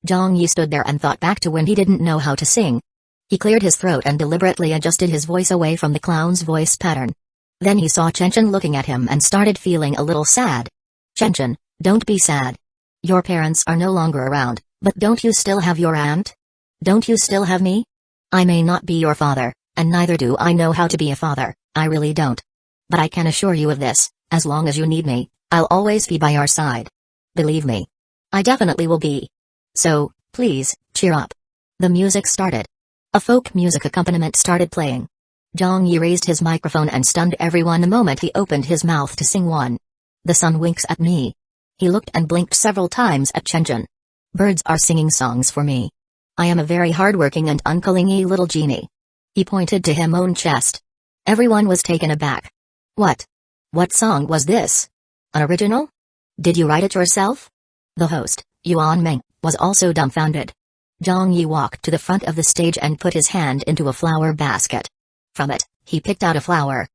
Zhang Yi stood there and thought back to when he didn't know how to sing. He cleared his throat and deliberately adjusted his voice away from the clown's voice pattern. Then he saw Chen looking at him and started feeling a little sad. "Chen, don't be sad. Your parents are no longer around, but don't you still have your aunt? Don't you still have me? I may not be your father, and neither do I know how to be a father, I really don't. But I can assure you of this, as long as you need me, I'll always be by your side. Believe me. I definitely will be. So, please, cheer up." The music started. A folk music accompaniment started playing. Zhang Yi raised his microphone and stunned everyone the moment he opened his mouth to sing one. "The sun winks at me." He looked and blinked several times at Chen. "Birds are singing songs for me. I am a very hardworking and unclingy little genie." He pointed to his own chest. Everyone was taken aback. What song was this? An original? Did you write it yourself?" The host, Yuan Meng, was also dumbfounded. Zhang Yi walked to the front of the stage and put his hand into a flower basket. From it, he picked out a flower.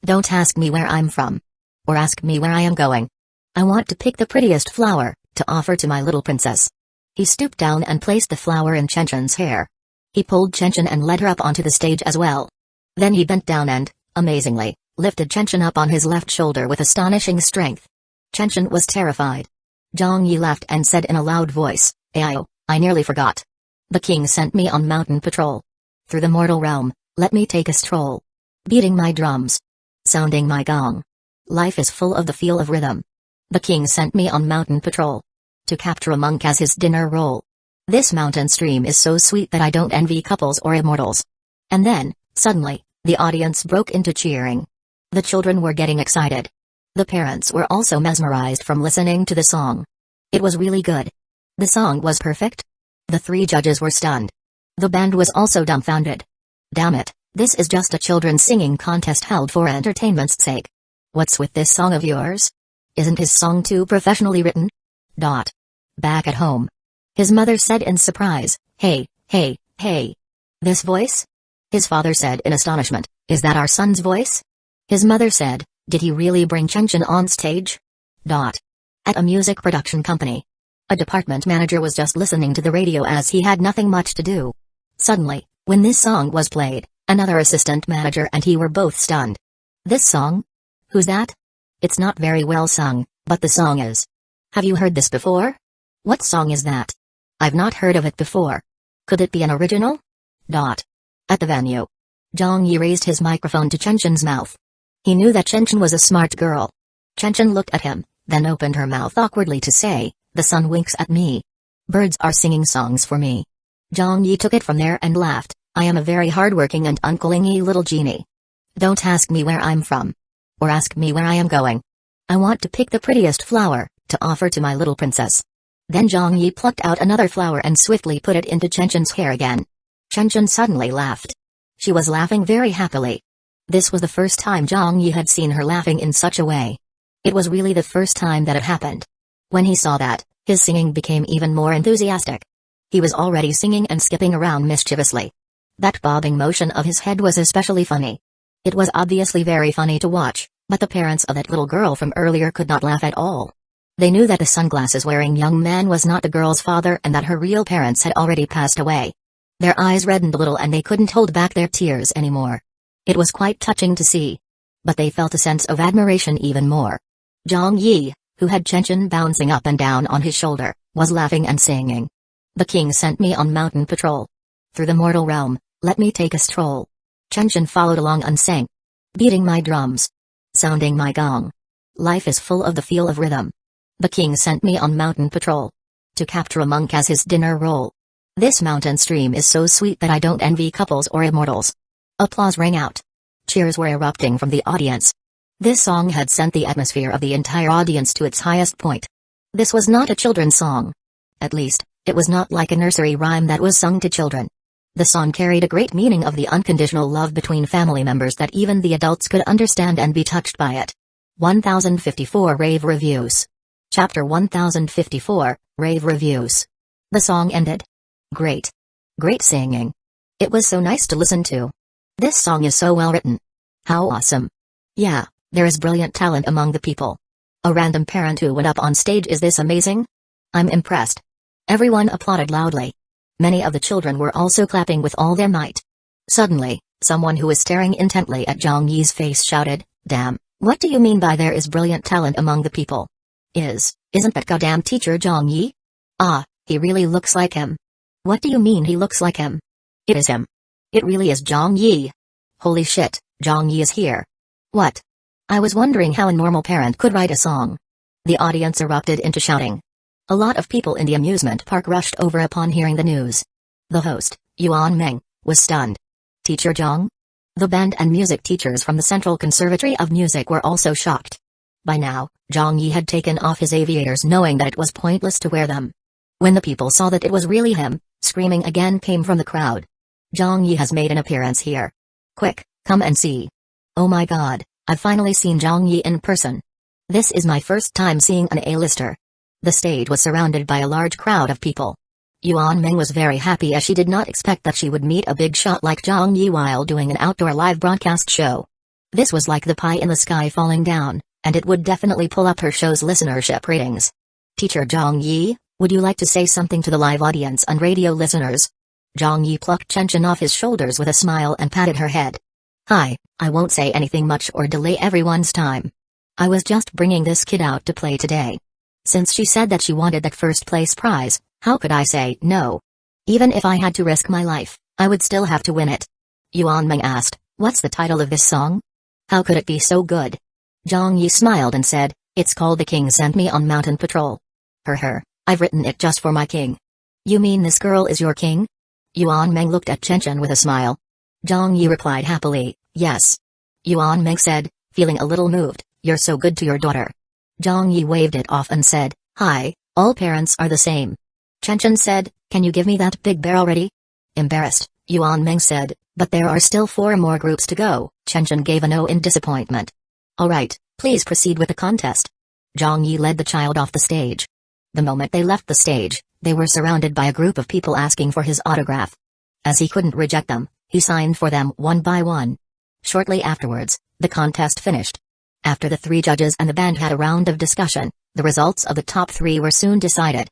"Don't ask me where I'm from. or ask me where I am going. I want to pick the prettiest flower to offer to my little princess." He stooped down and placed the flower in Chenchen's hair. He pulled Chenchen and led her up onto the stage as well. Then he bent down and, amazingly, lifted Chenchen up on his left shoulder with astonishing strength. Chenchen was terrified. Zhang Yi laughed and said in a loud voice, "Ayo, I nearly forgot. The king sent me on mountain patrol. Through the mortal realm, let me take a stroll. Beating my drums. Sounding my gong. Life is full of the feel of rhythm. The king sent me on mountain patrol. To capture a monk as his dinner roll. This mountain stream is so sweet that I don't envy couples or immortals." And then, suddenly, the audience broke into cheering. The children were getting excited. The parents were also mesmerized from listening to the song. It was really good. The song was perfect. The three judges were stunned. The band was also dumbfounded. Damn it, this is just a children's singing contest held for entertainment's sake. What's with this song of yours? Isn't his song too professionally written? Back at home. His mother said in surprise, Hey. This voice? His father said in astonishment, Is that our son's voice? His mother said, Did he really bring Chenchen on stage? At a music production company. A department manager was just listening to the radio as he had nothing much to do. Suddenly, when this song was played, another assistant manager and he were both stunned. This song? Who's that? It's not very well sung, but the song is. Have you heard this before? What song is that? I've not heard of it before. Could it be an original? At the venue. Zhang Yi raised his microphone to Chenchen's mouth. He knew that Chenchen was a smart girl. Chenchen looked at him, then opened her mouth awkwardly to say, The sun winks at me. Birds are singing songs for me. Zhang Yi took it from there and laughed, I am a very hardworking and uncullingy little genie. Don't ask me where I'm from. Or ask me where I am going. I want to pick the prettiest flower to offer to my little princess. Then Zhang Yi plucked out another flower and swiftly put it into Chenchen's hair again. Chenchen suddenly laughed. She was laughing very happily. This was the first time Zhang Yi had seen her laughing in such a way. It was really the first time that it happened. When he saw that, his singing became even more enthusiastic. He was already singing and skipping around mischievously. That bobbing motion of his head was especially funny. It was obviously very funny to watch, but the parents of that little girl from earlier could not laugh at all. They knew that the sunglasses-wearing young man was not the girl's father and that her real parents had already passed away. Their eyes reddened a little and they couldn't hold back their tears anymore. It was quite touching to see. But they felt a sense of admiration even more. Zhang Yi, who had Chenchen bouncing up and down on his shoulder, was laughing and singing. The king sent me on mountain patrol. Through the mortal realm, let me take a stroll. Chenchen followed along and sang. Beating my drums. Sounding my gong. Life is full of the feel of rhythm. The king sent me on mountain patrol. To capture a monk as his dinner roll. This mountain stream is so sweet that I don't envy couples or immortals. Applause rang out. Cheers were erupting from the audience. This song had sent the atmosphere of the entire audience to its highest point. This was not a children's song. At least, it was not like a nursery rhyme that was sung to children. The song carried a great meaning of the unconditional love between family members that even the adults could understand and be touched by it. 1054 Rave Reviews. Chapter 1054, Rave Reviews. The song ended. Great singing. It was so nice to listen to. This song is so well written. How awesome. Yeah, there is brilliant talent among the people. A random parent who went up on stage. Is this amazing? I'm impressed. Everyone applauded loudly. Many of the children were also clapping with all their might. Suddenly, someone who was staring intently at Zhang Yi's face shouted, Damn, what do you mean by there is brilliant talent among the people? Isn't that goddamn teacher Zhang Yi? Ah, he really looks like him. What do you mean he looks like him? It is him. It really is Zhang Yi. Holy shit, Zhang Yi is here. What? I was wondering how a normal parent could write a song. The audience erupted into shouting. A lot of people in the amusement park rushed over upon hearing the news. The host, Yuan Meng, was stunned. Teacher Zhang? The band and music teachers from the Central Conservatory of Music were also shocked. By now, Zhang Yi had taken off his aviators knowing that it was pointless to wear them. When the people saw that it was really him, screaming again came from the crowd. Zhang Yi has made an appearance here. Quick, come and see. Oh my god, I've finally seen Zhang Yi in person. This is my first time seeing an A-lister. The stage was surrounded by a large crowd of people. Yuan Meng was very happy as she did not expect that she would meet a big shot like Zhang Yi while doing an outdoor live broadcast show. This was like the pie in the sky falling down. and it would definitely pull up her show's listenership ratings. Teacher Zhang Yi, would you like to say something to the live audience and radio listeners? Zhang Yi plucked Chen off his shoulders with a smile and patted her head. Hi, I won't say anything much or delay everyone's time. I was just bringing this kid out to play today. Since she said that she wanted that first place prize, how could I say no? Even if I had to risk my life, I would still have to win it. Yuan Meng asked, what's the title of this song? How could it be so good? Zhang Yi smiled and said, it's called The King Sent Me on Mountain Patrol. I've written it just for my king. You mean this girl is your king? Yuan Meng looked at Chen with a smile. Zhang Yi replied happily, yes. Yuan Meng said, feeling a little moved, you're so good to your daughter. Zhang Yi waved it off and said, hi, all parents are the same. Chen said, can you give me that big bear already? Embarrassed, Yuan Meng said, but there are still 4 more groups to go. Chen gave a no in disappointment. Alright, please proceed with the contest. Zhang Yi led the child off the stage. The moment they left the stage, they were surrounded by a group of people asking for his autograph. As he couldn't reject them, he signed for them one by one. Shortly afterwards, the contest finished. After the 3 judges and the band had a round of discussion, the results of the top 3 were soon decided.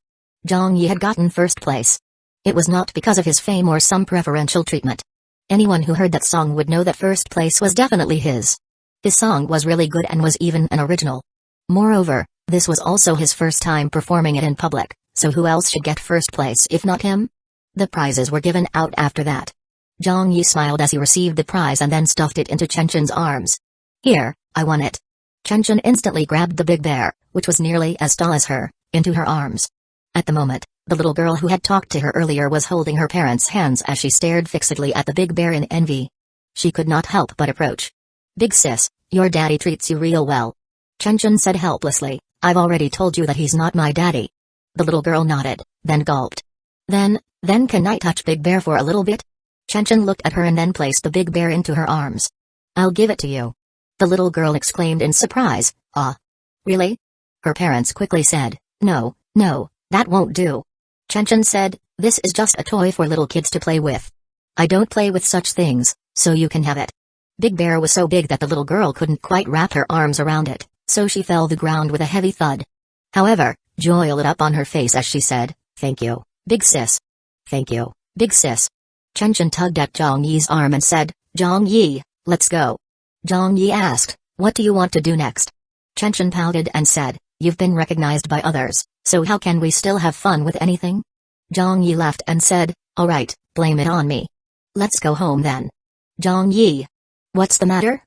Zhang Yi had gotten first place. It was not because of his fame or some preferential treatment. Anyone who heard that song would know that first place was definitely his. His song was really good and was even an original. Moreover, this was also his first time performing it in public, so who else should get first place if not him? The prizes were given out after that. Zhang Yi smiled as he received the prize and then stuffed it into Chen arms. Here, I won it. Chen instantly grabbed the big bear, which was nearly as tall as her, into her arms. At the moment, the little girl who had talked to her earlier was holding her parents' hands as she stared fixedly at the big bear in envy. She could not help but approach. Big sis, your daddy treats you real well. Chen said helplessly, I've already told you that he's not my daddy. The little girl nodded, then gulped. Then can I touch Big Bear for a little bit? Chen looked at her and then placed the big bear into her arms. I'll give it to you. The little girl exclaimed in surprise, ah. Really? Her parents quickly said, no, that won't do. Chen said, this is just a toy for little kids to play with. I don't play with such things, so you can have it. Big Bear was so big that the little girl couldn't quite wrap her arms around it, so she fell to the ground with a heavy thud. However, joy lit up on her face as she said, thank you, big sis. Thank you, big sis. Chen tugged at Zhang Yi's arm and said, Zhang Yi, let's go. Zhang Yi asked, what do you want to do next? Chen pouted and said, you've been recognized by others, so how can we still have fun with anything? Zhang Yi laughed and said, alright, blame it on me. Let's go home then. Zhang Yi. What's the matter?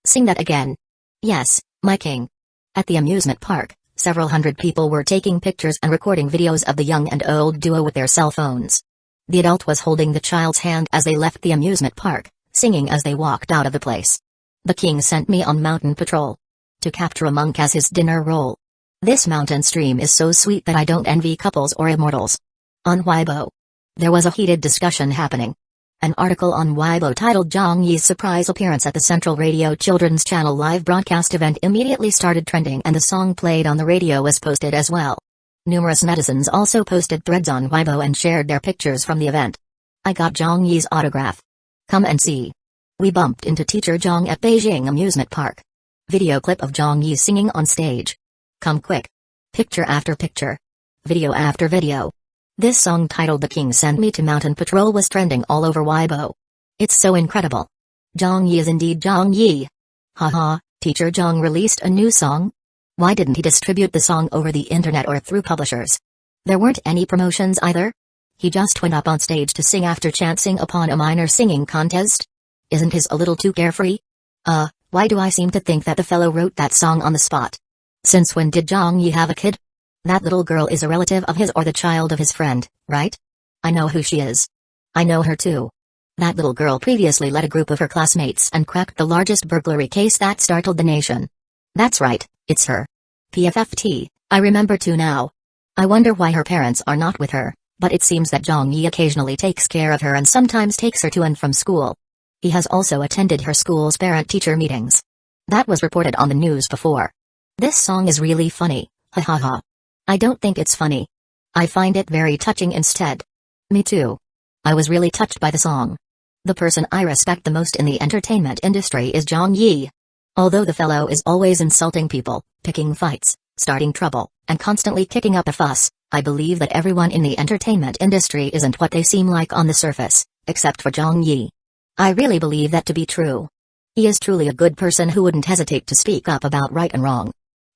Sing that again. Yes, my king. At the amusement park, several hundred people were taking pictures and recording videos of the young and old duo with their cell phones. The adult was holding the child's hand as they left the amusement park, singing as they walked out of the place. The king sent me on mountain patrol. To capture a monk as his dinner roll. This mountain stream is so sweet that I don't envy couples or immortals. On Weibo. There was a heated discussion happening. An article on Weibo titled Zhang Yi's surprise appearance at the Central Radio Children's Channel live broadcast event immediately started trending and the song played on the radio was posted as well. Numerous netizens also posted threads on Weibo and shared their pictures from the event. I got Zhang Yi's autograph. Come and see. We bumped into Teacher Zhang at Beijing Amusement Park. Video clip of Zhang Yi singing on stage. Come quick. Picture after picture. Video after video. This song titled The King Sent Me to Mountain Patrol was trending all over Weibo. It's so incredible. Zhang Yi is indeed Zhang Yi. Haha, Teacher Zhang released a new song? Why didn't he distribute the song over the internet or through publishers? There weren't any promotions either? He just went up on stage to sing after chancing upon a minor singing contest? Isn't his a little too carefree? Why do I seem to think that the fellow wrote that song on the spot? Since when did Zhang Yi have a kid? That little girl is a relative of his or the child of his friend, right? I know who she is. I know her too. That little girl previously led a group of her classmates and cracked the largest burglary case that startled the nation. That's right, it's her. PFFT, I remember too now. I wonder why her parents are not with her, but it seems that Zhang Yi occasionally takes care of her and sometimes takes her to and from school. He has also attended her school's parent-teacher meetings. That was reported on the news before. This song is really funny, ha ha ha. I don't think it's funny. I find it very touching instead. Me too. I was really touched by the song. The person I respect the most in the entertainment industry is Zhang Yi. Although the fellow is always insulting people, picking fights, starting trouble, and constantly kicking up a fuss, I believe that everyone in the entertainment industry isn't what they seem like on the surface, except for Zhang Yi. I really believe that to be true. He is truly a good person who wouldn't hesitate to speak up about right and wrong.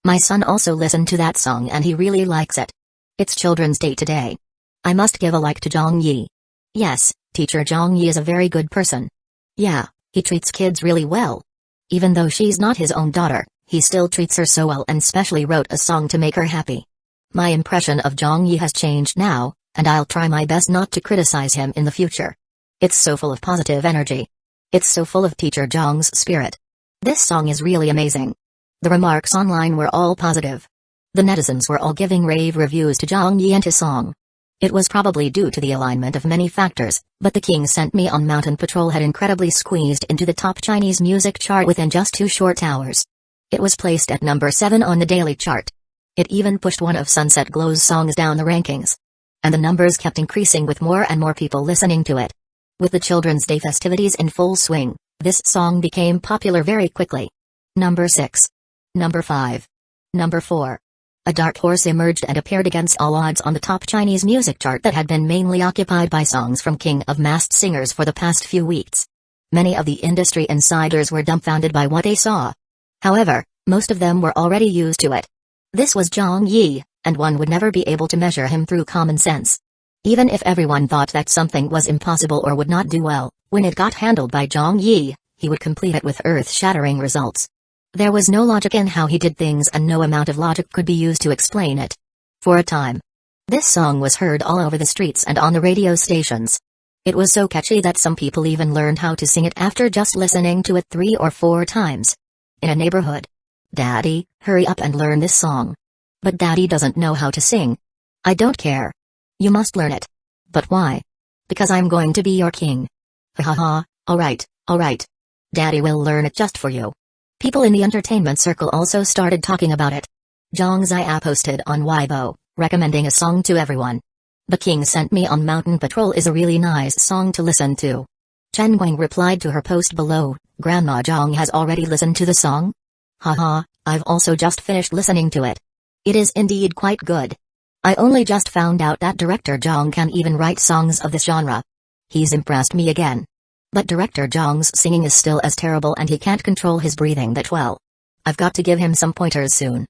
My son also listened to that song and he really likes it. It's Children's Day today. I must give a like to Zhang Yi. Yes, teacher Zhang Yi is a very good person. Yeah, he treats kids really well. Even though she's not his own daughter, he still treats her so well and specially wrote a song to make her happy. My impression of Zhang Yi has changed now, and I'll try my best not to criticize him in the future. It's so full of positive energy. It's so full of teacher Zhang's spirit. This song is really amazing. The remarks online were all positive. The netizens were all giving rave reviews to Zhang Yi and his song. It was probably due to the alignment of many factors, but The King Sent Me on Mountain Patrol had incredibly squeezed into the top Chinese music chart within just 2 short hours. It was placed at number 7 on the daily chart. It even pushed one of Sunset Glow's songs down the rankings. And the numbers kept increasing with more and more people listening to it. With the Children's Day festivities in full swing, this song became popular very quickly. Number 6. Number 5. Number 4. A dark horse emerged and appeared against all odds on the top Chinese music chart that had been mainly occupied by songs from King of Masked Singers for the past few weeks. Many of the industry insiders were dumbfounded by what they saw. However, most of them were already used to it. This was Zhang Yi, and one would never be able to measure him through common sense. Even if everyone thought that something was impossible or would not do well, when it got handled by Zhang Yi, he would complete it with earth-shattering results. There was no logic in how he did things and no amount of logic could be used to explain it. For a time, this song was heard all over the streets and on the radio stations. It was so catchy that some people even learned how to sing it after just listening to it 3 or 4 times. In a neighborhood. Daddy, hurry up and learn this song. But Daddy doesn't know how to sing. I don't care. You must learn it. But why? Because I'm going to be your king. Ha ha ha, alright. Daddy will learn it just for you. People in the entertainment circle also started talking about it. Zhang Zia posted on Weibo, recommending a song to everyone. The King Sent Me on Mountain Patrol is a really nice song to listen to. Chen Guang replied to her post below, Grandma Zhang has already listened to the song? Haha, I've also just finished listening to it. It is indeed quite good. I only just found out that director Zhang can even write songs of this genre. He's impressed me again. But director Zhang's singing is still as terrible and he can't control his breathing that well. I've got to give him some pointers soon.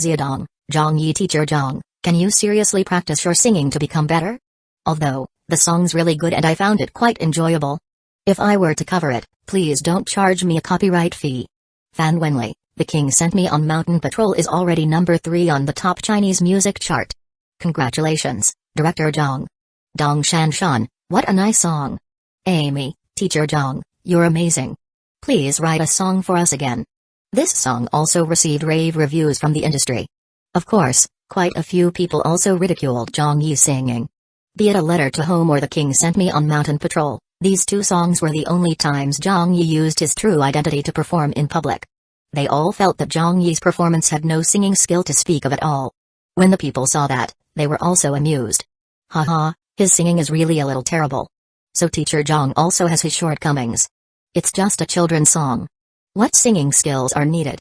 Ziadong, Zhang Yi teacher Zhang, can you seriously practice your singing to become better? Although, the song's really good and I found it quite enjoyable. If I were to cover it, please don't charge me a copyright fee. Fan Wenli, The King Sent Me on Mountain Patrol is already number 3 on the top Chinese music chart. Congratulations, director Zhang. Dong Shan Shan, what a nice song. Amy, teacher Zhang, you're amazing. Please write a song for us again. This song also received rave reviews from the industry. Of course, quite a few people also ridiculed Zhang Yi's singing. Be it A Letter to Home or The King Sent Me on Mountain Patrol, these 2 songs were the only times Zhang Yi used his true identity to perform in public. They all felt that Zhang Yi's performance had no singing skill to speak of at all. When the people saw that, they were also amused. Haha, his singing is really a little terrible. So teacher Zhang also has his shortcomings. It's just a children's song. What singing skills are needed?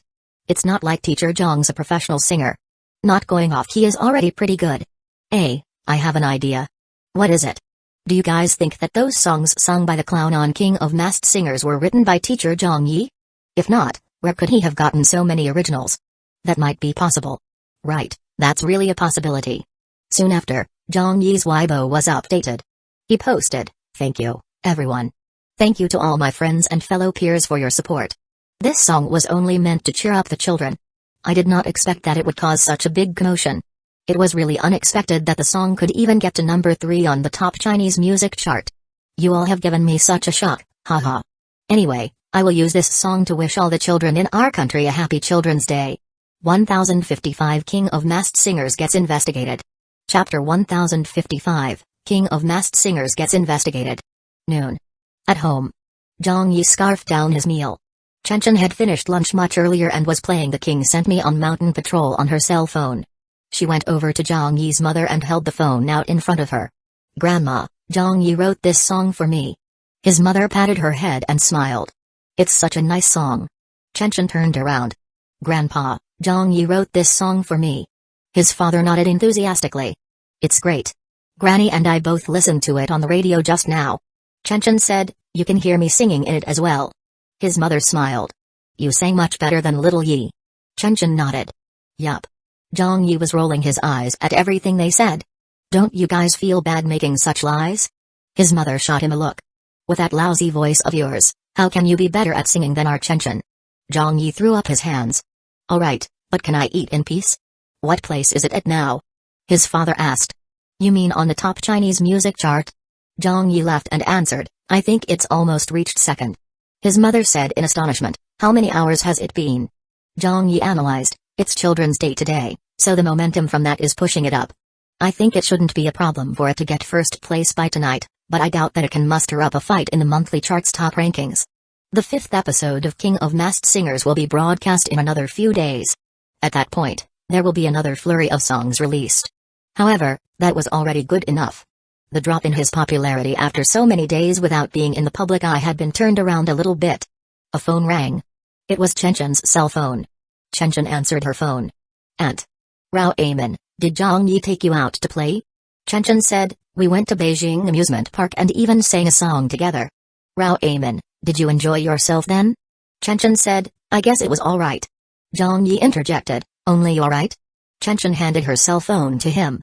It's not like teacher Zhang's a professional singer. Not going off key is already pretty good. I have an idea. What is it? Do you guys think that those songs sung by the clown on King of Masked Singers were written by teacher Zhang Yi? If not, where could he have gotten so many originals? That might be possible. Right, that's really a possibility. Soon after, Zhang Yi's Weibo was updated. He posted, "Thank you, everyone. Thank you to all my friends and fellow peers for your support. This song was only meant to cheer up the children. I did not expect that it would cause such a big commotion. It was really unexpected that the song could even get to number 3 on the top Chinese music chart. You all have given me such a shock, haha. Anyway, I will use this song to wish all the children in our country a happy Children's Day." 1055 King of Masked Singers gets investigated. Chapter 1055, King of Masked Singers gets investigated. Noon. At home. Zhang Yi scarfed down his meal. Chen Chen had finished lunch much earlier and was playing The King Sent Me on Mountain Patrol on her cell phone. She went over to Zhang Yi's mother and held the phone out in front of her. "Grandma, Zhang Yi wrote this song for me." His mother patted her head and smiled. "It's such a nice song." Chen turned around. Grandpa, Zhang Yi wrote this song for me. His father nodded enthusiastically. It's great. Granny and I both listened to it on the radio just now. Chen said, you can hear me singing in it as well. His mother smiled. You sang much better than little Yi. Chen nodded. Yup. Zhang Yi was rolling his eyes at everything they said. Don't you guys feel bad making such lies? His mother shot him a look. With that lousy voice of yours, how can you be better at singing than our Chen? Zhang Yi threw up his hands. Alright, but can I eat in peace? What place is it at now? His father asked. You mean on the top Chinese music chart? Zhang Yi laughed and answered, I think it's almost reached second. His mother said in astonishment, how many hours has it been? Zhang Yi analyzed, it's Children's Day today, so the momentum from that is pushing it up. I think it shouldn't be a problem for it to get first place by tonight, but I doubt that it can muster up a fight in the monthly chart's top rankings. The 5th episode of King of Masked Singers will be broadcast in another few days. At that point, there will be another flurry of songs released. However, that was already good enough. The drop in his popularity after so many days without being in the public eye had been turned around a little bit. A phone rang. It was Chen's cell phone. Chen answered her phone. Aunt. Rao Amen, did Zhang Yi take you out to play? Chen said, we went to Beijing amusement park and even sang a song together. Rao Amen, did you enjoy yourself then? Chen said, I guess it was alright. Zhang Yi interjected, only alright? Chen handed her cell phone to him.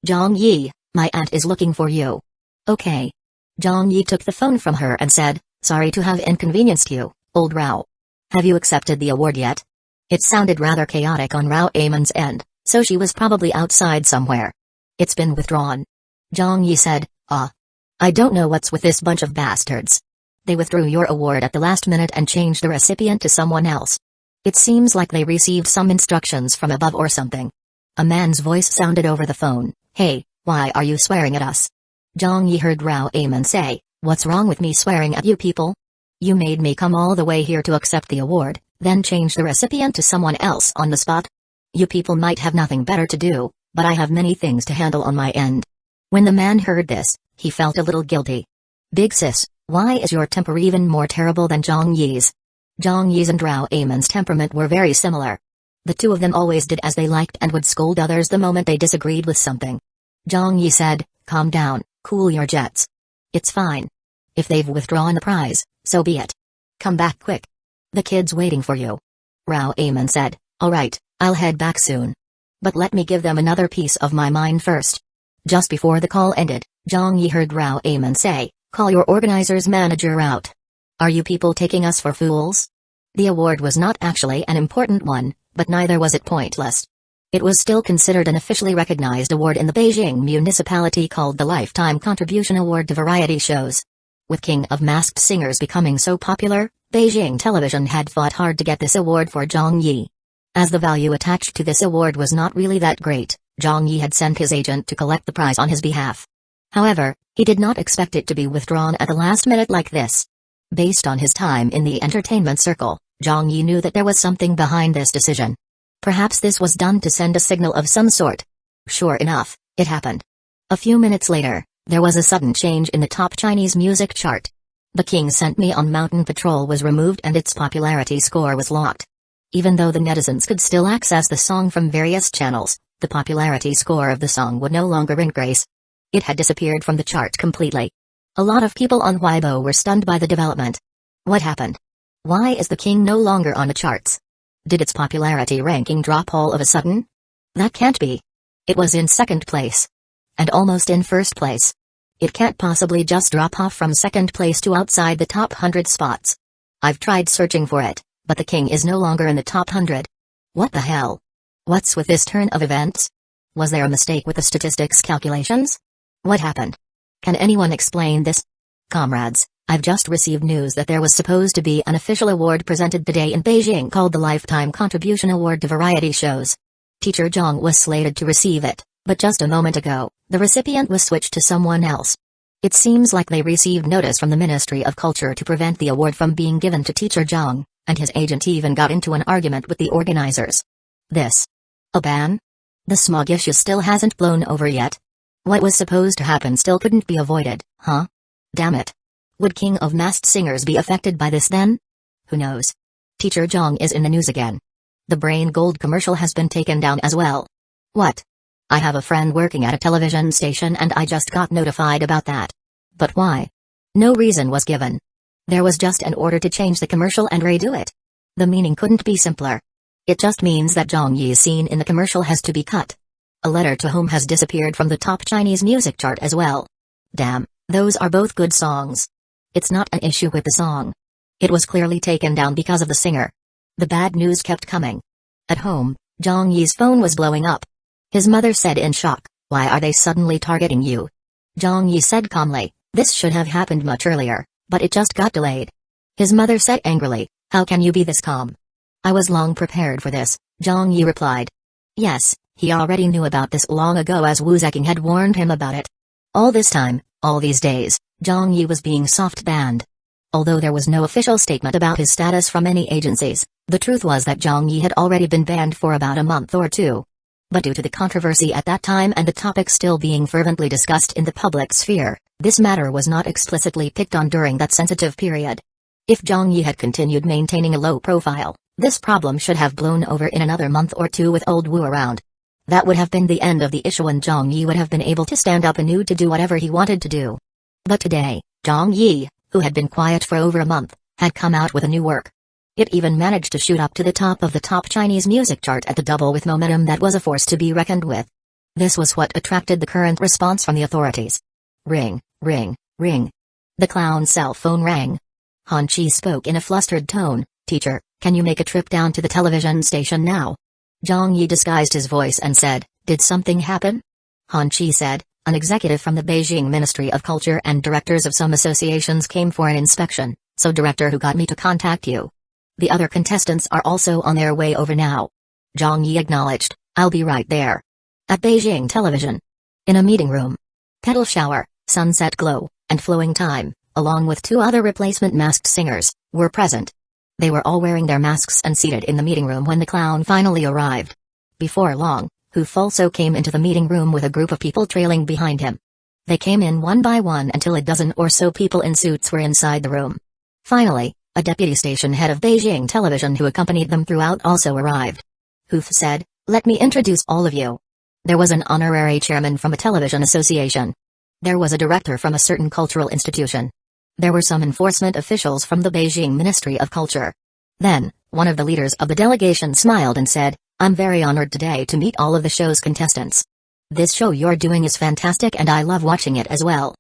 Zhang Yi, my aunt is looking for you. Okay. Zhang Yi took the phone from her and said, sorry to have inconvenienced you, old Rao. Have you accepted the award yet? It sounded rather chaotic on Rao Amen's end, so she was probably outside somewhere. It's been withdrawn. Zhang Yi said, I don't know what's with this bunch of bastards. They withdrew your award at the last minute and changed the recipient to someone else. It seems like they received some instructions from above or something. A man's voice sounded over the phone, hey, why are you swearing at us? Zhang Yi heard Rao Amen say, what's wrong with me swearing at you people? You made me come all the way here to accept the award, then change the recipient to someone else on the spot? You people might have nothing better to do, but I have many things to handle on my end. When the man heard this, he felt a little guilty. Big sis, why is your temper even more terrible than Zhang Yi's? Zhang Yi's and Rao Amen's temperament were very similar. The two of them always did as they liked and would scold others the moment they disagreed with something. Zhang Yi said, calm down, cool your jets. It's fine. If they've withdrawn the prize, so be it. Come back quick. The kid's waiting for you. Rao Amen said, alright, I'll head back soon. But let me give them another piece of my mind first. Just before the call ended, Zhang Yi heard Rao Amen say, call your organizer's manager out. Are you people taking us for fools? The award was not actually an important one, but neither was it pointless. It was still considered an officially recognized award in the Beijing municipality called the Lifetime Contribution Award to Variety Shows. With King of Masked Singers becoming so popular, Beijing television had fought hard to get this award for Zhang Yi. As the value attached to this award was not really that great, Zhang Yi had sent his agent to collect the prize on his behalf. However, he did not expect it to be withdrawn at the last minute like this. Based on his time in the entertainment circle, Zhang Yi knew that there was something behind this decision. Perhaps this was done to send a signal of some sort. Sure enough, it happened. A few minutes later, there was a sudden change in the top Chinese music chart. The King Sent Me on Mountain Patrol was removed and its popularity score was locked. Even though the netizens could still access the song from various channels, the popularity score of the song would no longer increase. It had disappeared from the chart completely. A lot of people on Hueco were stunned by the development. What happened? Why is the King no longer on the charts? Did its popularity ranking drop all of a sudden? That can't be. It was in second place. And almost in first place. It can't possibly just drop off from second place to outside the top 100 spots. I've tried searching for it, but the King is no longer in the top 100. What the hell? What's with this turn of events? Was there a mistake with the statistics calculations? What happened? Can anyone explain this? Comrades, I've just received news that there was supposed to be an official award presented today in Beijing called the Lifetime Contribution Award to Variety Shows. Teacher Zhang was slated to receive it, but just a moment ago, the recipient was switched to someone else. It seems like they received notice from the Ministry of Culture to prevent the award from being given to Teacher Zhang, and his agent even got into an argument with the organizers. This. A ban? The smog issue still hasn't blown over yet. What was supposed to happen still couldn't be avoided, huh? Damn it. Would King of Masked Singers be affected by this then? Who knows? Teacher Zhang is in the news again. The Brain Gold commercial has been taken down as well. What? I have a friend working at a television station and I just got notified about that. But why? No reason was given. There was just an order to change the commercial and redo it. The meaning couldn't be simpler. It just means that Zhang Yi's scene in the commercial has to be cut. A Letter to Home has disappeared from the top Chinese music chart as well. Damn, those are both good songs. It's not an issue with the song. It was clearly taken down because of the singer. The bad news kept coming. At home, Zhang Yi's phone was blowing up. His mother said in shock, "Why are they suddenly targeting you?" Zhang Yi said calmly, "This should have happened much earlier, but it just got delayed." His mother said angrily, "How can you be this calm?" "I was long prepared for this," Zhang Yi replied. Yes, he already knew about this long ago as Wu Zeking had warned him about it. All this time, all these days, Zhang Yi was being soft-banned. Although there was no official statement about his status from any agencies, the truth was that Zhang Yi had already been banned for about a month or two. But due to the controversy at that time and the topic still being fervently discussed in the public sphere, this matter was not explicitly picked on during that sensitive period. If Zhang Yi had continued maintaining a low profile, this problem should have blown over in another month or two with old Wu around. That would have been the end of the issue and Zhang Yi would have been able to stand up anew to do whatever he wanted to do. But today, Zhang Yi, who had been quiet for over a month, had come out with a new work. It even managed to shoot up to the top of the top Chinese music chart at the double with momentum that was a force to be reckoned with. This was what attracted the current response from the authorities. Ring, ring, ring. The clown's cell phone rang. Han Chi spoke in a flustered tone, "Teacher, can you make a trip down to the television station now?" Zhang Yi disguised his voice and said, "Did something happen?" Han Chi said, "An executive from the Beijing Ministry of Culture and directors of some associations came for an inspection, so director who got me to contact you. The other contestants are also on their way over now." Zhang Yi acknowledged, "I'll be right there." At Beijing Television. In a meeting room. Petal Shower, Sunset Glow, and Flowing Time, along with two other replacement masked singers, were present. They were all wearing their masks and seated in the meeting room when the clown finally arrived. Before long, Hoof also came into the meeting room with a group of people trailing behind him. They came in one by one until a dozen or so people in suits were inside the room. Finally, a deputy station head of Beijing Television who accompanied them throughout also arrived. Hoof said, "Let me introduce all of you." There was an honorary chairman from a television association. There was a director from a certain cultural institution. There were some enforcement officials from the Beijing Ministry of Culture. Then, one of the leaders of the delegation smiled and said, "I'm very honored today to meet all of the show's contestants. This show you're doing is fantastic and I love watching it as well.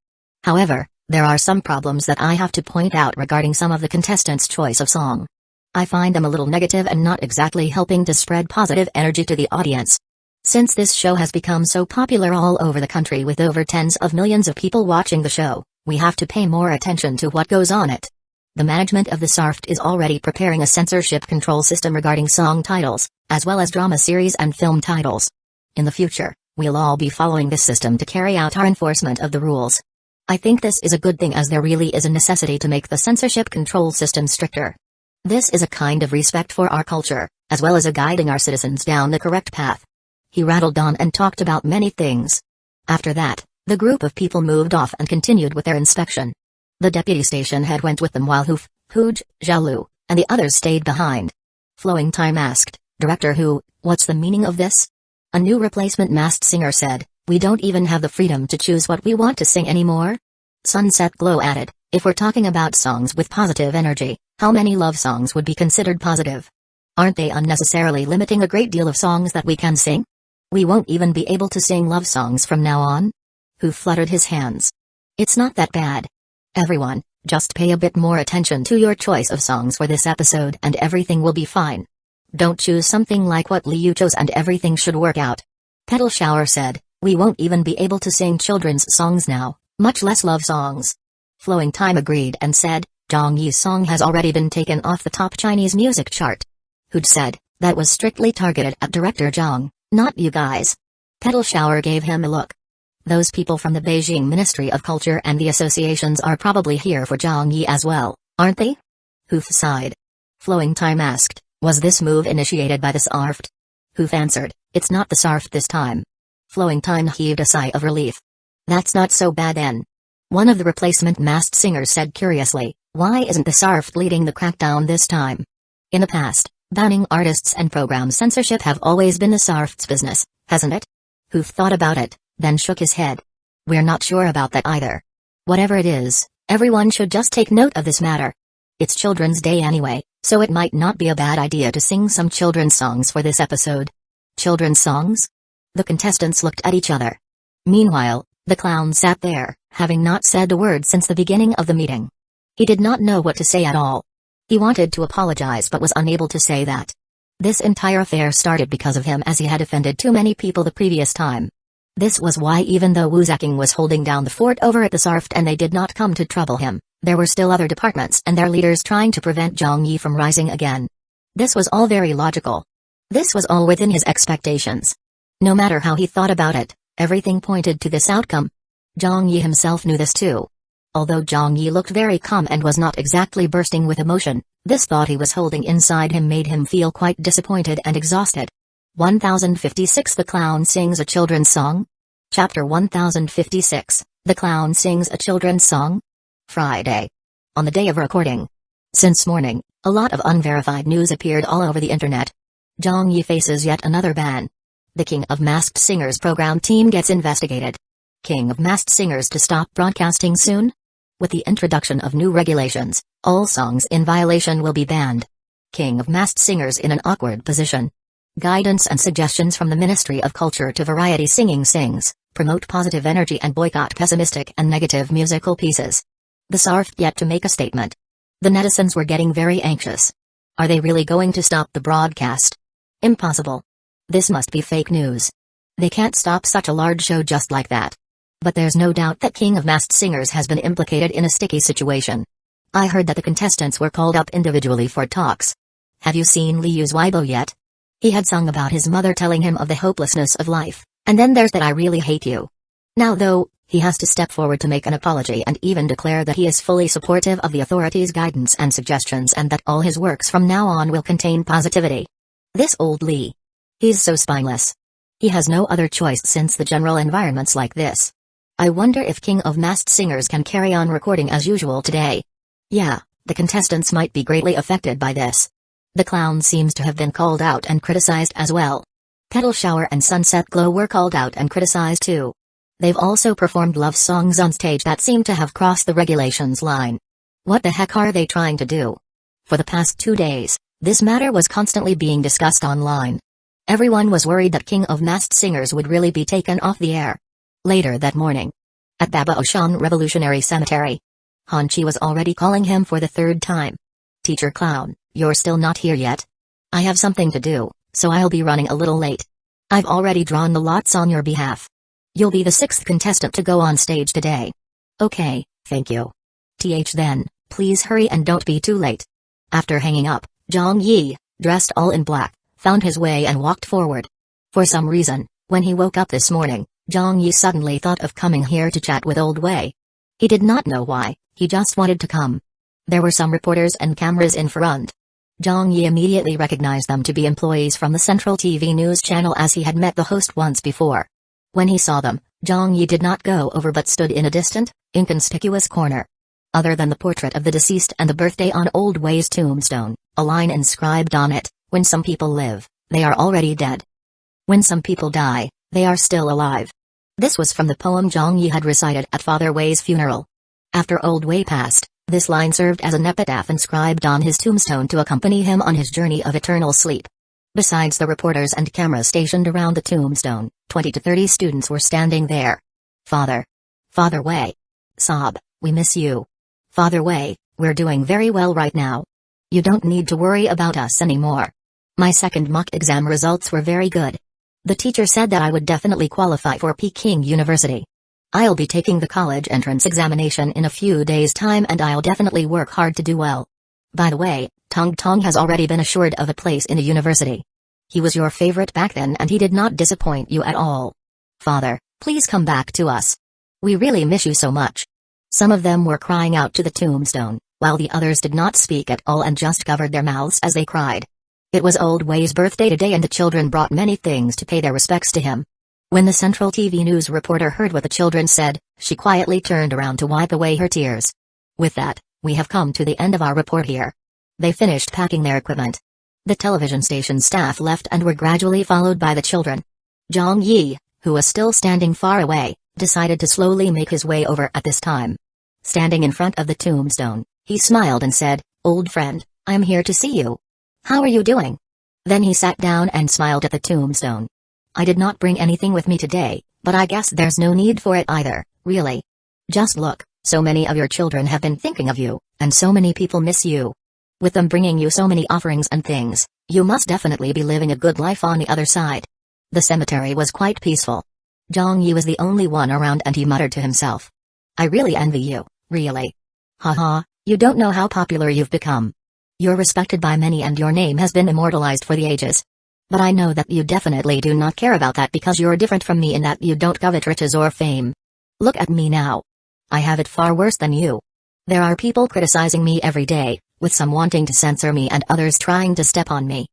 However, there are some problems that I have to point out regarding some of the contestants' choice of song. I find them a little negative and not exactly helping to spread positive energy to the audience. Since this show has become so popular all over the country with over tens of millions of people watching the show, we have to pay more attention to what goes on it. The management of the SARFT is already preparing a censorship control system regarding song titles, as well as drama series and film titles. In the future, we'll all be following this system to carry out our enforcement of the rules. I think this is a good thing as there really is a necessity to make the censorship control system stricter. This is a kind of respect for our culture, as well as a guiding our citizens down the correct path." He rattled on and talked about many things. After that, the group of people moved off and continued with their inspection. The deputy station head went with them while Hoof, Huj, Zhaolu, and the others stayed behind. Flowing Time asked, "Director Hu, what's the meaning of this?" A new replacement masked singer said, "We don't even have the freedom to choose what we want to sing anymore." Sunset Glow added, "If we're talking about songs with positive energy, how many love songs would be considered positive? Aren't they unnecessarily limiting a great deal of songs that we can sing? We won't even be able to sing love songs from now on?" Who fluttered his hands. "It's not that bad. Everyone, just pay a bit more attention to your choice of songs for this episode and everything will be fine. Don't choose something like what Liu chose and everything should work out." Petal Shower said, "We won't even be able to sing children's songs now, much less love songs." Flowing Time agreed and said, "Zhang Yi's song has already been taken off the top Chinese music chart." Hood said, "That was strictly targeted at Director Zhang, not you guys." Petal Shower gave him a look. "Those people from the Beijing Ministry of Culture and the associations are probably here for Zhang Yi as well, aren't they?" Hoof sighed. Flowing Time asked, "Was this move initiated by the SARFT?" Hoof answered, "It's not the SARFT this time." Flowing Time heaved a sigh of relief. "That's not so bad then." One of the replacement masked singers said curiously, "Why isn't the SARFT leading the crackdown this time?" In the past, banning artists and program censorship have always been the Sarft's business, hasn't it? Who've thought about it, then shook his head. We're not sure about that either. Whatever it is, everyone should just take note of this matter. It's Children's Day anyway, so it might not be a bad idea to sing some children's songs for this episode. Children's songs? The contestants looked at each other. Meanwhile, the clown sat there, having not said a word since the beginning of the meeting. He did not know what to say at all. He wanted to apologize but was unable to say that. This entire affair started because of him, as he had offended too many people the previous time. This was why, even though Wuzaking was holding down the fort over at the Sarft and they did not come to trouble him, there were still other departments and their leaders trying to prevent Zhang Yi from rising again. This was all very logical. This was all within his expectations. No matter how he thought about it, everything pointed to this outcome. Zhang Yi himself knew this too. Although Zhang Yi looked very calm and was not exactly bursting with emotion, this thought he was holding inside him made him feel quite disappointed and exhausted. 1056 The Clown Sings a Children's Song? Chapter 1056, The Clown Sings a Children's Song? Friday. On the day of recording. Since morning, a lot of unverified news appeared all over the internet. Zhang Yi faces yet another ban. The King of Masked Singers program team gets investigated. King of Masked Singers to stop broadcasting soon? With the introduction of new regulations, all songs in violation will be banned. King of Masked Singers in an awkward position. Guidance and suggestions from the Ministry of Culture to variety singing sings, promote positive energy and boycott pessimistic and negative musical pieces. The Sarft yet to make a statement. The netizens were getting very anxious. Are they really going to stop the broadcast? Impossible. This must be fake news. They can't stop such a large show just like that. But there's no doubt that King of Masked Singers has been implicated in a sticky situation. I heard that the contestants were called up individually for talks. Have you seen Liu's Weibo yet? He had sung about his mother telling him of the hopelessness of life, and then there's that "I really hate you." Now though, he has to step forward to make an apology and even declare that he is fully supportive of the authorities' guidance and suggestions and that all his works from now on will contain positivity. This old Li. He's so spineless. He has no other choice since the general environment's like this. I wonder if King of Masked Singers can carry on recording as usual today. Yeah, the contestants might be greatly affected by this. The clown seems to have been called out and criticized as well. Petal Shower and Sunset Glow were called out and criticized too. They've also performed love songs on stage that seem to have crossed the regulations line. What the heck are they trying to do? For the past 2 days, this matter was constantly being discussed online. Everyone was worried that King of Masked Singers would really be taken off the air. Later that morning, at Babaoshan Revolutionary Cemetery, Hanchi was already calling him for the 3rd time. "Teacher Clown, you're still not here yet? I have something to do, so I'll be running a little late. I've already drawn the lots on your behalf. You'll be the 6th contestant to go on stage today." "Okay, thank you." Then, please hurry and don't be too late." After hanging up, Zhang Yi, dressed all in black, found his way and walked forward. For some reason, when he woke up this morning, Zhang Yi suddenly thought of coming here to chat with Old Wei. He did not know why, he just wanted to come. There were some reporters and cameras in front. Zhang Yi immediately recognized them to be employees from the Central TV News channel, as he had met the host once before. When he saw them, Zhang Yi did not go over but stood in a distant, inconspicuous corner. Other than the portrait of the deceased and the birthday on Old Wei's tombstone, a line inscribed on it, "When some people live, they are already dead. When some people die, they are still alive." This was from the poem Zhang Yi had recited at Father Wei's funeral. After Old Wei passed, this line served as an epitaph inscribed on his tombstone to accompany him on his journey of eternal sleep. Besides the reporters and cameras stationed around the tombstone, 20 to 30 students were standing there. Father Wei. Sob, we miss you. Father Wei, we're doing very well right now. You don't need to worry about us anymore. My second mock exam results were very good. The teacher said that I would definitely qualify for Peking University. I'll be taking the college entrance examination in a few days' time and I'll definitely work hard to do well. By the way, Tong Tong has already been assured of a place in a university. He was your favorite back then and he did not disappoint you at all. Father, please come back to us. We really miss you so much. Some of them were crying out to the tombstone, while the others did not speak at all and just covered their mouths as they cried. It was Old Wei's birthday today and the children brought many things to pay their respects to him. When the Central TV News reporter heard what the children said, she quietly turned around to wipe away her tears. With that, we have come to the end of our report here. They finished packing their equipment. The television station staff left and were gradually followed by the children. Zhang Yi, who was still standing far away, decided to slowly make his way over at this time. Standing in front of the tombstone, he smiled and said, "Old friend, I am here to see you. How are you doing?" Then he sat down and smiled at the tombstone. "I did not bring anything with me today, but I guess there's no need for it either, really. Just look, so many of your children have been thinking of you, and so many people miss you. With them bringing you so many offerings and things, you must definitely be living a good life on the other side." The cemetery was quite peaceful. Zhang Yi was the only one around and he muttered to himself, "I really envy you, really. Haha, you don't know how popular you've become. You're respected by many and your name has been immortalized for the ages. But I know that you definitely do not care about that because you're different from me in that you don't covet riches or fame. Look at me now. I have it far worse than you. There are people criticizing me every day, with some wanting to censor me and others trying to step on me.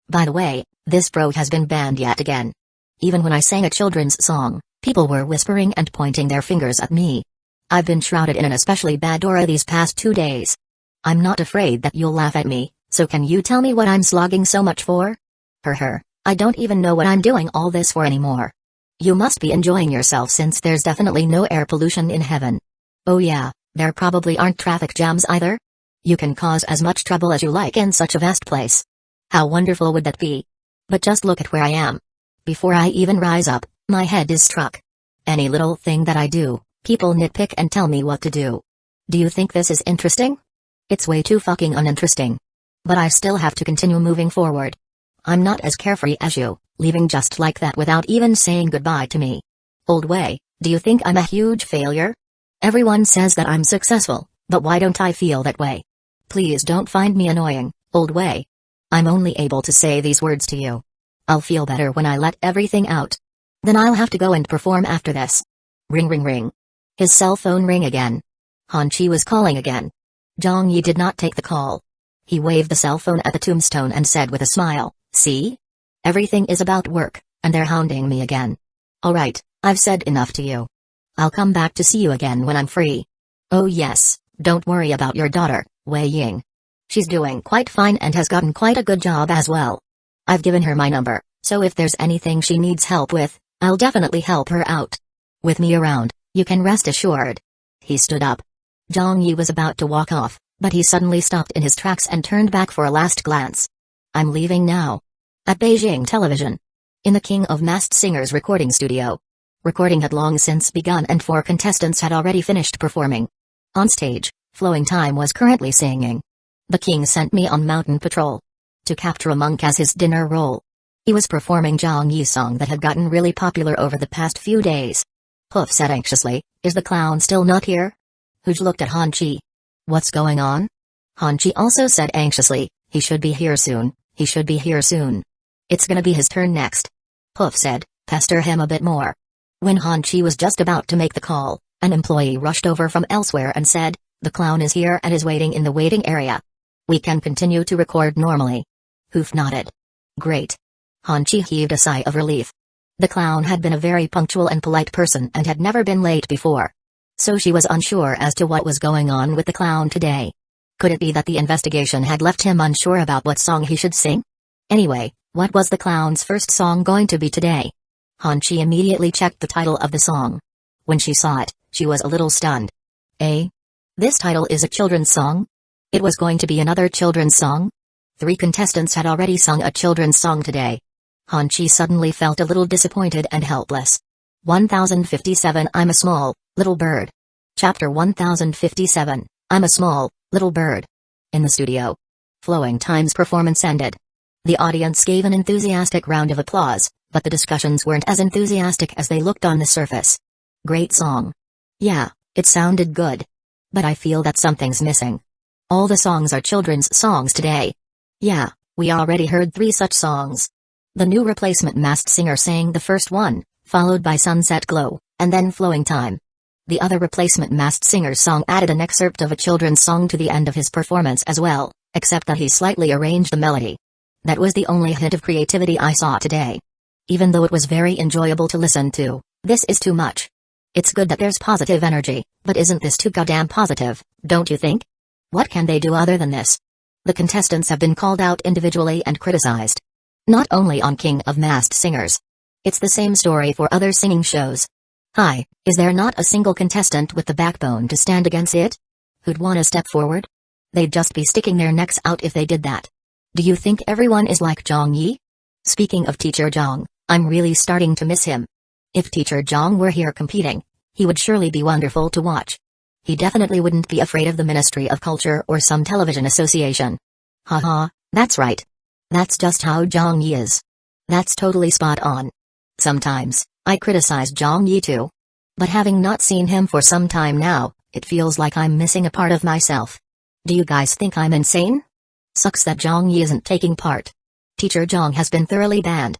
By the way, this bro has been banned yet again. Even when I sang a children's song, people were whispering and pointing their fingers at me. I've been shrouded in an especially bad aura these past 2 days. I'm not afraid that you'll laugh at me, so can you tell me what I'm slogging so much for? I don't even know what I'm doing all this for anymore. You must be enjoying yourself since there's definitely no air pollution in heaven. Oh yeah, there probably aren't traffic jams either? You can cause as much trouble as you like in such a vast place. How wonderful would that be? But just look at where I am. Before I even rise up, my head is struck. Any little thing that I do, people nitpick and tell me what to do. Do you think this is interesting? It's way too fucking uninteresting. But I still have to continue moving forward. I'm not as carefree as you, leaving just like that without even saying goodbye to me. Old Wei, do you think I'm a huge failure? Everyone says that I'm successful, but why don't I feel that way? Please don't find me annoying, Old Wei. I'm only able to say these words to you. I'll feel better when I let everything out. Then I'll have to go and perform after this. Ring ring ring. His cell phone rang again. Han Chi was calling again. Zhang Yi did not take the call. He waved the cell phone at the tombstone and said with a smile, "See? Everything is about work, and they're hounding me again. Alright, I've said enough to you. I'll come back to see you again when I'm free. Oh yes, don't worry about your daughter, Wei Ying. She's doing quite fine and has gotten quite a good job as well. I've given her my number, so if there's anything she needs help with, I'll definitely help her out. With me around, you can rest assured." He stood up. Zhang Yi was about to walk off, but he suddenly stopped in his tracks and turned back for a last glance. "I'm leaving now." At Beijing Television. In the King of Masked Singers recording studio. Recording had long since begun and 4 contestants had already finished performing. On stage, Flowing Time was currently singing. "The king sent me on mountain patrol to capture a monk as his dinner role." He was performing Zhang Yi's song that had gotten really popular over the past few days. Hoof said anxiously, "Is the clown still not here?" Huge looked at Han Chi. "What's going on?" Han Chi also said anxiously, "He should be here soon, he should be here soon. It's gonna be his turn next." Hoof said, "Pester him a bit more." When Han Chi was just about to make the call, an employee rushed over from elsewhere and said, "The clown is here and is waiting in the waiting area. We can continue to record normally." Hoof nodded. "Great." Han Chi heaved a sigh of relief. The clown had been a very punctual and polite person and had never been late before. So she was unsure as to what was going on with the clown today. Could it be that the investigation had left him unsure about what song he should sing? Anyway, what was the clown's first song going to be today? Han Chi immediately checked the title of the song. When she saw it, she was a little stunned. This title is a children's song? It was going to be another children's song? 3 contestants had already sung a children's song today. Han Chi suddenly felt a little disappointed and helpless. 1057 I'm a small, little bird. Chapter 1057, I'm a small, little bird. In the studio. Flowing Time's performance ended. The audience gave an enthusiastic round of applause, but the discussions weren't as enthusiastic as they looked on the surface. Great song. Yeah, it sounded good. But I feel that something's missing. All the songs are children's songs today. Yeah, we already heard 3 such songs. The new replacement masked singer sang the first one, followed by Sunset Glow, and then Flowing Time. The other replacement masked singer's song added an excerpt of a children's song to the end of his performance as well, except that he slightly arranged the melody. That was the only hint of creativity I saw today. Even though it was very enjoyable to listen to, this is too much. It's good that there's positive energy, but isn't this too goddamn positive, don't you think? What can they do other than this? The contestants have been called out individually and criticized. Not only on King of Masked Singers. It's the same story for other singing shows. Hi, is there not a single contestant with the backbone to stand against it? Who'd want to step forward? They'd just be sticking their necks out if they did that. Do you think everyone is like Zhang Yi? Speaking of Teacher Zhang, I'm really starting to miss him. If Teacher Zhang were here competing, he would surely be wonderful to watch. He definitely wouldn't be afraid of the Ministry of Culture or some television association. Haha, that's right. That's just how Zhang Yi is. That's totally spot on. Sometimes, I criticize Zhang Yi too. But having not seen him for some time now, it feels like I'm missing a part of myself. Do you guys think I'm insane? Sucks that Zhang Yi isn't taking part. Teacher Zhang has been thoroughly banned.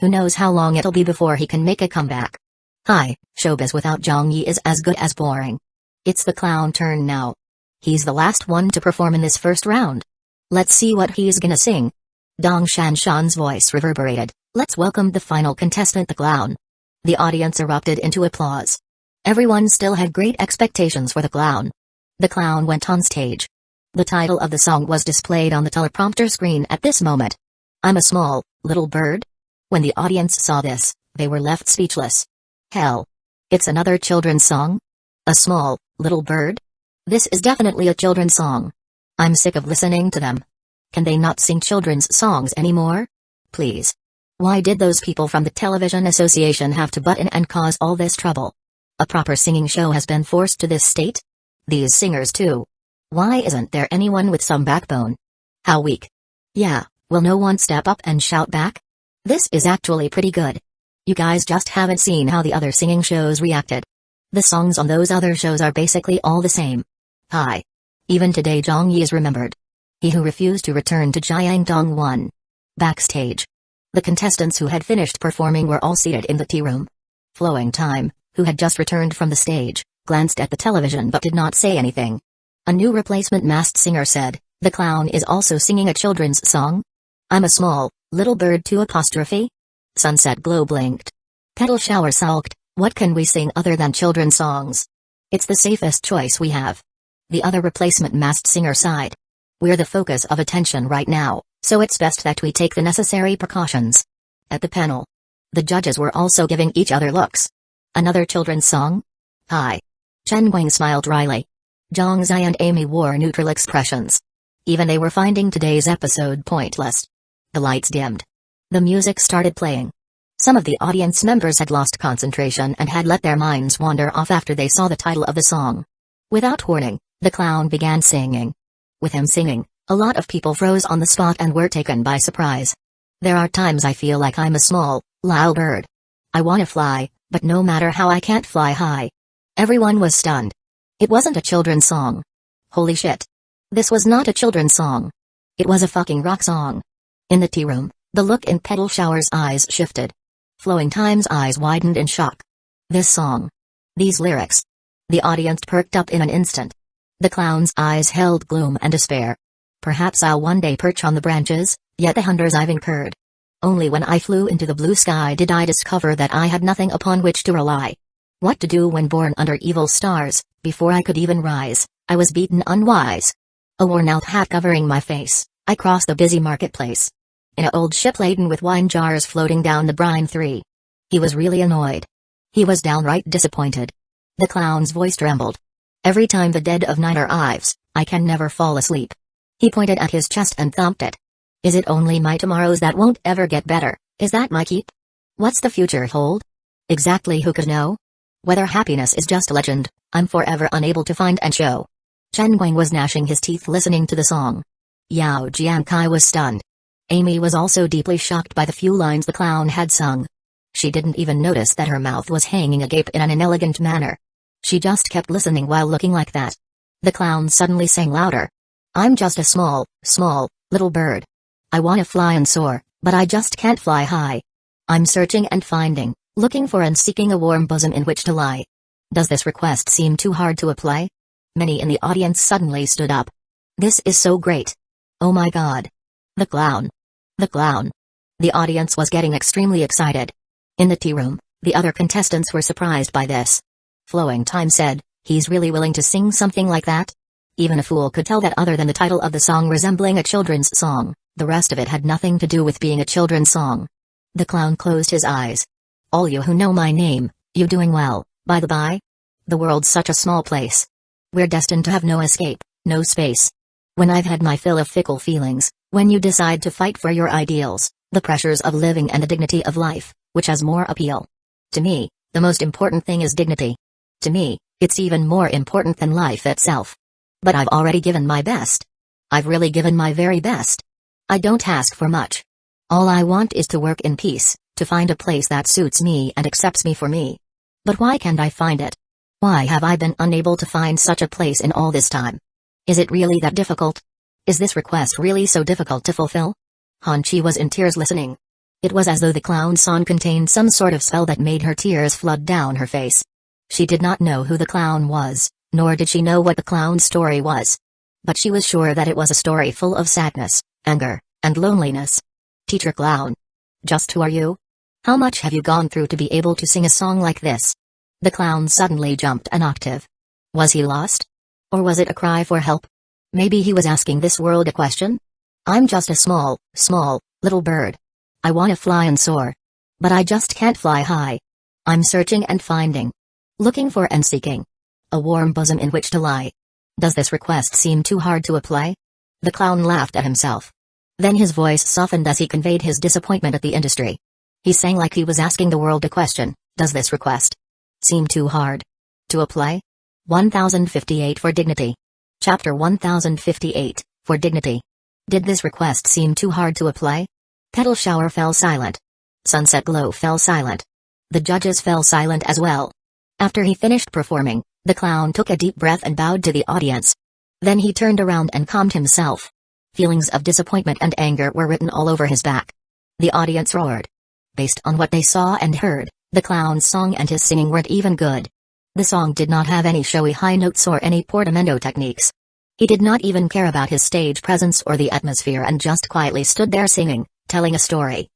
Who knows how long it'll be before he can make a comeback. Hi, showbiz without Zhang Yi is as good as boring. It's the clown turn now. He's the last one to perform in this first round. Let's see what he's gonna sing. Dong Shanshan's voice reverberated. Let's welcome the final contestant, the clown. The audience erupted into applause. Everyone still had great expectations for the clown. The clown went on stage. The title of the song was displayed on the teleprompter screen at this moment. I'm a small, little bird? When the audience saw this, they were left speechless. Hell. It's another children's song? A small, little bird? This is definitely a children's song. I'm sick of listening to them. Can they not sing children's songs anymore? Please. Why did those people from the Television Association have to butt in and cause all this trouble? A proper singing show has been forced to this state? These singers too. Why isn't there anyone with some backbone? How weak. Yeah, will no one step up and shout back? This is actually pretty good. You guys just haven't seen how the other singing shows reacted. The songs on those other shows are basically all the same. Hi. Even today Zhang Yi is remembered. He who refused to return to Jiangdong won. Backstage. The contestants who had finished performing were all seated in the tea room. Flowing Time, who had just returned from the stage, glanced at the television but did not say anything. A new replacement masked singer said, "The clown is also singing a children's song? I'm a small, little bird too apostrophe?" Sunset Glow blinked. Petal Shower sulked, "What can we sing other than children's songs? It's the safest choice we have." The other replacement masked singer sighed. "We're the focus of attention right now, so it's best that we take the necessary precautions." At the panel, the judges were also giving each other looks. Another children's song? Hi. Chen Guang smiled wryly. Zhang Zai and Amy wore neutral expressions. Even they were finding today's episode pointless. The lights dimmed. The music started playing. Some of the audience members had lost concentration and had let their minds wander off after they saw the title of the song. Without warning, the clown began singing. With him singing, a lot of people froze on the spot and were taken by surprise. There are times I feel like I'm a small, little bird. I want to fly, but no matter how I can't fly high. Everyone was stunned. It wasn't a children's song. Holy shit. This was not a children's song. It was a fucking rock song. In the tea room, the look in Petal Shower's eyes shifted. Flowing Time's eyes widened in shock. This song. These lyrics. The audience perked up in an instant. The clown's eyes held gloom and despair. Perhaps I'll one day perch on the branches, yet the hunters I've incurred. Only when I flew into the blue sky did I discover that I had nothing upon which to rely. What to do when born under evil stars, before I could even rise, I was beaten unwise. A worn-out hat covering my face, I crossed the busy marketplace. In an old ship laden with wine jars floating down the brine 3. He was really annoyed. He was downright disappointed. The clown's voice trembled. Every time the dead of night arrives, I can never fall asleep. He pointed at his chest and thumped it. Is it only my tomorrows that won't ever get better? Is that my keep? What's the future hold? Exactly, who could know? Whether happiness is just a legend, I'm forever unable to find and show. Chen Guang was gnashing his teeth listening to the song. Yao Jiankai was stunned. Amy was also deeply shocked by the few lines the clown had sung. She didn't even notice that her mouth was hanging agape in an inelegant manner. She just kept listening while looking like that. The clown suddenly sang louder. I'm just a small, little bird. I want to fly and soar, but I just can't fly high. I'm searching and finding, looking for and seeking a warm bosom in which to lie. Does this request seem too hard to apply? Many in the audience suddenly stood up. This is so great. Oh my god. The clown. The clown. The audience was getting extremely excited. In the tea room, the other contestants were surprised by this. Flowing Time said, he's really willing to sing something like that? Even a fool could tell that other than the title of the song resembling a children's song, the rest of it had nothing to do with being a children's song. The clown closed his eyes. All you who know my name, you doing well, by the by? The world's such a small place. We're destined to have no escape, no space. When I've had my fill of fickle feelings, when you decide to fight for your ideals, the pressures of living and the dignity of life, which has more appeal? To me, the most important thing is dignity. To me, it's even more important than life itself. But I've already given my best. I've really given my very best. I don't ask for much. All I want is to work in peace, to find a place that suits me and accepts me for me. But why can't I find it? Why have I been unable to find such a place in all this time? Is it really that difficult? Is this request really so difficult to fulfill? Hanchi was in tears listening. It was as though the clown's song contained some sort of spell that made her tears flood down her face. She did not know who the clown was, nor did she know what the clown's story was. But she was sure that it was a story full of sadness, anger, and loneliness. Teacher Clown. Just who are you? How much have you gone through to be able to sing a song like this? The clown suddenly jumped an octave. Was he lost? Or was it a cry for help? Maybe he was asking this world a question? I'm just a small, little bird. I want to fly and soar. But I just can't fly high. I'm searching and finding. Looking for and seeking. A warm bosom in which to lie. Does this request seem too hard to apply? The clown laughed at himself. Then his voice softened as he conveyed his disappointment at the industry. He sang like he was asking the world a question. Does this request seem too hard to apply? 1058 for Dignity. Chapter 1058, for Dignity. Did this request seem too hard to apply? Petal shower fell silent. Sunset glow fell silent. The judges fell silent as well. After he finished performing, the clown took a deep breath and bowed to the audience. Then he turned around and calmed himself. Feelings of disappointment and anger were written all over his back. The audience roared. Based on what they saw and heard, the clown's song and his singing weren't even good. The song did not have any showy high notes or any portamento techniques. He did not even care about his stage presence or the atmosphere and just quietly stood there singing, telling a story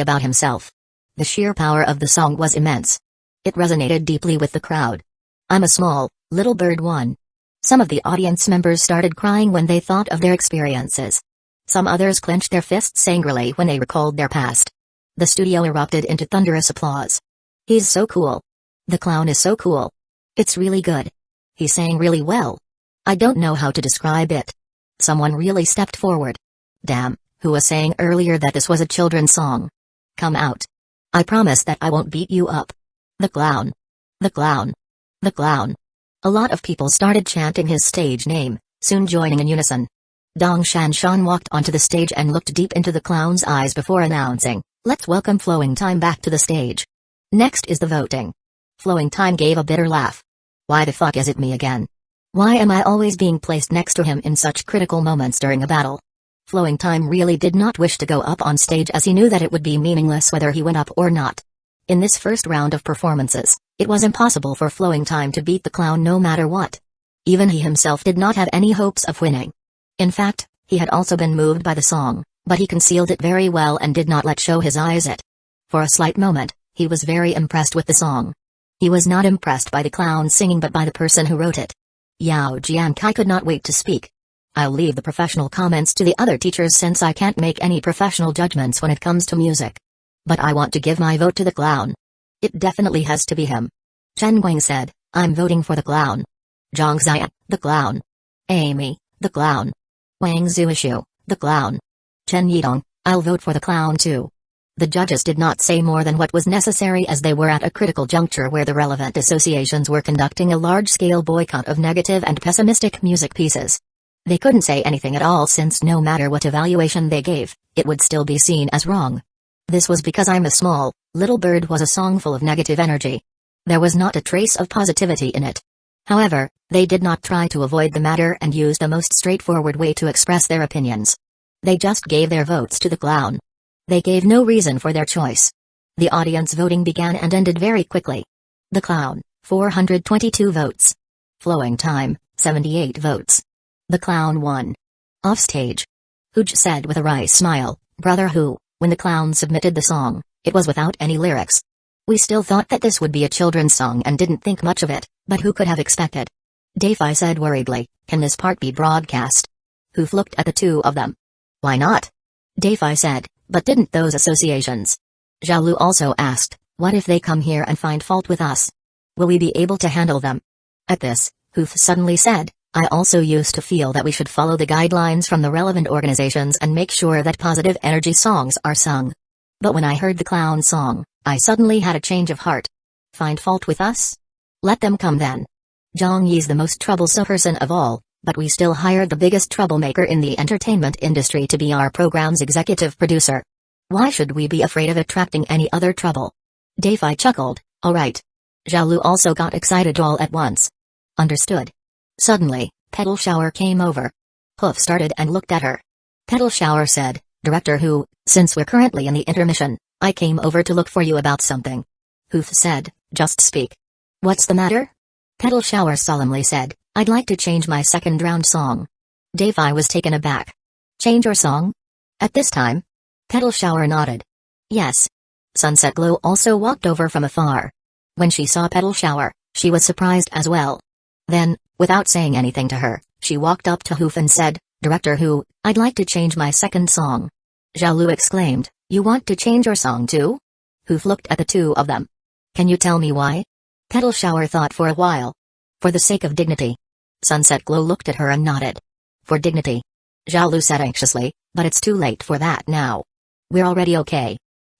about himself. The sheer power of the song was immense. It resonated deeply with the crowd. I'm a small, little bird one. Some of the audience members started crying when they thought of their experiences. Some others clenched their fists angrily when they recalled their past. The studio erupted into thunderous applause. He's so cool. The clown is so cool. It's really good. He sang really well. I don't know how to describe it. Someone really stepped forward. Damn, who was saying earlier that this was a children's song? Come out. I promise that I won't beat you up. The clown. The clown. The clown. A lot of people started chanting his stage name, soon joining in unison. Dong Shanshan walked onto the stage and looked deep into the clown's eyes before announcing, "Let's welcome Flowing Time back to the stage. Next is the voting." Flowing Time gave a bitter laugh. Why the fuck is it me again? Why am I always being placed next to him in such critical moments during a battle? Flowing Time really did not wish to go up on stage as he knew that it would be meaningless whether he went up or not. In this first round of performances, it was impossible for Flowing Time to beat the clown no matter what. Even he himself did not have any hopes of winning. In fact, he had also been moved by the song, but he concealed it very well and did not let show his eyes it. For a slight moment, he was very impressed with the song. He was not impressed by the clown singing but by the person who wrote it. Yao Jiankai could not wait to speak. I'll leave the professional comments to the other teachers since I can't make any professional judgments when it comes to music. But I want to give my vote to the clown. It definitely has to be him. Chen Guang said, I'm voting for the clown. Zhang Ziya, the clown. Amy, the clown. Wang Zuishu, the clown. Chen Yidong, I'll vote for the clown too. The judges did not say more than what was necessary as they were at a critical juncture where the relevant associations were conducting a large-scale boycott of negative and pessimistic music pieces. They couldn't say anything at all since no matter what evaluation they gave, it would still be seen as wrong. This was because I'm a small, little bird was a song full of negative energy. There was not a trace of positivity in it. However, they did not try to avoid the matter and used the most straightforward way to express their opinions. They just gave their votes to the clown. They gave no reason for their choice. The audience voting began and ended very quickly. The clown, 422 votes. Flowing Time, 78 votes. The clown won. Offstage. Huge said with a wry smile, Brother Hu, when the clown submitted the song, it was without any lyrics. We still thought that this would be a children's song and didn't think much of it, but who could have expected? Dafei said worriedly, can this part be broadcast? Hoof looked at the two of them. Why not? Dafei said, but didn't those associations? Zhao also asked, what if they come here and find fault with us? Will we be able to handle them? At this, Hoof suddenly said, I also used to feel that we should follow the guidelines from the relevant organizations and make sure that positive energy songs are sung. But when I heard the clown song, I suddenly had a change of heart. Find fault with us? Let them come then. Zhang Yi's the most troublesome person of all, but we still hired the biggest troublemaker in the entertainment industry to be our program's executive producer. Why should we be afraid of attracting any other trouble? Dafei chuckled, alright. Zhao Lu also got excited all at once. Understood. Suddenly, Petal Shower came over. Hoof started and looked at her. Petal Shower said, Director Hu, since we're currently in the intermission, I came over to look for you about something. Hoof said, just speak. What's the matter? Petal Shower solemnly said, I'd like to change my second round song. Dafei was taken aback. Change your song? At this time? Petal Shower nodded. Yes. Sunset Glow also walked over from afar. When she saw Petal Shower, she was surprised as well. Then, without saying anything to her, she walked up to Hoof and said, Director Hu, I'd like to change my second song. Zhao Lu exclaimed, you want to change your song too? Hoof looked at the two of them. Can you tell me why? Petal Shower thought for a while. For the sake of dignity. Sunset Glow looked at her and nodded. For dignity. Zhao Lu said anxiously, but it's too late for that now. We're already okay.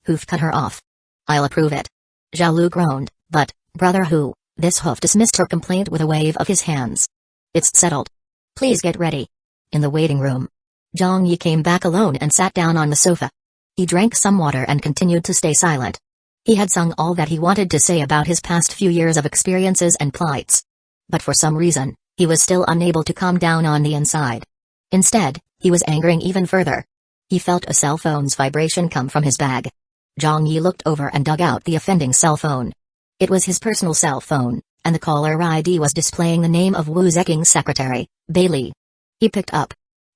Hoof cut her off. I'll approve it. Zhao Lu groaned, but, Brother Hu, this Hoof dismissed her complaint with a wave of his hands. It's settled. Please get ready. In the waiting room. Zhang Yi came back alone and sat down on the sofa. He drank some water and continued to stay silent. He had sung all that he wanted to say about his past few years of experiences and plights. But for some reason, he was still unable to calm down on the inside. Instead, he was angering even further. He felt a cell phone's vibration come from his bag. Zhang Yi looked over and dug out the offending cell phone. It was his personal cell phone, and the caller ID was displaying the name of Wu Zeking's secretary, Bei Li. He picked up.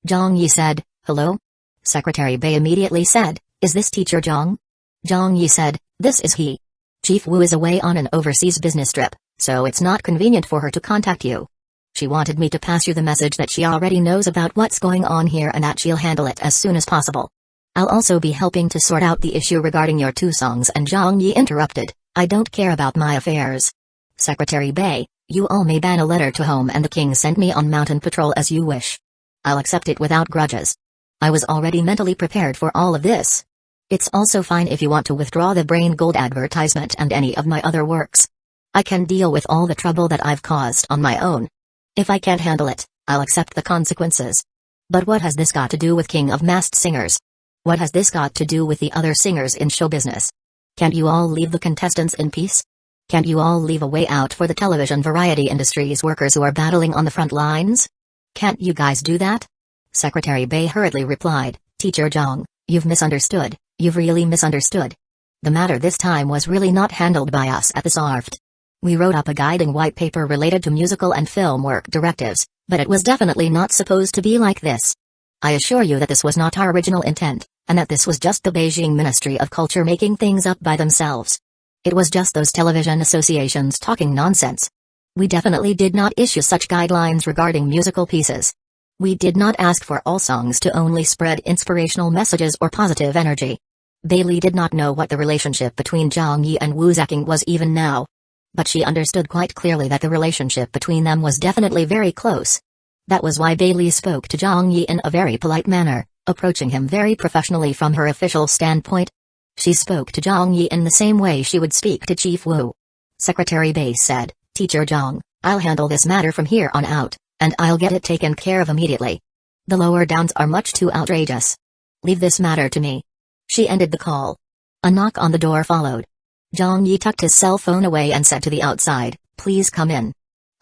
Zhang Yi said, hello? Secretary Bei immediately said, is this Teacher Zhang? Zhang Yi said, this is he. Chief Wu is away on an overseas business trip, so it's not convenient for her to contact you. She wanted me to pass you the message that she already knows about what's going on here and that she'll handle it as soon as possible. I'll also be helping to sort out the issue regarding your two songs. And Zhang Yi interrupted, I don't care about my affairs. Secretary Bei, you all may ban a letter to home and the king sent me on mountain patrol as you wish. I'll accept it without grudges. I was already mentally prepared for all of this. It's also fine if you want to withdraw the Brain Gold advertisement and any of my other works. I can deal with all the trouble that I've caused on my own. If I can't handle it, I'll accept the consequences. But what has this got to do with King of Masked Singers? What has this got to do with the other singers in show business? Can't you all leave the contestants in peace? Can't you all leave a way out for the television variety industry's workers who are battling on the front lines? Can't you guys do that? Secretary Bei hurriedly replied, Teacher Zhang, you've misunderstood, you've really misunderstood. The matter this time was really not handled by us at the SARFT. We wrote up a guiding white paper related to musical and film work directives, but it was definitely not supposed to be like this. I assure you that this was not our original intent, and that this was just the Beijing Ministry of Culture making things up by themselves. It was just those television associations talking nonsense. We definitely did not issue such guidelines regarding musical pieces. We did not ask for all songs to only spread inspirational messages or positive energy. Bei Li did not know what the relationship between Zhang Yi and Wu Zeking was even now. But she understood quite clearly that the relationship between them was definitely very close. That was why Bei Li spoke to Zhang Yi in a very polite manner, approaching him very professionally from her official standpoint. She spoke to Zhang Yi in the same way she would speak to Chief Wu. Secretary Bei said, Teacher Zhang, I'll handle this matter from here on out, and I'll get it taken care of immediately. The lower downs are much too outrageous. Leave this matter to me. She ended the call. A knock on the door followed. Zhang Yi tucked his cell phone away and said to the outside, please come in.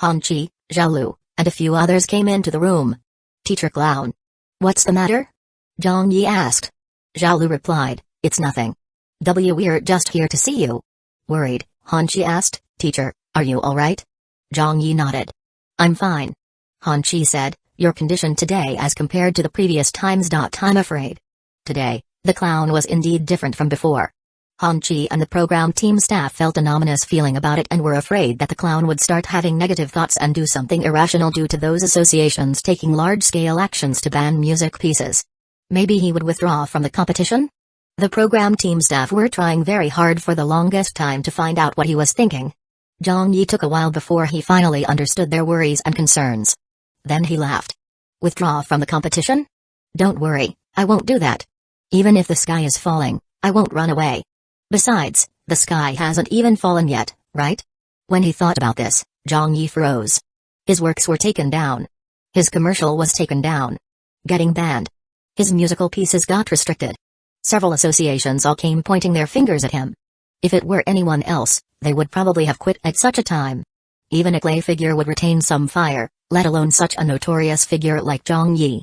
Han Qi, Zhao Lu, and a few others came into the room. Teacher Clown. What's the matter? Zhang Yi asked. Zhao Lu replied, it's nothing. We're just here to see you. Worried, Han Qi asked, Teacher, are you alright? Zhang Yi nodded. I'm fine. Han Qi said, your condition today as compared to the previous times. I'm afraid. Today, the clown was indeed different from before. Hanchi and the program team staff felt an ominous feeling about it and were afraid that the clown would start having negative thoughts and do something irrational due to those associations taking large-scale actions to ban music pieces. Maybe he would withdraw from the competition? The program team staff were trying very hard for the longest time to find out what he was thinking. Zhang Yi took a while before he finally understood their worries and concerns. Then he laughed. Withdraw from the competition? Don't worry, I won't do that. Even if the sky is falling, I won't run away. Besides, the sky hasn't even fallen yet, right? When he thought about this, Zhang Yi froze. His works were taken down. His commercial was taken down. Getting banned. His musical pieces got restricted. Several associations all came pointing their fingers at him. If it were anyone else, they would probably have quit at such a time. Even a clay figure would retain some fire, let alone such a notorious figure like Zhang Yi,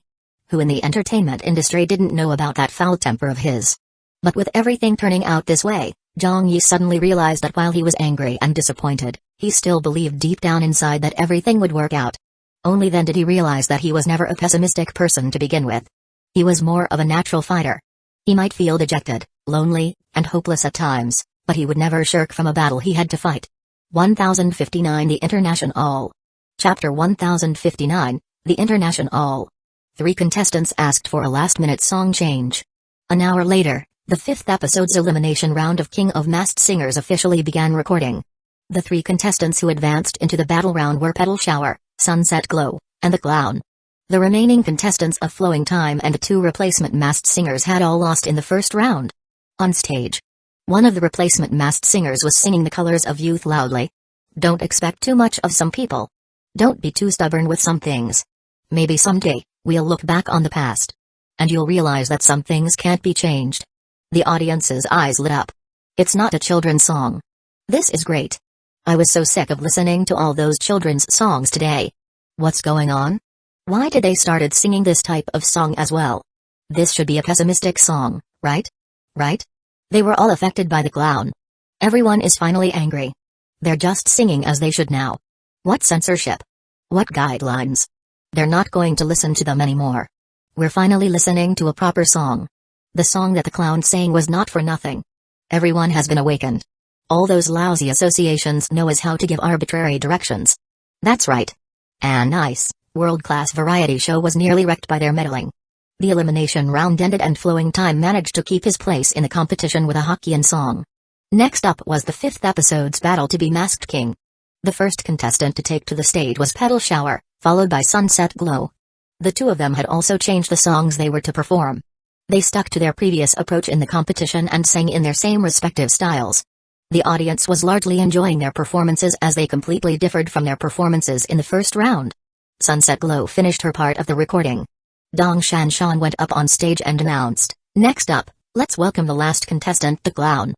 who in the entertainment industry didn't know about that foul temper of his. But with everything turning out this way, Zhang Yi suddenly realized that while he was angry and disappointed, he still believed deep down inside that everything would work out. Only then did he realize that he was never a pessimistic person to begin with. He was more of a natural fighter. He might feel dejected, lonely, and hopeless at times, but he would never shirk from a battle he had to fight. 1059 The International. Chapter 1059, The International. 3 contestants asked for a last-minute song change. An hour later, the 5th episode's elimination round of King of Masked Singers officially began recording. The 3 contestants who advanced into the battle round were Petal Shower, Sunset Glow, and the Clown. The remaining contestants of Flowing Time and the 2 replacement masked singers had all lost in the first round. On stage, one of the replacement masked singers was singing The Colors of Youth loudly. Don't expect too much of some people. Don't be too stubborn with some things. Maybe someday, we'll look back on the past. And you'll realize that some things can't be changed. The audience's eyes lit up. It's not a children's song. This is great. I was so sick of listening to all those children's songs today. What's going on? Why did they started singing this type of song as well? This should be a pessimistic song, right? Right? They were all affected by the clown. Everyone is finally angry. They're just singing as they should now. What censorship? What guidelines? They're not going to listen to them anymore. We're finally listening to a proper song. The song that the clown sang was not for nothing. Everyone has been awakened. All those lousy associations know is how to give arbitrary directions. That's right. A nice, world-class variety show was nearly wrecked by their meddling. The elimination round ended and Flowing Time managed to keep his place in the competition with a Hokkien song. Next up was the 5th episode's battle to be Masked King. The first contestant to take to the stage was Petal Shower, followed by Sunset Glow. The 2 of them had also changed the songs they were to perform. They stuck to their previous approach in the competition and sang in their same respective styles. The audience was largely enjoying their performances as they completely differed from their performances in the first round. Sunset Glow finished her part of the recording. Dong Shanshan went up on stage and announced, "Next up, let's welcome the last contestant, the Clown."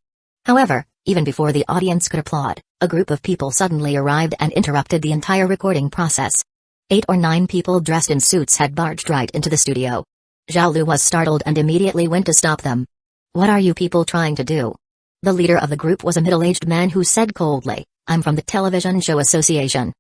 However, even before the audience could applaud, a group of people suddenly arrived and interrupted the entire recording process. 8 or 9 people dressed in suits had barged right into the studio. Zhao Lu was startled and immediately went to stop them. "What are you people trying to do?" The leader of the group was a middle-aged man who said coldly, "I'm from the Television Show Association."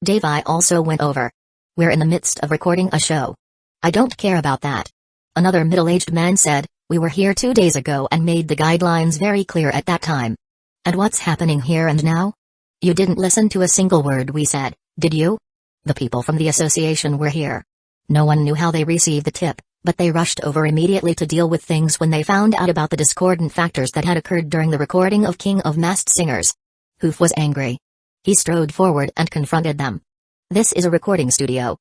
Davai also went over. "We're in the midst of recording a show." "I don't care about that." Another middle-aged man said, "We were here 2 days ago and made the guidelines very clear at that time." "And what's happening here and now?" "You didn't listen to a single word we said, did you?" "The people from the association were here. No one knew how they received the tip, but they rushed over immediately to deal with things when they found out about the discordant factors that had occurred during the recording of King of Masked Singers." Hoof was angry. He strode forward and confronted them. "This is a recording studio.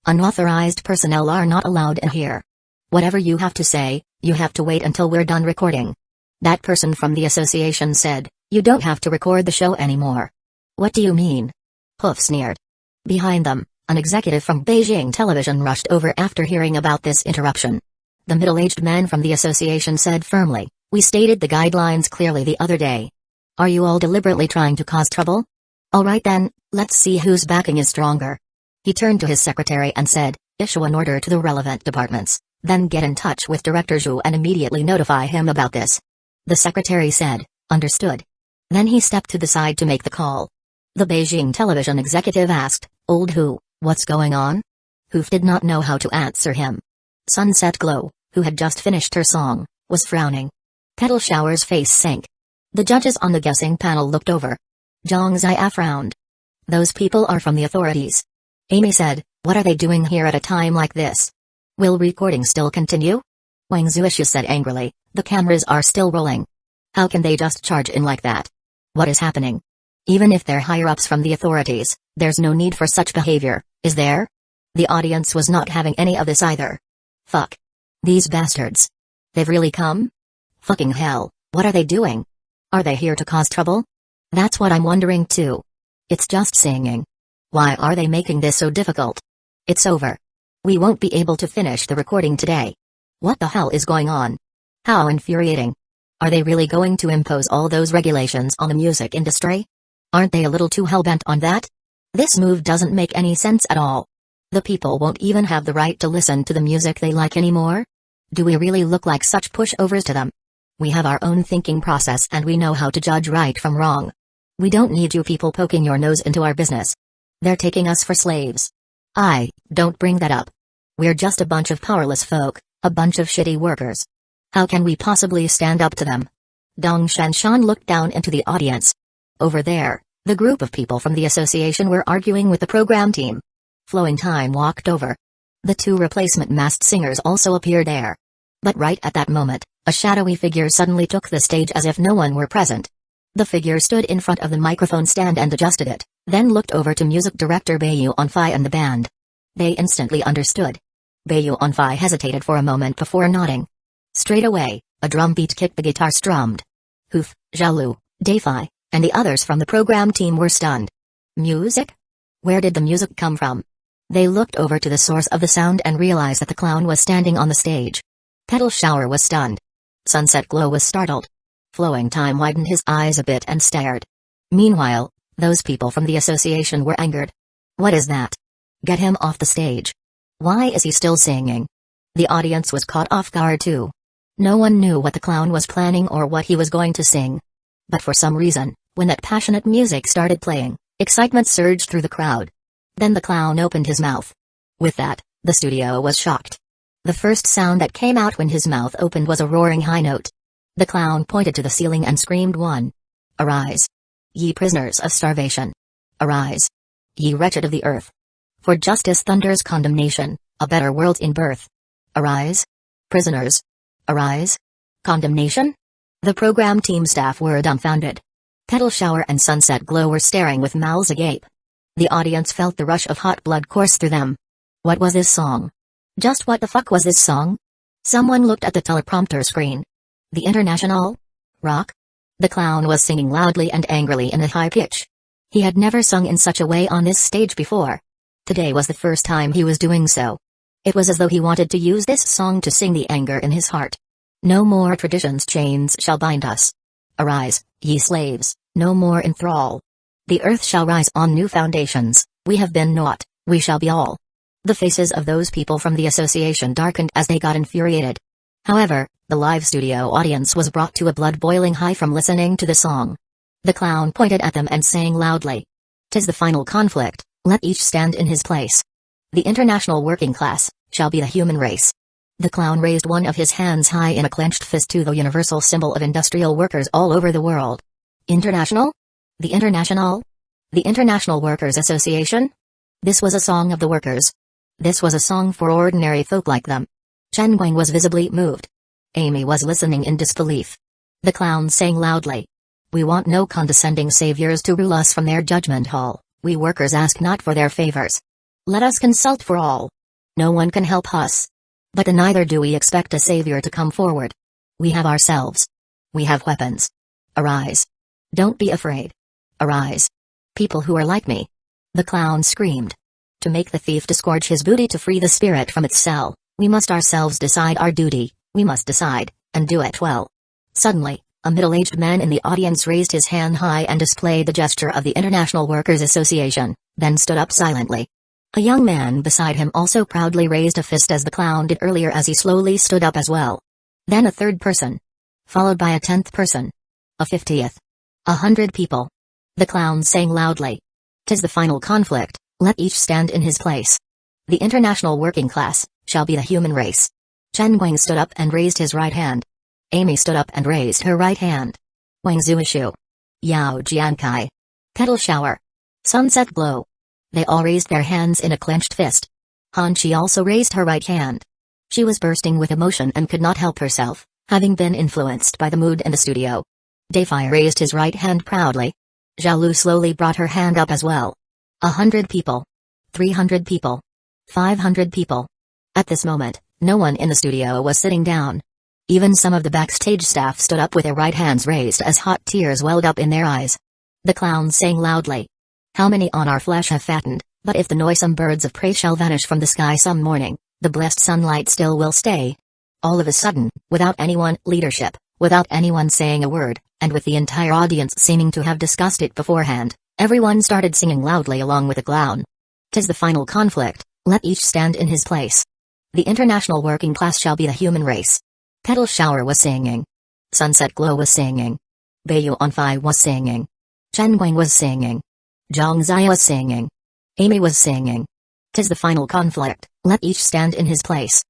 Unauthorized personnel are not allowed in here. Whatever you have to say, you have to wait until we're done recording." That person from the association said, "You don't have to record the show anymore." "What do you mean?" Hoof sneered. Behind them, an executive from Beijing Television rushed over after hearing about this interruption. The middle-aged man from the association said firmly, "We stated the guidelines clearly the other day. Are you all deliberately trying to cause trouble? All right then, let's see whose backing is stronger." He turned to his secretary and said, "Issue an order to the relevant departments, then get in touch with Director Zhu and immediately notify him about this." The secretary said, "Understood." Then he stepped to the side to make the call. The Beijing Television executive asked, "Old Hu, what's going on?" Hoof did not know how to answer him. Sunset Glow, who had just finished her song, was frowning. Petal Shower's face sank. The judges on the guessing panel looked over. Zhang Ziya frowned. Those people are from the authorities. Amy said, what are they doing here at a time like this? Will recording still continue? Wang Zuishu said angrily, the cameras are still rolling. How can they just charge in like that? What is happening? Even if they're higher-ups from the authorities, there's no need for such behavior, is there? The audience was not having any of this either. Fuck. These bastards. They've really come? Fucking hell, what are they doing? Are they here to cause trouble? That's what I'm wondering too. It's just singing. Why are they making this so difficult? It's over. We won't be able to finish the recording today. What the hell is going on? How infuriating. Are they really going to impose all those regulations on the music industry? Aren't they a little too hell-bent on that? This move doesn't make any sense at all. The people won't even have the right to listen to the music they like anymore? Do we really look like such pushovers to them? We have our own thinking process and we know how to judge right from wrong. We don't need you people poking your nose into our business. They're taking us for slaves. Don't bring that up. We're just a bunch of powerless folk, a bunch of shitty workers. How can we possibly stand up to them? Dong Shanshan looked down into the audience. Over there, the group of people from the association were arguing with the program team. Flowing Time walked over. The two replacement masked singers also appeared there. But right at that moment, a shadowy figure suddenly took the stage as if no one were present. The figure stood in front of the microphone stand and adjusted it, then looked over to music director Bayu Onfai and the band. They instantly understood. Bayu Onfai hesitated for a moment before nodding. Straight away, a drum beat kicked the guitar strummed. Hoof, Zhaolu, Dafai, and the others from the program team were stunned. Music? Where did the music come from? They looked over to the source of the sound and realized that the clown was standing on the stage. Petal Shower was stunned. Sunset Glow was startled. Flowing Time widened his eyes a bit and stared. Meanwhile, those people from the association were angered. What is that? Get him off the stage. Why is he still singing? The audience was caught off guard too. No one knew what the clown was planning or what he was going to sing. But for some reason, when that passionate music started playing, excitement surged through the crowd. Then the clown opened his mouth. With that, the studio was shocked. The first sound that came out when his mouth opened was a roaring high note. The clown pointed to the ceiling and screamed one. Arise. Ye prisoners of starvation. Arise. Ye wretched of the earth. For justice thunders condemnation, a better world in birth. Arise. Prisoners. Arise. Condemnation? The program team staff were dumbfounded. Petal Shower and Sunset Glow were staring with mouths agape. The audience felt the rush of hot blood course through them. What was this song? Just what the fuck was this song? Someone looked at the teleprompter screen. The International? Rock? The clown was singing loudly and angrily in a high pitch. He had never sung in such a way on this stage before. Today was the first time he was doing so. It was as though he wanted to use this song to sing the anger in his heart. No more traditions, chains shall bind us. Arise, ye slaves, no more in thrall. The earth shall rise on new foundations, we have been naught, we shall be all. The faces of those people from the association darkened as they got infuriated. However, the live studio audience was brought to a blood-boiling high from listening to the song. The clown pointed at them and sang loudly. "'Tis the final conflict, let each stand in his place. The international working class shall be the human race." The clown raised one of his hands high in a clenched fist to the universal symbol of industrial workers all over the world. International? The International? The International Workers Association? This was a song of the workers. This was a song for ordinary folk like them. Chen Guang was visibly moved. Amy was listening in disbelief. The clown sang loudly. "We want no condescending saviors to rule us from their judgment hall. We workers ask not for their favors. Let us consult for all. No one can help us. But neither do we expect a savior to come forward. We have ourselves. We have weapons. Arise. Don't be afraid. Arise. People who are like me." The clown screamed. "To make the thief disgorge his booty to free the spirit from its cell, we must ourselves decide our duty, we must decide, and do it well." Suddenly, a middle-aged man in the audience raised his hand high and displayed the gesture of the International Workers Association, then stood up silently. A young man beside him also proudly raised a fist as the clown did earlier as he slowly stood up as well. Then a third person. Followed by a 10th person. A 50th. 100 people. The clown sang loudly. "'Tis the final conflict, let each stand in his place. The international working class shall be the human race." Chen Guang stood up and raised his right hand. Amy stood up and raised her right hand. Wang Zuishu. Yao Jiankai. Petal shower. Sunset glow. They all raised their hands in a clenched fist. Han Chi also raised her right hand. She was bursting with emotion and could not help herself, having been influenced by the mood in the studio. Defei raised his right hand proudly. Zhao Lu slowly brought her hand up as well. 100 people. 300 people. 500 people. At this moment, no one in the studio was sitting down. Even some of the backstage staff stood up with their right hands raised as hot tears welled up in their eyes. The clowns sang loudly. How many on our flesh have fattened, but if the noisome birds of prey shall vanish from the sky some morning, the blessed sunlight still will stay. All of a sudden, without anyone leadership, without anyone saying a word, and with the entire audience seeming to have discussed it beforehand, everyone started singing loudly along with the clown. "'Tis the final conflict, let each stand in his place. The international working class shall be the human race." Petal Shower was singing. Sunset Glow was singing. Bayu Onfai was singing. Chen Guang was singing. Zhang Zai was singing. Amy was singing. "'Tis the final conflict, let each stand in his place.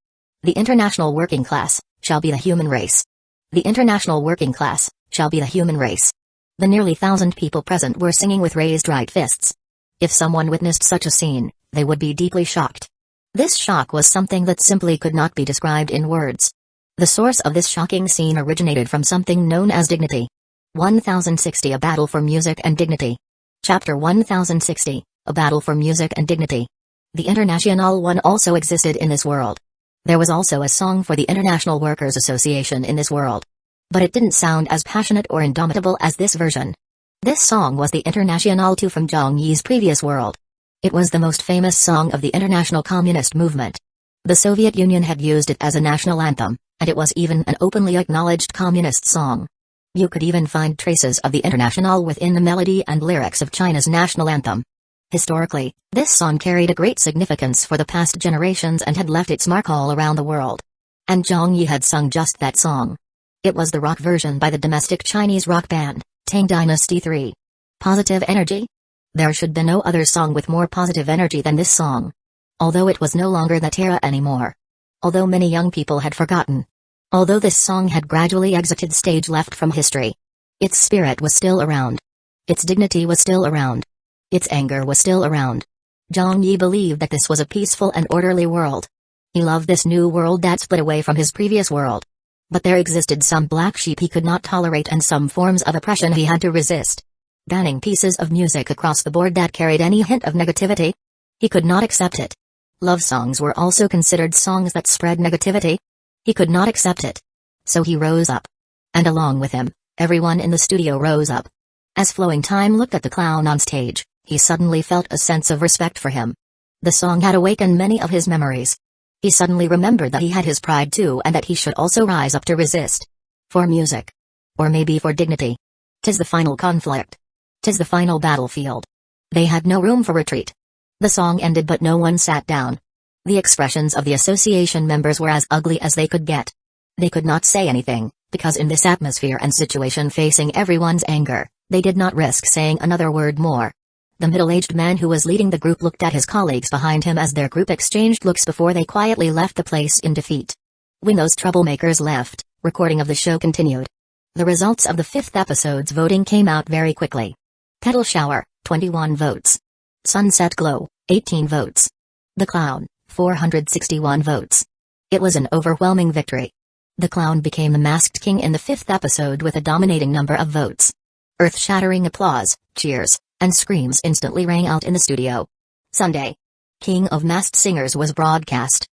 The international working class shall be the human race. The international working class shall be the human race." The nearly 1,000 people present were singing with raised right fists. If someone witnessed such a scene, they would be deeply shocked. This shock was something that simply could not be described in words. The source of this shocking scene originated from something known as dignity. 1060 A Battle for Music and Dignity. Chapter 1060, A Battle for Music and Dignity. The International One also existed in this world. There was also a song for the International Workers' Association in this world. But it didn't sound as passionate or indomitable as this version. This song was the International 2 from Zhang Yi's previous world. It was the most famous song of the international communist movement. The Soviet Union had used it as a national anthem, and it was even an openly acknowledged communist song. You could even find traces of the International within the melody and lyrics of China's national anthem. Historically, this song carried a great significance for the past generations and had left its mark all around the world. And Zhang Yi had sung just that song. It was the rock version by the domestic Chinese rock band, Tang Dynasty 3. Positive energy? There should be no other song with more positive energy than this song. Although it was no longer that era anymore. Although many young people had forgotten. Although this song had gradually exited stage left from history. Its spirit was still around. Its dignity was still around. Its anger was still around. Zhang Yi believed that this was a peaceful and orderly world. He loved this new world that split away from his previous world. But there existed some black sheep he could not tolerate and some forms of oppression he had to resist. Banning pieces of music across the board that carried any hint of negativity? He could not accept it. Love songs were also considered songs that spread negativity? He could not accept it. So he rose up. And along with him, everyone in the studio rose up. As Flowing Time looked at the clown on stage, he suddenly felt a sense of respect for him. The song had awakened many of his memories. He suddenly remembered that he had his pride too and that he should also rise up to resist. For music. Or maybe for dignity. 'Tis the final conflict. 'Tis the final battlefield. They had no room for retreat. The song ended but no one sat down. The expressions of the association members were as ugly as they could get. They could not say anything, because in this atmosphere and situation facing everyone's anger, they did not risk saying another word more. The middle-aged man who was leading the group looked at his colleagues behind him as their group exchanged looks before they quietly left the place in defeat. When those troublemakers left, recording of the show continued. The results of the 5th episode's voting came out very quickly. Petal Shower, 21 votes. Sunset Glow, 18 votes. The Clown, 461 votes. It was an overwhelming victory. The Clown became the masked king in the 5th episode with a dominating number of votes. Earth-shattering applause, cheers, and screams instantly rang out in the studio. Sunday. King of Masked Singers was broadcast.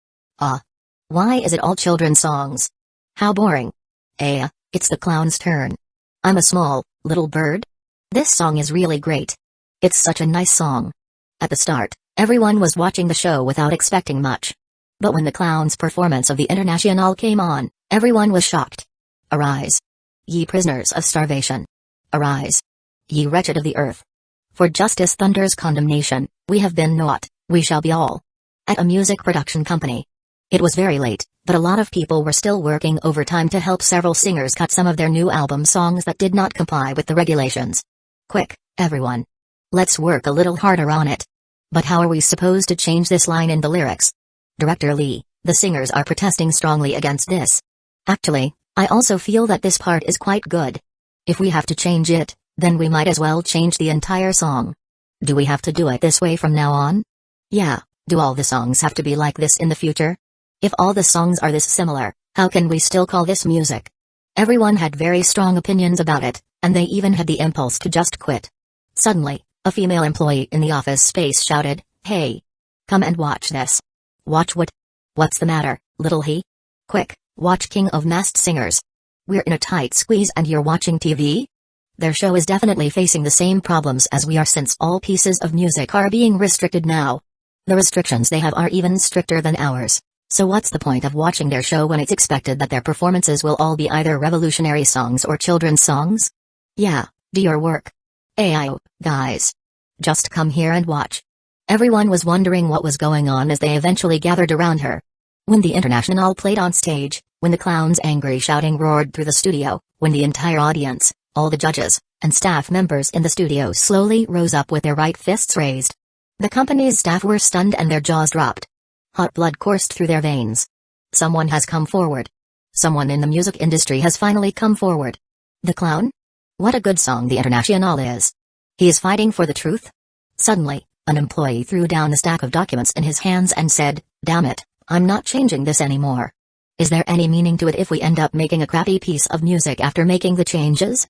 Why is it all children's songs? How boring. It's the clown's turn. I'm a small, little bird? This song is really great. It's such a nice song. At the start, everyone was watching the show without expecting much. But when the clown's performance of the International came on, everyone was shocked. Arise. Ye prisoners of starvation. Arise. Ye wretched of the earth. For justice thunders condemnation, we have been not, we shall be all. At a music production company. It was very late, but a lot of people were still working overtime to help several singers cut some of their new album songs that did not comply with the regulations. Quick, everyone. Let's work a little harder on it. But how are we supposed to change this line in the lyrics? Director Lee, the singers are protesting strongly against this. Actually, I also feel that this part is quite good. If we have to change it, then we might as well change the entire song. Do we have to do it this way from now on? Yeah, do all the songs have to be like this in the future? If all the songs are this similar, how can we still call this music? Everyone had very strong opinions about it, and they even had the impulse to just quit. Suddenly, a female employee in the office space shouted, "Hey! Come and watch this." "Watch what? What's the matter, little he? Quick, watch King of Masked Singers. We're in a tight squeeze and you're watching TV?" Their show is definitely facing the same problems as we are, since all pieces of music are being restricted now. The restrictions they have are even stricter than ours. So what's the point of watching their show when it's expected that their performances will all be either revolutionary songs or children's songs? Yeah, do your work. Ayo, guys. Just come here and watch. Everyone was wondering what was going on as they eventually gathered around her. When the International played on stage, when the clown's angry shouting roared through the studio, when the entire audience, all the judges, and staff members in the studio slowly rose up with their right fists raised. The company's staff were stunned and their jaws dropped. Hot blood coursed through their veins. Someone has come forward. Someone in the music industry has finally come forward. The clown? What a good song the International is. He is fighting for the truth? Suddenly, an employee threw down the stack of documents in his hands and said, "Damn it, I'm not changing this anymore. Is there any meaning to it if we end up making a crappy piece of music after making the changes?"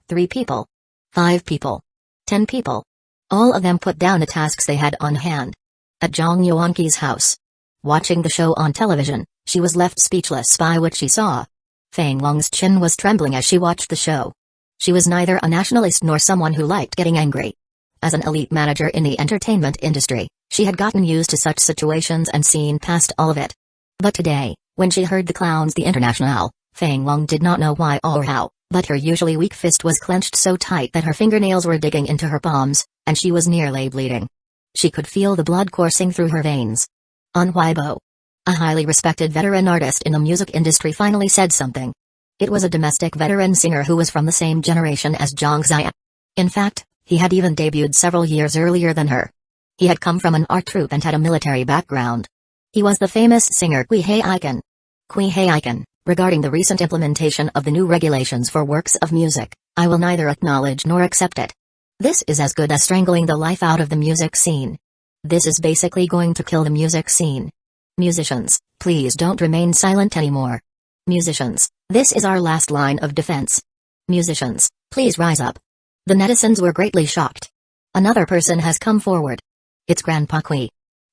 3 people. 5 people. 10 people. All of them put down the tasks they had on hand. At Zhang Yuanqi's house. Watching the show on television, she was left speechless by what she saw. Feng Wang's chin was trembling as she watched the show. She was neither a nationalist nor someone who liked getting angry. As an elite manager in the entertainment industry, she had gotten used to such situations and seen past all of it. But today, when she heard the clowns the International, Feng Wang did not know why or how, but her usually weak fist was clenched so tight that her fingernails were digging into her palms, and she was nearly bleeding. She could feel the blood coursing through her veins. On Hueco, a highly respected veteran artist in the music industry finally said something. It was a domestic veteran singer who was from the same generation as Zhang Xia. In fact, he had even debuted several years earlier than her. He had come from an art troupe and had a military background. He was the famous singer Kui Aizen. Kui Aizen, regarding the recent implementation of the new regulations for works of music, I will neither acknowledge nor accept it. This is as good as strangling the life out of the music scene. This is basically going to kill the music scene. Musicians, please don't remain silent anymore. Musicians, this is our last line of defense. Musicians, please rise up. The netizens were greatly shocked. Another person has come forward. It's Grandpa Kui.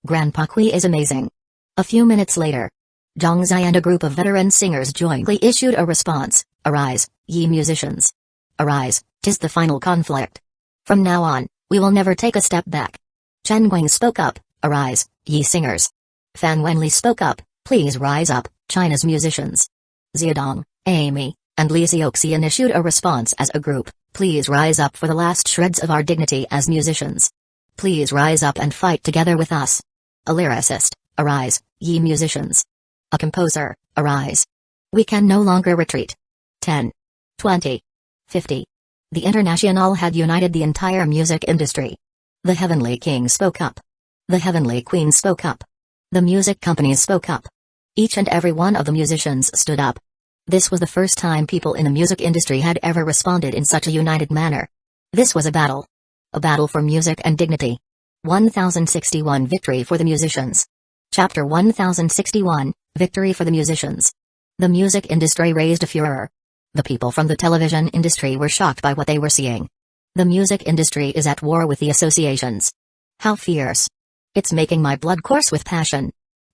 Grandpa Kui is amazing. A few minutes later, Zhang Zai and a group of veteran singers jointly issued a response, "Arise, ye musicians. Arise, 'tis the final conflict. From now on, we will never take a step back." Chen Guang spoke up, "Arise, ye singers." Fan Wenli spoke up, "Please rise up, China's musicians." Xiaodong, Amy, and Li Xiaoxian issued a response as a group, "Please rise up for the last shreds of our dignity as musicians. Please rise up and fight together with us." A lyricist, "Arise, ye musicians." A composer, "Arise. We can no longer retreat." 10. 20. 50. The International had united the entire music industry. The Heavenly King spoke up. The Heavenly Queen spoke up. The music companies spoke up. Each and every one of the musicians stood up. This was the first time people in the music industry had ever responded in such a united manner. This was a battle. A battle for music and dignity. 1061 Victory for the Musicians. Chapter 1061, Victory for the Musicians. The music industry raised a furor. The people from the television industry were shocked by what they were seeing. The music industry is at war with the associations. How fierce. It's making my blood course with passion.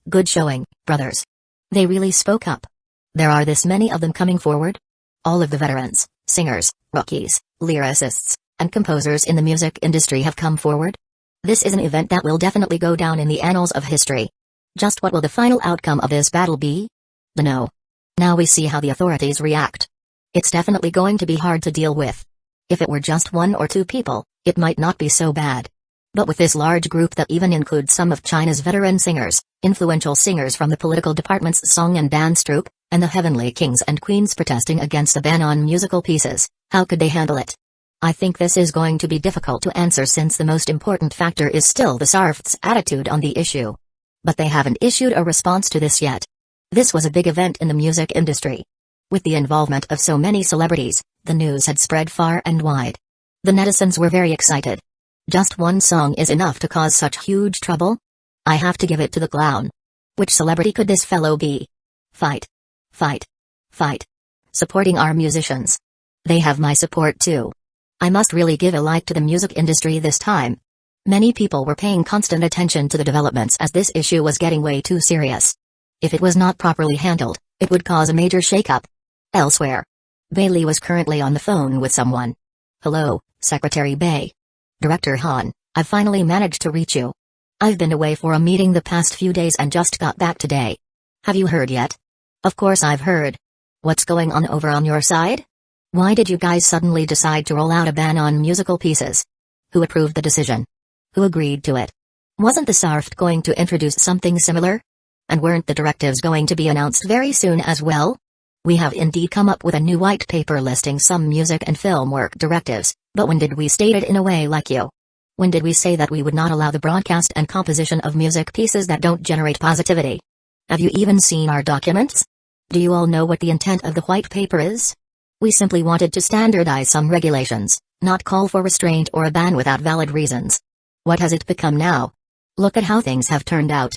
Good showing, brothers. They really spoke up. There are this many of them coming forward? All of the veterans, singers, rookies, lyricists, and composers in the music industry have come forward? This is an event that will definitely go down in the annals of history. Just what will the final outcome of this battle be? No. Now we see how the authorities react. It's definitely going to be hard to deal with. If it were just 1 or 2 people, it might not be so bad. But with this large group that even includes some of China's veteran singers, influential singers from the political department's song and dance troupe, and the heavenly kings and queens protesting against the ban on musical pieces, how could they handle it? I think this is going to be difficult to answer since the most important factor is still the Sarft's attitude on the issue. But they haven't issued a response to this yet. This was a big event in the music industry. With the involvement of so many celebrities, the news had spread far and wide. The netizens were very excited. Just one song is enough to cause such huge trouble? I have to give it to the clown. Which celebrity could this fellow be? Fight. Fight. Fight. Supporting our musicians. They have my support too. I must really give a like to the music industry this time. Many people were paying constant attention to the developments as this issue was getting way too serious. If it was not properly handled, it would cause a major shakeup. Elsewhere, Bailey was currently on the phone with someone. Hello, Secretary Bay. Director Han, I've finally managed to reach you. I've been away for a meeting the past few days and just got back today. Have you heard yet? Of course I've heard. What's going on over on your side? Why did you guys suddenly decide to roll out a ban on musical pieces? Who approved the decision? Who agreed to it? Wasn't the SARFT going to introduce something similar? And weren't the directives going to be announced very soon as well? We have indeed come up with a new white paper listing some music and film work directives, but when did we state it in a way like you? When did we say that we would not allow the broadcast and composition of music pieces that don't generate positivity? Have you even seen our documents? Do you all know what the intent of the white paper is? We simply wanted to standardize some regulations, not call for restraint or a ban without valid reasons. What has it become now? Look at how things have turned out.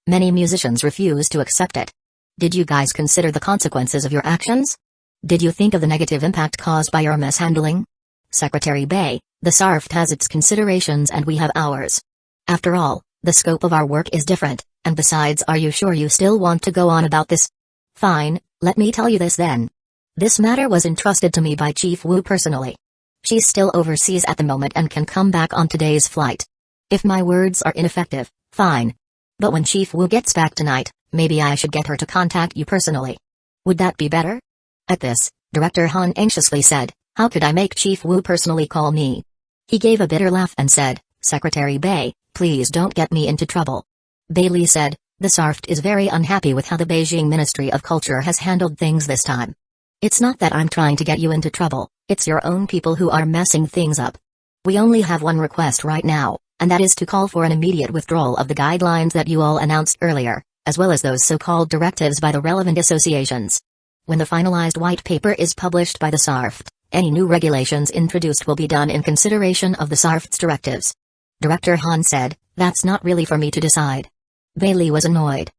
Many musicians refuse to accept it. Did you guys consider the consequences of your actions? Did you think of the negative impact caused by your mishandling? Secretary Bay, the SARFT has its considerations and we have ours. After all, the scope of our work is different, and besides, are you sure you still want to go on about this? Fine, let me tell you this then. This matter was entrusted to me by Chief Wu personally. She's still overseas at the moment and can come back on today's flight. If my words are ineffective, fine. But when Chief Wu gets back tonight, maybe I should get her to contact you personally. Would that be better? At this, Director Han anxiously said, how could I make Chief Wu personally call me? He gave a bitter laugh and said, Secretary Bay, please don't get me into trouble. Bailey said, the SARFT is very unhappy with how the Beijing Ministry of Culture has handled things this time. It's not that I'm trying to get you into trouble, it's your own people who are messing things up. We only have one request right now, and that is to call for an immediate withdrawal of the guidelines that you all announced earlier, as well as those so-called directives by the relevant associations. When the finalized white paper is published by the SARFT, any new regulations introduced will be done in consideration of the SARFT's directives. Director Han said, that's not really for me to decide. Bailey was annoyed.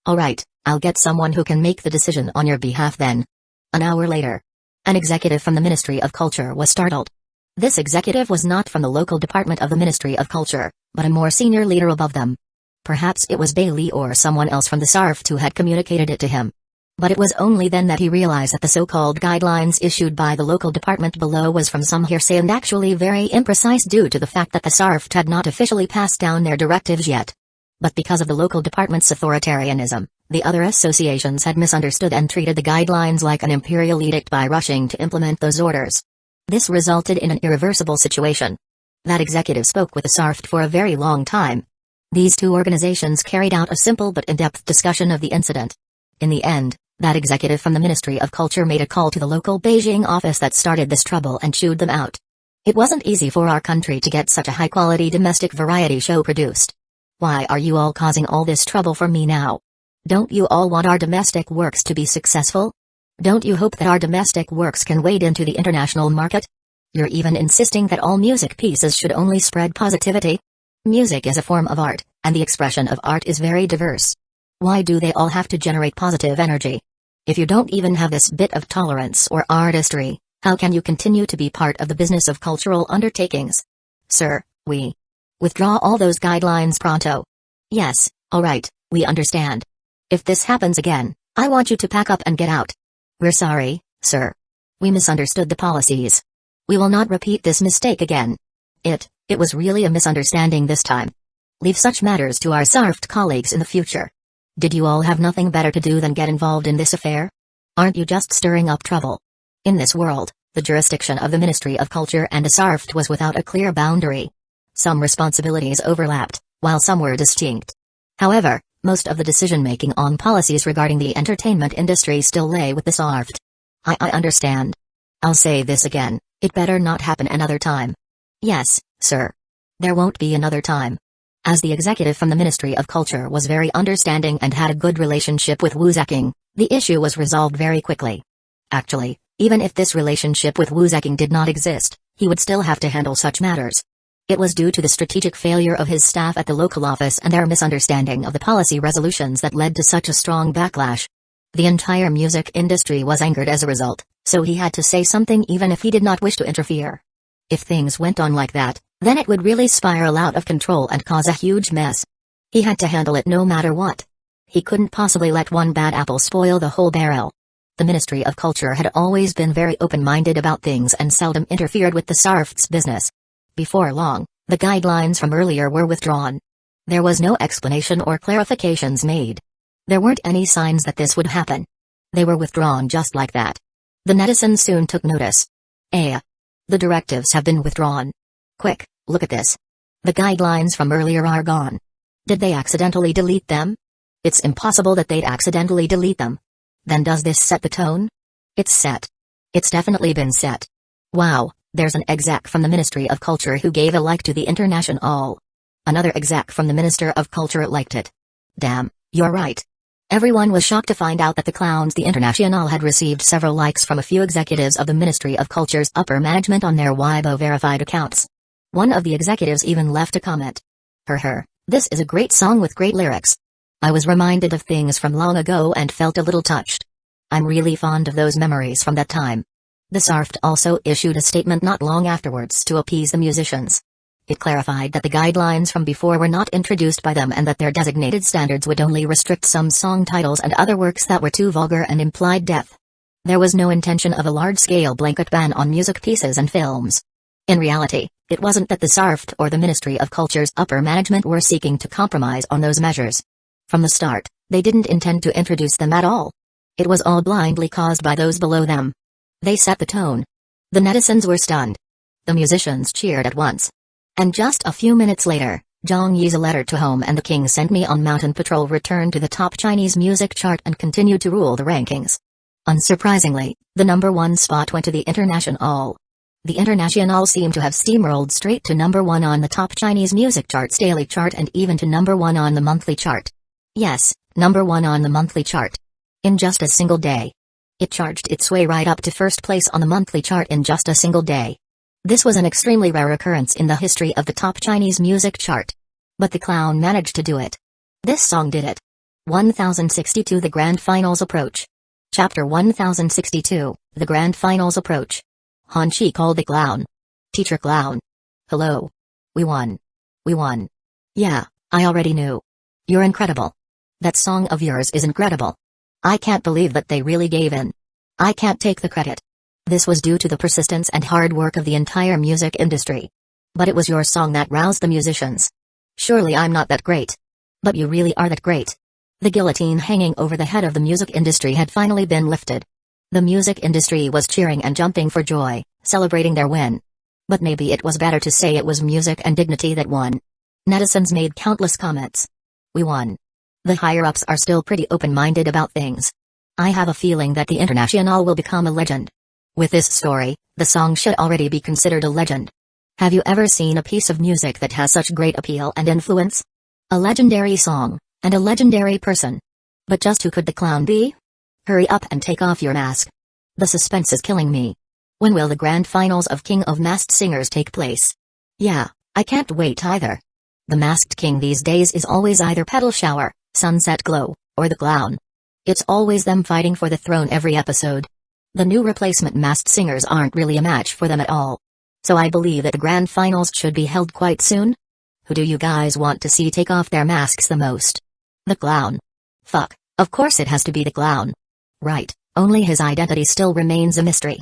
Alright, I'll get someone who can make the decision on your behalf then. An hour later, an executive from the Ministry of Culture was startled. This executive was not from the local department of the Ministry of Culture, but a more senior leader above them. Perhaps it was Bailey or someone else from the SARFT who had communicated it to him. But it was only then that he realized that the so-called guidelines issued by the local department below was from some hearsay and actually very imprecise due to the fact that the SARFT had not officially passed down their directives yet. But because of the local department's authoritarianism, the other associations had misunderstood and treated the guidelines like an imperial edict by rushing to implement those orders. This resulted in an irreversible situation. That executive spoke with the SARFT for a very long time. These two organizations carried out a simple but in-depth discussion of the incident. In the end, that executive from the Ministry of Culture made a call to the local Beijing office that started this trouble and chewed them out. It wasn't easy for our country to get such a high-quality domestic variety show produced. Why are you all causing all this trouble for me now? Don't you all want our domestic works to be successful? Don't you hope that our domestic works can wade into the international market? You're even insisting that all music pieces should only spread positivity? Music is a form of art, and the expression of art is very diverse. Why do they all have to generate positive energy? If you don't even have this bit of tolerance or artistry, how can you continue to be part of the business of cultural undertakings? Sir, we withdraw all those guidelines pronto. Yes, alright, we understand. If this happens again, I want you to pack up and get out. We're sorry, sir. We misunderstood the policies. We will not repeat this mistake again. It was really a misunderstanding this time. Leave such matters to our SARFT colleagues in the future. Did you all have nothing better to do than get involved in this affair? Aren't you just stirring up trouble? In this world, the jurisdiction of the Ministry of Culture and the SARFT was without a clear boundary. Some responsibilities overlapped, while some were distinct. However, most of the decision-making on policies regarding the entertainment industry still lay with the SARFT. I understand. I'll say this again, it better not happen another time. Yes, sir. There won't be another time. As the executive from the Ministry of Culture was very understanding and had a good relationship with Wu Zeking, the issue was resolved very quickly. Actually, even if this relationship with Wu Zeking did not exist, he would still have to handle such matters. It was due to the strategic failure of his staff at the local office and their misunderstanding of the policy resolutions that led to such a strong backlash. The entire music industry was angered as a result, so he had to say something even if he did not wish to interfere. If things went on like that, then it would really spiral out of control and cause a huge mess. He had to handle it no matter what. He couldn't possibly let one bad apple spoil the whole barrel. The Ministry of Culture had always been very open-minded about things and seldom interfered with the Sarft's business. Before long, the guidelines from earlier were withdrawn. There was no explanation or clarifications made. There weren't any signs that this would happen. They were withdrawn just like that. The netizens soon took notice. The directives have been withdrawn. Quick, look at this. The guidelines from earlier are gone. Did they accidentally delete them? It's impossible that they'd accidentally delete them. Then does this set the tone? It's set. It's definitely been set. Wow, there's an exec from the Ministry of Culture who gave a like to the International. Another exec from the Minister of Culture liked it. Damn, you're right. Everyone was shocked to find out that the clowns the International had received several likes from a few executives of the Ministry of Culture's upper management on their Weibo verified accounts. One of the executives even left a comment. This is a great song with great lyrics. I was reminded of things from long ago and felt a little touched. I'm really fond of those memories from that time. The Sarft also issued a statement not long afterwards to appease the musicians. It clarified that the guidelines from before were not introduced by them and that their designated standards would only restrict some song titles and other works that were too vulgar and implied death. There was no intention of a large-scale blanket ban on music pieces and films. In reality, it wasn't that the Sarft or the Ministry of Culture's upper management were seeking to compromise on those measures. From the start, they didn't intend to introduce them at all. It was all blindly caused by those below them. They set the tone. The netizens were stunned. The musicians cheered at once. And just a few minutes later, Zhang Yi's A Letter to Home and The King Sent Me on Mountain Patrol returned to the top Chinese music chart and continued to rule the rankings. Unsurprisingly, the number one spot went to the International. The International seemed to have steamrolled straight to number one on the top Chinese music chart's daily chart and even to number one on the monthly chart. Yes, number one on the monthly chart. In just a single day. It charged its way right up to first place on the monthly chart in just a single day. This was an extremely rare occurrence in the history of the top Chinese music chart. But the clown managed to do it. This song did it. 1062 The Grand Finals Approach. Chapter 1062, The Grand Finals Approach. Han Chi called the clown. Teacher Clown. Hello. We won. We won. Yeah, I already knew. You're incredible. That song of yours is incredible. I can't believe that they really gave in. I can't take the credit. This was due to the persistence and hard work of the entire music industry. But it was your song that roused the musicians. Surely I'm not that great. But you really are that great. The guillotine hanging over the head of the music industry had finally been lifted. The music industry was cheering and jumping for joy, celebrating their win. But maybe it was better to say it was music and dignity that won. Netizens made countless comments. We won. The higher-ups are still pretty open-minded about things. I have a feeling that the International will become a legend. With this story, the song should already be considered a legend. Have you ever seen a piece of music that has such great appeal and influence? A legendary song, and a legendary person. But just who could the clown be? Hurry up and take off your mask. The suspense is killing me. When will the grand finals of King of Masked Singers take place? Yeah, I can't wait either. The Masked King these days is always either Petal Shower, Sunset Glow, or the Clown. It's always them fighting for the throne every episode. The new replacement Masked Singers aren't really a match for them at all. So I believe that the grand finals should be held quite soon. Who do you guys want to see take off their masks the most? The Clown. Fuck, of course it has to be the Clown. Right, only his identity still remains a mystery.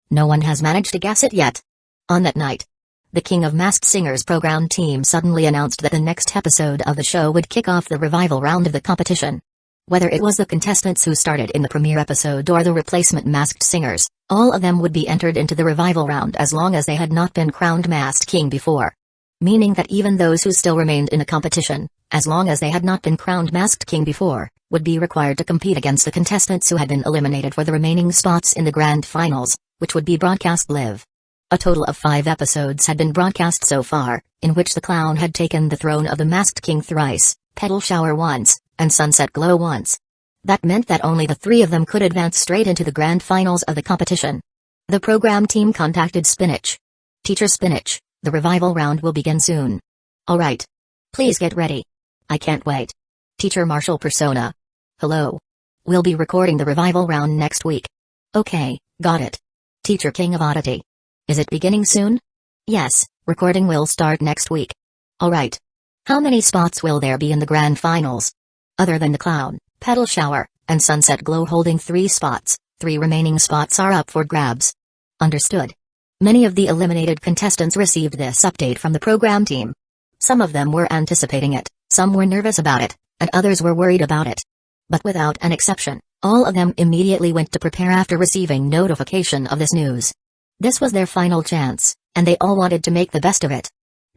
No one has managed to guess it yet. On that night, the King of Masked Singers program team suddenly announced that the next episode of the show would kick off the revival round of the competition. Whether it was the contestants who started in the premiere episode or the replacement Masked Singers, all of them would be entered into the revival round as long as they had not been crowned Masked King before. Meaning that even those who still remained in the competition, as long as they had not been crowned Masked King before, would be required to compete against the contestants who had been eliminated for the remaining spots in the grand finals, which would be broadcast live. A total of 5 episodes had been broadcast so far, in which the Clown had taken the throne of the Masked King thrice, Petal Shower once, and Sunset Glow once. That meant that only the three of them could advance straight into the grand finals of the competition. The program team contacted Spinach. Teacher Spinach, the revival round will begin soon. Alright. Please get ready. I can't wait. Teacher Martial Persona. Hello. We'll be recording the revival round next week. Okay, got it. Teacher King of Oddity. Is it beginning soon? Yes, recording will start next week. Alright. How many spots will there be in the grand finals? Other than the Clown, Petal Shower, and Sunset Glow holding 3 spots, 3 remaining spots are up for grabs. Understood. Many of the eliminated contestants received this update from the program team. Some of them were anticipating it, some were nervous about it, and others were worried about it. But without an exception, all of them immediately went to prepare after receiving notification of this news. This was their final chance, and they all wanted to make the best of it.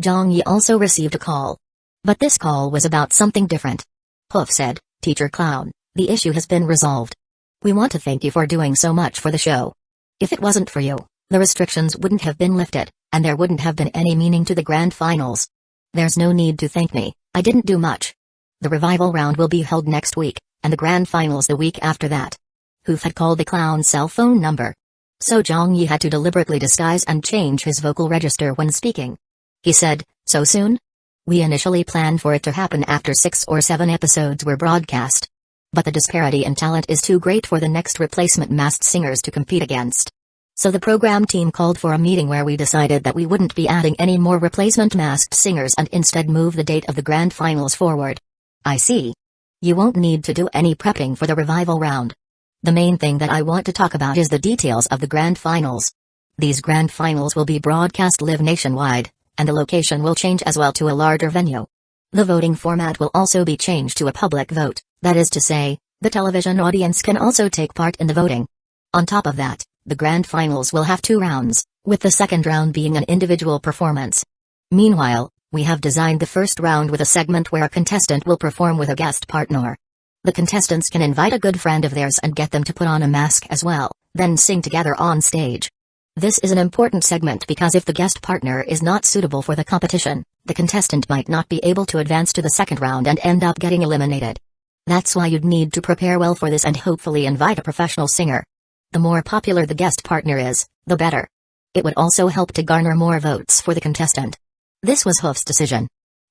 Zhang Yi also received a call. But this call was about something different. Hoof said, Teacher Clown, the issue has been resolved. We want to thank you for doing so much for the show. If it wasn't for you, the restrictions wouldn't have been lifted, and there wouldn't have been any meaning to the grand finals. There's no need to thank me, I didn't do much. The revival round will be held next week, and the grand finals the week after that. Hoof had called the Clown's cell phone number. So Zhang Yi had to deliberately disguise and change his vocal register when speaking. He said, so soon? We initially planned for it to happen after 6 or 7 episodes were broadcast. But the disparity in talent is too great for the next replacement masked singers to compete against. So the program team called for a meeting where we decided that we wouldn't be adding any more replacement masked singers and instead move the date of the grand finals forward. I see. You won't need to do any prepping for the revival round. The main thing that I want to talk about is the details of the grand finals. These grand finals will be broadcast live nationwide, and the location will change as well to a larger venue. The voting format will also be changed to a public vote, that is to say, the television audience can also take part in the voting. On top of that, the grand finals will have 2 rounds, with the second round being an individual performance. Meanwhile, we have designed the first round with a segment where a contestant will perform with a guest partner. The contestants can invite a good friend of theirs and get them to put on a mask as well, then sing together on stage. This is an important segment because if the guest partner is not suitable for the competition, the contestant might not be able to advance to the second round and end up getting eliminated. That's why you'd need to prepare well for this and hopefully invite a professional singer. The more popular the guest partner is, the better. It would also help to garner more votes for the contestant. This was Hoof's decision.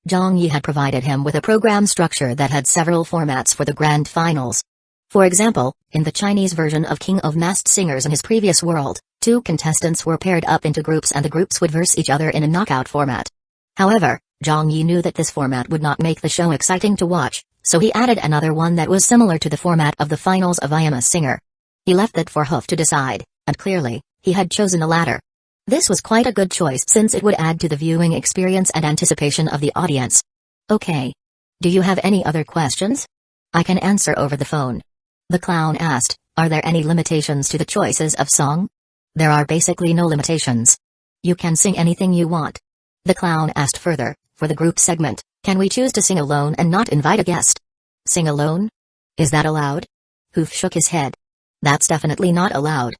Zhang Yi had provided him with a program structure that had several formats for the grand finals. For example, in the Chinese version of King of Masked Singers in his previous world, 2 contestants were paired up into groups and the groups would verse each other in a knockout format. However, Zhang Yi knew that this format would not make the show exciting to watch, so he added another one that was similar to the format of the finals of I Am a Singer. He left that for Hoof to decide, and clearly, he had chosen the latter. This was quite a good choice since it would add to the viewing experience and anticipation of the audience. Okay. Do you have any other questions? I can answer over the phone. The Clown asked, are there any limitations to the choices of song? There are basically no limitations. You can sing anything you want. The Clown asked further, for the group segment, can we choose to sing alone and not invite a guest? Sing alone? Is that allowed? Hoof shook his head. That's definitely not allowed.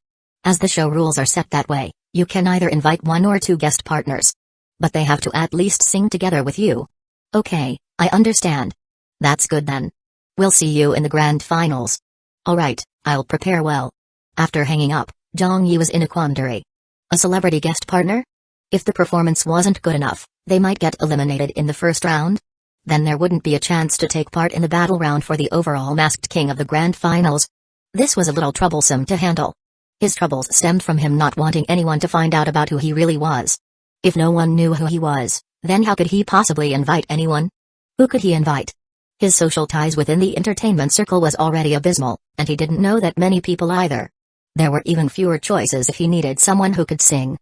As the show rules are set that way, you can either invite 1 or 2 guest partners. But they have to at least sing together with you. Okay, I understand. That's good then. We'll see you in the grand finals. Alright, I'll prepare well. After hanging up, Zhang Yi was in a quandary. A celebrity guest partner? If the performance wasn't good enough, they might get eliminated in the first round? Then there wouldn't be a chance to take part in the battle round for the overall Masked King of the grand finals. This was a little troublesome to handle. His troubles stemmed from him not wanting anyone to find out about who he really was. If no one knew who he was, then how could he possibly invite anyone? Who could he invite? His social ties within the entertainment circle was already abysmal, and he didn't know that many people either. There were even fewer choices if he needed someone who could sing.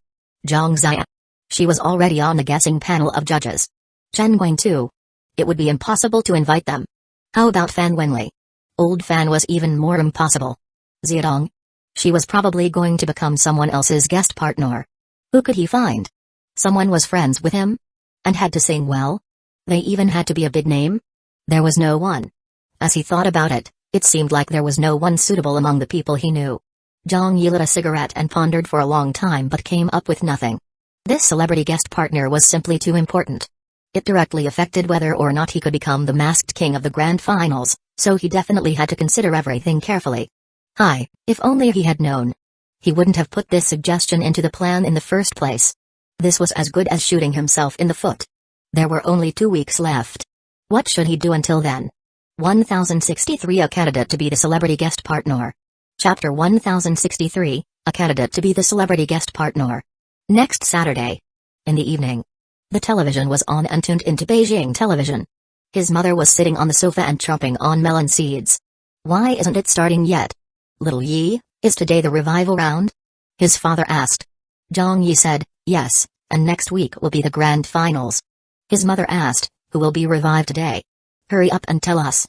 Zhang Xia. She was already on the guessing panel of judges. Chen Guang too. It would be impossible to invite them. How about Fan Wenli? Old Fan was even more impossible. Ziadong? She was probably going to become someone else's guest partner. Who could he find? Someone was friends with him? And had to sing well? They even had to be a big name? There was no one. As he thought about it, it seemed like there was no one suitable among the people he knew. Zhang Yi lit a cigarette and pondered for a long time but came up with nothing. This celebrity guest partner was simply too important. It directly affected whether or not he could become the Masked King of the grand finals, So he definitely had to consider everything carefully. If only he had known. He wouldn't have put this suggestion into the plan in the first place. This was as good as shooting himself in the foot. There were only 2 weeks left. What should he do until then? 1063 A candidate to be the celebrity guest partner. Chapter 1063, A candidate to be the celebrity guest partner. Next Saturday. In the evening. The television was on and tuned into Beijing television. His mother was sitting on the sofa and chomping on melon seeds. Why isn't it starting yet? Little Yi, is today the revival round? His father asked. Zhang Yi said, yes, and next week will be the grand finals. His mother asked, who will be revived today? Hurry up and tell us.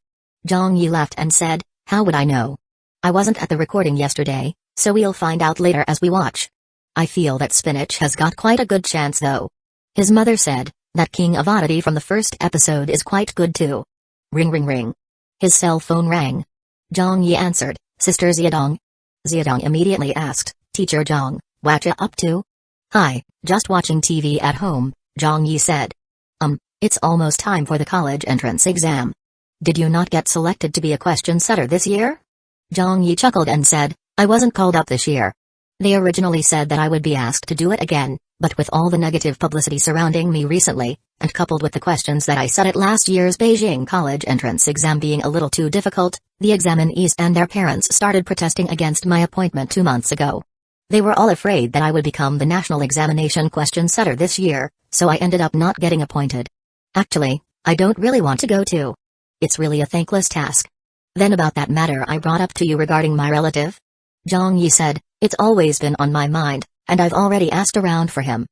Zhang Yi laughed and said, how would I know? I wasn't at the recording yesterday, so we'll find out later as we watch. I feel that Spinach has got quite a good chance though. His mother said, that King of Oddity from the first episode is quite good too. Ring ring ring. His cell phone rang. Zhang Yi answered, Sister Xiaodong. Xiaodong immediately asked, Teacher Zhang, what you up to? Hi, just watching TV at home, Zhang Yi said. It's almost time for the college entrance exam. Did you not get selected to be a question setter this year? Zhang Yi chuckled and said, I wasn't called up this year. They originally said that I would be asked to do it again, but with all the negative publicity surrounding me recently, and coupled with the questions that I set at last year's Beijing college entrance exam being a little too difficult, the examinees and their parents started protesting against my appointment 2 months ago. They were all afraid that I would become the national examination question setter this year, so I ended up not getting appointed. Actually, I don't really want to go to. It's really a thankless task. Then about that matter I brought up to you regarding my relative? Zhang Yi said, it's always been on my mind, and I've already asked around for him.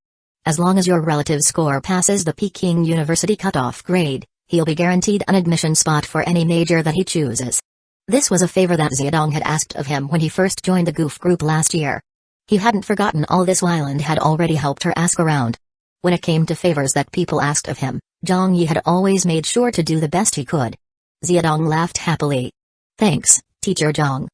As long as your relative's score passes the Peking University cutoff grade, he'll be guaranteed an admission spot for any major that he chooses. This was a favor that Xiaodong had asked of him when he first joined the Goof group last year. He hadn't forgotten all this while and had already helped her ask around. When it came to favors that people asked of him, Zhang Yi had always made sure to do the best he could. Xiaodong laughed happily. Thanks, Teacher Zhang.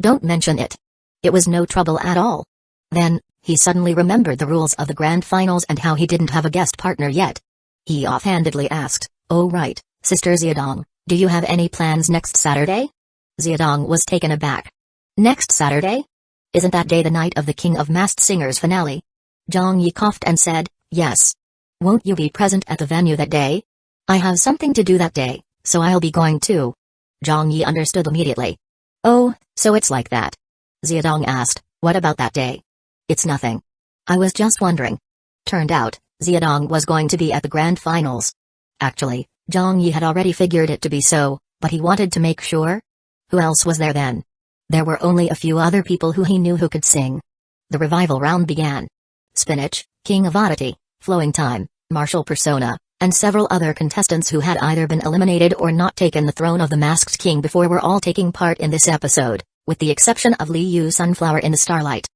Don't mention it. It was no trouble at all. Then, he suddenly remembered the rules of the grand finals and how he didn't have a guest partner yet. He offhandedly asked, oh right, Sister Xiaodong, do you have any plans next Saturday? Xiaodong was taken aback. Next Saturday? Isn't that day the night of the King of Masked Singers finale? Zhang Yi coughed and said, yes. Won't you be present at the venue that day? I have something to do that day, so I'll be going too. Zhang Yi understood immediately. Oh, so it's like that. Xiaodong asked, what about that day? It's nothing. I was just wondering. Turned out, Xiaodong was going to be at the grand finals. Actually, Zhang Yi had already figured it to be so, but he wanted to make sure. Who else was there then? There were only a few other people who he knew who could sing. The revival round began. Spinach, King of Oddity, Flowing Time, Martial Persona, and several other contestants who had either been eliminated or not taken the throne of the Masked King before were all taking part in this episode, with the exception of Li Yu Sunflower in the Starlight.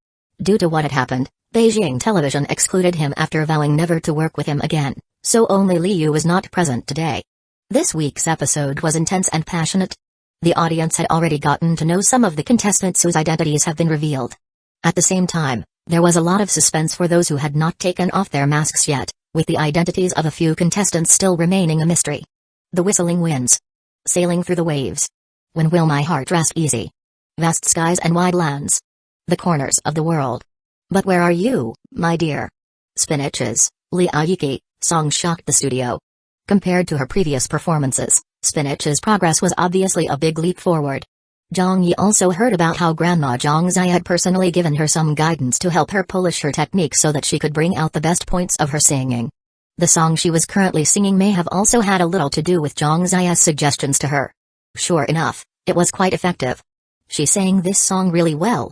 Due to what had happened, Beijing television excluded him after vowing never to work with him again, so only Li Yu was not present today. This week's episode was intense and passionate. The audience had already gotten to know some of the contestants whose identities have been revealed. At the same time, there was a lot of suspense for those who had not taken off their masks yet, with the identities of a few contestants still remaining a mystery. The whistling winds. Sailing through the waves. When will my heart rest easy? Vast skies and wide lands. The corners of the world. But where are you, my dear? Spinach's Li Ayiki song shocked the studio. Compared to her previous performances, Spinach's progress was obviously a big leap forward. Zhang Yi also heard about how Grandma Zhang Zai had personally given her some guidance to help her polish her technique so that she could bring out the best points of her singing. The song she was currently singing may have also had a little to do with Zhang Zai's suggestions to her. Sure enough, it was quite effective. She sang this song really well.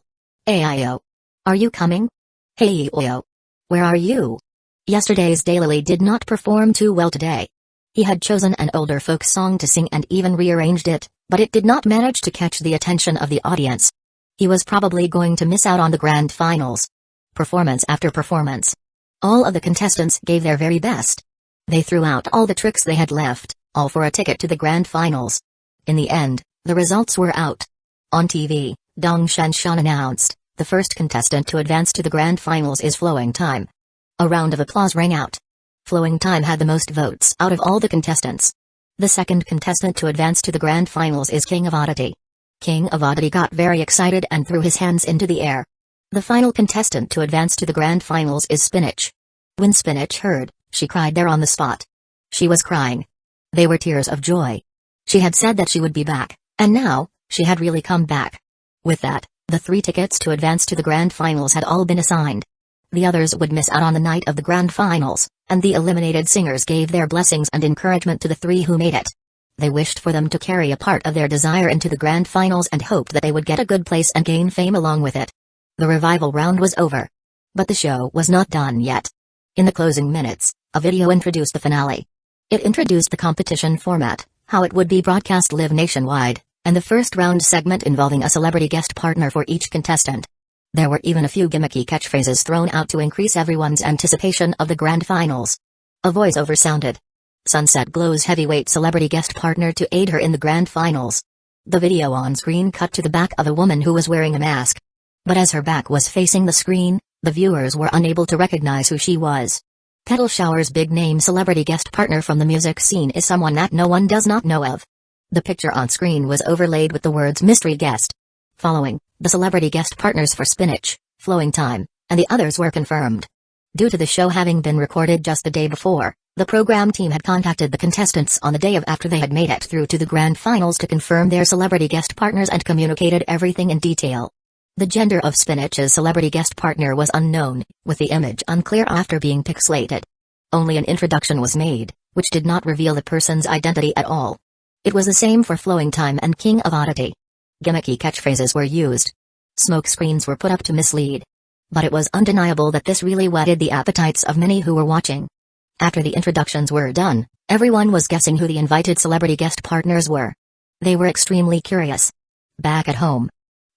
Ayo. Are you coming? Hey Oyo. Where are you? Yesterday's Daily did not perform too well today. He had chosen an older folk song to sing and even rearranged it, but it did not manage to catch the attention of the audience. He was probably going to miss out on the grand finals. Performance after performance. All of the contestants gave their very best. They threw out all the tricks they had left, all for a ticket to the grand finals. In the end, the results were out. On TV, Dong Shanshan announced, the first contestant to advance to the grand finals is Flowing Time. A round of applause rang out. Flowing Time had the most votes out of all the contestants. The second contestant to advance to the grand finals is King of Oddity. King of Oddity got very excited and threw his hands into the air. The final contestant to advance to the grand finals is Spinach. When Spinach heard, she cried there on the spot. She was crying. They were tears of joy. She had said that she would be back, and now, she had really come back. With that, the 3 tickets to advance to the grand finals had all been assigned. The others would miss out on the night of the grand finals, and the eliminated singers gave their blessings and encouragement to the 3 who made it. They wished for them to carry a part of their desire into the grand finals and hoped that they would get a good place and gain fame along with it. The revival round was over. But the show was not done yet. In the closing minutes, a video introduced the finale. It introduced the competition format, how it would be broadcast live nationwide, and the first round segment involving a celebrity guest partner for each contestant. There were even a few gimmicky catchphrases thrown out to increase everyone's anticipation of the grand finals. A voiceover sounded. Sunset Glow's heavyweight celebrity guest partner to aid her in the grand finals. The video on screen cut to the back of a woman who was wearing a mask. But as her back was facing the screen, the viewers were unable to recognize who she was. Petal Shower's big-name celebrity guest partner from the music scene is someone that no one does not know of. The picture on screen was overlaid with the words mystery guest. Following, the celebrity guest partners for Spinach, Flowing Time, and the others were confirmed. Due to the show having been recorded just the day before, the program team had contacted the contestants on the day of after they had made it through to the grand finals to confirm their celebrity guest partners and communicated everything in detail. The gender of Spinach's celebrity guest partner was unknown, with the image unclear after being pixelated. Only an introduction was made, which did not reveal the person's identity at all. It was the same for Flowing Time and King of Oddity. Gimmicky catchphrases were used. Smoke screens were put up to mislead. But it was undeniable that this really whetted the appetites of many who were watching. After the introductions were done, everyone was guessing who the invited celebrity guest partners were. They were extremely curious. Back at home,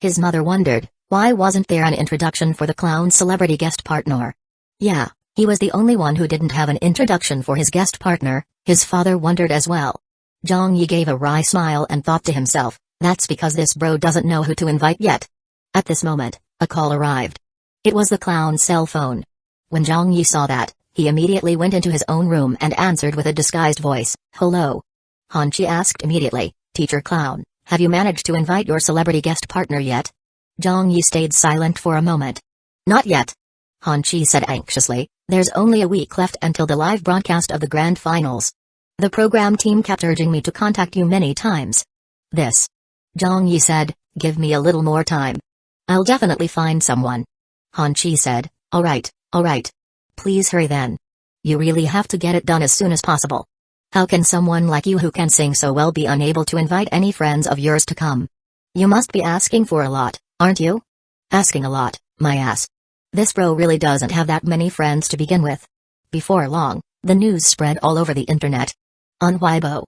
his mother wondered, why wasn't there an introduction for the clown's celebrity guest partner? Yeah, he was the only one who didn't have an introduction for his guest partner, his father wondered as well. Zhang Yi gave a wry smile and thought to himself, that's because this bro doesn't know who to invite yet. At this moment, a call arrived. It was the clown's cell phone. When Zhang Yi saw that, he immediately went into his own room and answered with a disguised voice, hello. Han Chi asked immediately, Teacher Clown, have you managed to invite your celebrity guest partner yet? Zhang Yi stayed silent for a moment. Not yet. Han Chi said anxiously, there's only a week left until the live broadcast of the grand finals. The program team kept urging me to contact you many times. This. Zhang Yi said, give me a little more time. I'll definitely find someone. Han Chi said, alright. Please hurry then. You really have to get it done as soon as possible. How can someone like you who can sing so well be unable to invite any friends of yours to come? You must be asking for a lot, aren't you? Asking a lot, my ass. This bro really doesn't have that many friends to begin with. Before long, the news spread all over the internet. On Weibo.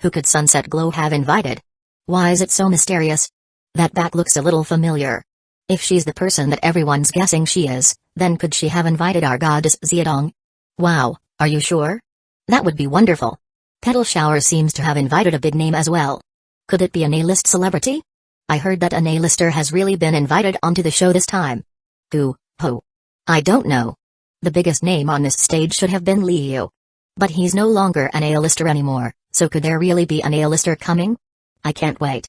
Who could Sunset Glow have invited? Why is it so mysterious? That back looks a little familiar. If she's the person that everyone's guessing she is, then could she have invited our goddess Xiaodong? Wow, are you sure? That would be wonderful. Petal Shower seems to have invited a big name as well. Could it be an A-list celebrity? I heard that an A-lister has really been invited onto the show this time. Who? I don't know. The biggest name on this stage should have been Liu. But he's no longer an A-lister anymore, so could there really be an A-lister coming? I can't wait.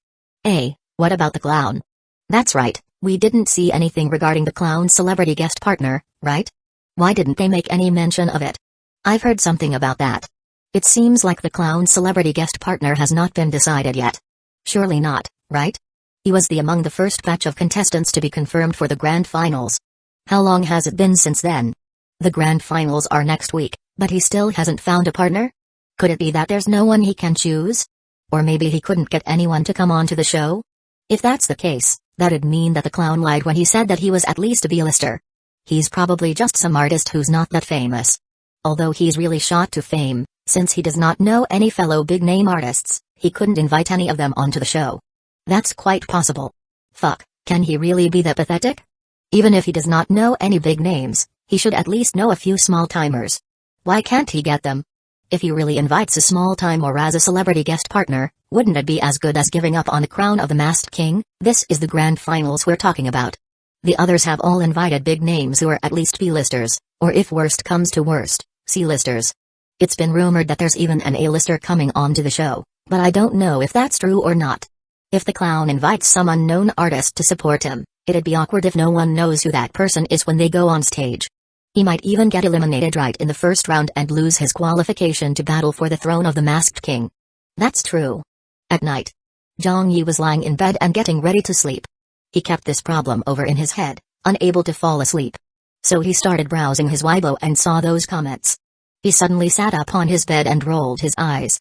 What about the clown? That's right. We didn't see anything regarding the clown's celebrity guest partner, right? Why didn't they make any mention of it? I've heard something about that. It seems like the clown's celebrity guest partner has not been decided yet. Surely not, right? He was among the first batch of contestants to be confirmed for the grand finals. How long has it been since then? The grand finals are next week, but he still hasn't found a partner? Could it be that there's no one he can choose? Or maybe he couldn't get anyone to come on to the show? If that's the case, that'd mean that the clown lied when he said that he was at least a B-lister. He's probably just some artist who's not that famous. Although he's really shot to fame, since he does not know any fellow big-name artists, he couldn't invite any of them onto the show. That's quite possible. Fuck, can he really be that pathetic? Even if he does not know any big names, he should at least know a few small-timers. Why can't he get them? If he really invites a small-time or as a celebrity guest partner, wouldn't it be as good as giving up on the crown of the masked king? This is the grand finals we're talking about. The others have all invited big names who are at least B-listers, or if worst comes to worst, C-listers. It's been rumored that there's even an A-lister coming onto the show, but I don't know if that's true or not. If the clown invites some unknown artist to support him, it'd be awkward if no one knows who that person is when they go on stage. He might even get eliminated right in the first round and lose his qualification to battle for the throne of the Masked King. That's true. At night, Zhang Yi was lying in bed and getting ready to sleep. He kept this problem over in his head, unable to fall asleep. So he started browsing his Weibo and saw those comments. He suddenly sat up on his bed and rolled his eyes.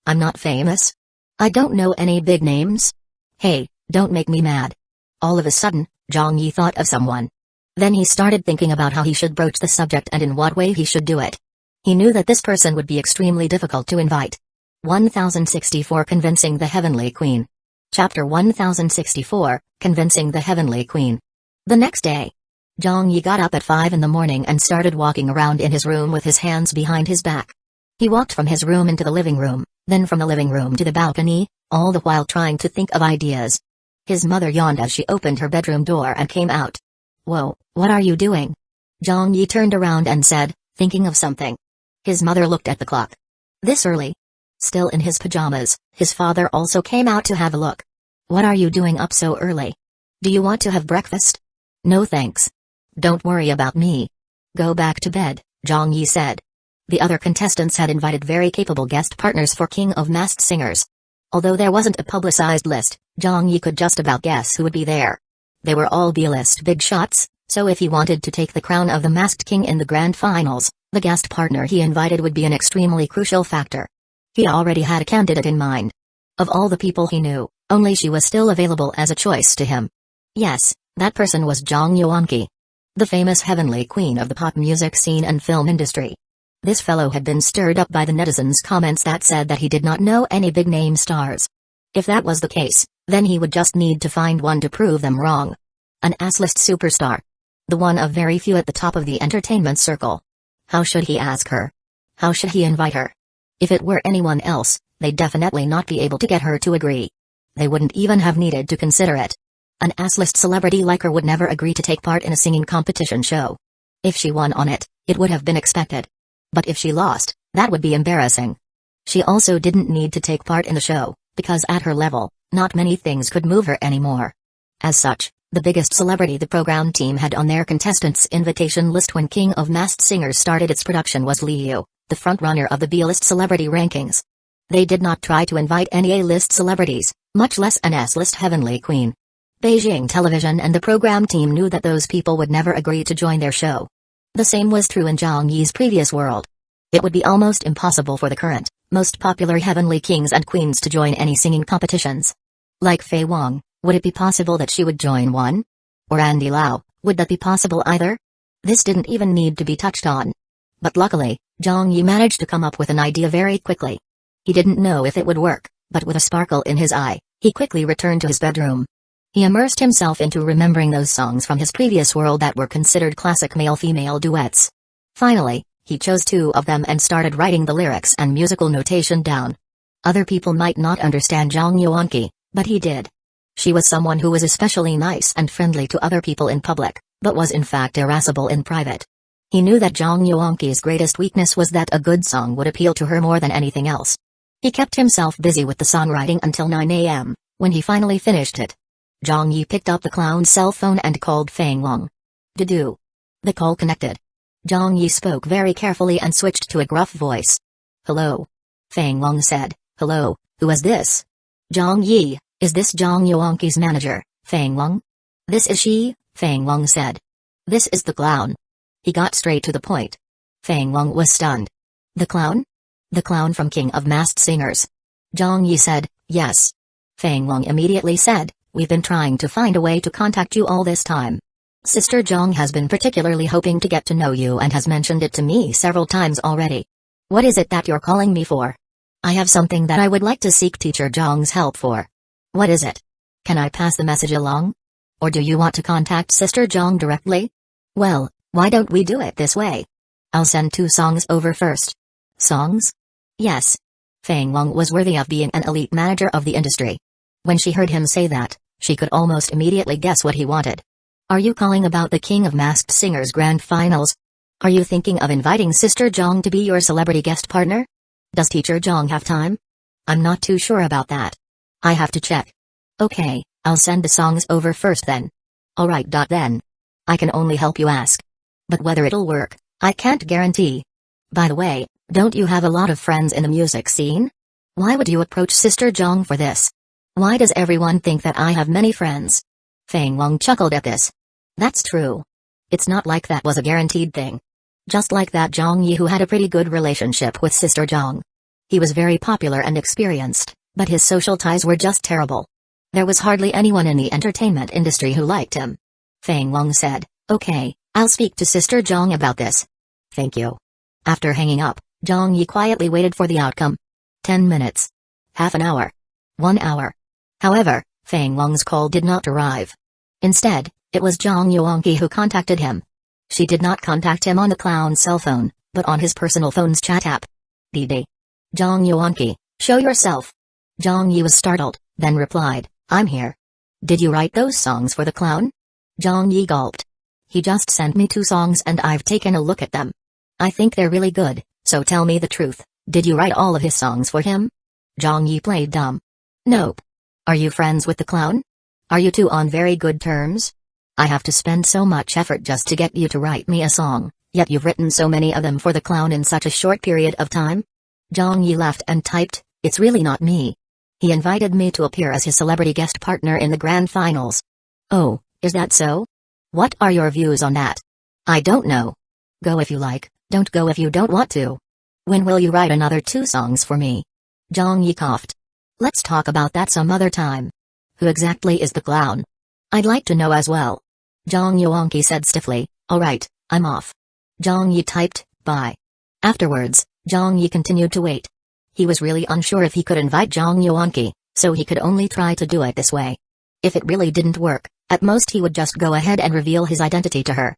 I'm not famous. I don't know any big names. Hey, don't make me mad. All of a sudden, Zhang Yi thought of someone. Then he started thinking about how he should broach the subject and in what way he should do it. He knew that this person would be extremely difficult to invite. 1064 Convincing the Heavenly Queen. Chapter 1064, Convincing the Heavenly Queen. The next day, Zhang Yi got up at 5 in the morning and started walking around in his room with his hands behind his back. He walked from his room into the living room, then from the living room to the balcony, all the while trying to think of ideas. His mother yawned as she opened her bedroom door and came out. Whoa, what are you doing? Zhang Yi turned around and said, thinking of something. His mother looked at the clock. This early? Still in his pajamas, his father also came out to have a look. What are you doing up so early? Do you want to have breakfast? No thanks. Don't worry about me. Go back to bed, Zhang Yi said. The other contestants had invited very capable guest partners for King of Masked Singers. Although there wasn't a publicized list, Zhang Yi could just about guess who would be there. They were all B-list big shots, so if he wanted to take the crown of the Masked King in the grand finals, the guest partner he invited would be an extremely crucial factor. He already had a candidate in mind. Of all the people he knew, only she was still available as a choice to him. Yes, that person was Zhang Yuanqi, the famous heavenly queen of the pop music scene and film industry. This fellow had been stirred up by the netizens' comments that said that he did not know any big-name stars. If that was the case, then he would just need to find one to prove them wrong. An A-list superstar. The one of very few at the top of the entertainment circle. How should he ask her? How should he invite her? If it were anyone else, they'd definitely not be able to get her to agree. They wouldn't even have needed to consider it. An A-list celebrity like her would never agree to take part in a singing competition show. If she won on it, it would have been expected. But if she lost, that would be embarrassing. She also didn't need to take part in the show, because at her level, not many things could move her anymore. As such, the biggest celebrity the program team had on their contestants' invitation list when King of Masked Singers started its production was Liu, the frontrunner of the B-list celebrity rankings. They did not try to invite any A-list celebrities, much less an S-list heavenly queen. Beijing Television and the program team knew that those people would never agree to join their show. The same was true in Zhang Yi's previous world. It would be almost impossible for the current, most popular heavenly kings and queens to join any singing competitions. Like Fei Wang, would it be possible that she would join one? Or Andy Lau, would that be possible either? This didn't even need to be touched on. But luckily, Zhang Yi managed to come up with an idea very quickly. He didn't know if it would work, but with a sparkle in his eye, he quickly returned to his bedroom. He immersed himself into remembering those songs from his previous world that were considered classic male-female duets. Finally, he chose 2 of them and started writing the lyrics and musical notation down. Other people might not understand Zhang Yuanqi, but he did. She was someone who was especially nice and friendly to other people in public, but was in fact irascible in private. He knew that Zhang Yuanqi's greatest weakness was that a good song would appeal to her more than anything else. He kept himself busy with the songwriting until 9 a.m., when he finally finished it. Zhang Yi picked up the clown's cell phone and called Feng Wang. "Dudu." The call connected. Zhang Yi spoke very carefully and switched to a gruff voice. "Hello." Feng Wang said, "Hello, who is this?" "Zhang Yi, is this Zhang Yuanqi's manager, Feng Wang?" "This is she," Feng Wang said. "This is the clown." He got straight to the point. Feng Wang was stunned. "The clown? The clown from King of Masked Singers?" Zhang Yi said, "Yes." Feng Wang immediately said, "We've been trying to find a way to contact you all this time. Sister Zhang has been particularly hoping to get to know you and has mentioned it to me several times already. What is it that you're calling me for?" "I have something that I would like to seek Teacher Zhang's help for." "What is it? Can I pass the message along? Or do you want to contact Sister Zhang directly?" "Well, why don't we do it this way? I'll send 2 songs over first." "Songs?" "Yes." Feng Wang was worthy of being an elite manager of the industry. When she heard him say that, she could almost immediately guess what he wanted. "Are you calling about the King of Masked Singers Grand Finals?" Are you thinking of inviting Sister Zhang to be your celebrity guest partner? Does Teacher Zhang have time? I'm not too sure about that. I have to check. Okay, I'll send the songs over first then. Alright. Then. I can only help you ask. But whether it'll work, I can't guarantee. By the way, don't you have a lot of friends in the music scene? Why would you approach Sister Zhang for this? Why does everyone think that I have many friends? Feng Wang chuckled at this. That's true. It's not like that was a guaranteed thing. Just like that Zhang Yi who had a pretty good relationship with Sister Zhang. He was very popular and experienced, but his social ties were just terrible. There was hardly anyone in the entertainment industry who liked him. Feng Wang said, okay, I'll speak to Sister Zhang about this. Thank you. After hanging up, Zhang Yi quietly waited for the outcome. 10 minutes. Half an hour. 1 hour. However, Feng Wang's call did not arrive. Instead, it was Zhang Yuanqi who contacted him. She did not contact him on the clown's cell phone, but on his personal phone's chat app. Didi. Zhang Yuanqi, show yourself. Zhang Yi was startled, then replied, I'm here. Did you write those songs for the clown? Zhang Yi gulped. He just sent me 2 songs and I've taken a look at them. I think they're really good, so tell me the truth, did you write all of his songs for him? Zhang Yi played dumb. Nope. Are you friends with the clown? Are you two on very good terms? I have to spend so much effort just to get you to write me a song, yet you've written so many of them for the clown in such a short period of time? Zhang Yi laughed and typed, it's really not me. He invited me to appear as his celebrity guest partner in the grand finals. Oh, is that so? What are your views on that? I don't know. Go if you like, don't go if you don't want to. When will you write another 2 songs for me? Zhang Yi coughed. Let's talk about that some other time. Who exactly is the clown? I'd like to know as well. Zhang Yuanqi said stiffly, alright, I'm off. Zhang Yi typed, bye. Afterwards, Zhang Yi continued to wait. He was really unsure if he could invite Zhang Yuanqi, so he could only try to do it this way. If it really didn't work, at most he would just go ahead and reveal his identity to her.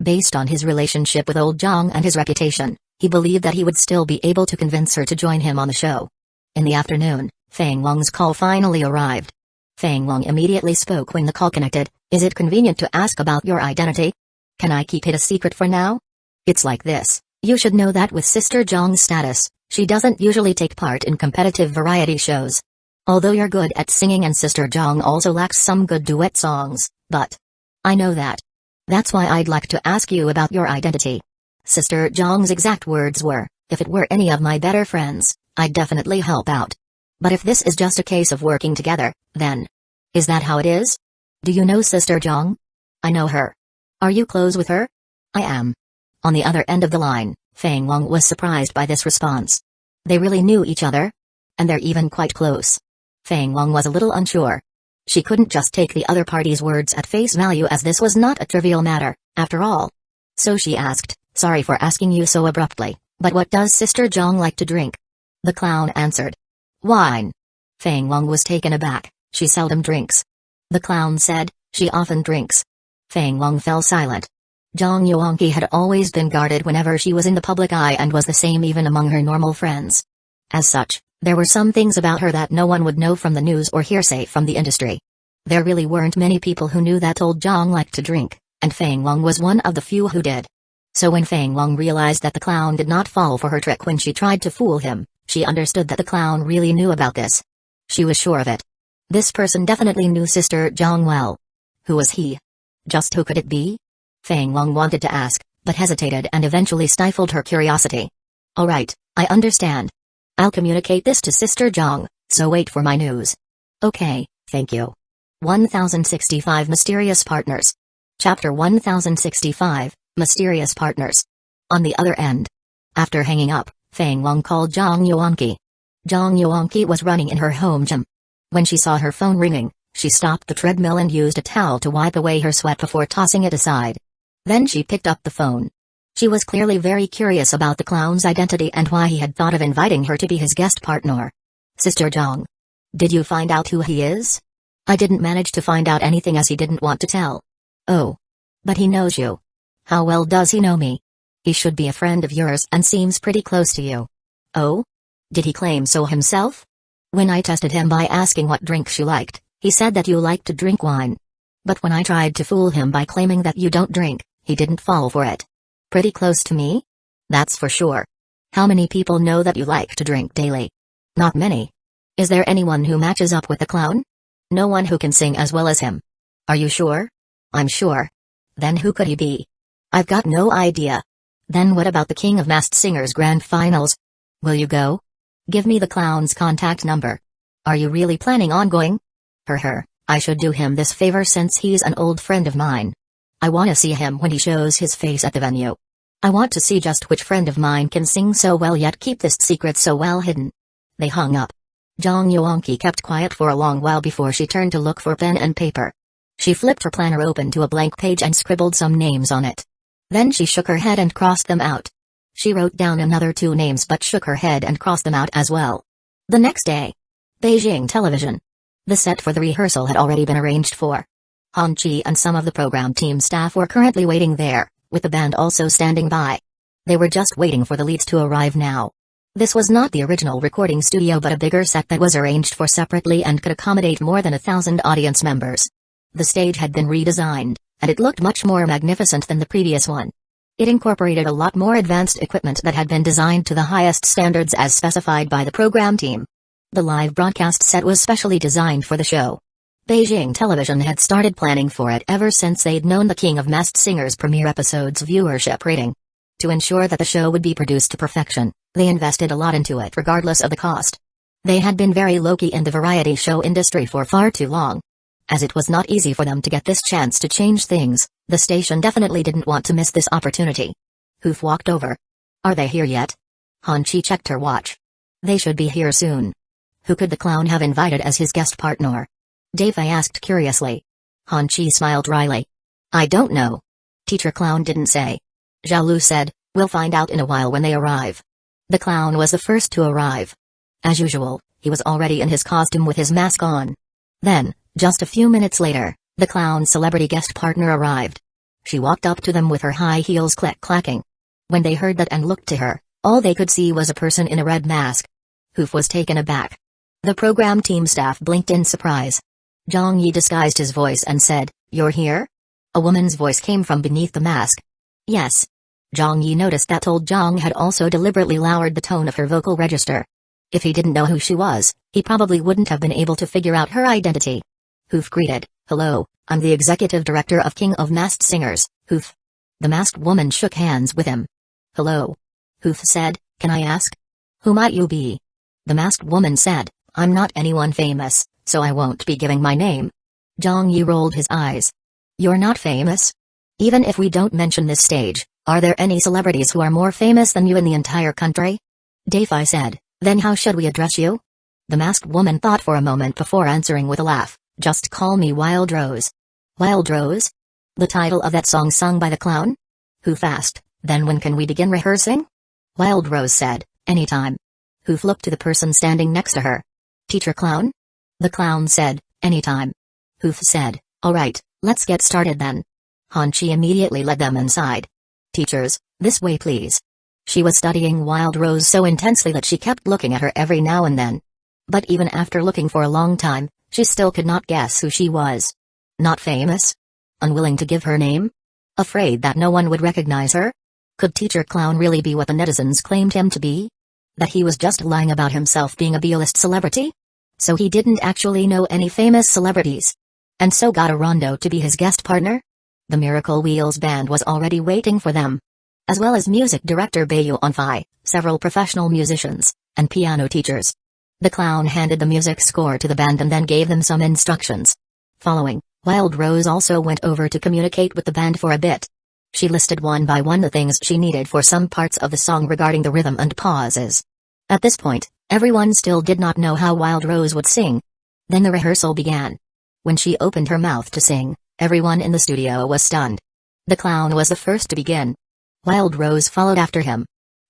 Based on his relationship with old Zhang and his reputation, he believed that he would still be able to convince her to join him on the show. In the afternoon, Feng Wang's call finally arrived. Feng Wang immediately spoke when the call connected. Is it convenient to ask about your identity? Can I keep it a secret for now? It's like this, you should know that with Sister Zhang's status, she doesn't usually take part in competitive variety shows. Although you're good at singing and Sister Zhang also lacks some good duet songs, but I know that. That's why I'd like to ask you about your identity. Sister Zhang's exact words were, if it were any of my better friends, I'd definitely help out. But if this is just a case of working together, then... Is that how it is? Do you know Sister Zhang? I know her. Are you close with her? I am. On the other end of the line, Feng Wang was surprised by this response. They really knew each other? And they're even quite close. Feng Wang was a little unsure. She couldn't just take the other party's words at face value as this was not a trivial matter, after all. So she asked, sorry for asking you so abruptly, but what does Sister Zhang like to drink? The clown answered. Wine. Feng Wang was taken aback, she seldom drinks. The clown said, she often drinks. Feng Wang fell silent. Zhang Yuanqi had always been guarded whenever she was in the public eye and was the same even among her normal friends. As such, there were some things about her that no one would know from the news or hearsay from the industry. There really weren't many people who knew that old Zhang liked to drink, and Feng Wang was one of the few who did. So when Feng Wang realized that the clown did not fall for her trick when she tried to fool him, she understood that the clown really knew about this. She was sure of it. This person definitely knew Sister Zhang well. Who was he? Just who could it be? Feng Wang wanted to ask, but hesitated and eventually stifled her curiosity. Alright, I understand. I'll communicate this to Sister Zhang, so wait for my news. Okay, thank you. 1065 Mysterious Partners. Chapter 1065, Mysterious Partners. On the other end. After hanging up, Feng Wang called Zhang Yuanqi. Zhang Yuanqi was running in her home gym. When she saw her phone ringing, she stopped the treadmill and used a towel to wipe away her sweat before tossing it aside. Then she picked up the phone. She was clearly very curious about the clown's identity and why he had thought of inviting her to be his guest partner. Sister Zhang. Did you find out who he is? I didn't manage to find out anything as he didn't want to tell. Oh. But he knows you. How well does he know me? He should be a friend of yours and seems pretty close to you. Oh? Did he claim so himself? When I tested him by asking what drinks you liked, he said that you liked to drink wine. But when I tried to fool him by claiming that you don't drink, he didn't fall for it. Pretty close to me? That's for sure. How many people know that you like to drink daily? Not many. Is there anyone who matches up with the clown? No one who can sing as well as him. Are you sure? I'm sure. Then who could he be? I've got no idea. Then what about the King of Masked Singers Grand Finals? Will you go? Give me the clown's contact number. Are you really planning on going? I should do him this favor since he's an old friend of mine. I want to see him when he shows his face at the venue. I want to see just which friend of mine can sing so well yet keep this secret so well hidden. They hung up. Jang Yuanqi kept quiet for a long while before she turned to look for pen and paper. She flipped her planner open to a blank page and scribbled some names on it. Then she shook her head and crossed them out. She wrote down another 2 names but shook her head and crossed them out as well. The next day. Beijing television. The set for the rehearsal had already been arranged for. Han Chi and some of the program team staff were currently waiting there, with the band also standing by. They were just waiting for the leads to arrive now. This was not the original recording studio but a bigger set that was arranged for separately and could accommodate more than 1,000 audience members. The stage had been redesigned, and it looked much more magnificent than the previous one. It incorporated a lot more advanced equipment that had been designed to the highest standards as specified by the program team. The live broadcast set was specially designed for the show. Beijing Television had started planning for it ever since they'd known the King of Masked Singers premiere episode's viewership rating. To ensure that the show would be produced to perfection, they invested a lot into it regardless of the cost. They had been very low-key in the variety show industry for far too long. As it was not easy for them to get this chance to change things, the station definitely didn't want to miss this opportunity. Hoof walked over. Are they here yet? Han Chi checked her watch. They should be here soon. Who could the clown have invited as his guest partner? Dafei asked curiously. Han Chi smiled wryly. I don't know. Teacher Clown didn't say. Zhao Lu said, we'll find out in a while when they arrive. The clown was the first to arrive. As usual, he was already in his costume with his mask on. Then, just a few minutes later, the clown's celebrity guest partner arrived. She walked up to them with her high heels click-clacking. When they heard that and looked to her, all they could see was a person in a red mask. Hoof was taken aback. The program team staff blinked in surprise. Zhang Yi disguised his voice and said, You're here? A woman's voice came from beneath the mask. Yes. Zhang Yi noticed that old Zhang had also deliberately lowered the tone of her vocal register. If he didn't know who she was, he probably wouldn't have been able to figure out her identity. Hoof greeted, Hello, I'm the executive director of King of Masked Singers, Hoof. The masked woman shook hands with him. Hello. Hoof said, Can I ask? Who might you be? The masked woman said, I'm not anyone famous, so I won't be giving my name. Zhang Yi rolled his eyes. You're not famous? Even if we don't mention this stage, are there any celebrities who are more famous than you in the entire country? Dafei said, Then how should we address you? The masked woman thought for a moment before answering with a laugh. Just call me Wild Rose. Wild Rose? The title of that song sung by the clown? Hoof asked, Then when can we begin rehearsing? Wild Rose said, Anytime. Hoof looked to the person standing next to her. Teacher Clown? The clown said, Anytime. Hoof said, Alright, let's get started then. Han Chi immediately led them inside. Teachers, this way please. She was studying Wild Rose so intensely that she kept looking at her every now and then. But even after looking for a long time, she still could not guess who she was. Not famous? Unwilling to give her name? Afraid that no one would recognize her? Could Teacher Clown really be what the netizens claimed him to be? That he was just lying about himself being a B-list celebrity? So he didn't actually know any famous celebrities? And so got a Rondo to be his guest partner? The Miracle Wheels band was already waiting for them. As well as music director Bayu Onfai, several professional musicians, and piano teachers. The clown handed the music score to the band and then gave them some instructions. Following, Wild Rose also went over to communicate with the band for a bit. She listed one by one the things she needed for some parts of the song regarding the rhythm and pauses. At this point, everyone still did not know how Wild Rose would sing. Then the rehearsal began. When she opened her mouth to sing, everyone in the studio was stunned. The clown was the first to begin. Wild Rose followed after him.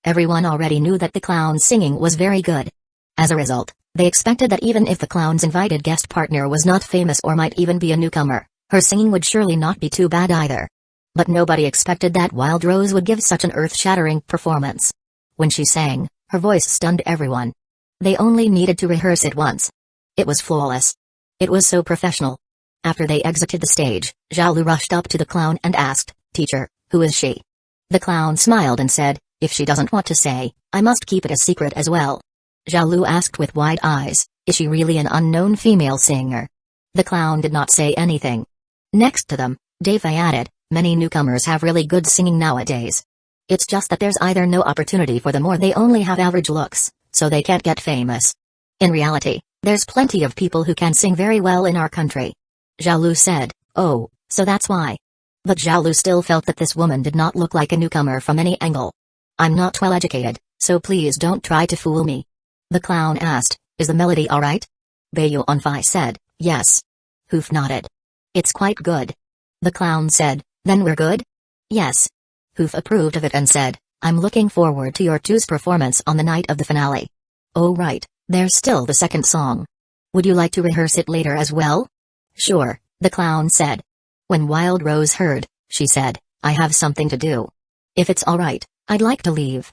Everyone already knew that the clown's singing was very good. As a result, they expected that even if the clown's invited guest partner was not famous or might even be a newcomer, her singing would surely not be too bad either. But nobody expected that Wild Rose would give such an earth-shattering performance. When she sang, her voice stunned everyone. They only needed to rehearse it once. It was flawless. It was so professional. After they exited the stage, Zhao Lu rushed up to the clown and asked, Teacher, who is she? The clown smiled and said, if she doesn't want to say, I must keep it a secret as well. Zhao Lu asked with wide eyes, is she really an unknown female singer? The clown did not say anything. Next to them, Dave added, many newcomers have really good singing nowadays. It's just that there's either no opportunity for them or they only have average looks, so they can't get famous. In reality, there's plenty of people who can sing very well in our country. Zhao Lu said, oh, so that's why. But Zhao Lu still felt that this woman did not look like a newcomer from any angle. I'm not well educated, so please don't try to fool me. The clown asked, is the melody alright? Bayo Onfai said, yes. Hoof nodded. It's quite good. The clown said, then we're good? Yes. Hoof approved of it and said, I'm looking forward to your two's performance on the night of the finale. Oh right, there's still the second song. Would you like to rehearse it later as well? Sure, the clown said. When Wild Rose heard, she said, I have something to do. If it's alright, I'd like to leave.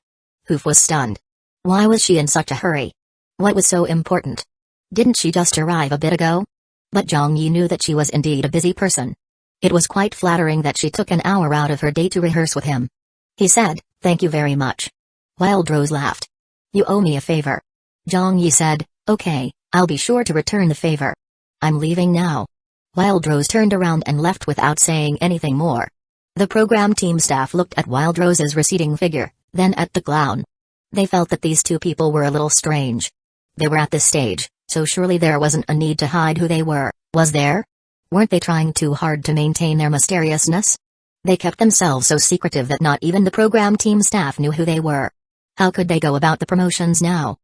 Hoof was stunned. Why was she in such a hurry? What was so important? Didn't she just arrive a bit ago? But Zhang Yi knew that she was indeed a busy person. It was quite flattering that she took an hour out of her day to rehearse with him. He said, thank you very much. Wild Rose laughed. You owe me a favor. Zhang Yi said, okay, I'll be sure to return the favor. I'm leaving now. Wild Rose turned around and left without saying anything more. The program team staff looked at Wild Rose's receding figure, then at the clown. They felt that these two people were a little strange. They were at this stage, so surely there wasn't a need to hide who they were, was there? Weren't they trying too hard to maintain their mysteriousness? They kept themselves so secretive that not even the program team staff knew who they were. How could they go about the promotions now?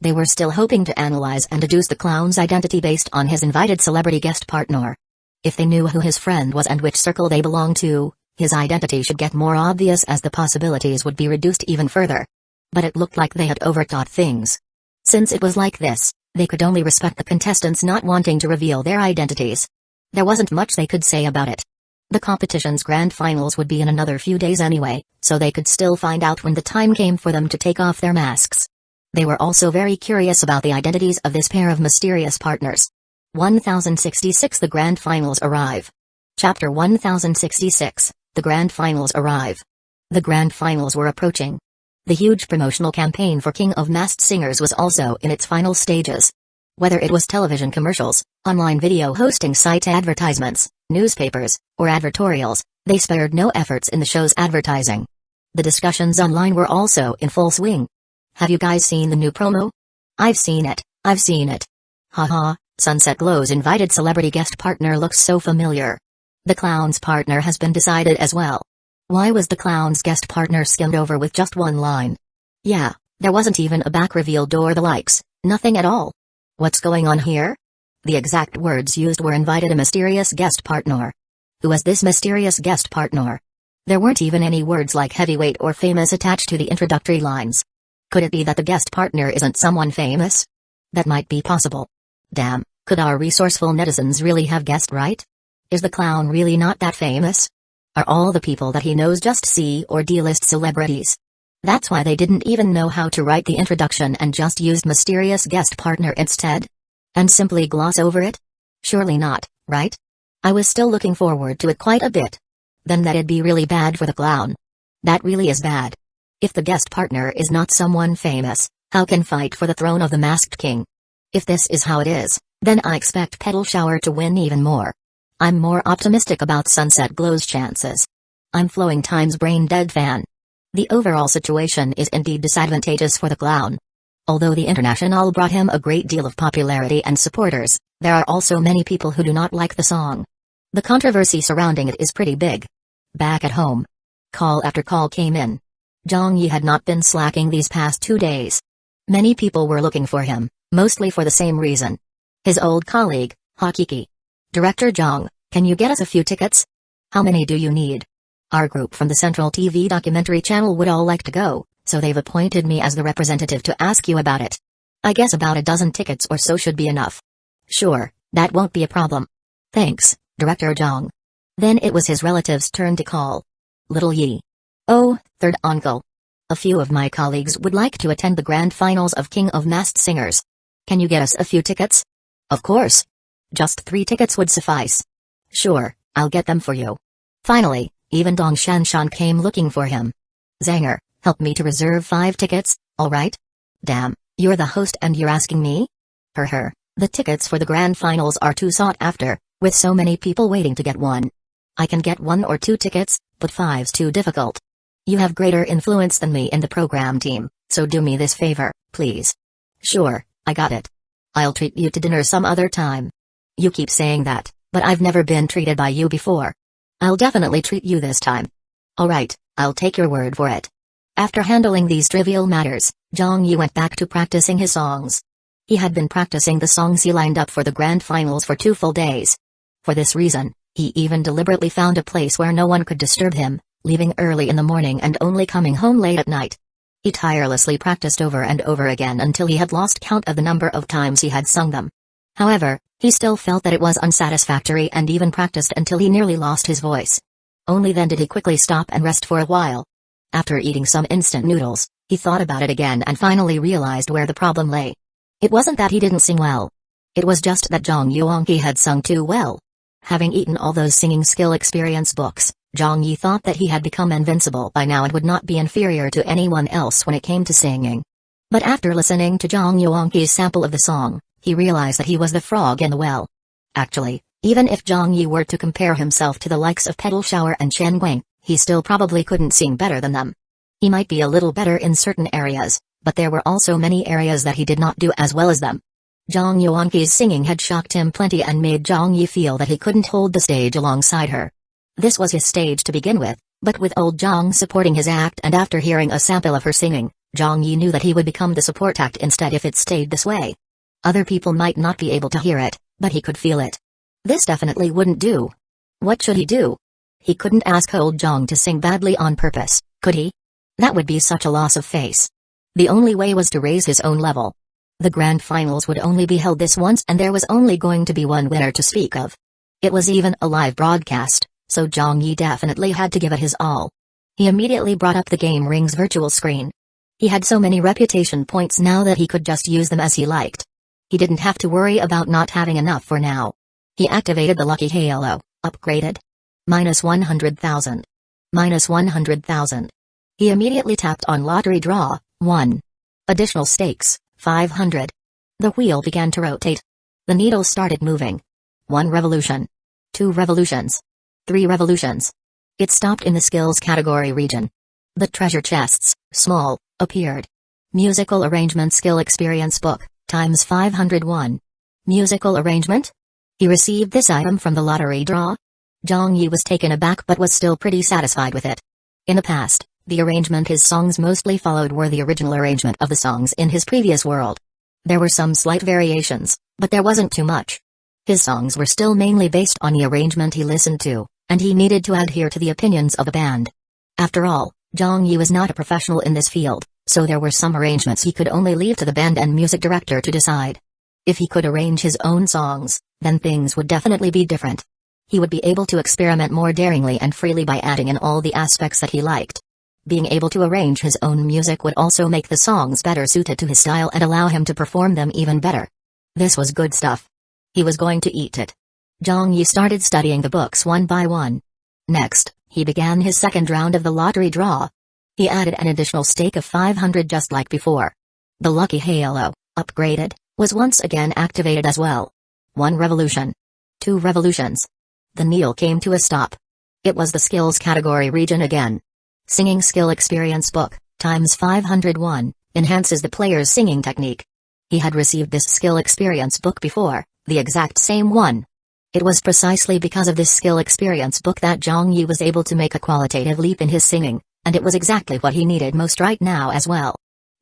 They were still hoping to analyze and deduce the clown's identity based on his invited celebrity guest partner. If they knew who his friend was and which circle they belonged to, his identity should get more obvious as the possibilities would be reduced even further. But it looked like they had overthought things. Since it was like this, they could only respect the contestants not wanting to reveal their identities. There wasn't much they could say about it. The competition's grand finals would be in another few days anyway, so they could still find out when the time came for them to take off their masks. They were also very curious about the identities of this pair of mysterious partners. 1066 The Grand Finals Arrive. Chapter 1066, The Grand Finals Arrive. The Grand Finals were approaching. The huge promotional campaign for King of Masked Singers was also in its final stages. Whether it was television commercials, online video hosting site advertisements, newspapers, or advertorials, they spared no efforts in the show's advertising. The discussions online were also in full swing. Have you guys seen the new promo? I've seen it. Haha, Sunset Glow's invited celebrity guest partner looks so familiar. The clown's partner has been decided as well. Why was the clown's guest partner skimmed over with just one line? Yeah, there wasn't even a back reveal or the likes, nothing at all. What's going on here? The exact words used were invited a mysterious guest partner. Who was this mysterious guest partner? There weren't even any words like heavyweight or famous attached to the introductory lines. Could it be that the guest partner isn't someone famous? That might be possible. Damn, could our resourceful netizens really have guessed right? Is the clown really not that famous? Are all the people that he knows just C or D-list celebrities? That's why they didn't even know how to write the introduction and just used mysterious guest partner instead? And simply gloss over it? Surely not, right? I was still looking forward to it quite a bit. Then that'd be really bad for the clown. That really is bad. If the guest partner is not someone famous, how can fight for the throne of the Masked King? If this is how it is, then I expect Petal Shower to win even more. I'm more optimistic about Sunset Glow's chances. I'm Flowing Time's brain dead fan. The overall situation is indeed disadvantageous for the clown. Although the International brought him a great deal of popularity and supporters, there are also many people who do not like the song. The controversy surrounding it is pretty big. Back at home, call after call came in. Zhang Yi had not been slacking these past 2 days. Many people were looking for him, mostly for the same reason. His old colleague, Hakiki. Director Zhang, can you get us a few tickets? How many do you need? Our group from the Central TV documentary channel would all like to go, so they've appointed me as the representative to ask you about it. I guess about a dozen tickets or so should be enough. Sure, that won't be a problem. Thanks, Director Zhang. Then it was his relative's turn to call. Little Yi. Oh, third uncle. A few of my colleagues would like to attend the grand finals of King of Masked Singers. Can you get us a few tickets? Of course. Just 3 tickets would suffice. Sure, I'll get them for you. Finally, Even Dong Shanshan came looking for him. Zanger, help me to reserve 5 tickets, alright? Damn, you're the host and you're asking me? The tickets for the grand finals are too sought after, with so many people waiting to get one. I can get 1 or 2 tickets, but 5's too difficult. You have greater influence than me in the program team, so do me this favor, please. Sure, I got it. I'll treat you to dinner some other time. You keep saying that, but I've never been treated by you before. I'll definitely treat you this time. Alright, I'll take your word for it. After handling these trivial matters, Zhang Yi went back to practicing his songs. He had been practicing the songs he lined up for the grand finals for 2 full days. For this reason, he even deliberately found a place where no one could disturb him, leaving early in the morning and only coming home late at night. He tirelessly practiced over and over again until he had lost count of the number of times he had sung them. However, he still felt that it was unsatisfactory and even practiced until he nearly lost his voice. Only then did he quickly stop and rest for a while. After eating some instant noodles, he thought about it again and finally realized where the problem lay. It wasn't that he didn't sing well. It was just that Zhang Yuanqi had sung too well. Having eaten all those singing skill experience books, Zhang Yi thought that he had become invincible by now and would not be inferior to anyone else when it came to singing. But after listening to Zhang Yuanqi's sample of the song, he realized that he was the frog in the well. Actually, even if Zhang Yi were to compare himself to the likes of Petal Shower and Shen Guang, he still probably couldn't sing better than them. He might be a little better in certain areas, but there were also many areas that he did not do as well as them. Zhang Yuanqi's singing had shocked him plenty and made Zhang Yi feel that he couldn't hold the stage alongside her. This was his stage to begin with, but with old Zhang supporting his act and after hearing a sample of her singing, Zhang Yi knew that he would become the support act instead if it stayed this way. Other people might not be able to hear it, but he could feel it. This definitely wouldn't do. What should he do? He couldn't ask old Zhang to sing badly on purpose, could he? That would be such a loss of face. The only way was to raise his own level. The grand finals would only be held this once and there was only going to be one winner to speak of. It was even a live broadcast, so Zhang Yi definitely had to give it his all. He immediately brought up the game ring's virtual screen. He had so many reputation points now that he could just use them as he liked. He didn't have to worry about not having enough for now. He activated the lucky halo, upgraded. -100,000. -100,000. He immediately tapped on lottery draw, 1. Additional stakes, 500. The wheel began to rotate. The needle started moving. 1 revolution. 2 revolutions. 3 revolutions. It stopped in the skills category region. The treasure chests, small, appeared. Musical arrangement skill experience book, times 501. Musical arrangement? He received this item from the lottery draw? Zhang Yi was taken aback but was still pretty satisfied with it. In the past, the arrangement his songs mostly followed were the original arrangement of the songs in his previous world. There were some slight variations, but there wasn't too much. His songs were still mainly based on the arrangement he listened to, and he needed to adhere to the opinions of the band. After all, Zhang Yi was not a professional in this field, so there were some arrangements he could only leave to the band and music director to decide. If he could arrange his own songs, then things would definitely be different. He would be able to experiment more daringly and freely by adding in all the aspects that he liked. Being able to arrange his own music would also make the songs better suited to his style and allow him to perform them even better. This was good stuff. He was going to eat it. Zhang Yi started studying the books one by one. Next, he began his second round of the lottery draw. He added an additional stake of 500 just like before. The lucky halo, upgraded, was once again activated as well. 1 revolution. 2 revolutions. The needle came to a stop. It was the skills category region again. Singing skill experience book, times 501, enhances the player's singing technique. He had received this skill experience book before, the exact same one. It was precisely because of this skill experience book that Zhang Yi was able to make a qualitative leap in his singing, and it was exactly what he needed most right now as well.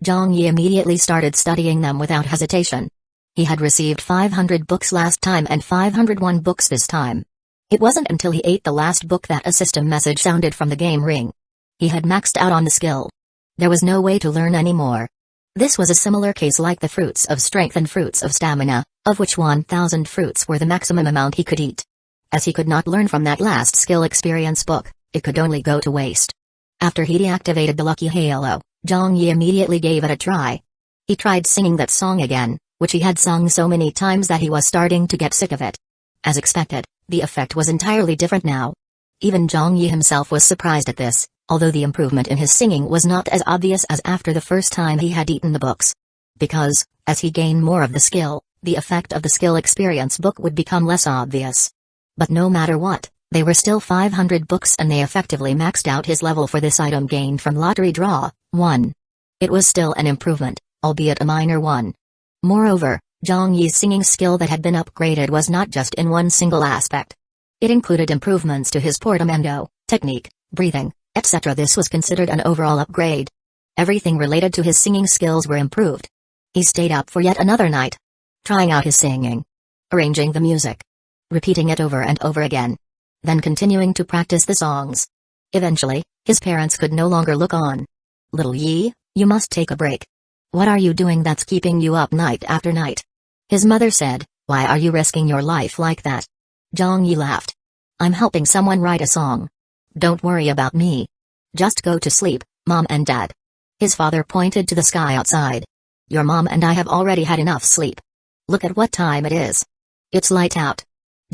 Zhang Yi immediately started studying them without hesitation. He had received 500 books last time and 501 books this time. It wasn't until he ate the last book that a system message sounded from the game ring. He had maxed out on the skill. There was no way to learn anymore. This was a similar case like the fruits of strength and fruits of stamina, of which 1,000 fruits were the maximum amount he could eat. As he could not learn from that last skill experience book, it could only go to waste. After he deactivated the lucky halo, Zhang Yi immediately gave it a try. He tried singing that song again, which he had sung so many times that he was starting to get sick of it. As expected, the effect was entirely different now. Even Zhang Yi himself was surprised at this, although the improvement in his singing was not as obvious as after the first time he had eaten the books. Because, as he gained more of the skill, the effect of the skill experience book would become less obvious. But no matter what, they were still 500 books and they effectively maxed out his level for this item gained from lottery draw 1. It was still an improvement, albeit a minor one. Moreover, Zhang Yi's singing skill that had been upgraded was not just in one single aspect. It included improvements to his portamento, technique, breathing, etc. This was considered an overall upgrade. Everything related to his singing skills were improved. He stayed up for yet another night, trying out his singing, arranging the music, repeating it over and over again, then continuing to practice the songs. Eventually, his parents could no longer look on. "Little Yi, you must take a break. What are you doing that's keeping you up night after night?" His mother said, "Why are you risking your life like that?" Zhang Yi laughed. "I'm helping someone write a song. Don't worry about me. Just go to sleep, Mom and Dad." His father pointed to the sky outside. "Your mom and I have already had enough sleep. Look at what time it is. It's light out."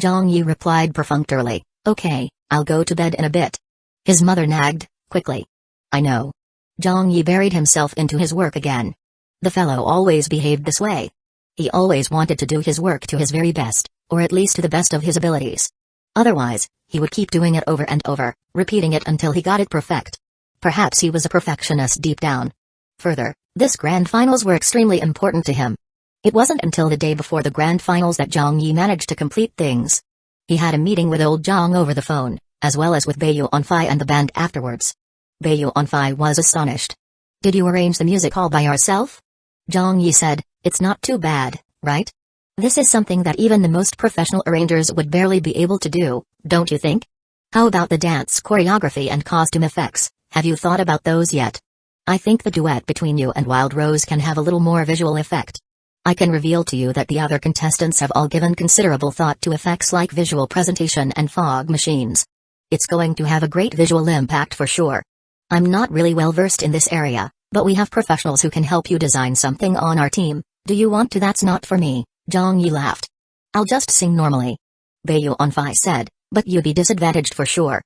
Zhang Yi replied perfunctorily, "Okay, I'll go to bed in a bit." His mother nagged, quickly. "I know." Zhang Yi buried himself into his work again. The fellow always behaved this way. He always wanted to do his work to his very best, or at least to the best of his abilities. Otherwise, he would keep doing it over and over, repeating it until he got it perfect. Perhaps he was a perfectionist deep down. Further, this grand finals were extremely important to him. It wasn't until the day before the grand finals that Zhang Yi managed to complete things. He had a meeting with old Zhang over the phone, as well as with Beiyou Onfai and the band afterwards. Beiyou Onfai was astonished. "Did you arrange the music all by yourself?" Zhang Yi said, "It's not too bad, right? This is something that even the most professional arrangers would barely be able to do, don't you think? How about the dance choreography and costume effects, have you thought about those yet? I think the duet between you and Wild Rose can have a little more visual effect. I can reveal to you that the other contestants have all given considerable thought to effects like visual presentation and fog machines. It's going to have a great visual impact for sure. I'm not really well versed in this area, but we have professionals who can help you design something on our team. Do you want to?" "That's not for me," Zhang Yi laughed. "I'll just sing normally." Beiyou Onfai said, "But you'd be disadvantaged for sure."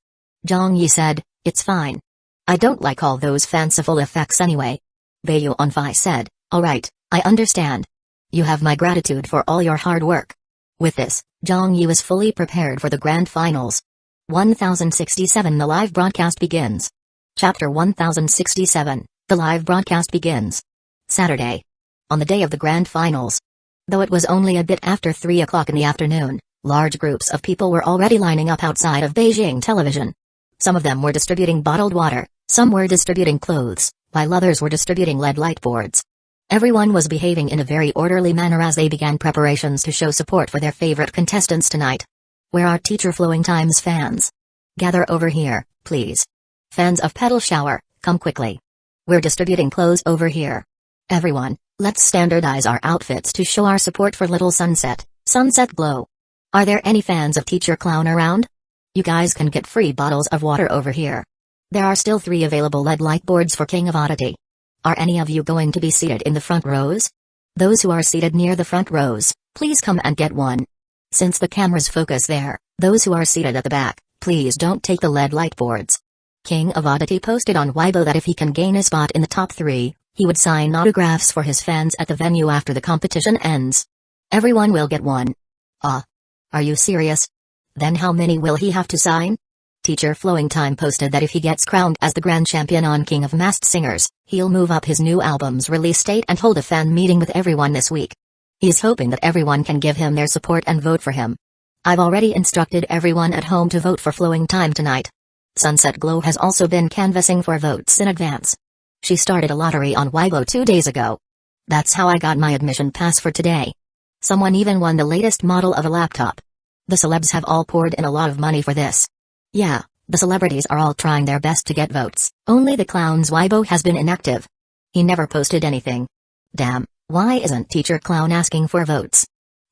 Zhang Yi said, "It's fine. I don't like all those fanciful effects anyway." Beiyou Onfai said, "Alright, I understand. You have my gratitude for all your hard work." With this, Zhang Yi was fully prepared for the grand finals. 1067 The live broadcast begins. Chapter 1067, The live broadcast begins. Saturday. On the day of the grand finals. Though it was only a bit after 3 o'clock in the afternoon, large groups of people were already lining up outside of Beijing television. Some of them were distributing bottled water, some were distributing clothes, while others were distributing LED light boards. Everyone was behaving in a very orderly manner as they began preparations to show support for their favorite contestants tonight. "Where are Teacher Flowing Time's fans? Gather over here, please. Fans of Petal Shower, come quickly. We're distributing clothes over here. Everyone, let's standardize our outfits to show our support for Little Sunset, Sunset Glow. Are there any fans of Teacher Clown around? You guys can get free bottles of water over here. There are still 3 available LED light boards for King of Oddity. Are any of you going to be seated in the front rows? Those who are seated near the front rows, please come and get one. Since the cameras focus there, those who are seated at the back, please don't take the LED light boards." King of Oddity posted on Weibo that if he can gain a spot in the top 3, he would sign autographs for his fans at the venue after the competition ends. Everyone will get one. Ah. Are you serious? Then how many will he have to sign? Teacher Flowing Time posted that if he gets crowned as the grand champion on King of Masked Singers, he'll move up his new album's release date and hold a fan meeting with everyone this week. He's hoping that everyone can give him their support and vote for him. I've already instructed everyone at home to vote for Flowing Time tonight. Sunset Glow has also been canvassing for votes in advance. She started a lottery on Weibo 2 days ago. That's how I got my admission pass for today. Someone even won the latest model of a laptop. The celebs have all poured in a lot of money for this. Yeah, the celebrities are all trying their best to get votes. Only the clown's Weibo has been inactive. He never posted anything. Damn, why isn't Teacher Clown asking for votes?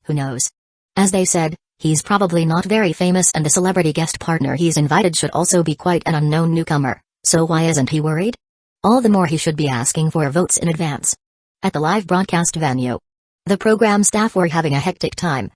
Who knows? As they said, he's probably not very famous and the celebrity guest partner he's invited should also be quite an unknown newcomer, so why isn't he worried? All the more he should be asking for votes in advance. At the live broadcast venue, the program staff were having a hectic time.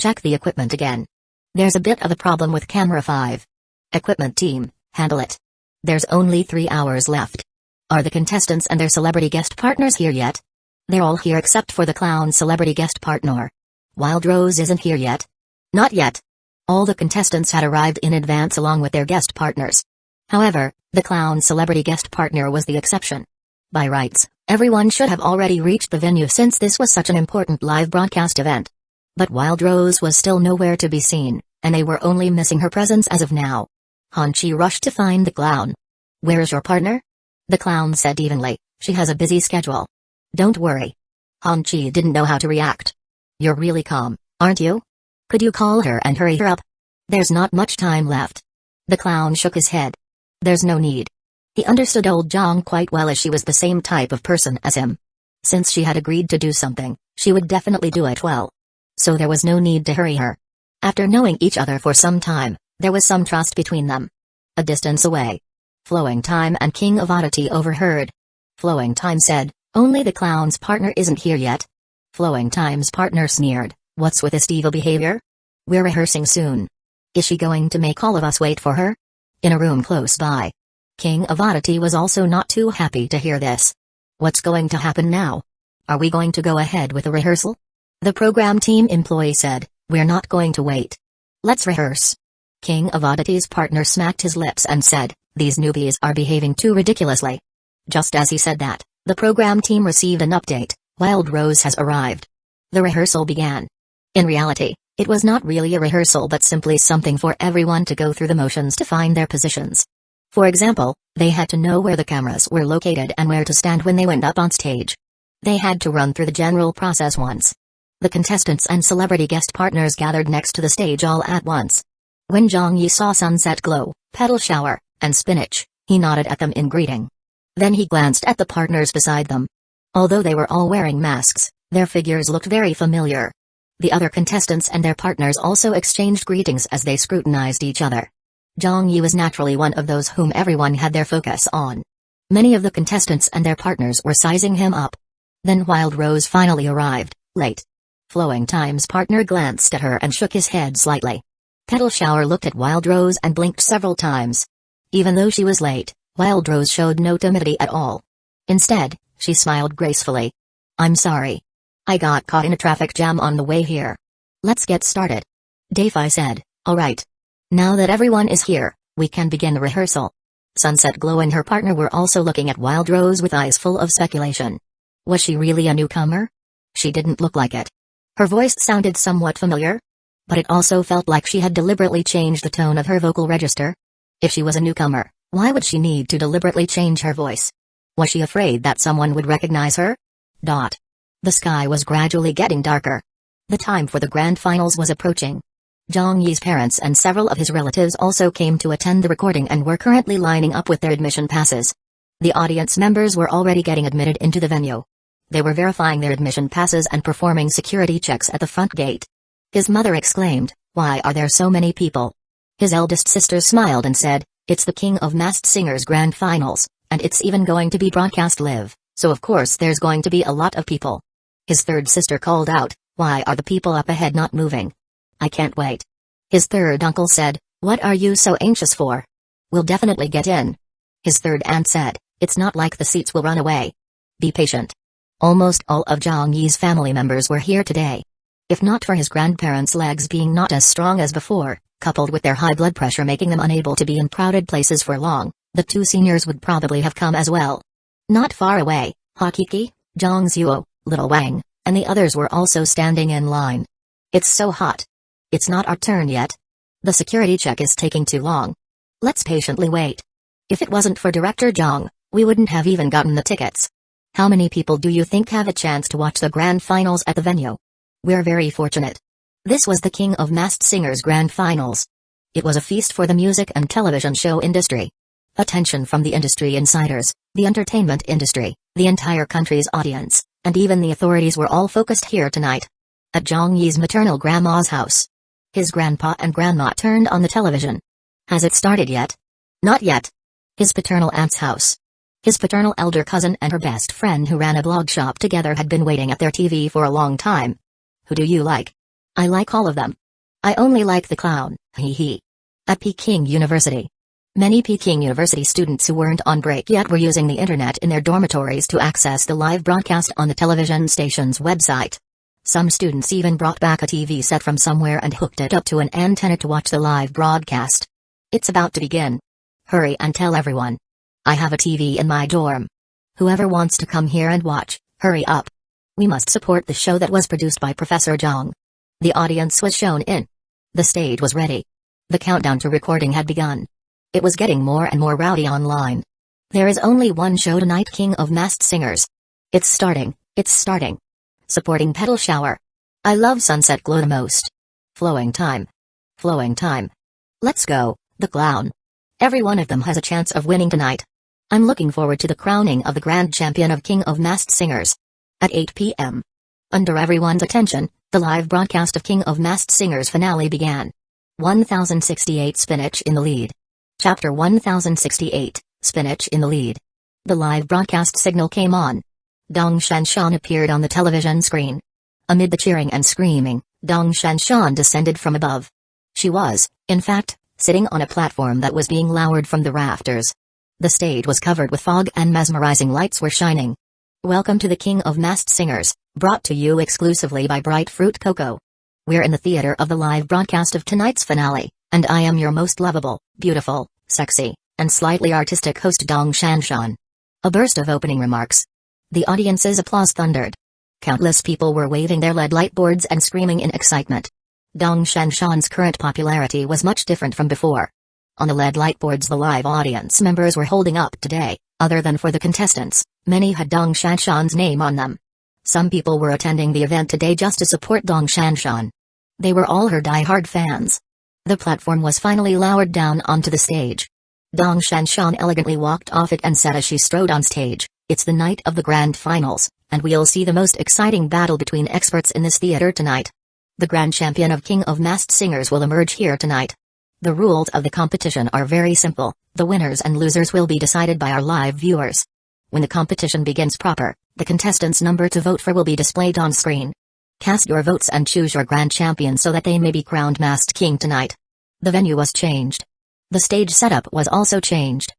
Check the equipment again. There's a bit of a problem with camera 5. Equipment team, handle it. There's only 3 hours left. Are the contestants and their celebrity guest partners here yet? They're all here except for the clown celebrity guest partner. Wild Rose isn't here yet. Not yet. All the contestants had arrived in advance along with their guest partners. However, the clown celebrity guest partner was the exception. By rights, everyone should have already reached the venue since this was such an important live broadcast event. But Wild Rose was still nowhere to be seen, and they were only missing her presence as of now. Hanchi rushed to find the clown. Where is your partner? The clown said evenly, she has a busy schedule. Don't worry. Hanchi didn't know how to react. You're really calm, aren't you? Could you call her and hurry her up? There's not much time left. The clown shook his head. There's no need. He understood old Zhang quite well as she was the same type of person as him. Since she had agreed to do something, she would definitely do it well. So there was no need to hurry her. After knowing each other for some time, there was some trust between them. A distance away, Flowing Time and King of Oddity overheard. Flowing Time said, only the clown's partner isn't here yet. Flowing Time's partner sneered, what's with this evil behavior? We're rehearsing soon. Is she going to make all of us wait for her? In a room close by. King of Oddity was also not too happy to hear this. What's going to happen now? Are we going to go ahead with the rehearsal? The program team employee said, we're not going to wait. Let's rehearse. King of Oddity's partner smacked his lips and said, these newbies are behaving too ridiculously. Just as he said that, the program team received an update. Wild Rose has arrived. The rehearsal began. In reality, it was not really a rehearsal but simply something for everyone to go through the motions to find their positions. For example, they had to know where the cameras were located and where to stand when they went up on stage. They had to run through the general process once. The contestants and celebrity guest partners gathered next to the stage all at once. When Zhang Yi saw Sunset Glow, Petal Shower, and Spinach, he nodded at them in greeting. Then he glanced at the partners beside them. Although they were all wearing masks, their figures looked very familiar. The other contestants and their partners also exchanged greetings as they scrutinized each other. Zhang Yi was naturally one of those whom everyone had their focus on. Many of the contestants and their partners were sizing him up. Then Wild Rose finally arrived, late. Flowing Time's partner glanced at her and shook his head slightly. Petal Shower looked at Wild Rose and blinked several times. Even though she was late, Wild Rose showed no timidity at all. Instead, she smiled gracefully. I'm sorry. I got caught in a traffic jam on the way here. Let's get started. Dafei said, alright. Now that everyone is here, we can begin the rehearsal. Sunset Glow and her partner were also looking at Wild Rose with eyes full of speculation. Was she really a newcomer? She didn't look like it. Her voice sounded somewhat familiar. But it also felt like she had deliberately changed the tone of her vocal register. If she was a newcomer, why would she need to deliberately change her voice? Was she afraid that someone would recognize her? The sky was gradually getting darker. The time for the grand finals was approaching. Zhang Yi's parents and several of his relatives also came to attend the recording and were currently lining up with their admission passes. The audience members were already getting admitted into the venue. They were verifying their admission passes and performing security checks at the front gate. His mother exclaimed, why are there so many people? His eldest sister smiled and said, it's the King of Masked Singers Grand Finals, and it's even going to be broadcast live, so of course there's going to be a lot of people. His third sister called out, why are the people up ahead not moving? I can't wait. His third uncle said, what are you so anxious for? We'll definitely get in. His third aunt said, it's not like the seats will run away. Be patient. Almost all of Zhang Yi's family members were here today. If not for his grandparents' legs being not as strong as before, coupled with their high blood pressure making them unable to be in crowded places for long, the two seniors would probably have come as well. Not far away, Hakiki, Zhang Zuo, Little Wang, and the others were also standing in line. It's so hot. It's not our turn yet. The security check is taking too long. Let's patiently wait. If it wasn't for Director Zhang, we wouldn't have even gotten the tickets. How many people do you think have a chance to watch the grand finals at the venue? We're very fortunate. This was the King of Masked Singers Grand Finals. It was a feast for the music and television show industry. Attention from the industry insiders, the entertainment industry, the entire country's audience, and even the authorities were all focused here tonight. At Zhang Yi's maternal grandma's house. His grandpa and grandma turned on the television. Has it started yet? Not yet. His paternal aunt's house. His paternal elder cousin and her best friend who ran a blog shop together had been waiting at their TV for a long time. Who do you like? I like all of them. I only like the clown, hee hee. At Peking University. Many Peking University students who weren't on break yet were using the internet in their dormitories to access the live broadcast on the television station's website. Some students even brought back a TV set from somewhere and hooked it up to an antenna to watch the live broadcast. It's about to begin. Hurry and tell everyone. I have a TV in my dorm. Whoever wants to come here and watch, hurry up. We must support the show that was produced by Professor Zhang. The audience was shown in. The stage was ready. The countdown to recording had begun. It was getting more and more rowdy online. There is only one show tonight, King of Masked Singers. It's starting. Supporting Petal Shower. I love Sunset Glow the most. Flowing time. Let's go, the clown. Every one of them has a chance of winning tonight. I'm looking forward to the crowning of the Grand Champion of King of Masked Singers. At 8 p.m. Under everyone's attention, the live broadcast of King of Masked Singers finale began. 1068 Spinach in the lead. Chapter 1068, Spinach in the lead. The live broadcast signal came on. Dong Shanshan appeared on the television screen. Amid the cheering and screaming, Dong Shanshan descended from above. She was, in fact, sitting on a platform that was being lowered from the rafters. The stage was covered with fog and mesmerizing lights were shining. Welcome to the King of Masked Singers, brought to you exclusively by Bright Fruit Cocoa. We're in the theater of the live broadcast of tonight's finale, and I am your most lovable, beautiful, sexy, and slightly artistic host Dong Shanshan. A burst of opening remarks. The audience's applause thundered. Countless people were waving their LED light boards and screaming in excitement. Dong Shanshan's current popularity was much different from before. On the LED light boards the live audience members were holding up today, other than for the contestants, many had Dong Shanshan's name on them. Some people were attending the event today just to support Dong Shanshan. They were all her die-hard fans. The platform was finally lowered down onto the stage. Dong Shanshan elegantly walked off it and said as she strode on stage, "It's the night of the grand finals, and we'll see the most exciting battle between experts in this theater tonight. The grand champion of King of Masked Singers will emerge here tonight. The rules of the competition are very simple, the winners and losers will be decided by our live viewers. When the competition begins proper, the contestants' number to vote for will be displayed on screen. Cast your votes and choose your grand champion so that they may be crowned Masked King tonight." The venue was changed. The stage setup was also changed.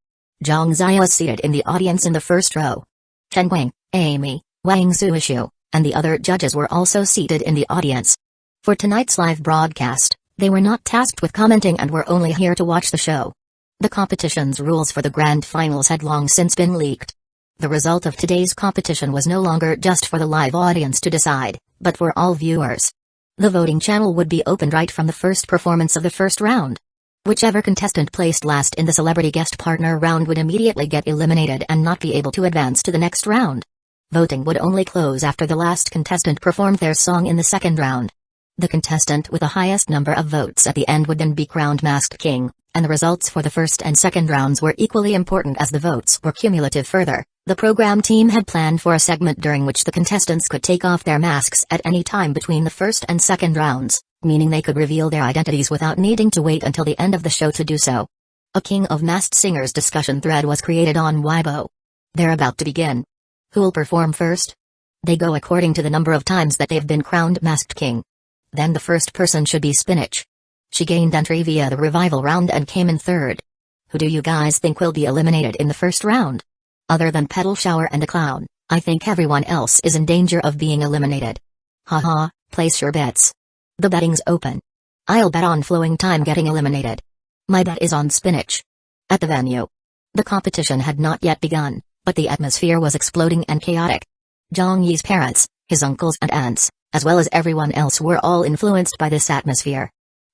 Zhang Ziya was seated in the audience in the first row. Chen Guang, Amy, Wang Zuishu, and the other judges were also seated in the audience. For tonight's live broadcast, they were not tasked with commenting and were only here to watch the show. The competition's rules for the grand finals had long since been leaked. The result of today's competition was no longer just for the live audience to decide, but for all viewers. The voting channel would be opened right from the first performance of the first round. Whichever contestant placed last in the celebrity guest partner round would immediately get eliminated and not be able to advance to the next round. Voting would only close after the last contestant performed their song in the second round. The contestant with the highest number of votes at the end would then be crowned Masked King, and the results for the first and second rounds were equally important as the votes were cumulative. Further, the program team had planned for a segment during which the contestants could take off their masks at any time between the first and second rounds, meaning they could reveal their identities without needing to wait until the end of the show to do so. A King of Masked Singers discussion thread was created on Weibo. They're about to begin. Who'll perform first? They go according to the number of times that they've been crowned Masked King. Then the first person should be Spinach. She gained entry via the revival round and came in third. Who do you guys think will be eliminated in the first round? Other than Petal Shower and a clown, I think everyone else is in danger of being eliminated. Haha, place your bets. The betting's open. I'll bet on Flowing Time getting eliminated. My bet is on Spinach. At the venue. The competition had not yet begun, but the atmosphere was exploding and chaotic. Zhang Yi's parents, his uncles and aunts, as well as everyone else were all influenced by this atmosphere.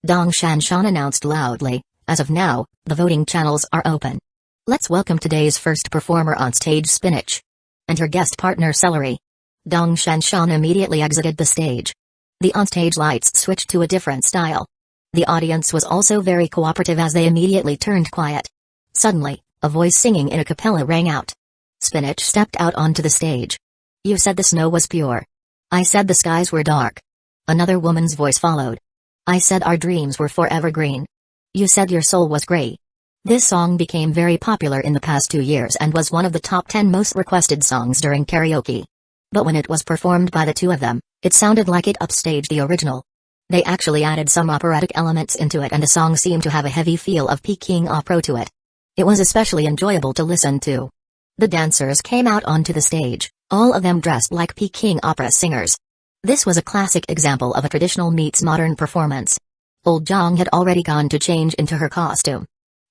Dong Shanshan announced loudly, "As of now, the voting channels are open. Let's welcome today's first performer on stage, Spinach. And her guest partner, Celery." Dong Shanshan immediately exited the stage. The onstage lights switched to a different style. The audience was also very cooperative as they immediately turned quiet. Suddenly, a voice singing in a cappella rang out. Spinach stepped out onto the stage. "You said the snow was pure. I said the skies were dark." Another woman's voice followed. "I said our dreams were forever green. You said your soul was gray." This song became very popular in the past 2 years and was one of the top 10 most requested songs during karaoke. But when it was performed by the two of them, it sounded like it upstaged the original. They actually added some operatic elements into it, and the song seemed to have a heavy feel of Peking opera to it. It was especially enjoyable to listen to. The dancers came out onto the stage, all of them dressed like Peking opera singers. This was a classic example of a traditional meets modern performance. Old Zhang had already gone to change into her costume.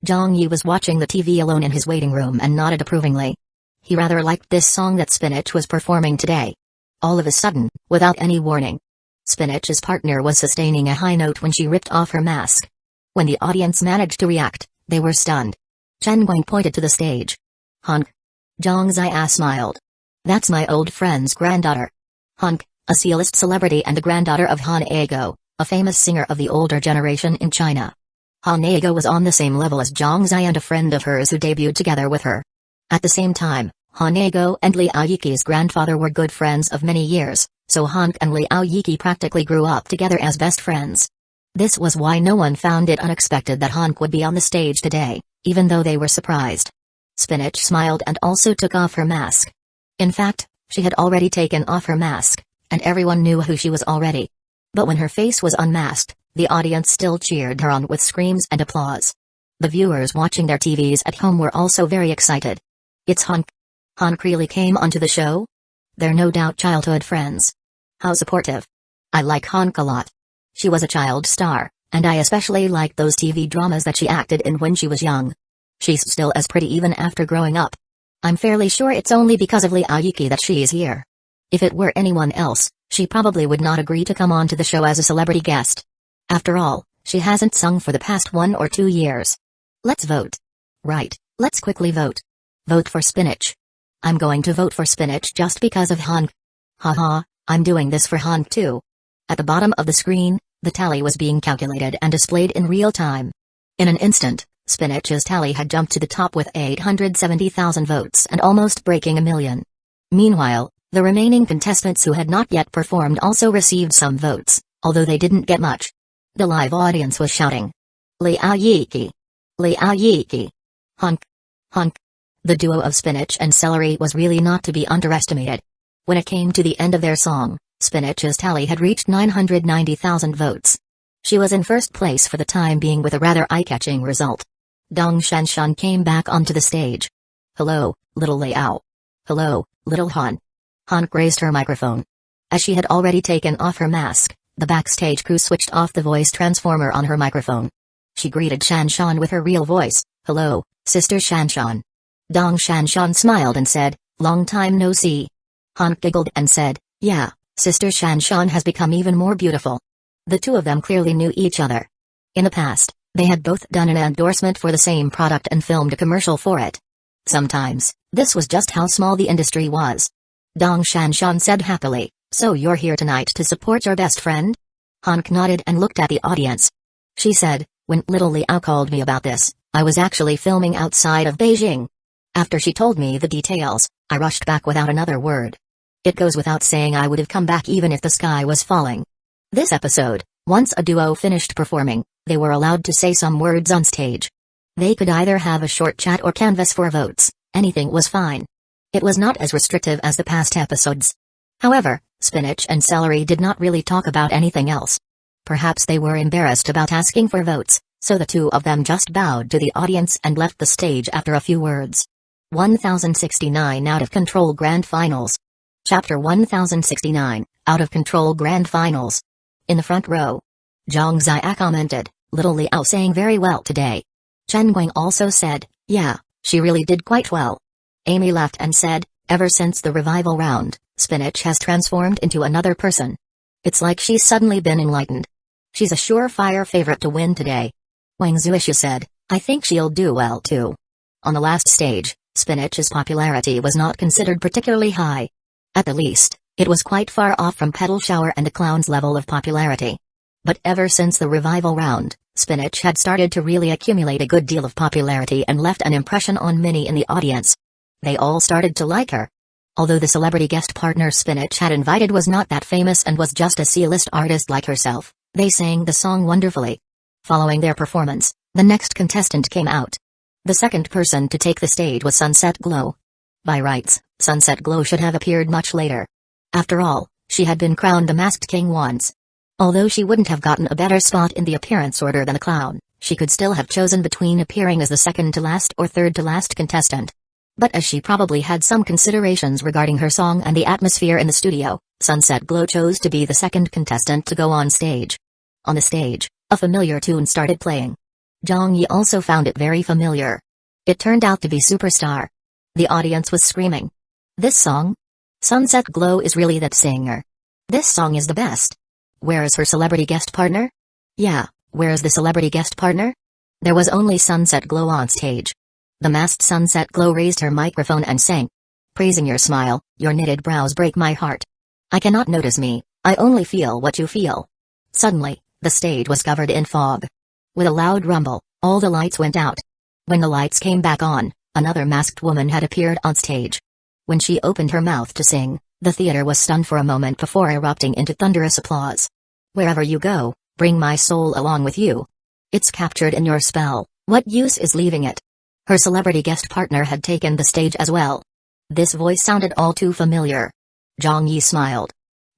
Zhang Yi was watching the TV alone in his waiting room and nodded approvingly. He rather liked this song that Spinach was performing today. All of a sudden, without any warning, Spinach's partner was sustaining a high note when she ripped off her mask. When the audience managed to react, they were stunned. Chen Guang pointed to the stage. Hunk. Zhang Ziya smiled. That's my old friend's granddaughter. Hunk, a C-list celebrity and the granddaughter of Han Ego, a famous singer of the older generation in China. Han Ego was on the same level as Zhang Ziya and a friend of hers who debuted together with her. At the same time, Han Ego and Liao Yiqi's grandfather were good friends of many years, so Hank and Liao Yiqi practically grew up together as best friends. This was why no one found it unexpected that Hank would be on the stage today, even though they were surprised. Spinach smiled and also took off her mask. In fact, she had already taken off her mask, and everyone knew who she was already. But when her face was unmasked, the audience still cheered her on with screams and applause. The viewers watching their TVs at home were also very excited. It's Hank. Hank really came onto the show? They're no doubt childhood friends. How supportive. I like Hank a lot. She was a child star, and I especially liked those TV dramas that she acted in when she was young. She's still as pretty even after growing up. I'm fairly sure it's only because of Liao Yiqi that she's here. If it were anyone else, she probably would not agree to come on to the show as a celebrity guest. After all, she hasn't sung for the past 1 or 2 years. Let's vote. Right, let's quickly vote. Vote for Spinach. I'm going to vote for Spinach just because of Hank. Haha, I'm doing this for Hank too. At the bottom of the screen, the tally was being calculated and displayed in real time. In an instant, Spinach's tally had jumped to the top with 870,000 votes and almost breaking 1 million. Meanwhile, the remaining contestants who had not yet performed also received some votes, although they didn't get much. The live audience was shouting, Liao Yiqi! Liao Yiqi! Hank! Hank! The duo of Spinach and Celery was really not to be underestimated. When it came to the end of their song, Spinach's tally had reached 990,000 votes. She was in first place for the time being with a rather eye-catching result. Dong Shanshan came back onto the stage. Hello, little Liao. Hello, little Han. Hank raised her microphone. As she had already taken off her mask, the backstage crew switched off the voice transformer on her microphone. She greeted Shanshan with her real voice. Hello, Sister Shanshan. Dong Shanshan smiled and said, long time no see. Hank giggled and said, yeah, Sister Shanshan has become even more beautiful. The two of them clearly knew each other. In the past, they had both done an endorsement for the same product and filmed a commercial for it. Sometimes, this was just how small the industry was. Dong Shanshan said happily, so you're here tonight to support your best friend? Hank nodded and looked at the audience. She said, when little Liao called me about this, I was actually filming outside of Beijing. After she told me the details, I rushed back without another word. It goes without saying I would have come back even if the sky was falling. This episode, once a duo finished performing, they were allowed to say some words on stage. They could either have a short chat or canvass for votes, anything was fine. It was not as restrictive as the past episodes. However, Spinach and Celery did not really talk about anything else. Perhaps they were embarrassed about asking for votes, so the two of them just bowed to the audience and left the stage after a few words. 1069 Out of Control Grand Finals. Chapter 1069, Out of Control Grand Finals. In the front row, Zhang Ziya commented, little Liao sang very well today. Chen Guang also said, yeah, she really did quite well. Amy laughed and said, ever since the revival round, Spinach has transformed into another person. It's like she's suddenly been enlightened. She's a surefire favorite to win today. Wang Zuishu said, I think she'll do well too. On the last stage, Spinach's popularity was not considered particularly high. At the least, it was quite far off from Petal Shower and the Clown's level of popularity. But ever since the revival round, Spinach had started to really accumulate a good deal of popularity and left an impression on many in the audience. They all started to like her. Although the celebrity guest partner Spinach had invited was not that famous and was just a C-list artist like herself, they sang the song wonderfully. Following their performance, the next contestant came out. The second person to take the stage was Sunset Glow. By rights, Sunset Glow should have appeared much later. After all, she had been crowned the Masked King once. Although she wouldn't have gotten a better spot in the appearance order than a clown, she could still have chosen between appearing as the second to last or third to last contestant. But as she probably had some considerations regarding her song and the atmosphere in the studio, Sunset Glow chose to be the second contestant to go on stage. On the stage, a familiar tune started playing. Zhang Yi also found it very familiar. It turned out to be Superstar. The audience was screaming. This song? Sunset Glow is really that singer. This song is the best. Where is her celebrity guest partner? Yeah, where is the celebrity guest partner? There was only Sunset Glow on stage. The masked Sunset Glow raised her microphone and sang. Praising your smile, your knitted brows break my heart. I cannot notice me, I only feel what you feel. Suddenly, the stage was covered in fog. With a loud rumble, all the lights went out. When the lights came back on, another masked woman had appeared on stage. When she opened her mouth to sing, the theater was stunned for a moment before erupting into thunderous applause. Wherever you go, bring my soul along with you. It's captured in your spell, what use is leaving it? Her celebrity guest partner had taken the stage as well. This voice sounded all too familiar. Zhang Yi smiled.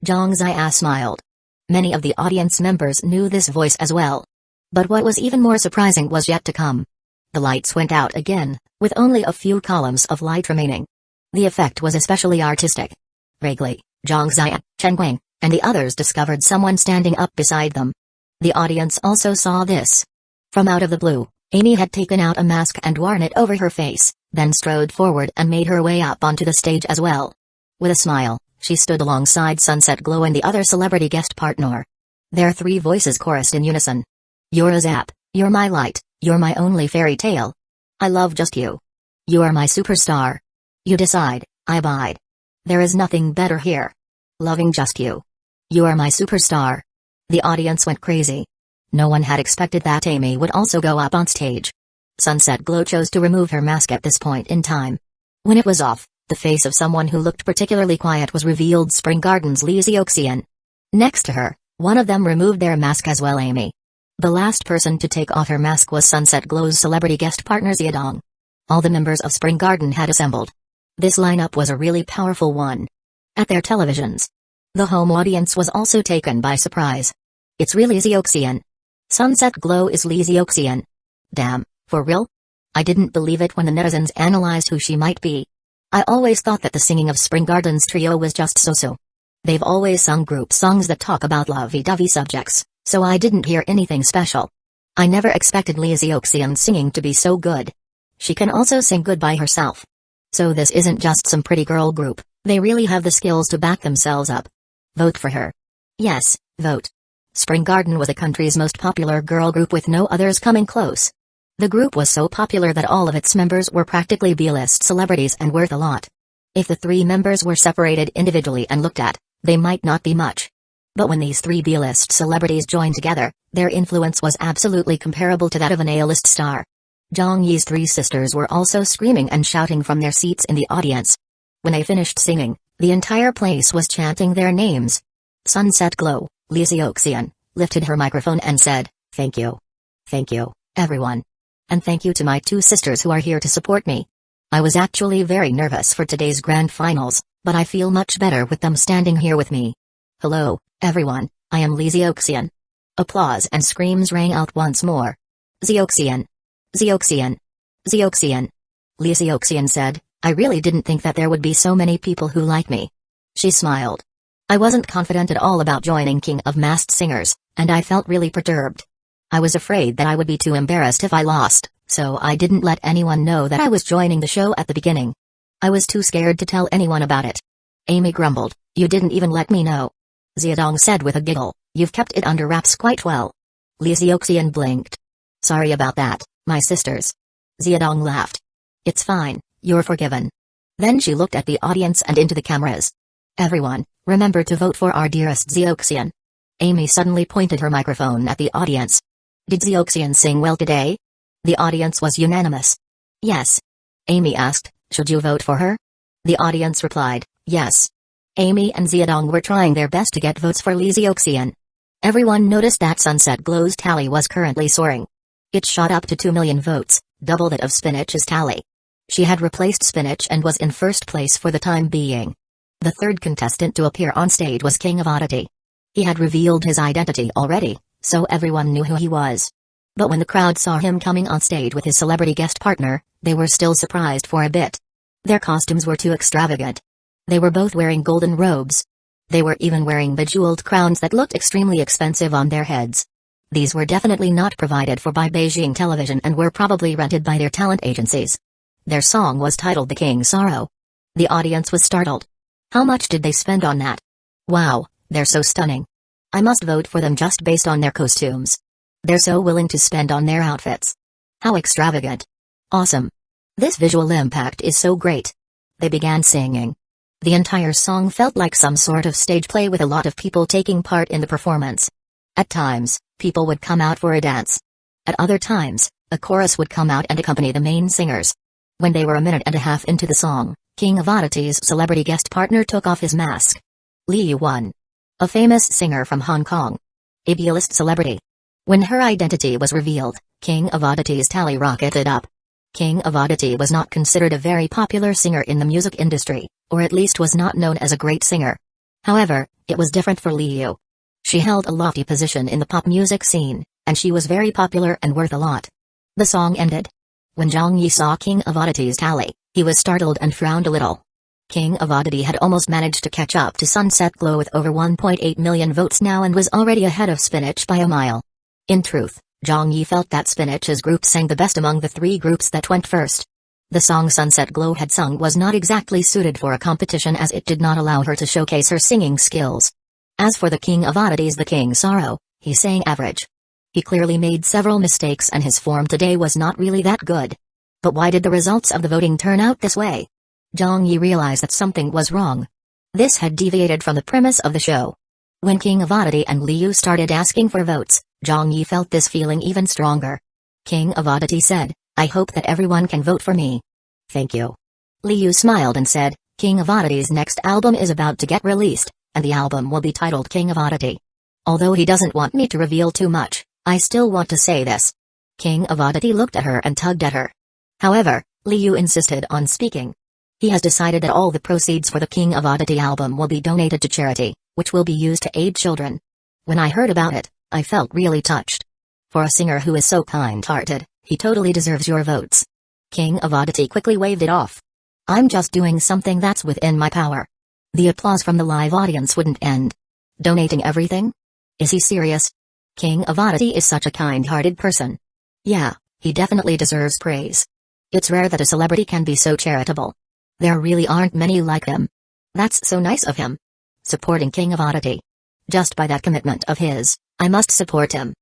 Zhang Zia smiled. Many of the audience members knew this voice as well. But what was even more surprising was yet to come. The lights went out again, with only a few columns of light remaining. The effect was especially artistic. Vaguely, Zhang Zia, Chen Guang, and the others discovered someone standing up beside them. The audience also saw this. From out of the blue, Amy had taken out a mask and worn it over her face, then strode forward and made her way up onto the stage as well. With a smile, she stood alongside Sunset Glow and the other celebrity guest partner. Their three voices chorused in unison. You're a zap, you're my light, you're my only fairy tale. I love just you. You are my superstar. You decide, I abide. There is nothing better here. Loving just you. You are my superstar. The audience went crazy. No one had expected that Amy would also go up on stage. Sunset Glow chose to remove her mask at this point in time. When it was off, the face of someone who looked particularly quiet was revealed. Spring Garden's Lee Zioxian. Next to her, one of them removed their mask as well. Amy. The last person to take off her mask was Sunset Glow's celebrity guest partner Xiaodong. All the members of Spring Garden had assembled. This lineup was a really powerful one. At their televisions, the home audience was also taken by surprise. It's really Zioxian. Sunset Glow is Lee Zioxian. Damn, for real? I didn't believe it when the netizens analyzed who she might be. I always thought that the singing of Spring Garden's trio was just so-so. They've always sung group songs that talk about lovey-dovey subjects, so I didn't hear anything special. I never expected Lee Zioxian's singing to be so good. She can also sing good by herself. So this isn't just some pretty girl group, they really have the skills to back themselves up. Vote for her. Yes, vote. Spring Garden was the country's most popular girl group with no others coming close. The group was so popular that all of its members were practically B-list celebrities and worth a lot. If the three members were separated individually and looked at, they might not be much. But when these three B-list celebrities joined together, their influence was absolutely comparable to that of an A-list star. Zhang Yi's three sisters were also screaming and shouting from their seats in the audience. When they finished singing, the entire place was chanting their names. Sunset Glow, Lee Zioxian, lifted her microphone and said, "Thank you. Thank you, everyone. And thank you to my two sisters who are here to support me. I was actually very nervous for today's grand finals, but I feel much better with them standing here with me. Hello, everyone, I am Lee Zioxian." Applause and screams rang out once more. Zioxian. Zioxian. Zioxian. Lee Zioxian said, "I really didn't think that there would be so many people who like me." She smiled. "I wasn't confident at all about joining King of Masked Singers, and I felt really perturbed. I was afraid that I would be too embarrassed if I lost, so I didn't let anyone know that I was joining the show at the beginning. I was too scared to tell anyone about it." Amy grumbled, "You didn't even let me know." Xiaodong said with a giggle, "You've kept it under wraps quite well." Lee Zioxian blinked. "Sorry about that, my sisters." Xiaodong laughed. "It's fine, you're forgiven." Then she looked at the audience and into the cameras. "Everyone, remember to vote for our dearest Zioxian." Amy suddenly pointed her microphone at the audience. "Did Zioxian sing well today?" The audience was unanimous. "Yes." Amy asked, "Should you vote for her?" The audience replied, "Yes." Amy and Xiaodong were trying their best to get votes for Lee Zioxian. Everyone noticed that Sunset Glow's tally was currently soaring. It shot up to 2 million votes, double that of Spinach's tally. She had replaced Spinach and was in first place for the time being. The third contestant to appear on stage was King of Oddity. He had revealed his identity already, so everyone knew who he was. But when the crowd saw him coming on stage with his celebrity guest partner, they were still surprised for a bit. Their costumes were too extravagant. They were both wearing golden robes. They were even wearing bejeweled crowns that looked extremely expensive on their heads. These were definitely not provided for by Beijing Television and were probably rented by their talent agencies. Their song was titled The King's Sorrow. The audience was startled. How much did they spend on that? Wow, they're so stunning. I must vote for them just based on their costumes. They're so willing to spend on their outfits. How extravagant. Awesome. This visual impact is so great. They began singing. The entire song felt like some sort of stage play with a lot of people taking part in the performance. At times, people would come out for a dance. At other times, a chorus would come out and accompany the main singers. When they were a minute and a half into the song, King of Oddities' celebrity guest partner took off his mask. Liu Wan. A famous singer from Hong Kong. A B-list celebrity. When her identity was revealed, King of Oddities' tally rocketed up. King of Oddity was not considered a very popular singer in the music industry, or at least was not known as a great singer. However, it was different for Liu. She held a lofty position in the pop music scene, and she was very popular and worth a lot. The song ended. When Zhang Yi saw King of Oddity's tally, he was startled and frowned a little. King of Oddity had almost managed to catch up to Sunset Glow with over 1.8 million votes now and was already ahead of Spinach by a mile. In truth, Zhang Yi felt that Spinach's group sang the best among the three groups that went first. The song Sunset Glow had sung was not exactly suited for a competition as it did not allow her to showcase her singing skills. As for the King of Oddities, the King's Sorrow, he sang average. He clearly made several mistakes and his form today was not really that good. But why did the results of the voting turn out this way? Zhang Yi realized that something was wrong. This had deviated from the premise of the show. When King of Oddity and Liu started asking for votes, Zhang Yi felt this feeling even stronger. King of Oddity said, "I hope that everyone can vote for me." "Thank you." Liu smiled and said, "King of Oddity's next album is about to get released, and the album will be titled King of Oddity. Although he doesn't want me to reveal too much, I still want to say this." King of Oddity looked at her and tugged at her. However, Liu insisted on speaking. He has decided that all the proceeds for the King of Oddity album will be donated to charity, which will be used to aid children. When I heard about it, I felt really touched. For a singer who is so kind-hearted, he totally deserves your votes. King of Oddity quickly waved it off. "I'm just doing something that's within my power." The applause from the live audience wouldn't end. Donating everything? Is he serious? King of Oddity is such a kind-hearted person. Yeah, he definitely deserves praise. It's rare that a celebrity can be so charitable. There really aren't many like him. That's so nice of him. Supporting King of Oddity. Just by that commitment of his, I must support him.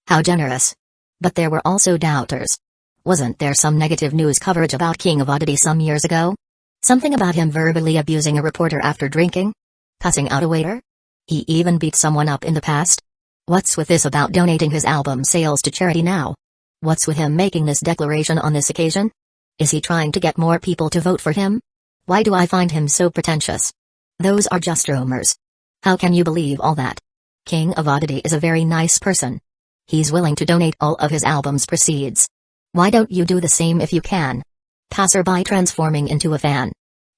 How generous. But there were also doubters. Wasn't there some negative news coverage about King of Oddity some years ago? Something about him verbally abusing a reporter after drinking? Cussing out a waiter? He even beat someone up in the past? What's with this about donating his album sales to charity now? What's with him making this declaration on this occasion? Is he trying to get more people to vote for him? Why do I find him so pretentious? Those are just rumors. How can you believe all that? King of Oddity is a very nice person. He's willing to donate all of his album's proceeds. Why don't you do the same if you can? Passerby transforming into a fan.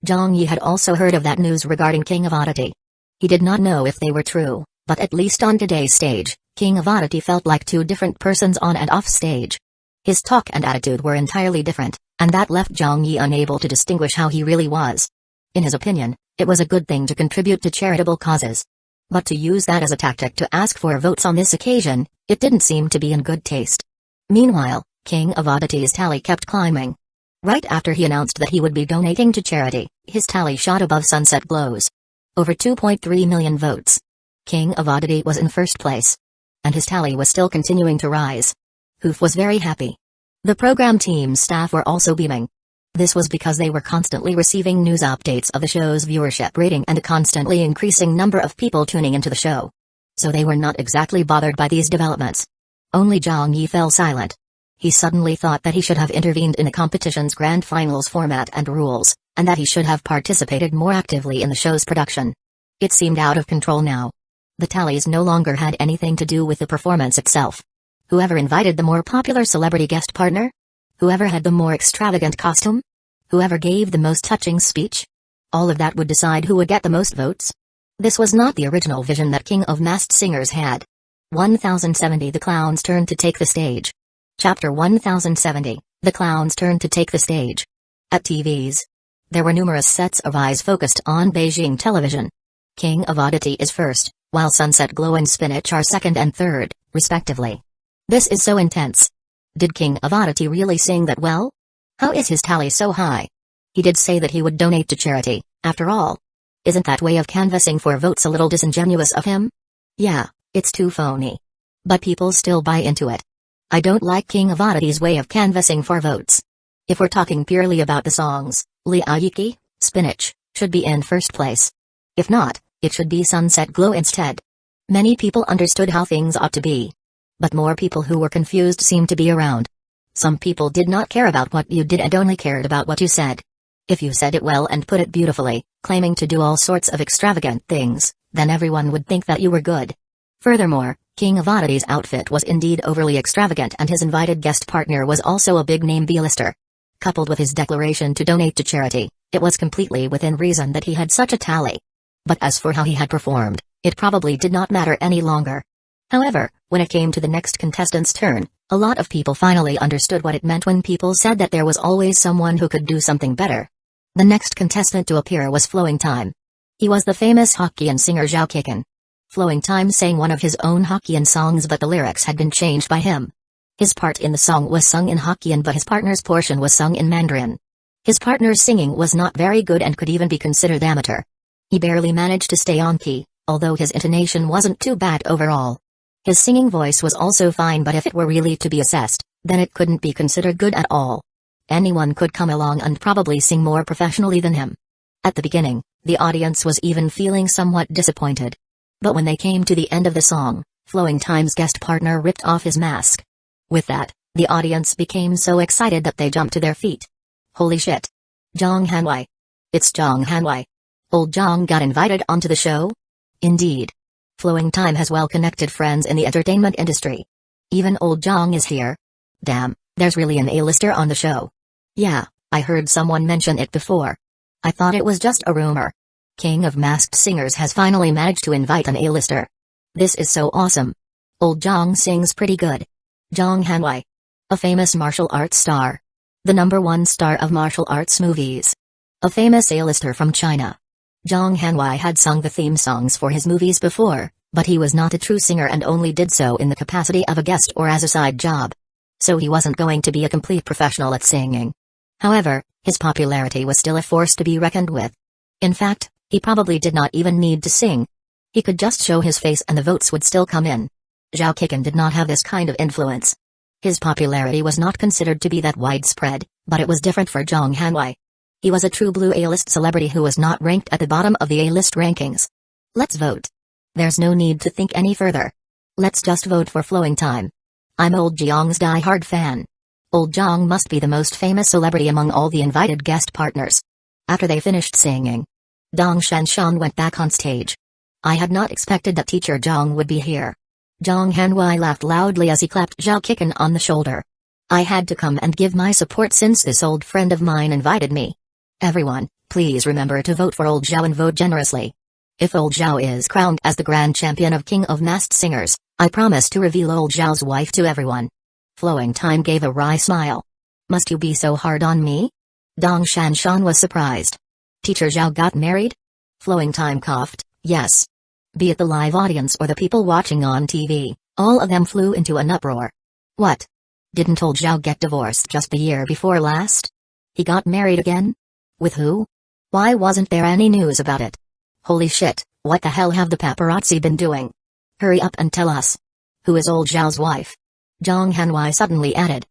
Zhang Yi had also heard of that news regarding King of Oddity. He did not know if they were true, but at least on today's stage, King of Oddity felt like two different persons on and off stage. His talk and attitude were entirely different, and that left Zhang Yi unable to distinguish how he really was. In his opinion, it was a good thing to contribute to charitable causes. But to use that as a tactic to ask for votes on this occasion, it didn't seem to be in good taste. Meanwhile, King of Oddity's tally kept climbing. Right after he announced that he would be donating to charity, his tally shot above Sunset Glow's. Over 2.3 million votes. King of Oddity was in first place. And his tally was still continuing to rise. Hoof was very happy. The program team's staff were also beaming. This was because they were constantly receiving news updates of the show's viewership rating and a constantly increasing number of people tuning into the show. So they were not exactly bothered by these developments. Only Zhang Yi fell silent. He suddenly thought that he should have intervened in the competition's grand finals format and rules, and that he should have participated more actively in the show's production. It seemed out of control now. The tallies no longer had anything to do with the performance itself. Whoever invited the more popular celebrity guest partner? Whoever had the more extravagant costume? Whoever gave the most touching speech? All of that would decide who would get the most votes? This was not the original vision that King of Masked Singers had. 1070 The clowns turned to take the stage. Chapter 1070, The clowns turned to take the stage. At TVs. There were numerous sets of eyes focused on Beijing television. King of Oddity is first, while Sunset Glow and Spinach are second and third, respectively. This is so intense. Did King of Oddity really sing that well? How is his tally so high? He did say that he would donate to charity, after all. Isn't that way of canvassing for votes a little disingenuous of him? Yeah, it's too phony. But people still buy into it. I don't like King of Oddity's way of canvassing for votes. If we're talking purely about the songs, Liaiki, Spinach, should be in first place. If not, it should be Sunset Glow instead. Many people understood how things ought to be. But more people who were confused seemed to be around. Some people did not care about what you did and only cared about what you said. If you said it well and put it beautifully, claiming to do all sorts of extravagant things, then everyone would think that you were good. Furthermore, King of Oddity's outfit was indeed overly extravagant and his invited guest partner was also a big-name B-lister. Coupled with his declaration to donate to charity, it was completely within reason that he had such a tally. But as for how he had performed, it probably did not matter any longer. However, when it came to the next contestant's turn, a lot of people finally understood what it meant when people said that there was always someone who could do something better. The next contestant to appear was Flowing Time. He was the famous Hokkien singer Zhao Kiken. Flowing Time sang one of his own Hokkien songs but the lyrics had been changed by him. His part in the song was sung in Hokkien but his partner's portion was sung in Mandarin. His partner's singing was not very good and could even be considered amateur. He barely managed to stay on key, although his intonation wasn't too bad overall. His singing voice was also fine but if it were really to be assessed, then it couldn't be considered good at all. Anyone could come along and probably sing more professionally than him. At the beginning, the audience was even feeling somewhat disappointed. But when they came to the end of the song, Flowing Time's guest partner ripped off his mask. With that, the audience became so excited that they jumped to their feet. Holy shit. Zhang Hanwei. It's Zhang Hanwei. Old Zhang got invited onto the show? Indeed. Flowing Time has well-connected friends in the entertainment industry. Even old Zhang is here. Damn, there's really an A-lister on the show. Yeah, I heard someone mention it before. I thought it was just a rumor. King of Masked Singers has finally managed to invite an A-lister. This is so awesome. Old Zhang sings pretty good. Zhang Hanwei. A famous martial arts star. The #1 star of martial arts movies. A famous A-lister from China. Zhang Hanwei had sung the theme songs for his movies before, but he was not a true singer and only did so in the capacity of a guest or as a side job. So he wasn't going to be a complete professional at singing. However, his popularity was still a force to be reckoned with. In fact, he probably did not even need to sing. He could just show his face and the votes would still come in. Zhao Kiken did not have this kind of influence. His popularity was not considered to be that widespread, but it was different for Zhang Hanwei. He was a true blue A-list celebrity who was not ranked at the bottom of the A-list rankings. Let's vote. There's no need to think any further. Let's just vote for Flowing Time. I'm old Zhang's die-hard fan. Old Zhang must be the most famous celebrity among all the invited guest partners. After they finished singing, Dong Shanshan went back on stage. I had not expected that teacher Zhang would be here. Zhang Hanwei laughed loudly as he clapped Zhao Kiken on the shoulder. I had to come and give my support since this old friend of mine invited me. Everyone, please remember to vote for old Zhao and vote generously. If old Zhao is crowned as the grand champion of King of Masked Singers, I promise to reveal old Zhao's wife to everyone. Flowing Time gave a wry smile. Must you be so hard on me? Dong Shanshan was surprised. Teacher Zhao got married? Flowing Time coughed, yes. Be it the live audience or the people watching on TV, all of them flew into an uproar. What? Didn't old Zhao get divorced just the year before last? He got married again? With who? Why wasn't there any news about it? Holy shit, what the hell have the paparazzi been doing? Hurry up and tell us. Who is old Zhao's wife? Zhang Hanwei suddenly added.